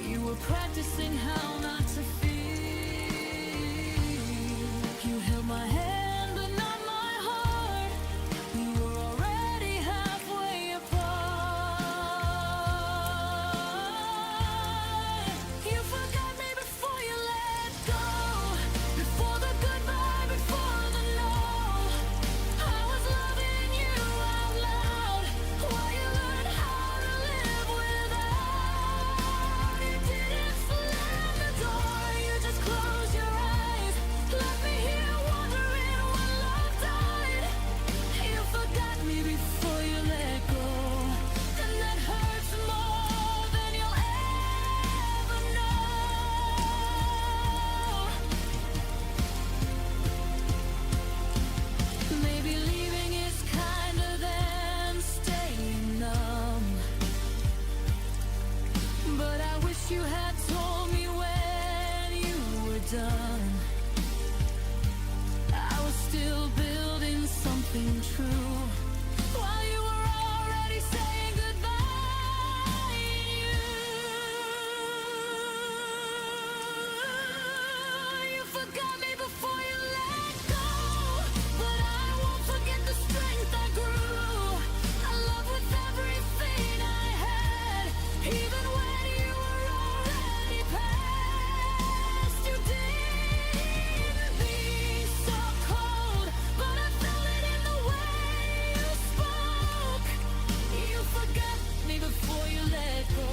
you were practicing how not to feel. You held my hand but not my heart, we were already halfway apart. You forgot me before you let go, before the goodbye, before the no. I was loving you out loud, while you learned how to live without. You didn't slam the door, you just closed your eyes, left me here wondering when love died. You forgot me before you let go, and that hurts more than you'll ever know. Maybe leaving is kinder than staying numb, but I wish you had told me when you were done. I was still building something true, while you were already saying goodbye. You forgot me before you let go, but I won't forget the strength I grew. I love with everything I had, even when you were already past. You didn't be so cold, but I felt it in the way you spoke. You forgot me before you let go,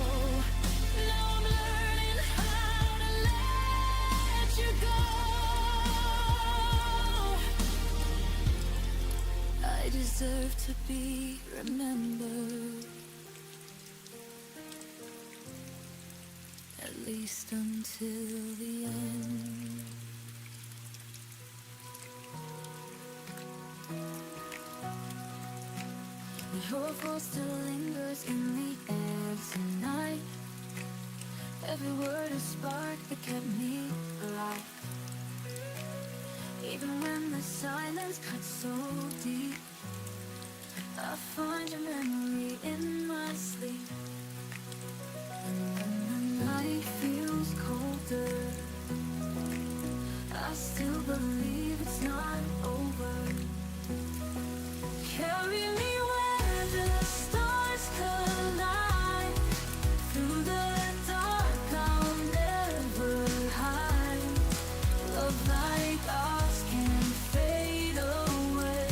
now I'm learning how to let you go. I deserve to be remembered, at least until the end. Your voice still lingers in the air tonight, every word a spark that kept me alive. Even when the silence cuts so deep, I find your memory in my sleep. And when the night feels colder, I still believe it's not over. Carry me where the stars collide, through the dark I'll never hide. Love like ours can fade away,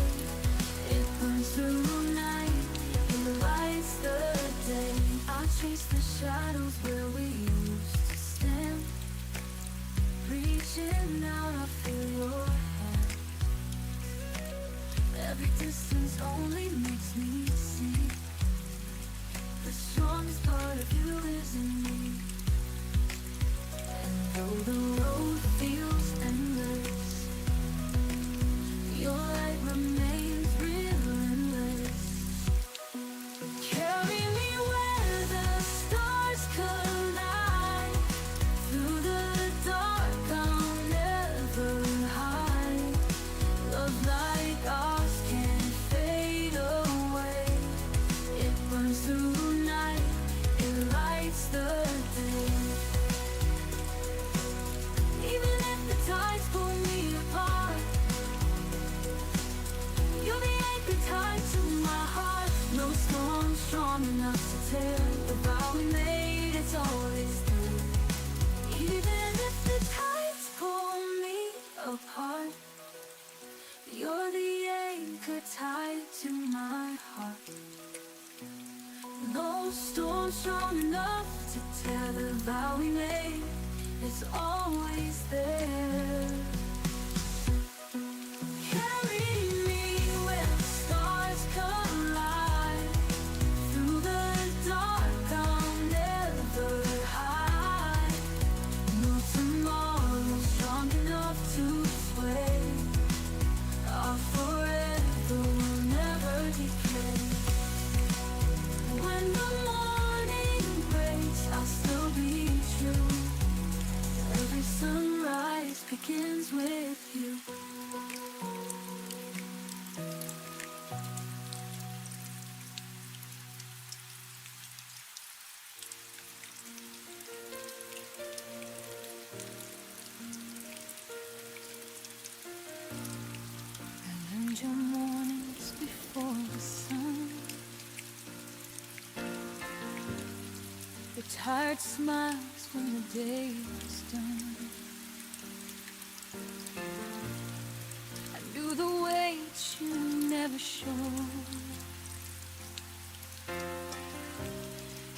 it burns through night, it lights the day. I chase the shadows where we used to stand, reaching out, I feel your hand. Every distance only makes me see the strongest part of you is in me. And though the road feels endless, strong enough to tear the vow we made. It's always there. Carry me when the stars collide. Through the dark I'll never hide. No tomorrow strong enough to sway. Our forever will never decay. When the morning breaks, I'll still be true. Every sunrise begins with you. I learned your mornings before the sun. The tired smiles when the day is done. I knew the weight you never showed.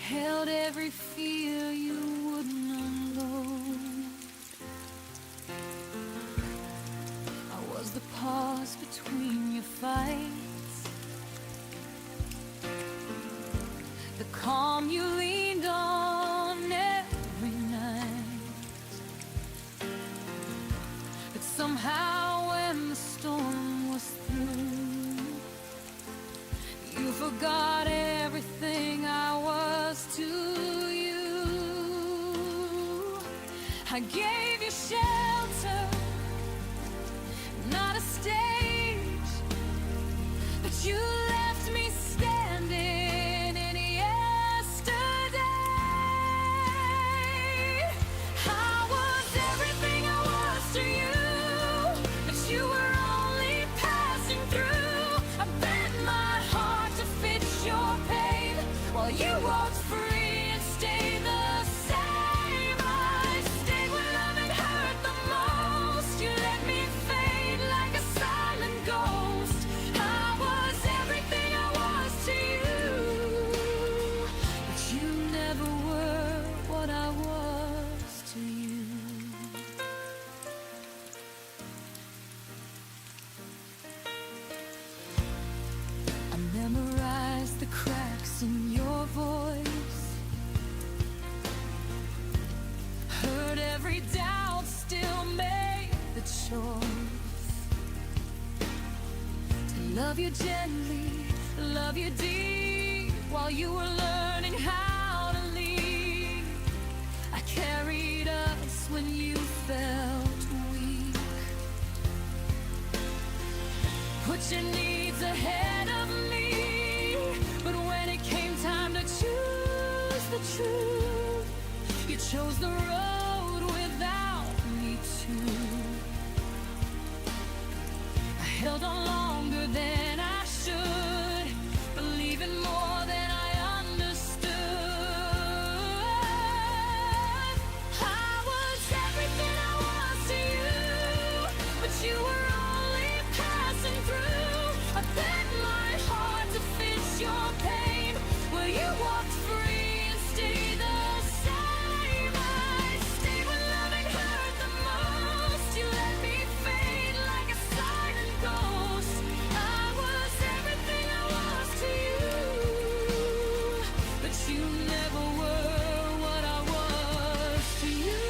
Held every fear you wouldn't unload. I was the pause between your fights, the calm you leaned on every night. But somehow when the storm was through, you forgot everything I was to you. I gave you shelter, not a stage, but you left me standing in yesterday. I was everything I was to you, but you were only passing through. I bent my heart to fit your pain, while you walked free and stayed the same. I stayed when love had hurt the most. You let me fade like a silent ghost. I was everything I was to you, but you never were what I was to you. I memorized the cracks in your voice, heard every doubt, still made the choice to love you gently, love you deep, while you were learning how to lead. I carried us when you felt weak, put your needs ahead of me. But when it came time to choose the truth, you chose the road without me too. I held on longer than I should, believing more than I understood. I was everything I was to you, but you were only passing through. I bent my heart to fit your pain, where you walked free and stayed the same. I stayed when love had hurt the most. You let me fade like a silent ghost. I was everything I was to you, but you never were what I was to you.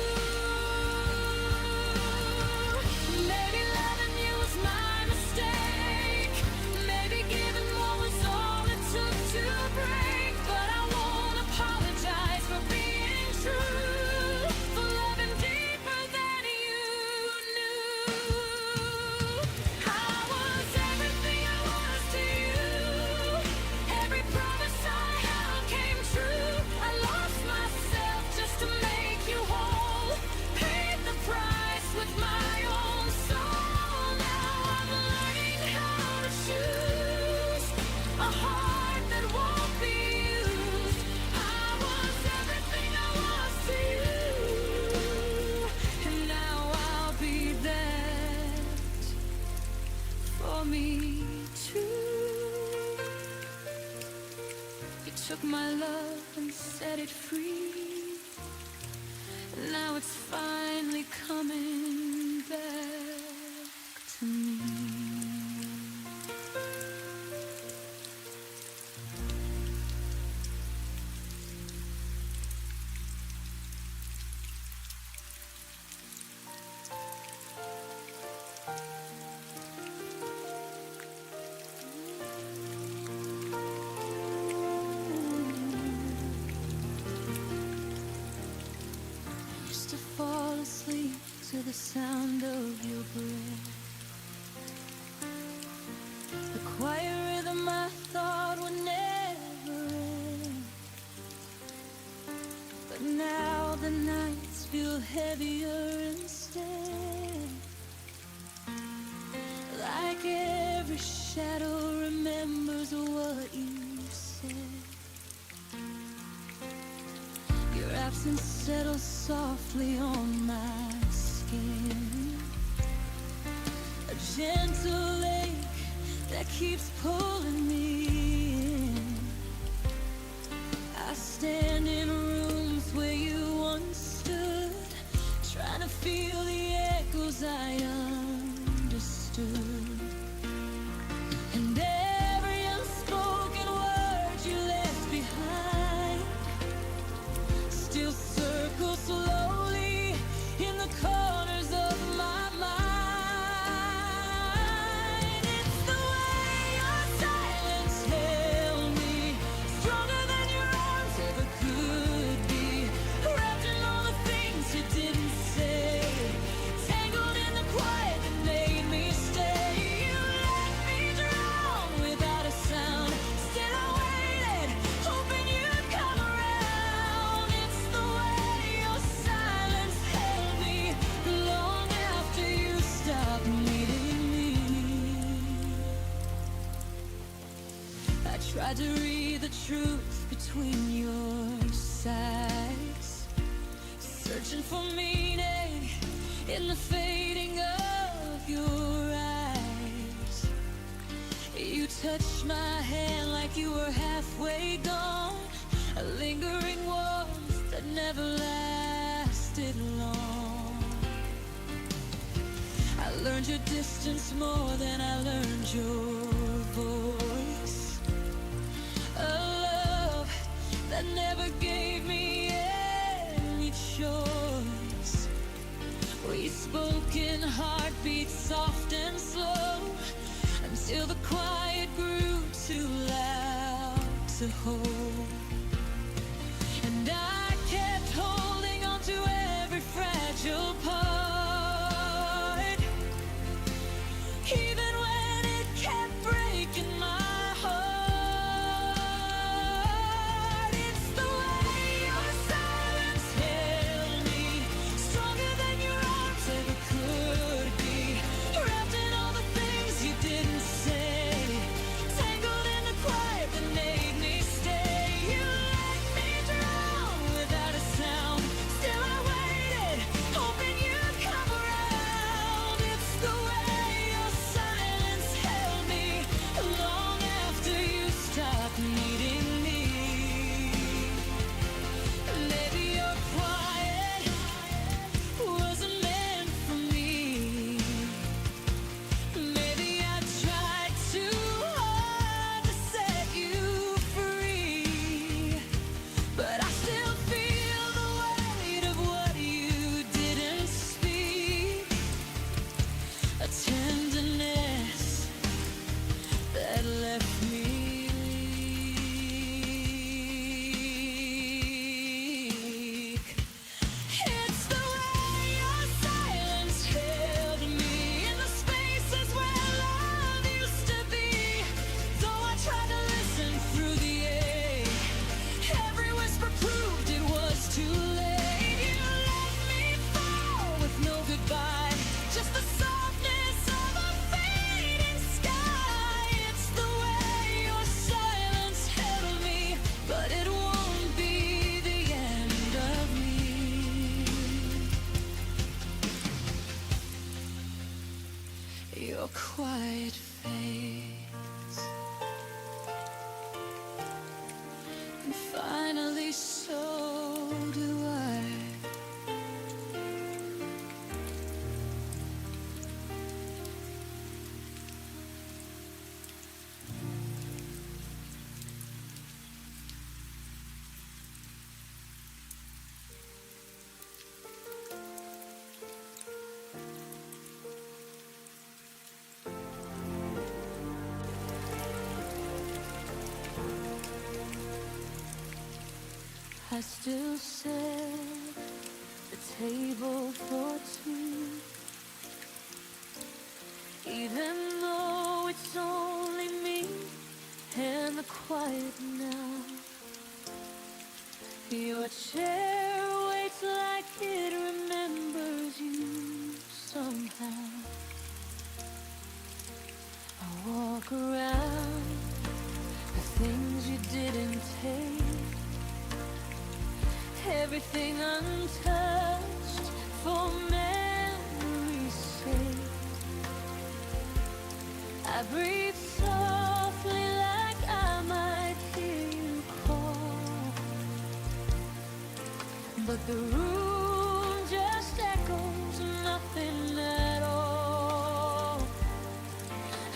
Maybe loving you was my mistake. Maybe giving more was all it took to break. But I won't apologize for being true, for loving deeper than you knew. I was everything I was to you. Every promise I held came true. I lost myself just to make you whole. Paid the price with my own soul. Now I'm learning how to choose a heart that won't be used. I was everything I was to you, and now I'll be that for me too. You took my love and said set it free. Now it's finally coming back to me. Fall asleep to the sound of your breath, the quiet rhythm I thought would never end. But now the nights feel heavier instead, like every shadow remembers what you said. Your absence settles softly on my skin, a gentle ache that keeps pulling me in. I stand in rooms where you once stood, trying to feel the echoes I understood. And every unspoken word you left behind still circles slowly in the corners of my mind. It's the way your silence held me, stronger than your arms ever could be, wrapped in all the things you didn't say, tangled in the quiet that made me stay. You let me drown without a sound, still I waited, hoping you'd come around. It's the way your silence held me long after you stopped needing me. I tried to read the truth between your sighs, searching for meaning in the fading of your eyes. You touched my hand like you were halfway gone, a lingering warmth that never lasted long. I learned your distance more than I learned your voice, a love that never gave me any choice. We spoke in heartbeats soft and slow, until the quiet grew too loud to hold. And I kept holding on to every fragile part, even when it kept breaking my heart. It's the way your silence held me, stronger than your arms ever could be, wrapped in all the things you didn't say, tangled in the quiet that made me stay. You let me drown without a sound, still I waited, hoping you'd come around. It's the way your silence held me long after you stopped needing me. Maybe your quiet wasn't meant for me. Maybe I tried too hard to set you free, but I still feel the weight of what you didn't speak, a tenderness that left me weak. It's the way your silence held me in the spaces where love used to be. Though I tried to listen through the ache, every whisper proved it was too late. You let me fall with no goodbye, just the softness of a fading sky. It's the way your silence held me, but it won't be the end of me. Your quiet fades, and finally so do I? I still set the table for two, even though it's only me and the quiet now. Your chair waits like it remembers you somehow. I walk around the things you didn't take, everything untouched for memory's sake. I breathe softly like I might hear you call, but the room just echoes nothing at all.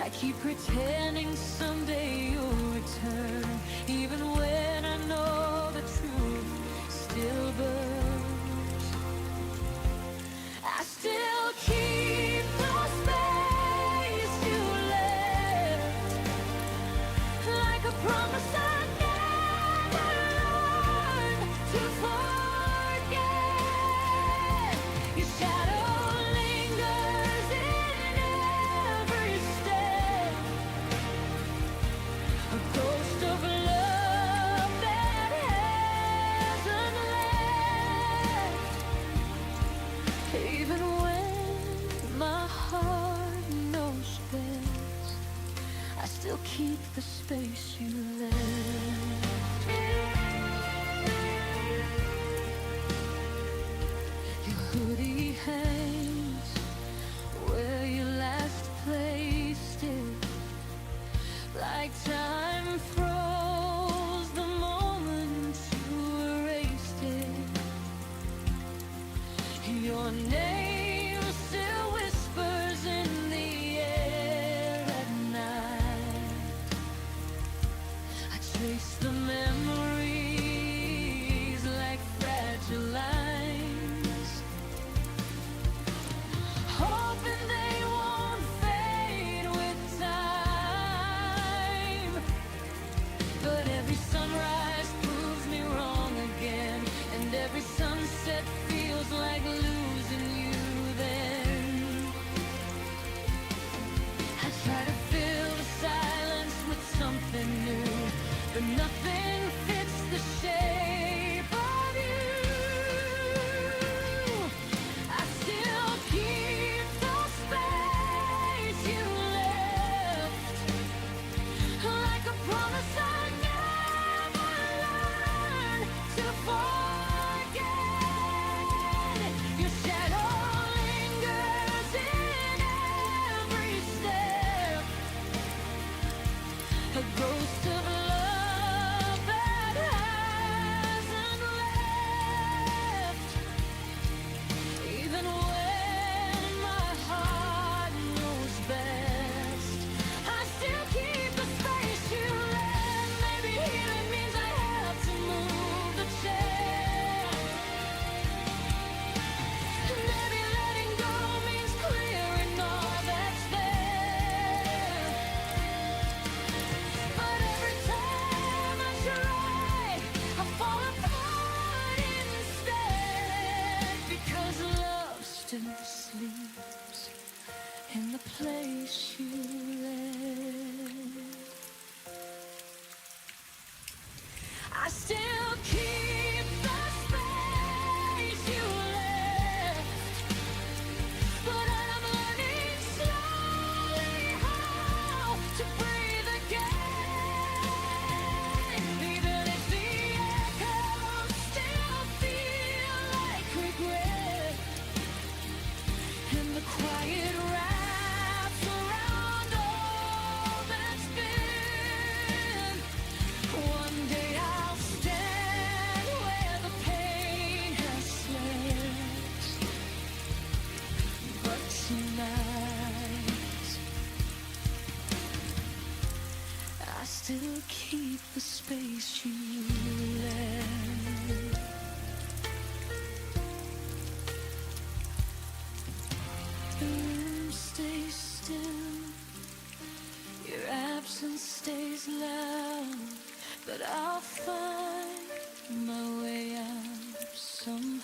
I keep pretending someday you'll return, even when I know the truth still burns. I still keep the space you left, like a promise I never learned to forget. Your shadow lingers in every step, a ghost of love that hasn't left. Even when my heart knows best, I still keep the space you left. Your hoodie hangs where you last placed it, like time froze the moment you erased it. Your name still whispers in the air at night. I trace the memories like fragile lines, hoping they won't fade with time. But every sunrise proves me wrong again, and every sunset feels like losing you somehow.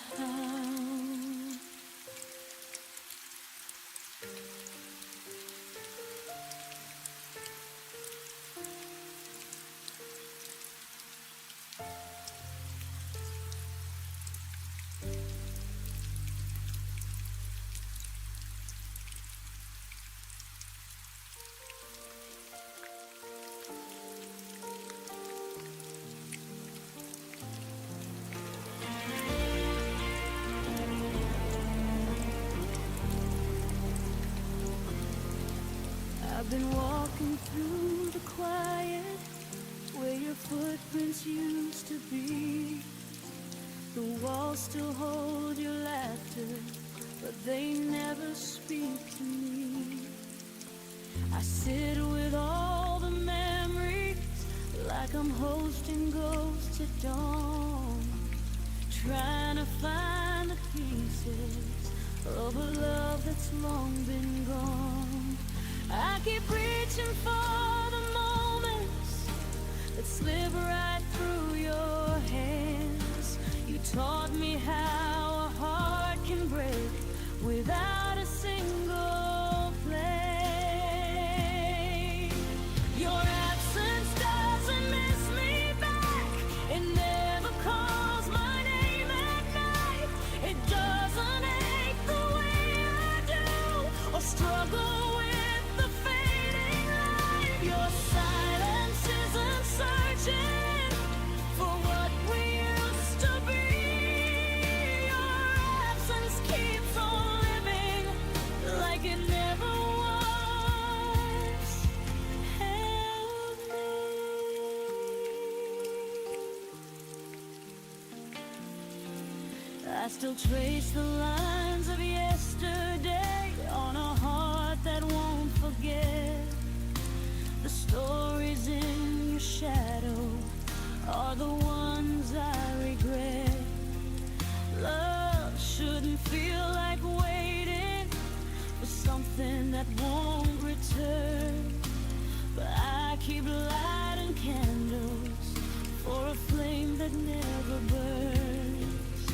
I've been walking through the quiet where your footprints used to be. The walls still hold your laughter, but they never speak to me. I sit with all the memories like I'm hosting ghosts at dawn, trying to find the pieces of a love that's long been gone. I keep reaching for the moments that slip right through your hands. You taught me how a heart can break without a single play. Your absence doesn't miss me back. It never calls my name at night. It doesn't ache the way I do or struggle with the fading light. Your silence isn't searching for what we used to be. Your absence keeps on living like it never was. Help me. I still trace the lines of yesterday on a heart that won't forget. The stories in your shadow are the ones I regret. Love shouldn't feel like waiting for something that won't return, but I keep lighting candles for a flame that never burns.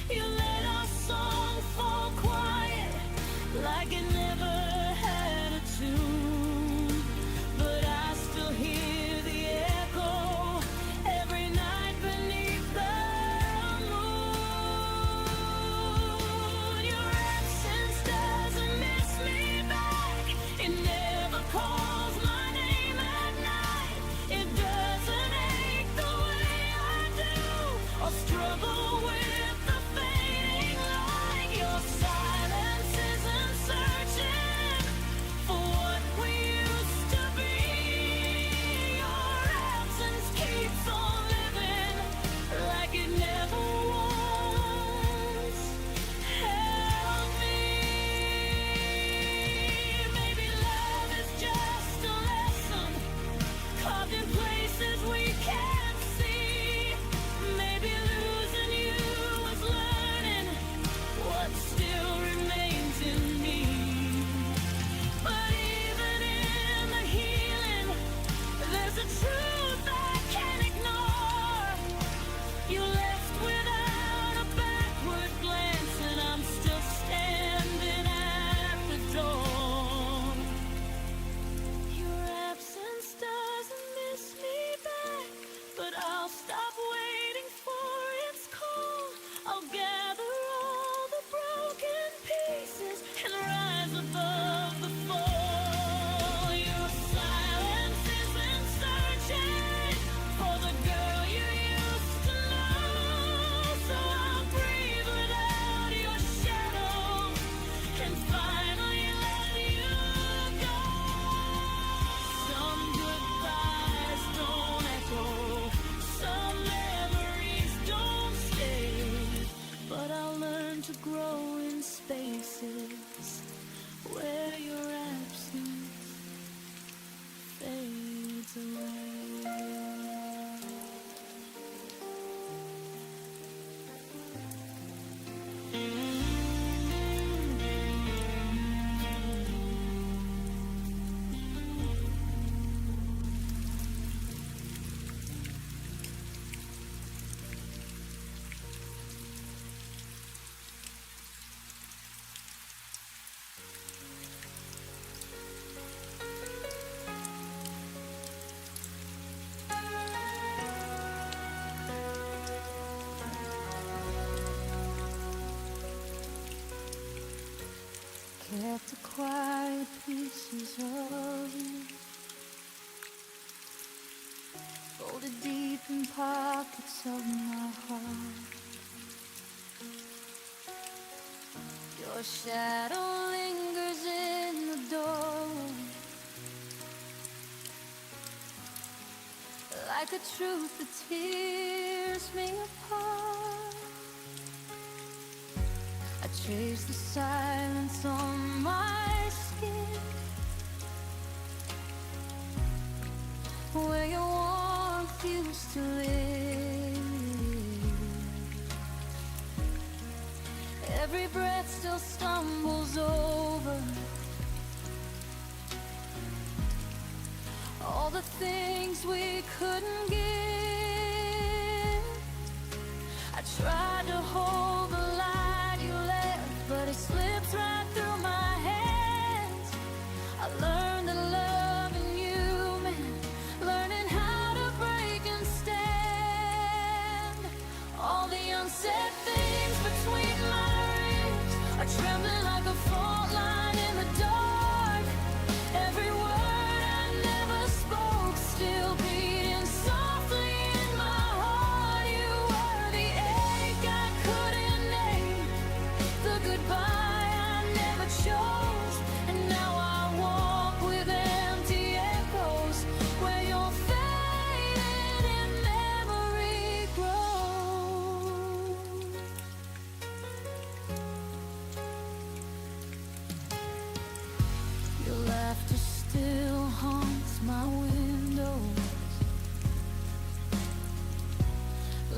You let our song fall quiet like it never had a tune, but I still hear the echo every night beneath the moon. Your absence doesn't miss me back. It never calls my name at night. It doesn't ache the way I do or struggle with the fading light. Your silence isn't searching for what we used to be. Your absence keeps on living like it never was. Help me. Maybe love is just a lesson carved in places we can't see. Maybe losing you is learning what still remains in me. But even in the healing, there's a truth I can't ignore. You left without a backward glance, and I'm still standing at the door. Your absence doesn't miss me back, but I'll stop waiting for its call. I'll gather all the broken pieces and rise above the fall. Your silence isn't searching for the girl you used to know, so I'll breathe without your shadow and finally let you go. Some goodbyes don't echo, some memories don't stay, but I'll learn to grow in spaces where your absence fades away. kept the quiet pieces of you, folded deep in pockets of my heart. Your shadow lingers in the doorway, like a truth that tears me apart. I chase the silence on my skin, where your warmth used to live. Every breath still stumbles over all the things we couldn't give. I tried to hold the light you left, but it slipped right through my hands. I learned that loving you meant learning how to break and stand. All the unsaid things between my ribs are trembling like a fault line in the dark. Every word I never spoke still beating softly in my heart. You were the ache I couldn't name, the goodbye I never chose, and now I walk with empty echoes where you're fading and memory grows. Your laughter still haunts my windows,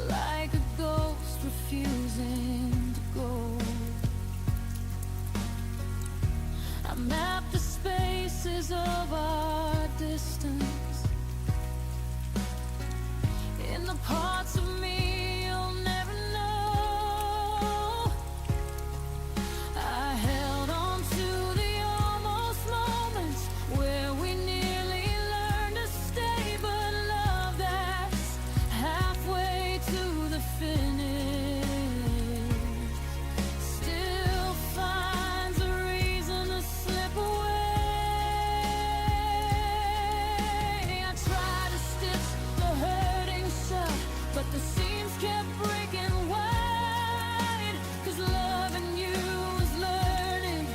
like a ghost refusing to go. I map the spaces of our distance in the parts of me you'll never know. I held on to the almost moments where we nearly learned to stay, but love that's halfway to the finish still finds a reason to slip away. I tried to stitch the hurting shut, but the seams kept breaking wide. 'Cause loving you was learning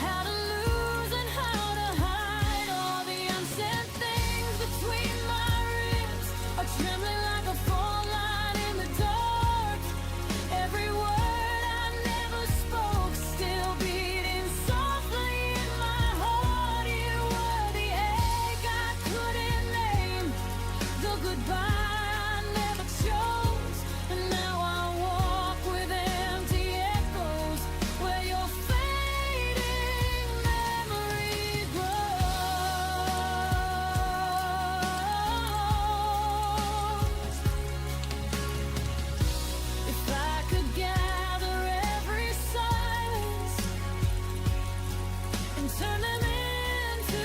how to lose and how to hide. All the unsaid things between my ribs are trembling like a fault line in the dark. Every word I never spoke still beating softly in my heart. You were the ache I couldn't name, the goodbye I never chose, and now I walk with empty echoes where your fading memory grows. If I could gather every silence and turn them into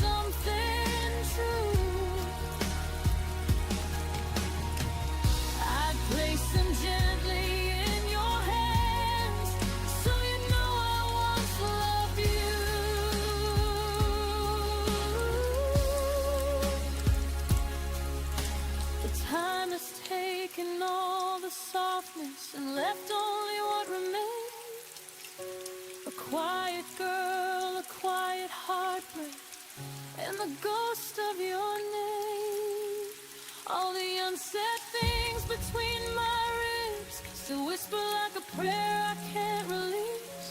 something true, I'd place them gently in your hands, so you know I once loved you. The time has taken all the softness and left only what remains. A quiet girl, a quiet heartbreak, and the ghost of your name. All the unsaid things between my ribs still whisper like a prayer I can't release.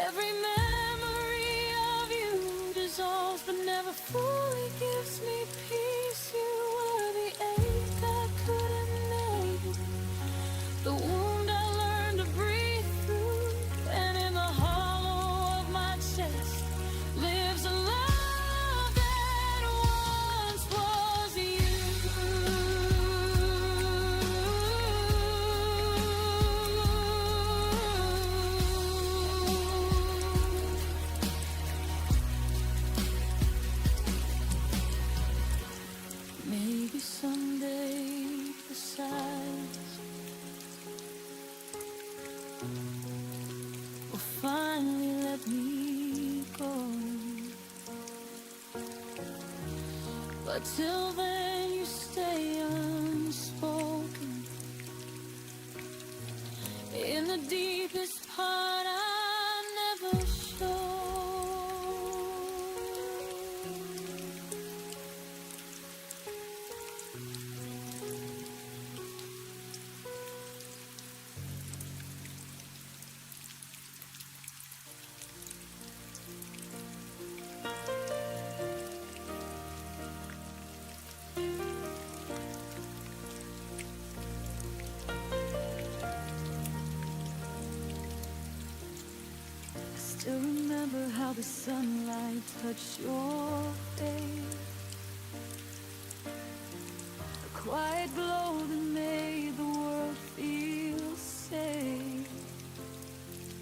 Every memory of you dissolves but never fully gives me peace. You were the ache I couldn't name, the wound I learned to breathe through, and in the hollow of my chest lives a love that once was you. Maybe someday the silence will finally let let me go. But till then you stay unspoken. In the deepest part I never show. Still remember how the sunlight touched your face, a quiet glow that made the world feel safe.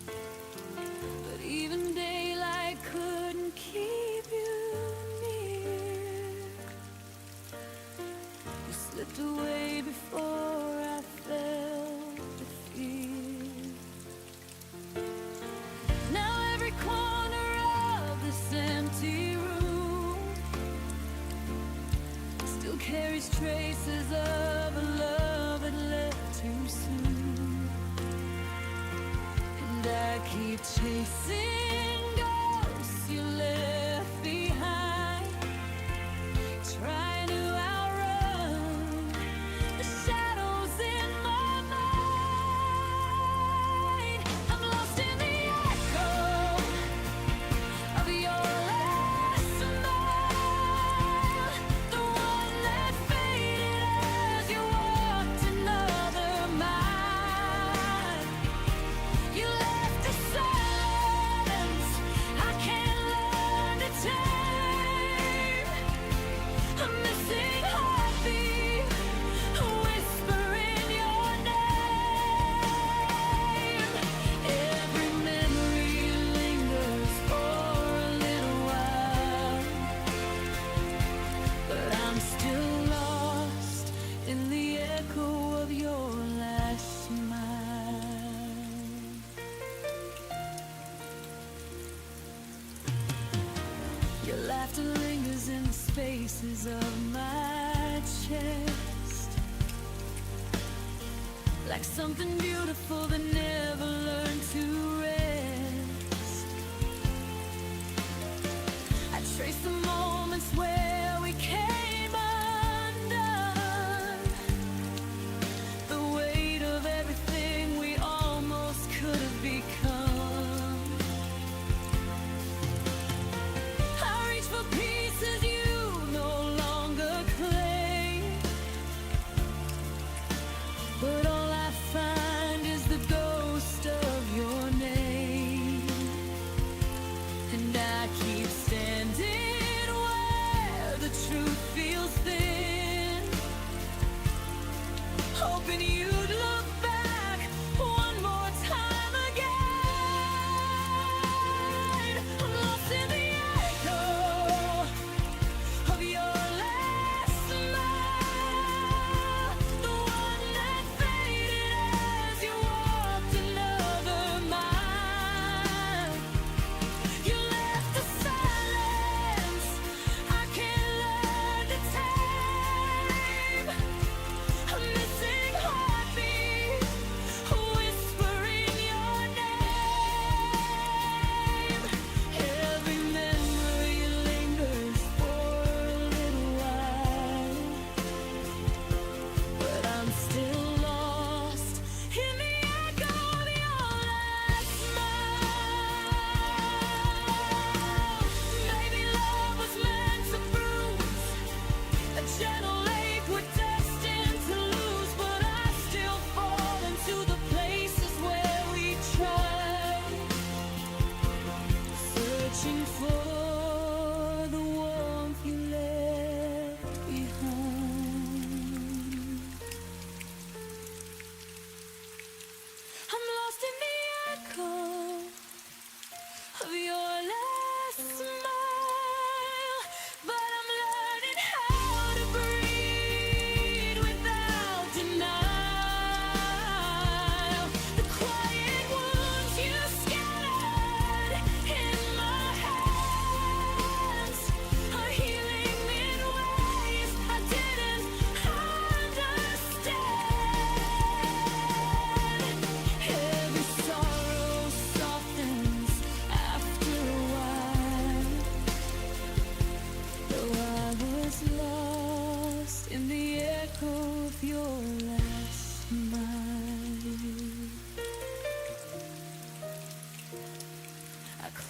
But even daylight couldn't keep you near. You slipped away before I felt the fear. Now every corner of this empty room still carries traces of a love that left too soon. And I keep chasing ghosts you left behind, trying to outrun the shadows in my mind. I'm lost in the echo of your last smile, the one that faded as you walked another mile. You left a silence I can't learn to tame, a missing heartbeat, a whisper in your name. Every memory lingers for a little while, but I'm still lost in the echo of your last smile. Your laughter lingers in the spaces of my chest, like something beautiful that never learned to rest. I trace the moments where we came undone, the weight of everything we almost could have become. I reach for pieces you no longer claim, but all I find is the door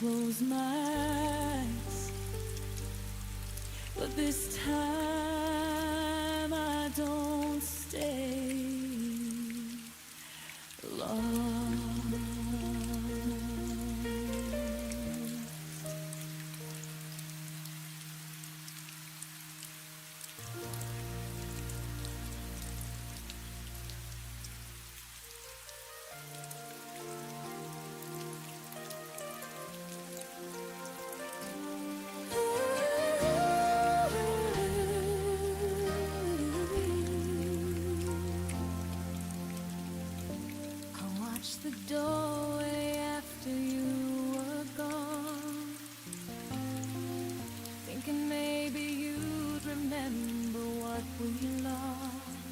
close my eyes, but this time I don't stay long. The doorway after you were gone, thinking maybe you'd remember what we lost.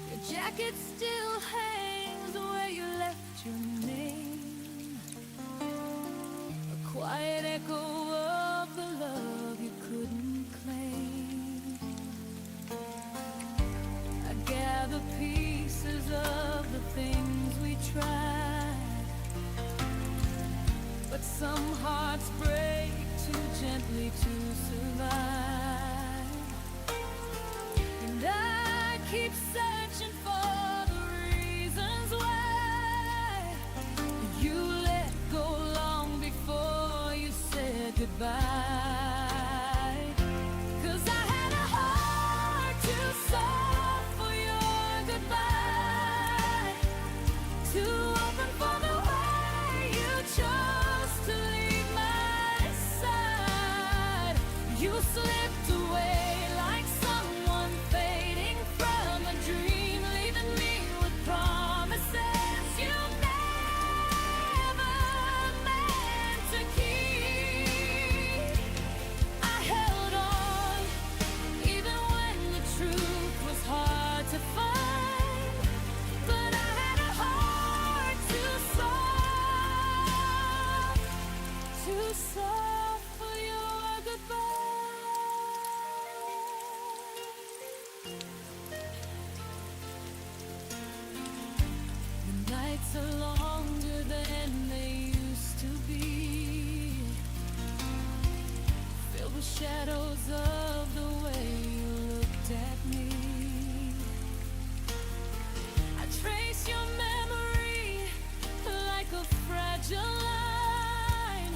Your jacket still hangs where you left your name, a quiet echo of the love you couldn't claim. I gather pieces of the things we tried, but some hearts break too gently to survive. And I keep searching for the reasons why you let go long before you said goodbye. 'Cause I had a heart too soft for your goodbye, too open for the way you chose to leave my side. You slipped away like someone fading from a dream, leaving me with promises you never meant to keep. I held on even when the truth was hard to find, but I had a heart too soft for your goodbye. The nights are longer than they used to be, filled with shadows of the way you looked at me. I trace your memory like a fragile line.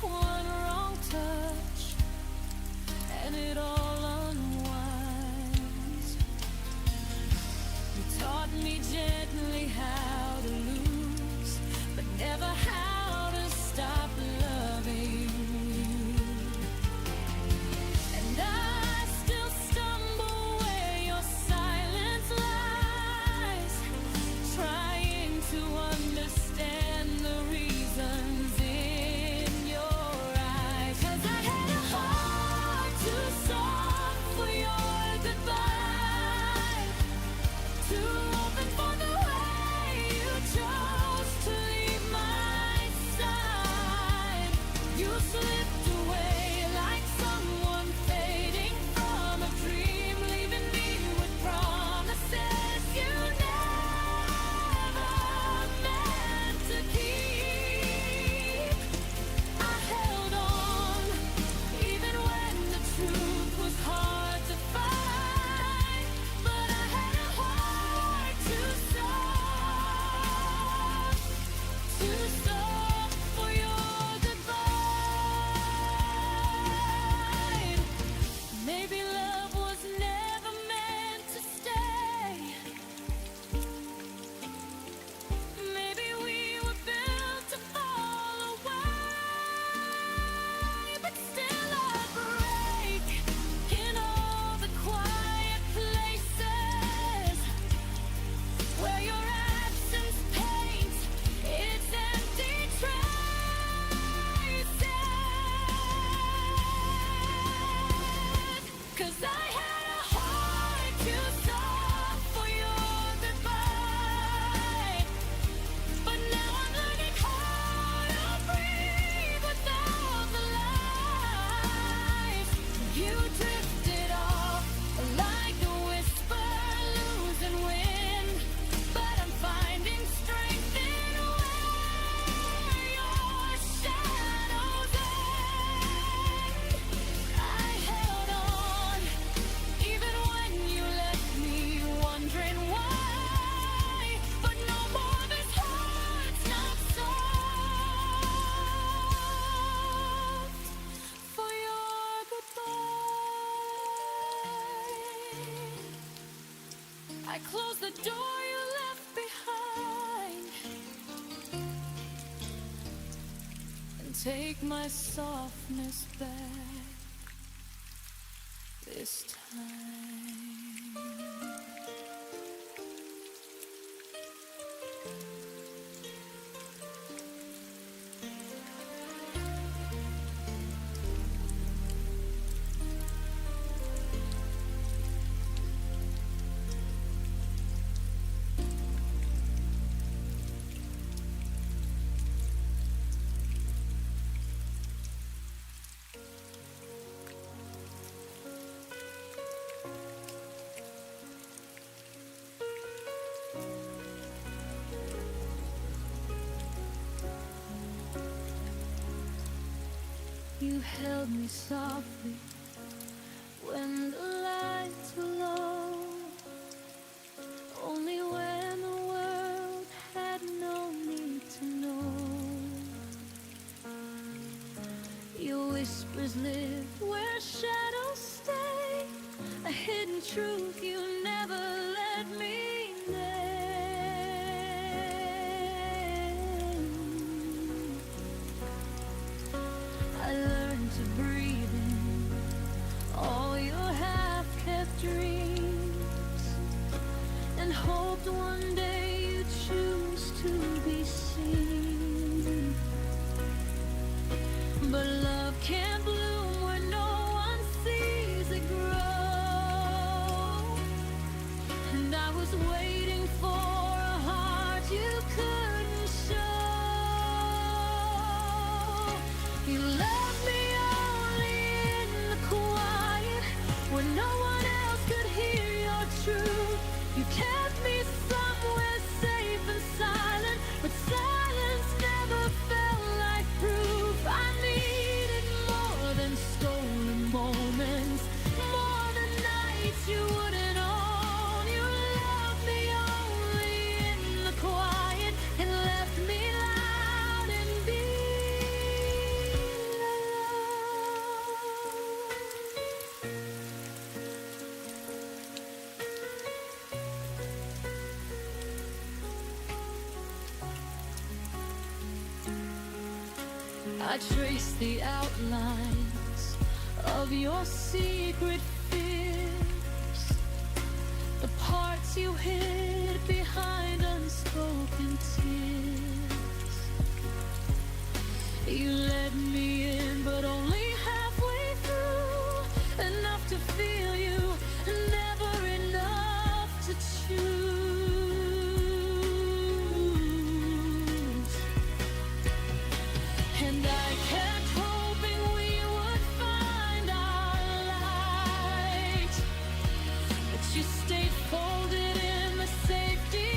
One wrong touch and it all unwinds. You taught me gently how to lose, but never how to stop loving you. And I still stumble where your silence lies, trying to understand the reasons in your eyes. 'Cause I had a heart too soft for your goodbye, too open for the way take my softness back this time. You held me softly when the lights were low, only when the world had no need to know. Your whispers live where shadows stay, a hidden truth you never let me name. I learned to breathe in all your half-kept dreams, and hoped one day you'd choose to be seen. But love can't bloom where no one sees it grow, and I was waiting for a heart you couldn't show. You love me only in the quiet, where no one else could hear your truth. You kept me somewhere safe and silent, but silence never felt like proof. I needed more than stolen moments, more than nights you wouldn't own. You loved me only in the quiet, and left me loud and being alone. I traced the outlines of your secret fears, the parts you hid behind unspoken tears. You let me in, but only halfway through, enough to feel you, never enough to choose. And I kept hoping we would find our light, but you stayed folded in the safety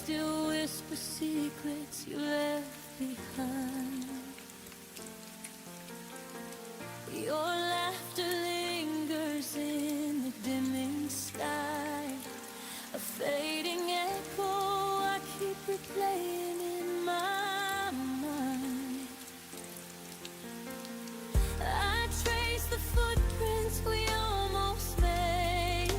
still whisper secrets you left behind. Your laughter lingers in the dimming sky, a fading echo I keep replaying in my mind. I trace the footprints we almost made,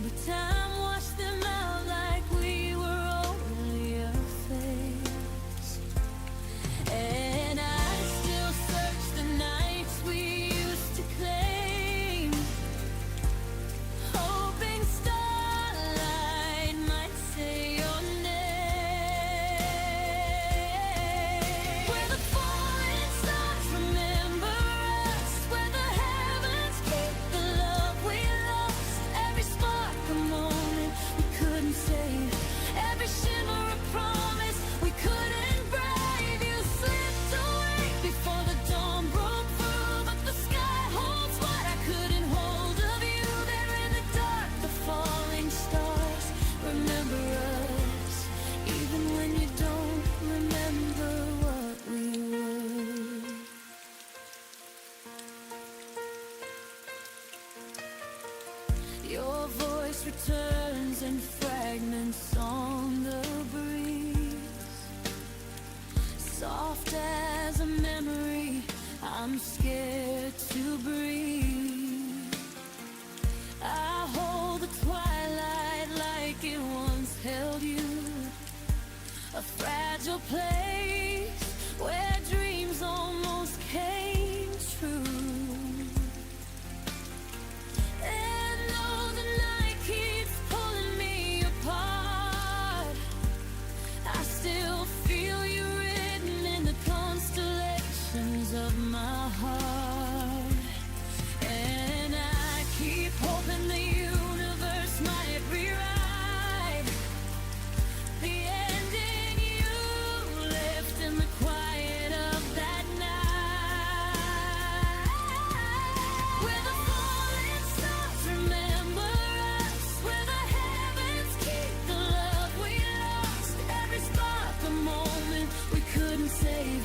but time washed them out like we were only a phase. And I still search the nights we used to claim, hoping starlight might say your name. Where the falling stars remember us, where the heavens keep the love we lost. Every spark a moment we couldn't save, every shimmer a promise we couldn't brave. You slipped away before the dawn broke through, but the sky holds what I couldn't hold of you. There in the dark, the falling stars remember us, even when you don't remember what we were. Your voice returns in fragments on the breeze, soft as a memory I'm scared to breathe. I hold the twilight like it once held you, a fragile place where dreams almost came true. And though the night keeps pulling me apart, I still feel you written in the constellations of my heart. And I keep hoping the universe might rewrite the ending you left in the quiet of that night. Where the falling stars remember us, where the heavens keep the love we lost. Every spark a moment we couldn't save,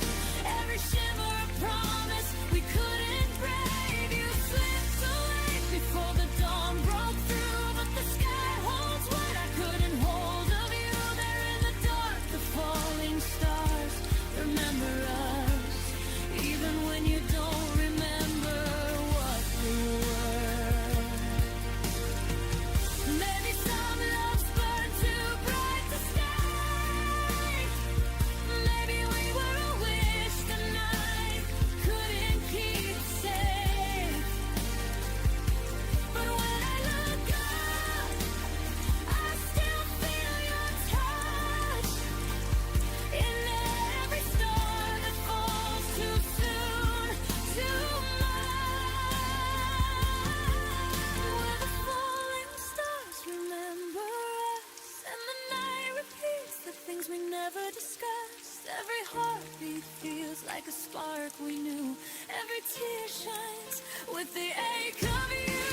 every shimmer a promise we couldn't brave. You slipped away before the dawn broke through, but the sky holds what I couldn't hold of you. There in the dark, the falling stars remember us, even when you don't remember what we were. Maybe some loves burn too bright to stay. Maybe we were a wish the night couldn't keep safe. But when I look up, I still feel your touch in every star that falls too soon, too much. Where the falling stars remember us, and the night repeats the things we never discussed. Every heartbeat feels like a spark we knew, every tear shines with the ache of you.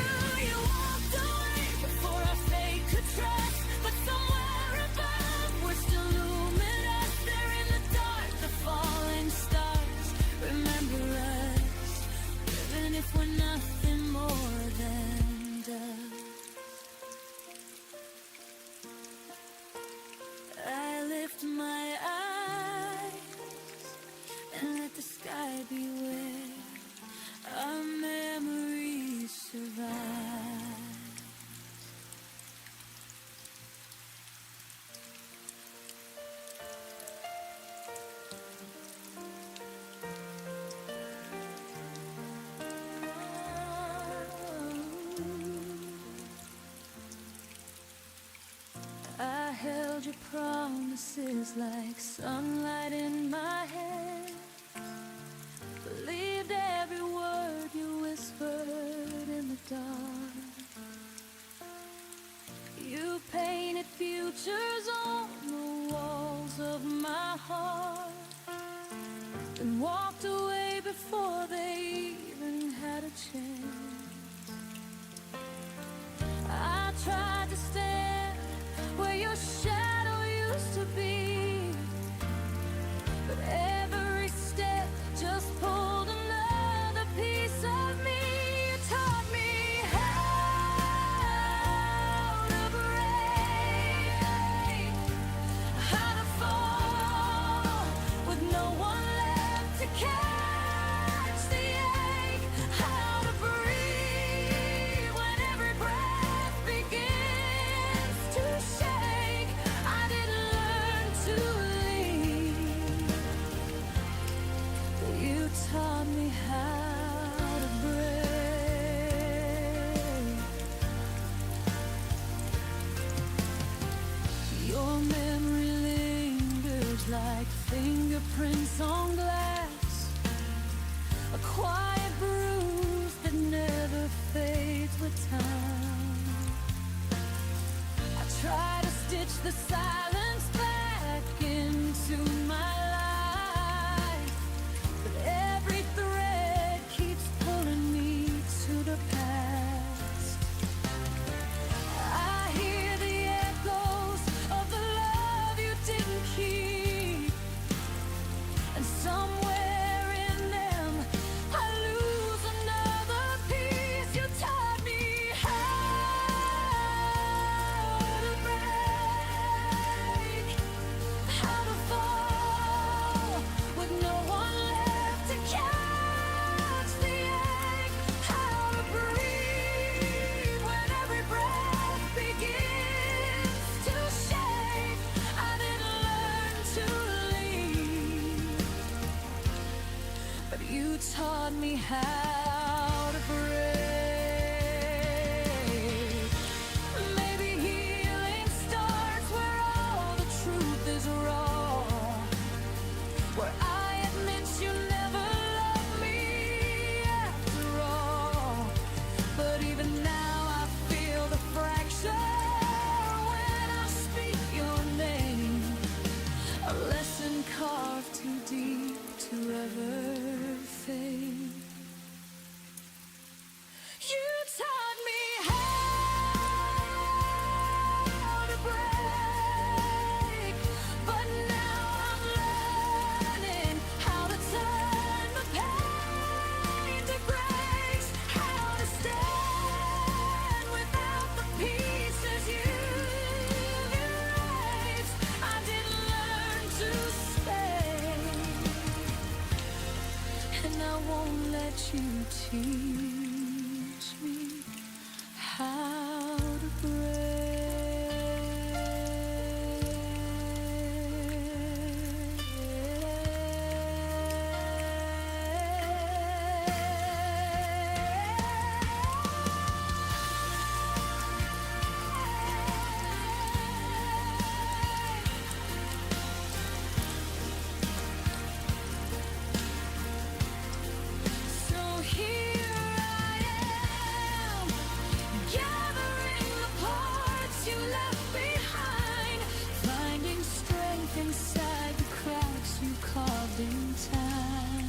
You walked away before our fate could trust, but somewhere above we're still luminous. There in the dark, the falling stars remember us, even if we're nothing more than dust. I lift my eyes and let the sky be where our memories survive. I held your promises like sunlight in my hand, believed every word you whispered in the dark. You painted futures on the walls of my heart, and walked away before they even had a chance. I tried to stand where your your shadow used to be, but every step just pulled another piece of me. You taught me how to break, how to fall with no one left to catch the ache, how to breathe when every breath begins to shake. I didn't learn to leave, but you taught me how to break. Your memory lingers like fingerprints on glass, a quiet bruise that never fades with time. I try to stitch the silence back into my life, but every thread keeps pulling me to the past. I hear the echoes of the love you didn't keep, and somewhere in them I lose another piece. You taught me how to break, how to fall with no one left to catch the ache, how to breathe when every breath begins to shake. I didn't learn to leave, but you taught me how to break. Maybe healing starts where all the truth is raw, where I admit you never loved me after all. But even now I feel the fracture when I speak your name, a lesson carved too deep to ever fade. You taught me how to break, but now I'm learning how to turn the pain to grace, how to stand without the pieces you've erased. I didn't learn to stay, and I won't let you teach me how to So here I am, gathering the parts you left behind, finding strength inside the cracks you carved in time.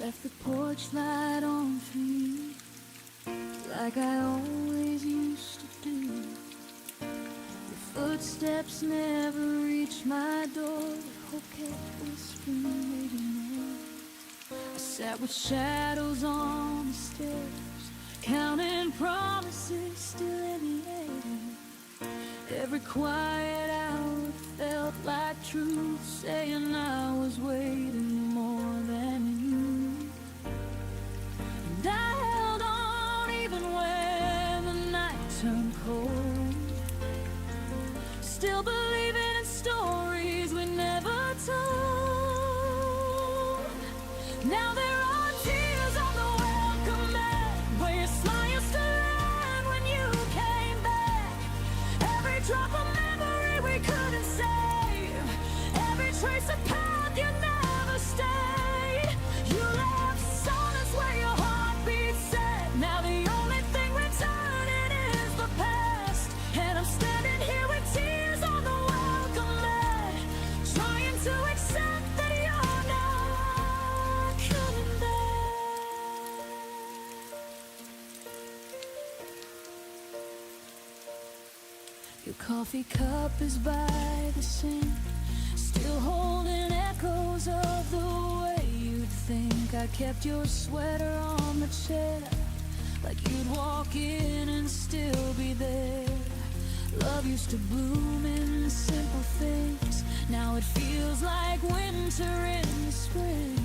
Left the porch light on for you, like I always used to do. Your footsteps never reached my door, hope kept whispering, maybe more. I sat with shadows on the stairs, counting promises still in the air. Every quiet hour felt like truth, saying I was waiting more than you. And I held on even when the night turned cold, still believing in stories we never told. Now there are tears on the welcome mat, where your smile used to land when you came back. Every drop of memory we couldn't save, every trace of path you never stayed. Your coffee cup is by the sink, still holding echoes of the way you'd think I kept your sweater on the chair, like you'd walk in and still be there. Love used to bloom in simple things, now it feels like winter in spring.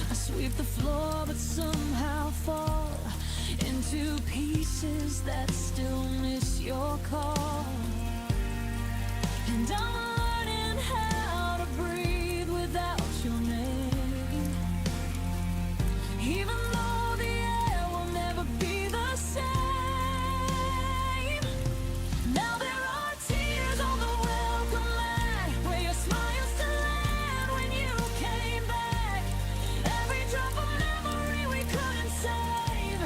I sweep the floor but somehow fall into pieces that still miss your call. And I'm learning how to breathe without your name, even though the air will never be the same. Now there are tears on the welcome mat, where your smile used to land when you came back. Every drop of memory we couldn't save,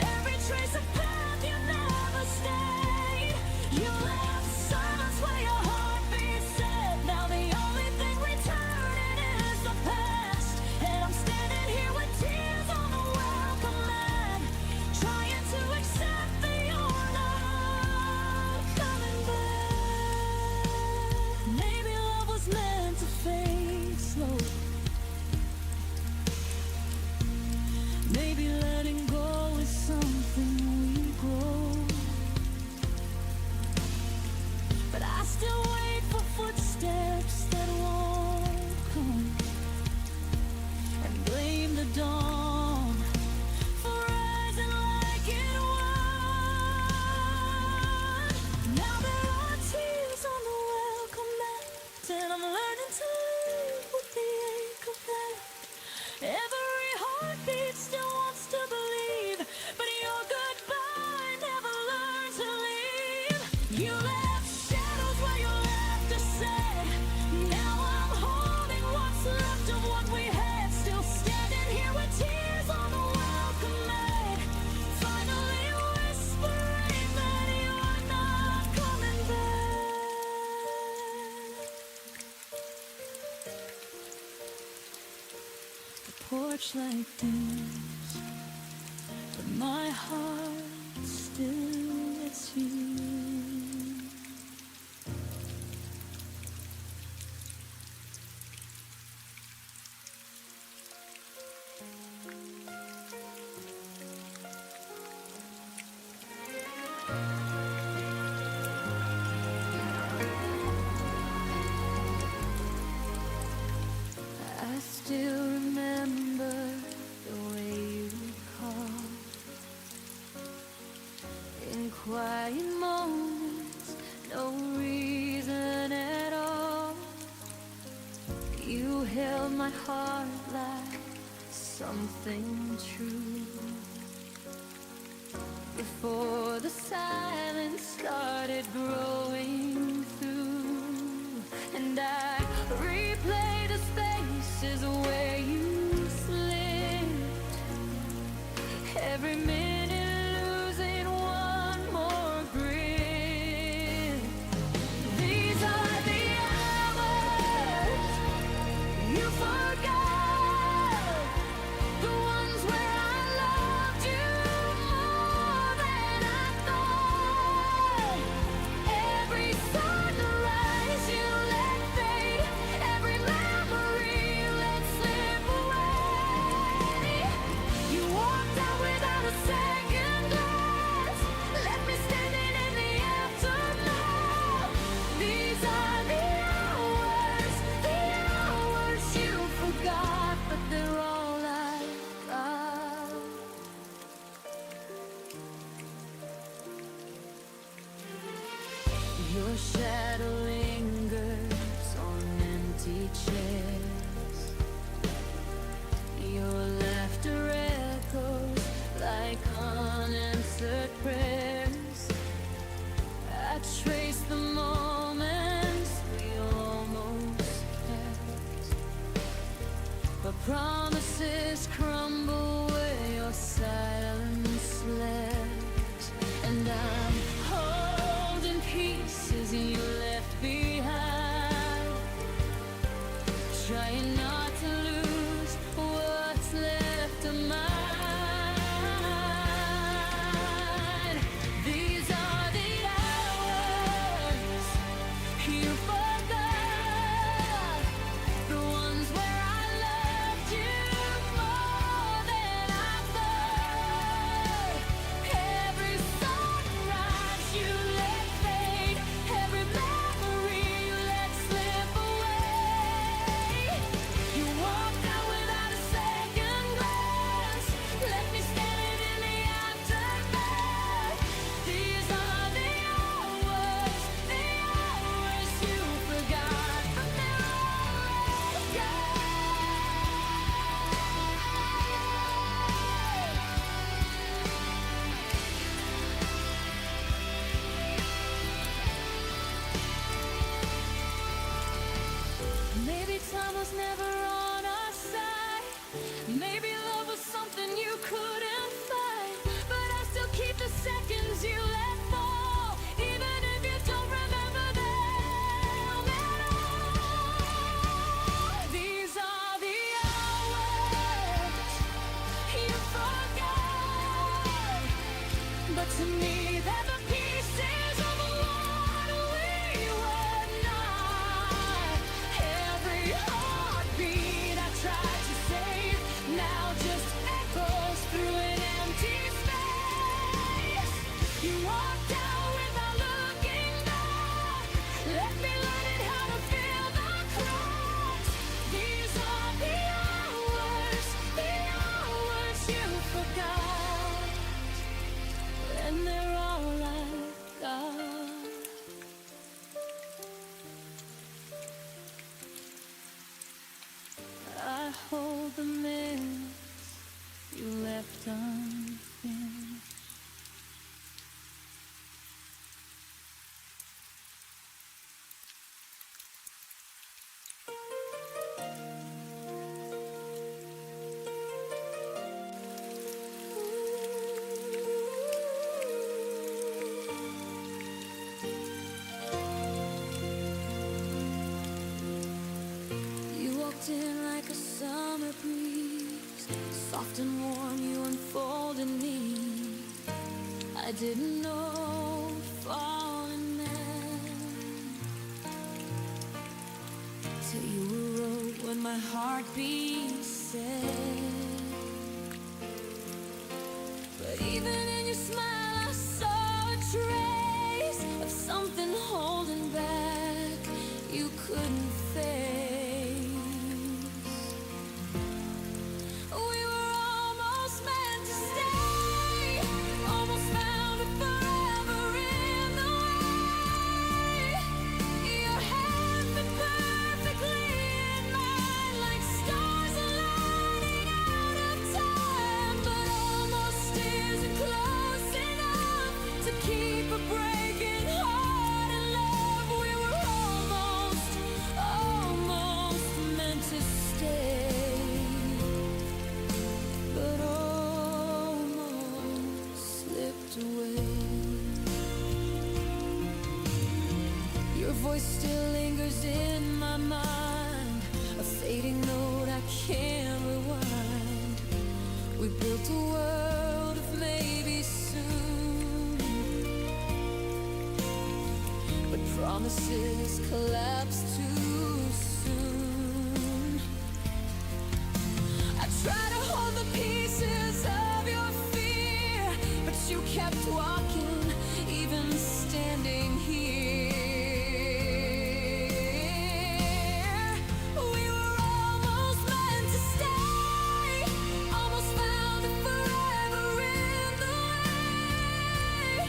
every trace of path you never stayed. You left silence where your heartbeat said. Now the only thing returning is the past, and I'm standing here with tears on the welcome mat, trying to accept that you're not coming back. Maybe love was meant to fade slow, maybe letting go is something we grow. But I still wait for footsteps that won't come, and blame the dawn for rising like it was. Now there are tears on the welcome mat, and I'm learning to live with the ache of that. Every heartbeat still wants to believe, but your goodbye never learned to leave. You left shadows where you left to say. Now I'm holding what's left of what we had, still standing here with tears on the welcome mat, finally whispering that you're not coming back. The porch light dims, but my heart still lets you in. I still remember the way you called in quiet moments, no reason at all. You held my heart like something true, before the silence started growing through. And I replay the spaces where you slipped, every minute losing one more grip. These are the hours you forgot, the ones where I loved you more than I thought. Every sunrise you let fade, every memory you let slip away. You walked out without a second glance, left me standing in the aftermath. These are the hours you forgot, but they're all I got. Your shadow lingers on empty chairs, your laughter echoes like unanswered prayers. I trace the moments we almost had, but promises crumble where your silence left. And I'm holding pieces you left behind, trying not to lose what's left of mine. These are the hours time was never on our side. Maybe love was something you couldn't find, but I still keep the seconds you let fall, even if you don't remember them at all. These are the hours you forgot, but to me they're the pieces of what we were not. Every heartbeat I tried to save now just echoes through an empty space. You walked out without looking back, left me learning how to fill the cracks. These are the hours you forgot, and they're all I've got. I hold the minutes you left unfinished. You walked in like a summer breeze, soft and warm you unfolded me. I didn't know falling meant, till you wrote when my heartbeat said. But even in your smile I saw a trace of something holding back you couldn't face. We were almost meant to stay, almost found it forever in the way. Your hand fit perfectly in mine, like stars aligning out of time, but almost isn't close enough to keep a breaking heart in love. We were almost meant to stay, but almost slipped away. Your voice still lingers in my mind, a fading note I can't rewind. We built a world of maybe soon, but promises collapse too soon. I try to hold the pieces of your fear, but you kept walking, even standing here. We were almost meant to stay, almost found it forever in the way.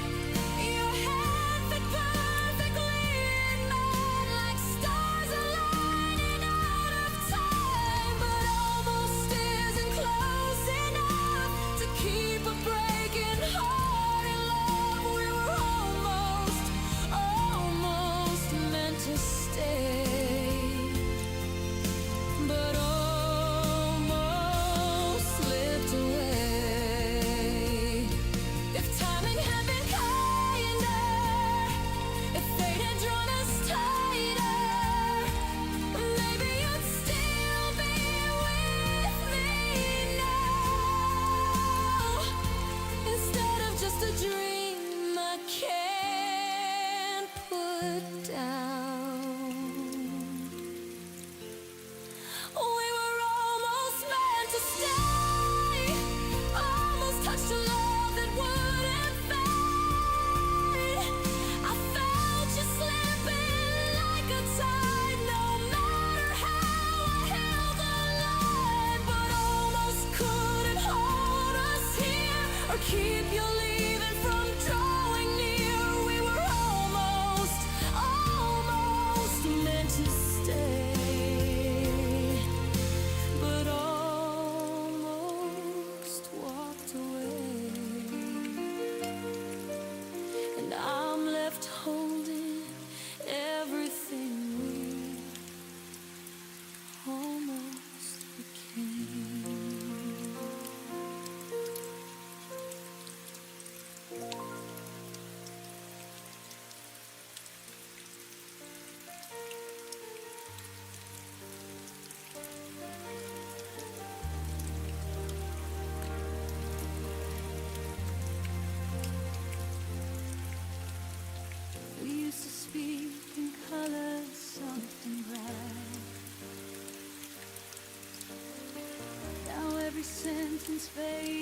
Your hand fit perfectly in mine, like stars aligning out of time, but almost isn't close enough to keep a breaking heart in love. We were almost meant to stay, but almost slipped away. If timing had been kinder, if fate had drawn us tighter, maybe you'd still be with me now, instead of just a dream I can't put down. We were almost meant to stay, almost touched a love that wouldn't fade. I felt you slipping like a tide, no matter how I held the line, but almost couldn't hold us here or keep you leaving from drawing near. We were almost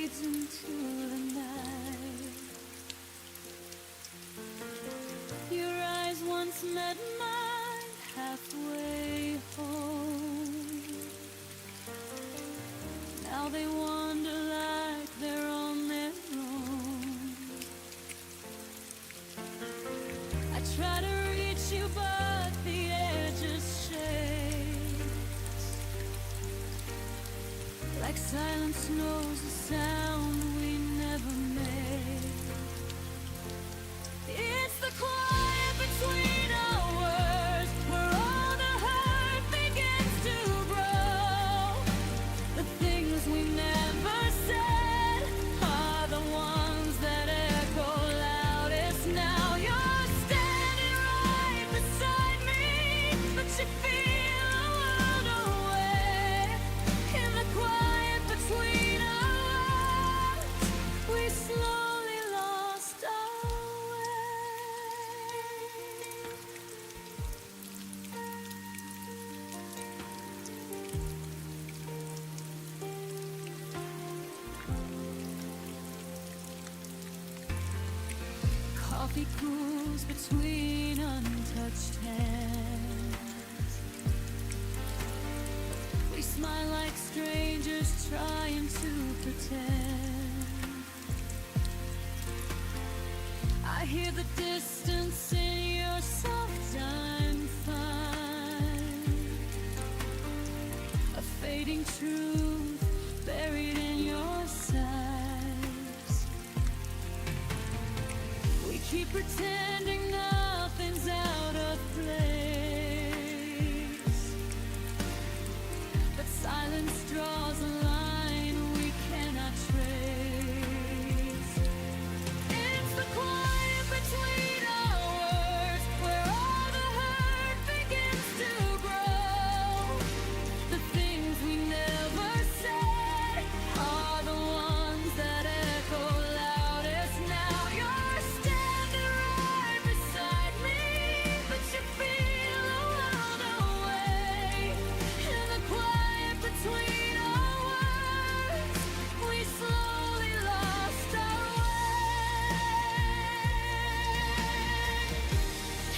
fades into the night. Your eyes once met mine halfway home. Now they wander like they're on their own. I try to reach you, but the air just shakes. Like silence knows the sound we never made. It's the quiet between our words, where all the hurt begins to grow. The things we never said are the ones that echo loudest now. You're standing right beside me, but you feel a world away. In the quiet between our words, we slowly lost our coffee cools between untouched hands. We smile like strangers trying to pretend. I hear the distance in your soft I'm fine. A fading truth buried in your sighs. We keep pretending nothing's out of place, but silence draws a line we cannot trace. It's the quiet between our words, where all the hurt begins to grow. The things we never said are the ones that echo loudest now. You're standing right beside me, but you feel a world away. In the quiet between our words, we slowly lost our way.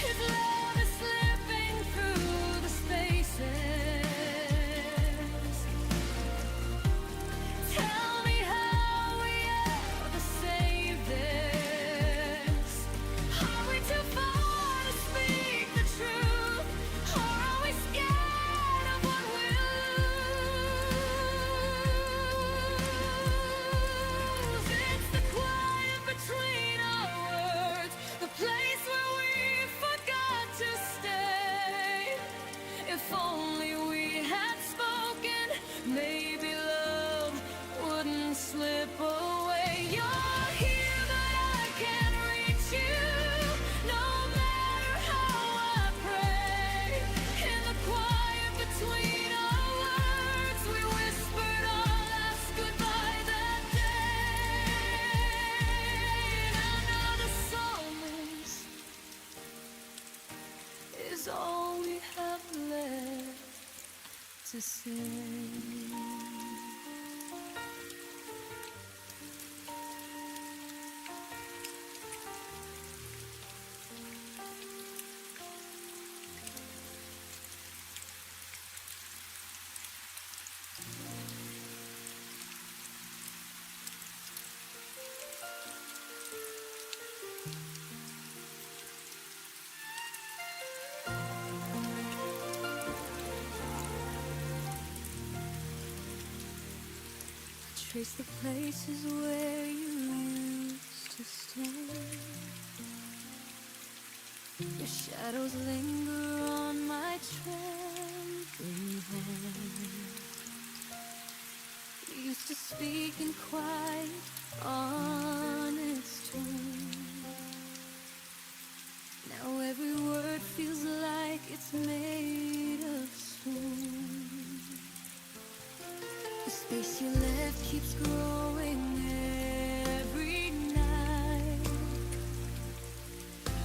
His love is slipping through the spaces. Tell me how we ever save this. Are we too far to speak the truth, or are we scared of what we'll lose? It's the quiet between our words, the place where we forgot to stay. If only we had spoken, maybe love wouldn't slip away. You're here, but I can't reach you, no matter how I pray. In the quiet between our words, we whispered our last goodbye that day. Now the silence is all we have left to say. Trace the places where you used to stay. Your shadows linger on my trembling hand. You used to speak in quiet, honest tone. Now every word feels like it's made of stone. The space you left keeps growing every night.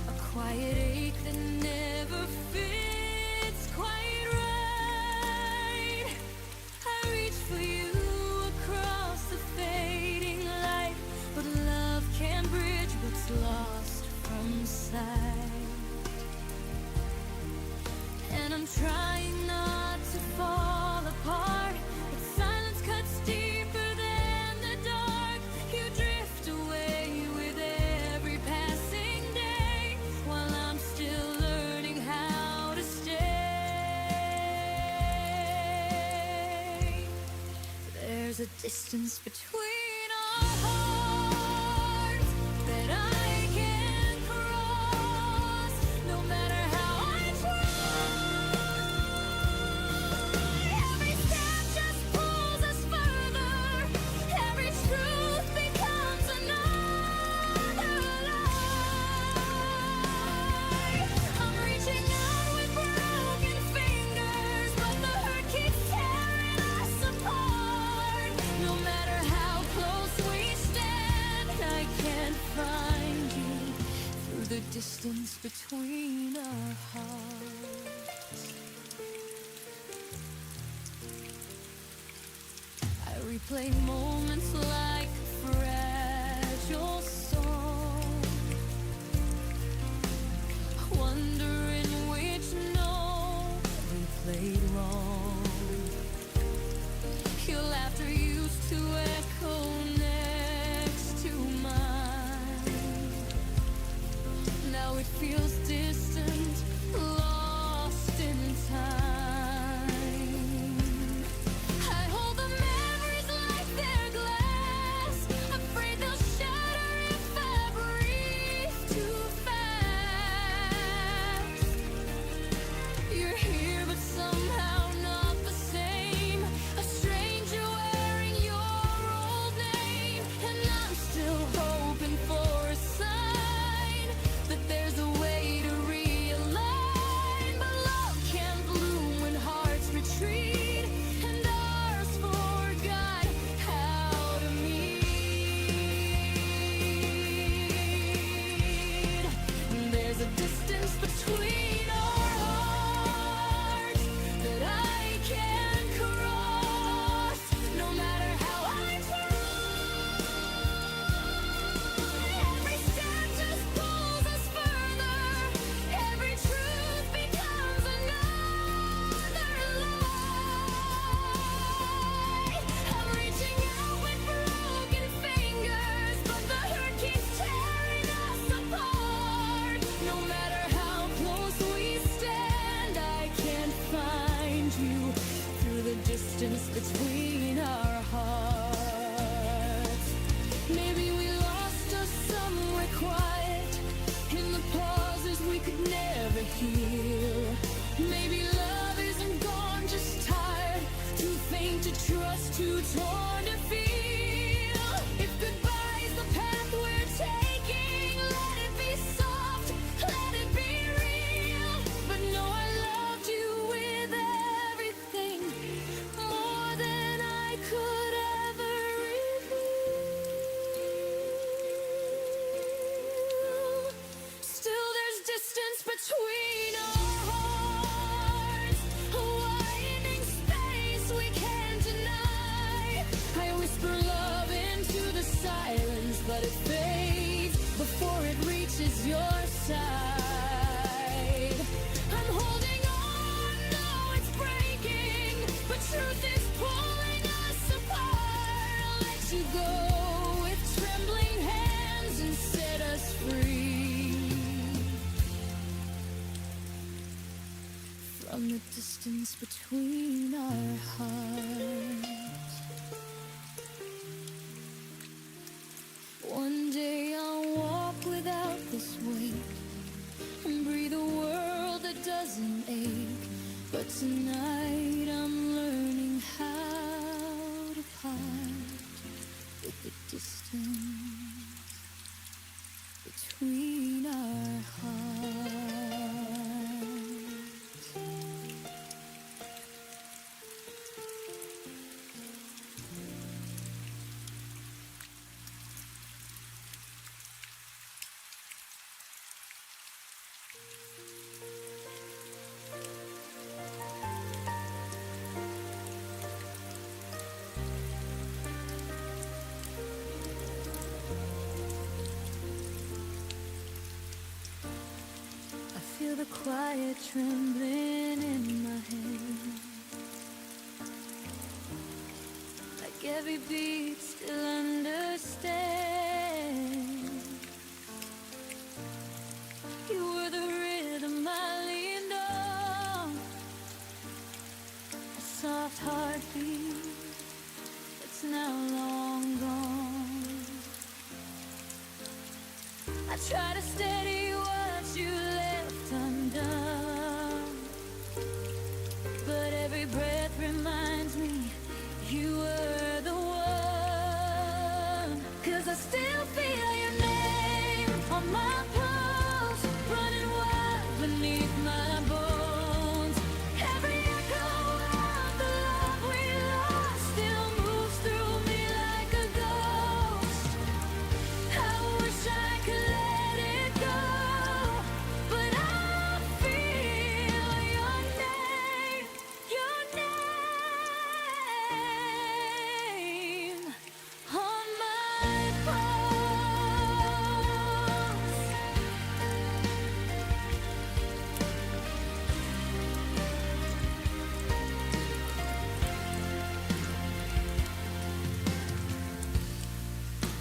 A quiet ache that never fits quite right. I reach for you across the fading trying not to fall apart, but silence cuts deeper than the dark. You drift away with every passing day, while I'm still learning how to stay. There's a distance between our hearts that I can't cross, no matter how I try. Every step just pulls us further, every truth becomes another lie. I'm reaching out with broken fingers, but the hurt keeps tearing us apart. No matter how close we stand, I can't find you through the distance between our hearts. I replay moments like a fragile song, wondering which note we played wrong. Your laughter used to echo next to mine. Now it feels distant, lost in time. I hold the memories like they're glass, afraid they'll shatter if I breathe too fast. You're here, but somehow not the same. A stranger wearing your old name, and I'm still hoping for a sign that there's a way to realign. But love can bloom when hearts retreat, and ours forgot how to meet. There's a distance between our hearts that I can't cross, no matter how I try. Every step just pulls us further, every truth becomes another lie. I'm reaching out with broken fingers, but the hurt keeps tearing us apart. No matter how close we stand, I can't find you through the distance between our hearts. Maybe we lost us somewhere quiet, in the pauses we could never hear. Maybe love isn't gone, just tired, too faint to trust, too torn to feel. If goodbye is the path we're taking, let it be soft, let it be real. But no, I loved you with everything, more than I could ever reveal. Still there's distance between our hearts, a widening space we can't deny. I whisper love into the silence, but it fades before it reaches your side. I'm holding on, though it's breaking, but truth is pulling us apart. I'll let you go with trembling hands and set us free from the distance between our hearts. One day I'll walk without this weight and breathe a world that doesn't ache. But tonight I'm learning how to part with the distance between our hearts. quiet trembling in my hand, like every beat still understands. You were the rhythm I leaned on, a soft heartbeat that's now long gone. I try to steady what you left undone, but every breath reminds me you were the one. 'Cause I still feel your name on my pulse, running wild beneath my bones. Every echo of the love we lost still moves through me like a ghost. I wish I could let it go, but I feel your name on my pulse.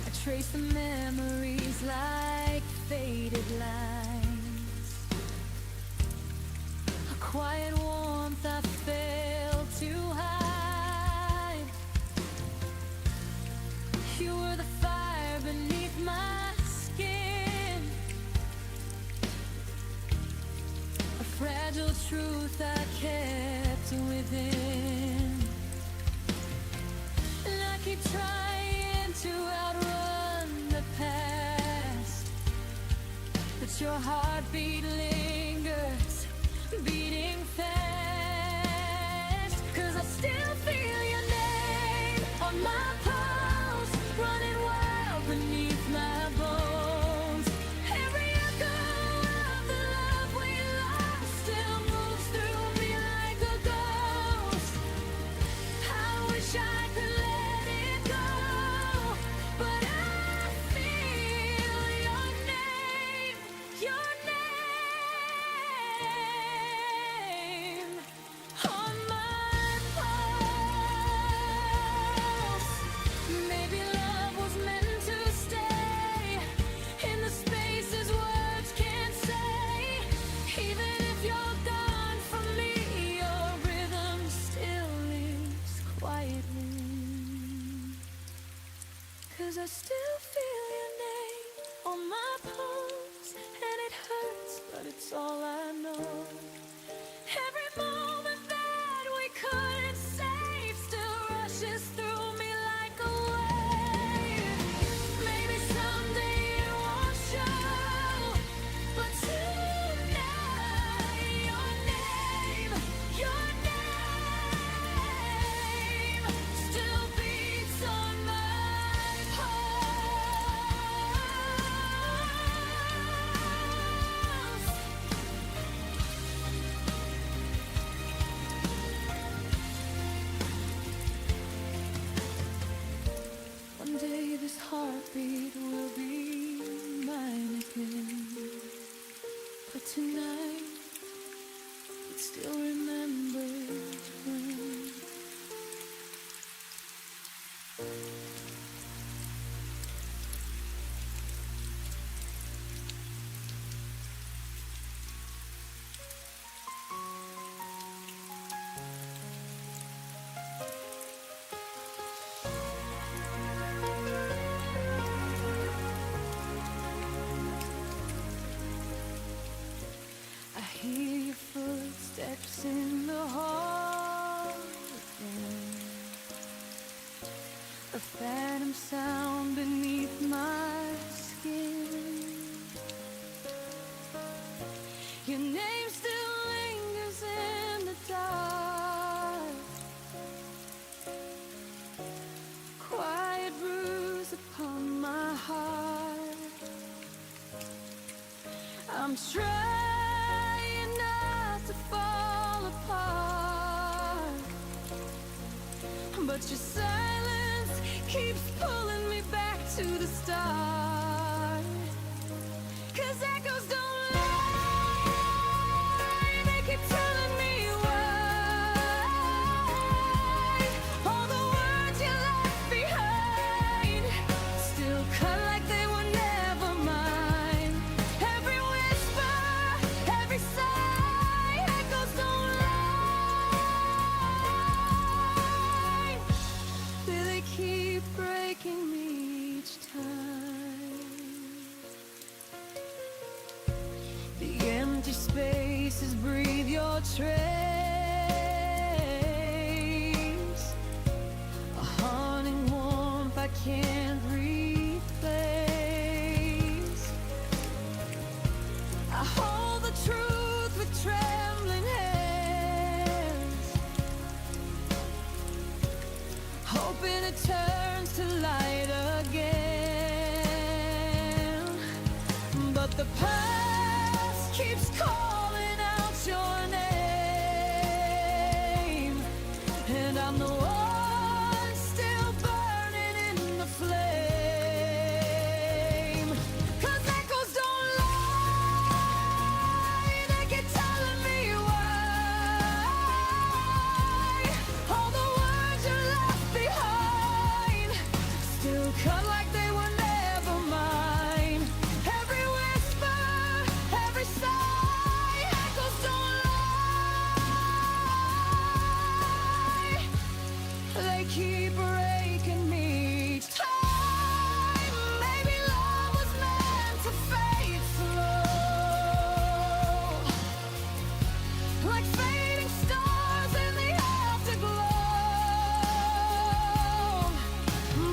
I trace the memories like faded lines, a quiet warmth I failed to hide. You were the fire beneath my skin, a fragile truth I kept within. And I keep trying to outrun the past, but your heartbeat lingers, beating fast. 'Cause I still feel your name on my pulse, running wild beneath my bones. Every echo of the love we lost still moves through me like a ghost. I wish I could let it go, but I feel your name on my pulse. Maybe love was meant to stay in the spaces words can't say. Even if you're gone from me, your rhythm still lives quietly. 'Cause I still feel your name on my pulse, and it hurts, but it's all I know. Every moment that we couldn't save still rushes through me like a wave. Maybe someday it won't show, but tonight your name still beats on my pulse. One day this heartbeat will be mine again, but tonight it still remembers when. I hear your footsteps in the hall again, a phantom sound beneath my skin. Your name still lingers in the dark, quiet bruise upon my heart. I'm trying not to fall apart, but your silence keeps pulling me back to the start. 'Cause echoes don't lie. trace, a haunting warmth I can't replace. I hold the truth with trembling hands, hoping it turns to light again. But the past keeps calling out your name, and I'm the one still burning in the flame. 'Cause echoes don't lie, they keep telling me why all the words you left behind still cut like they were never mine. Every whisper, every sigh, echoes don't lie, they keep breaking me each time. Maybe love was meant to fade slow, like fading stars in the afterglow.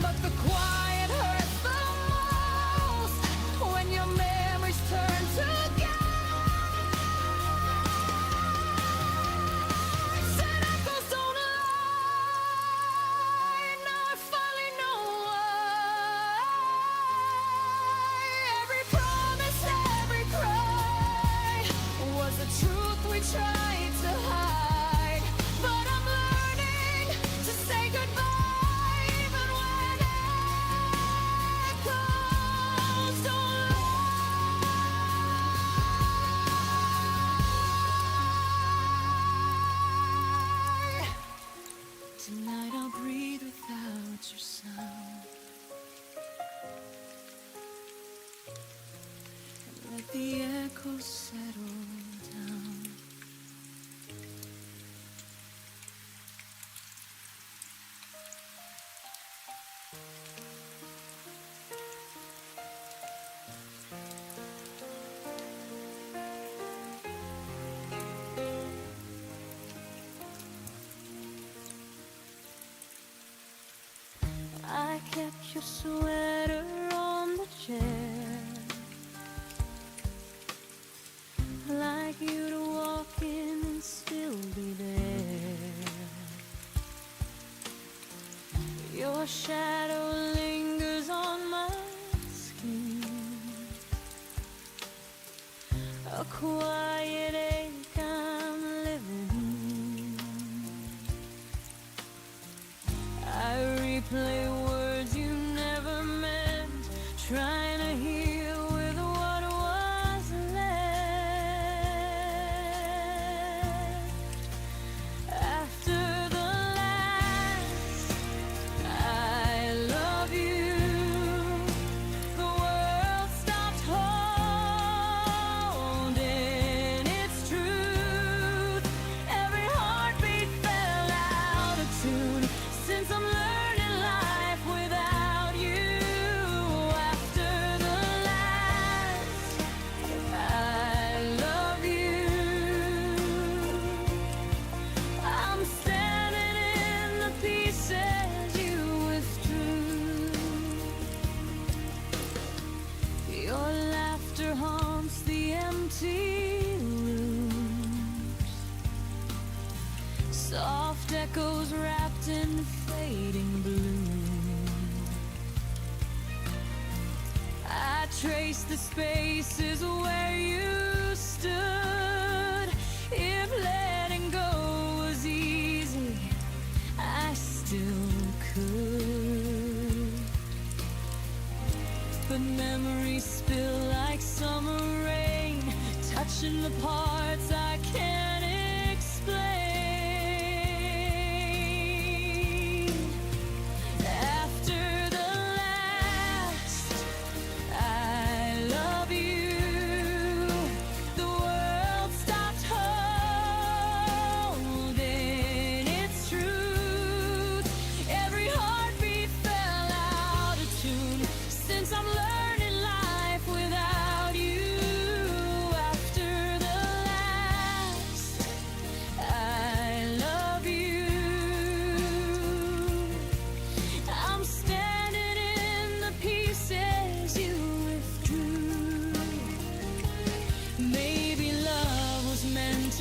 But the quiet hurts the most when your memories turn to ghosts. And echoes don't lie, now I finally know why. Every promise, every cry was the truth we tried to hide. But I'm learning to say goodbye even when echoes don't lie. Tonight I'll breathe without your sound, and let the echoes settle down. I kept your sweater on the chair, like you'd walk in and still be there. Your shadow lingers on my skin, a quiet ache I'm living in. I replay words you never meant, trying to heal with what was left. After the last I love you, the world stopped holding its truth. Every heartbeat fell out of tune, since I'm learning life without you. After the last I love you, I'm standing in the pieces you withdrew. Your laughter haunts the empty rooms, soft echoes wrapped in fading bloom. I trace the spaces where you stood. If letting go was easy, I still could. But memories spill like summer rain, touching the parts I can't explain. After the last I love you, the world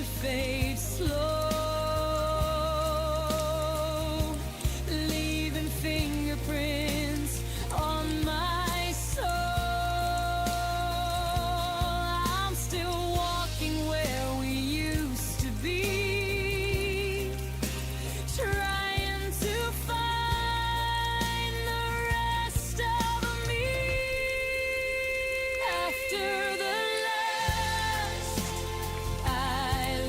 to fade slow, leaving fingerprints on my soul. I'm still walking where we used to be, trying to find the rest of me. After the last I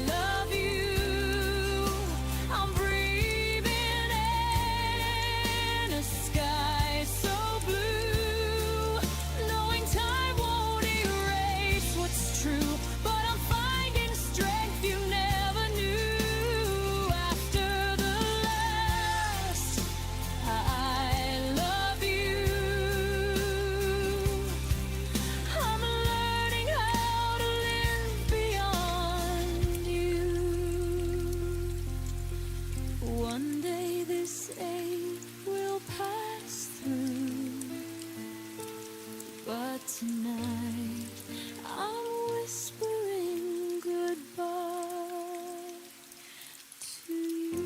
love you, I'm breathing in a sky so blue, knowing time won't erase what's true, but I'm finding strength you never knew. After the last I love you, I'm learning how to live beyond you. One day this ache will pass through, but tonight I'm whispering goodbye to you.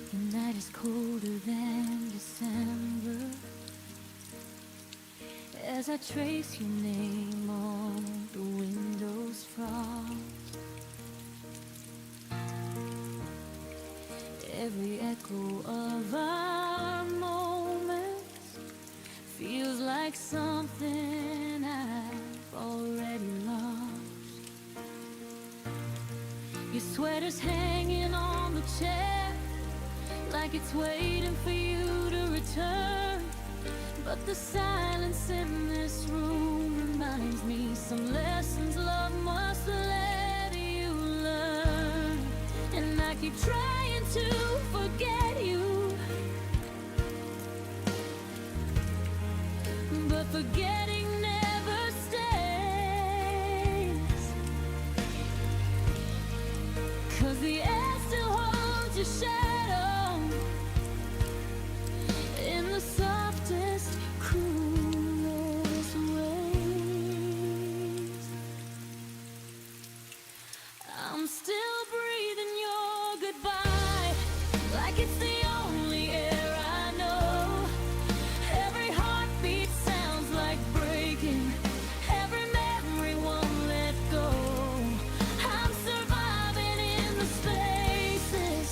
The night is colder than December, as I trace your name on the window's frost. Every echo of our moments feels like something I've already lost. Your sweater's hanging on the chair, like it's waiting for you to return. But the silence in this room reminds me some lessons love must let you learn. And I keep trying to forget you, but forgetting never stays. 'Cause the air still holds your shadow in the softest, cruelest ways. I'm still breathing your goodbye, like it's the only air I know. Every heartbeat sounds like breaking, every memory won't let go. I'm surviving in the spaces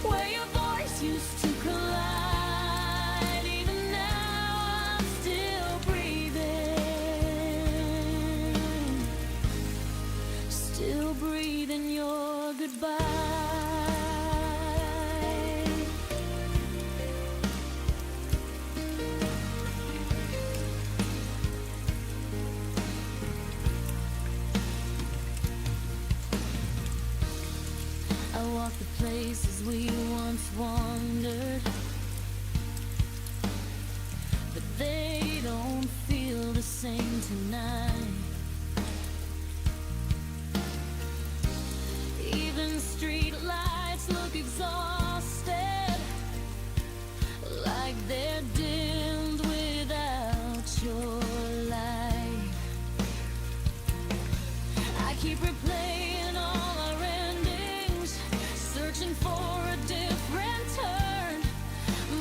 where your voice used to collide. Even now I'm still breathing your goodbye. I walk the places we once wandered, but they don't feel the same tonight. Even street lights look exhausted, like they're dimmed without your light. I keep replaying all our endings, searching for a different turn,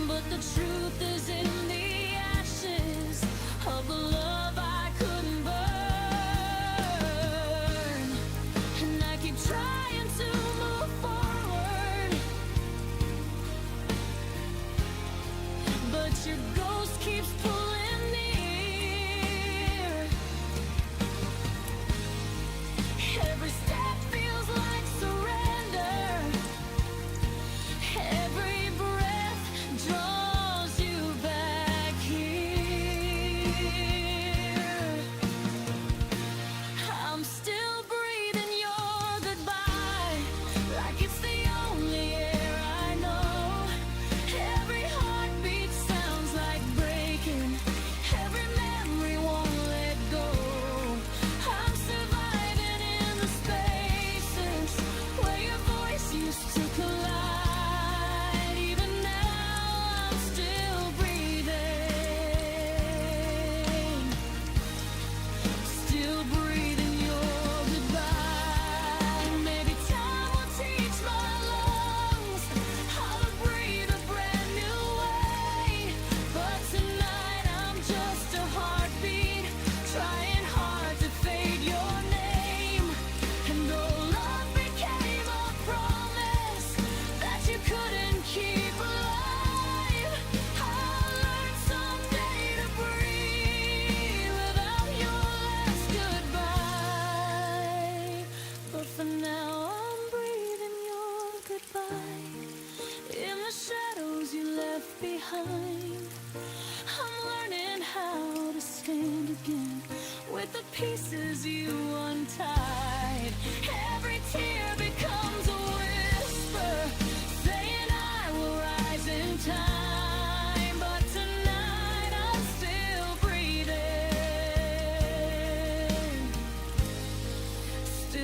but the truth is in the ashes of the love I couldn't burn. And I keep trying to move forward, but your ghost keeps pulling near. Every step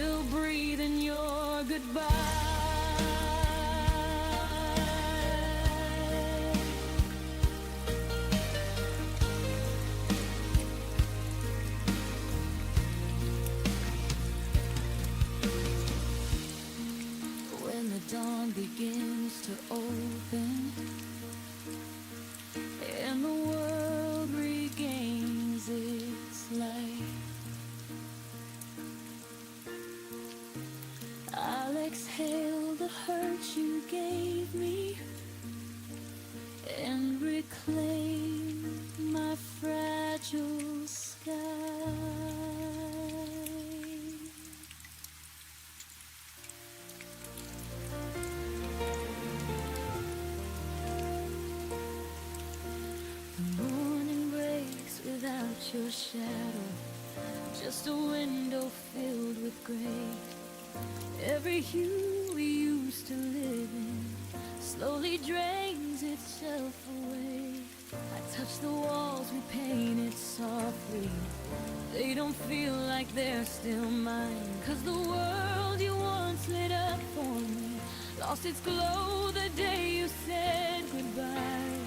still breathing your goodbye. When the dawn begins to open and the world regains its light, I'll exhale the hurt you gave me and reclaim my fragile sky. The morning breaks without your shadow, just a window filled with gray. Every hue we used to live in slowly drains itself away. I touch the walls we painted softly. They don't feel like they're still mine, 'cause the world you once lit up for me lost its glow the day you said goodbye.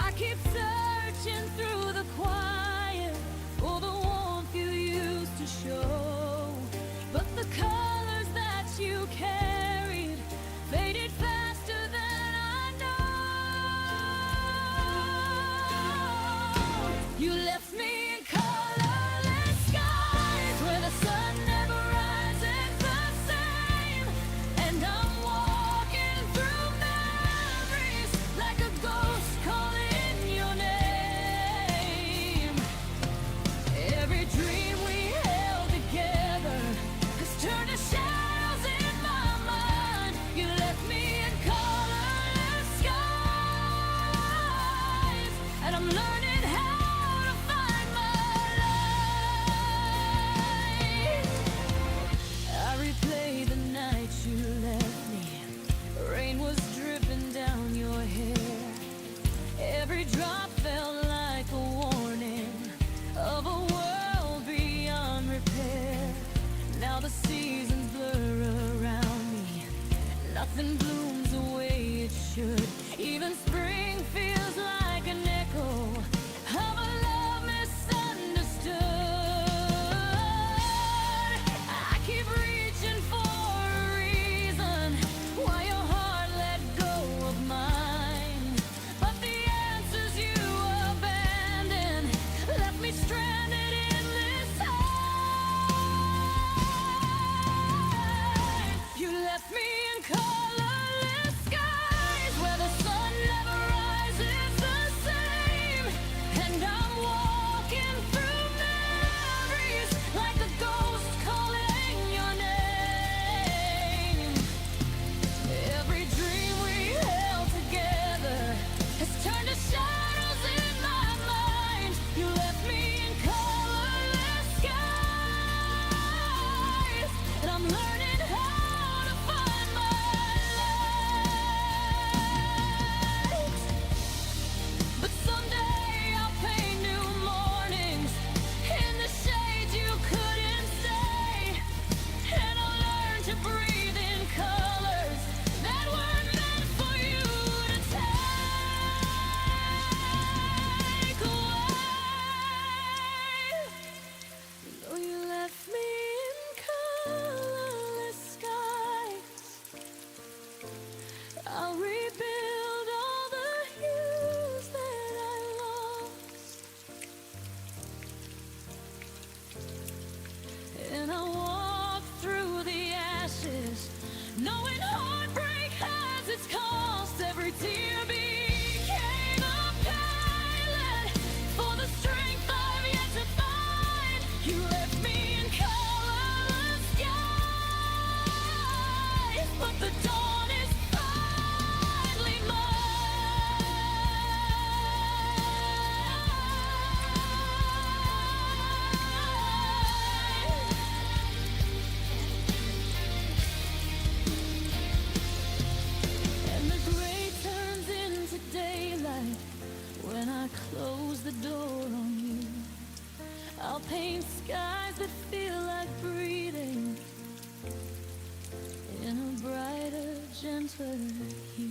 I keep searching through the quiet for the warmth you used to show, but the colors that you carried faded faster than I know. You left me in colorless skies where the sun never rises the same, and I'm walking through memories like a ghost calling your name. Every dream we held together has turned to shadows in my mind. You left me in colorless skies, and I'm learning how to find my light. I replay the night you left me. Rain was dripping down your hair. Every drop felt like a warning of a world beyond repair. Now the seasons blur around me. Nothing blooms the way it should. Even spring feels like an echo of a love misunderstood. I keep reaching for a reason why your heart let go of mine, but the answers you abandoned left me stranded in this time. You left me in colorless skies where the sun never rises the same, and I'm walking through memories like a ghost calling your name. Every dream we held together has turned to shadows in my mind. You left me in colorless skies, and I'm learning how to find my light. But someday I'll paint new mornings in the shade you couldn't stay, and I'll learn to breathe in colors that weren't meant for you to take away. Though you left me in colorless skies, I'll rebuild all the hues that I lost, and I'll walk through the ashes, knowing heartbreak has its cost. Every tear became a pilot for the strength I've yet to find. You left me in colorless skies, but the dawn is finally mine. And the gray turns into daylight when I close the door on you. I'll paint skies that feel like breeze brighter, gentler hue.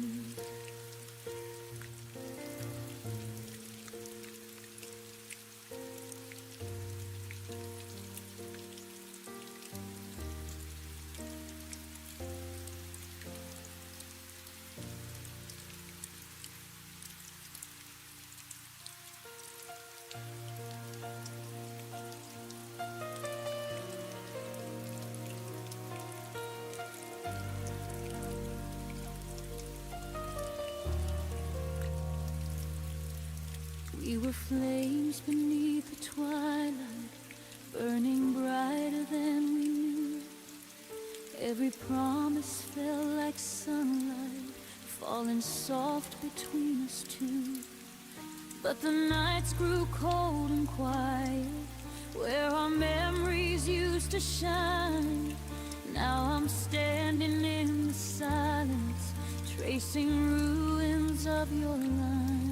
We were flames beneath the twilight, burning brighter than we knew. Every promise fell like sunlight, falling soft between us two. But the nights grew cold and quiet, where our memories used to shine. Now I'm standing in the silence, tracing ruins of your line.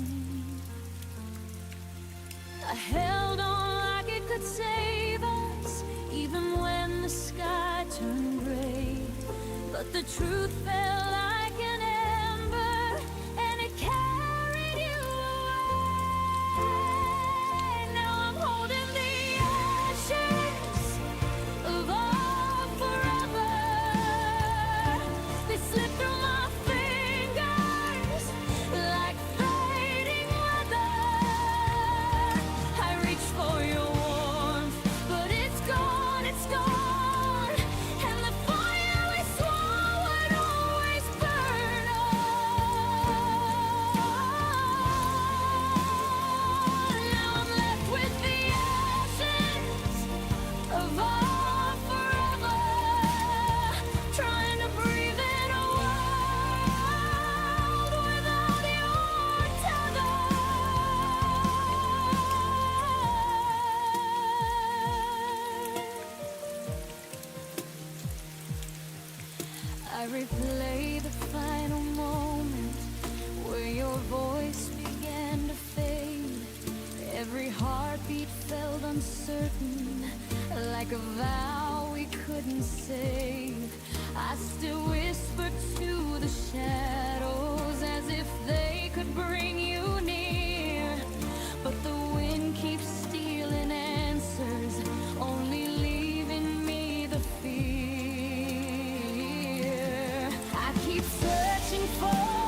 I held on like it could save us, even when the sky turned gray. But the truth felt like an ember, and it carried you away. Now I'm holding the ashes of our forever. They slip through my fingers like fading weather. I reach for your warmth, but it's gone, it's gone. And the fire we swore would always burn on. Now I'm left with the ashes of our forever, trying to breathe in a world without your tether. I replay the final moment where your voice began to fade. Every heartbeat felt uncertain, like a vow we couldn't save. I still whisper to the shadows as if they could bring you near. But the wind keeps stealing answers, only leaving me the fear. I keep searching for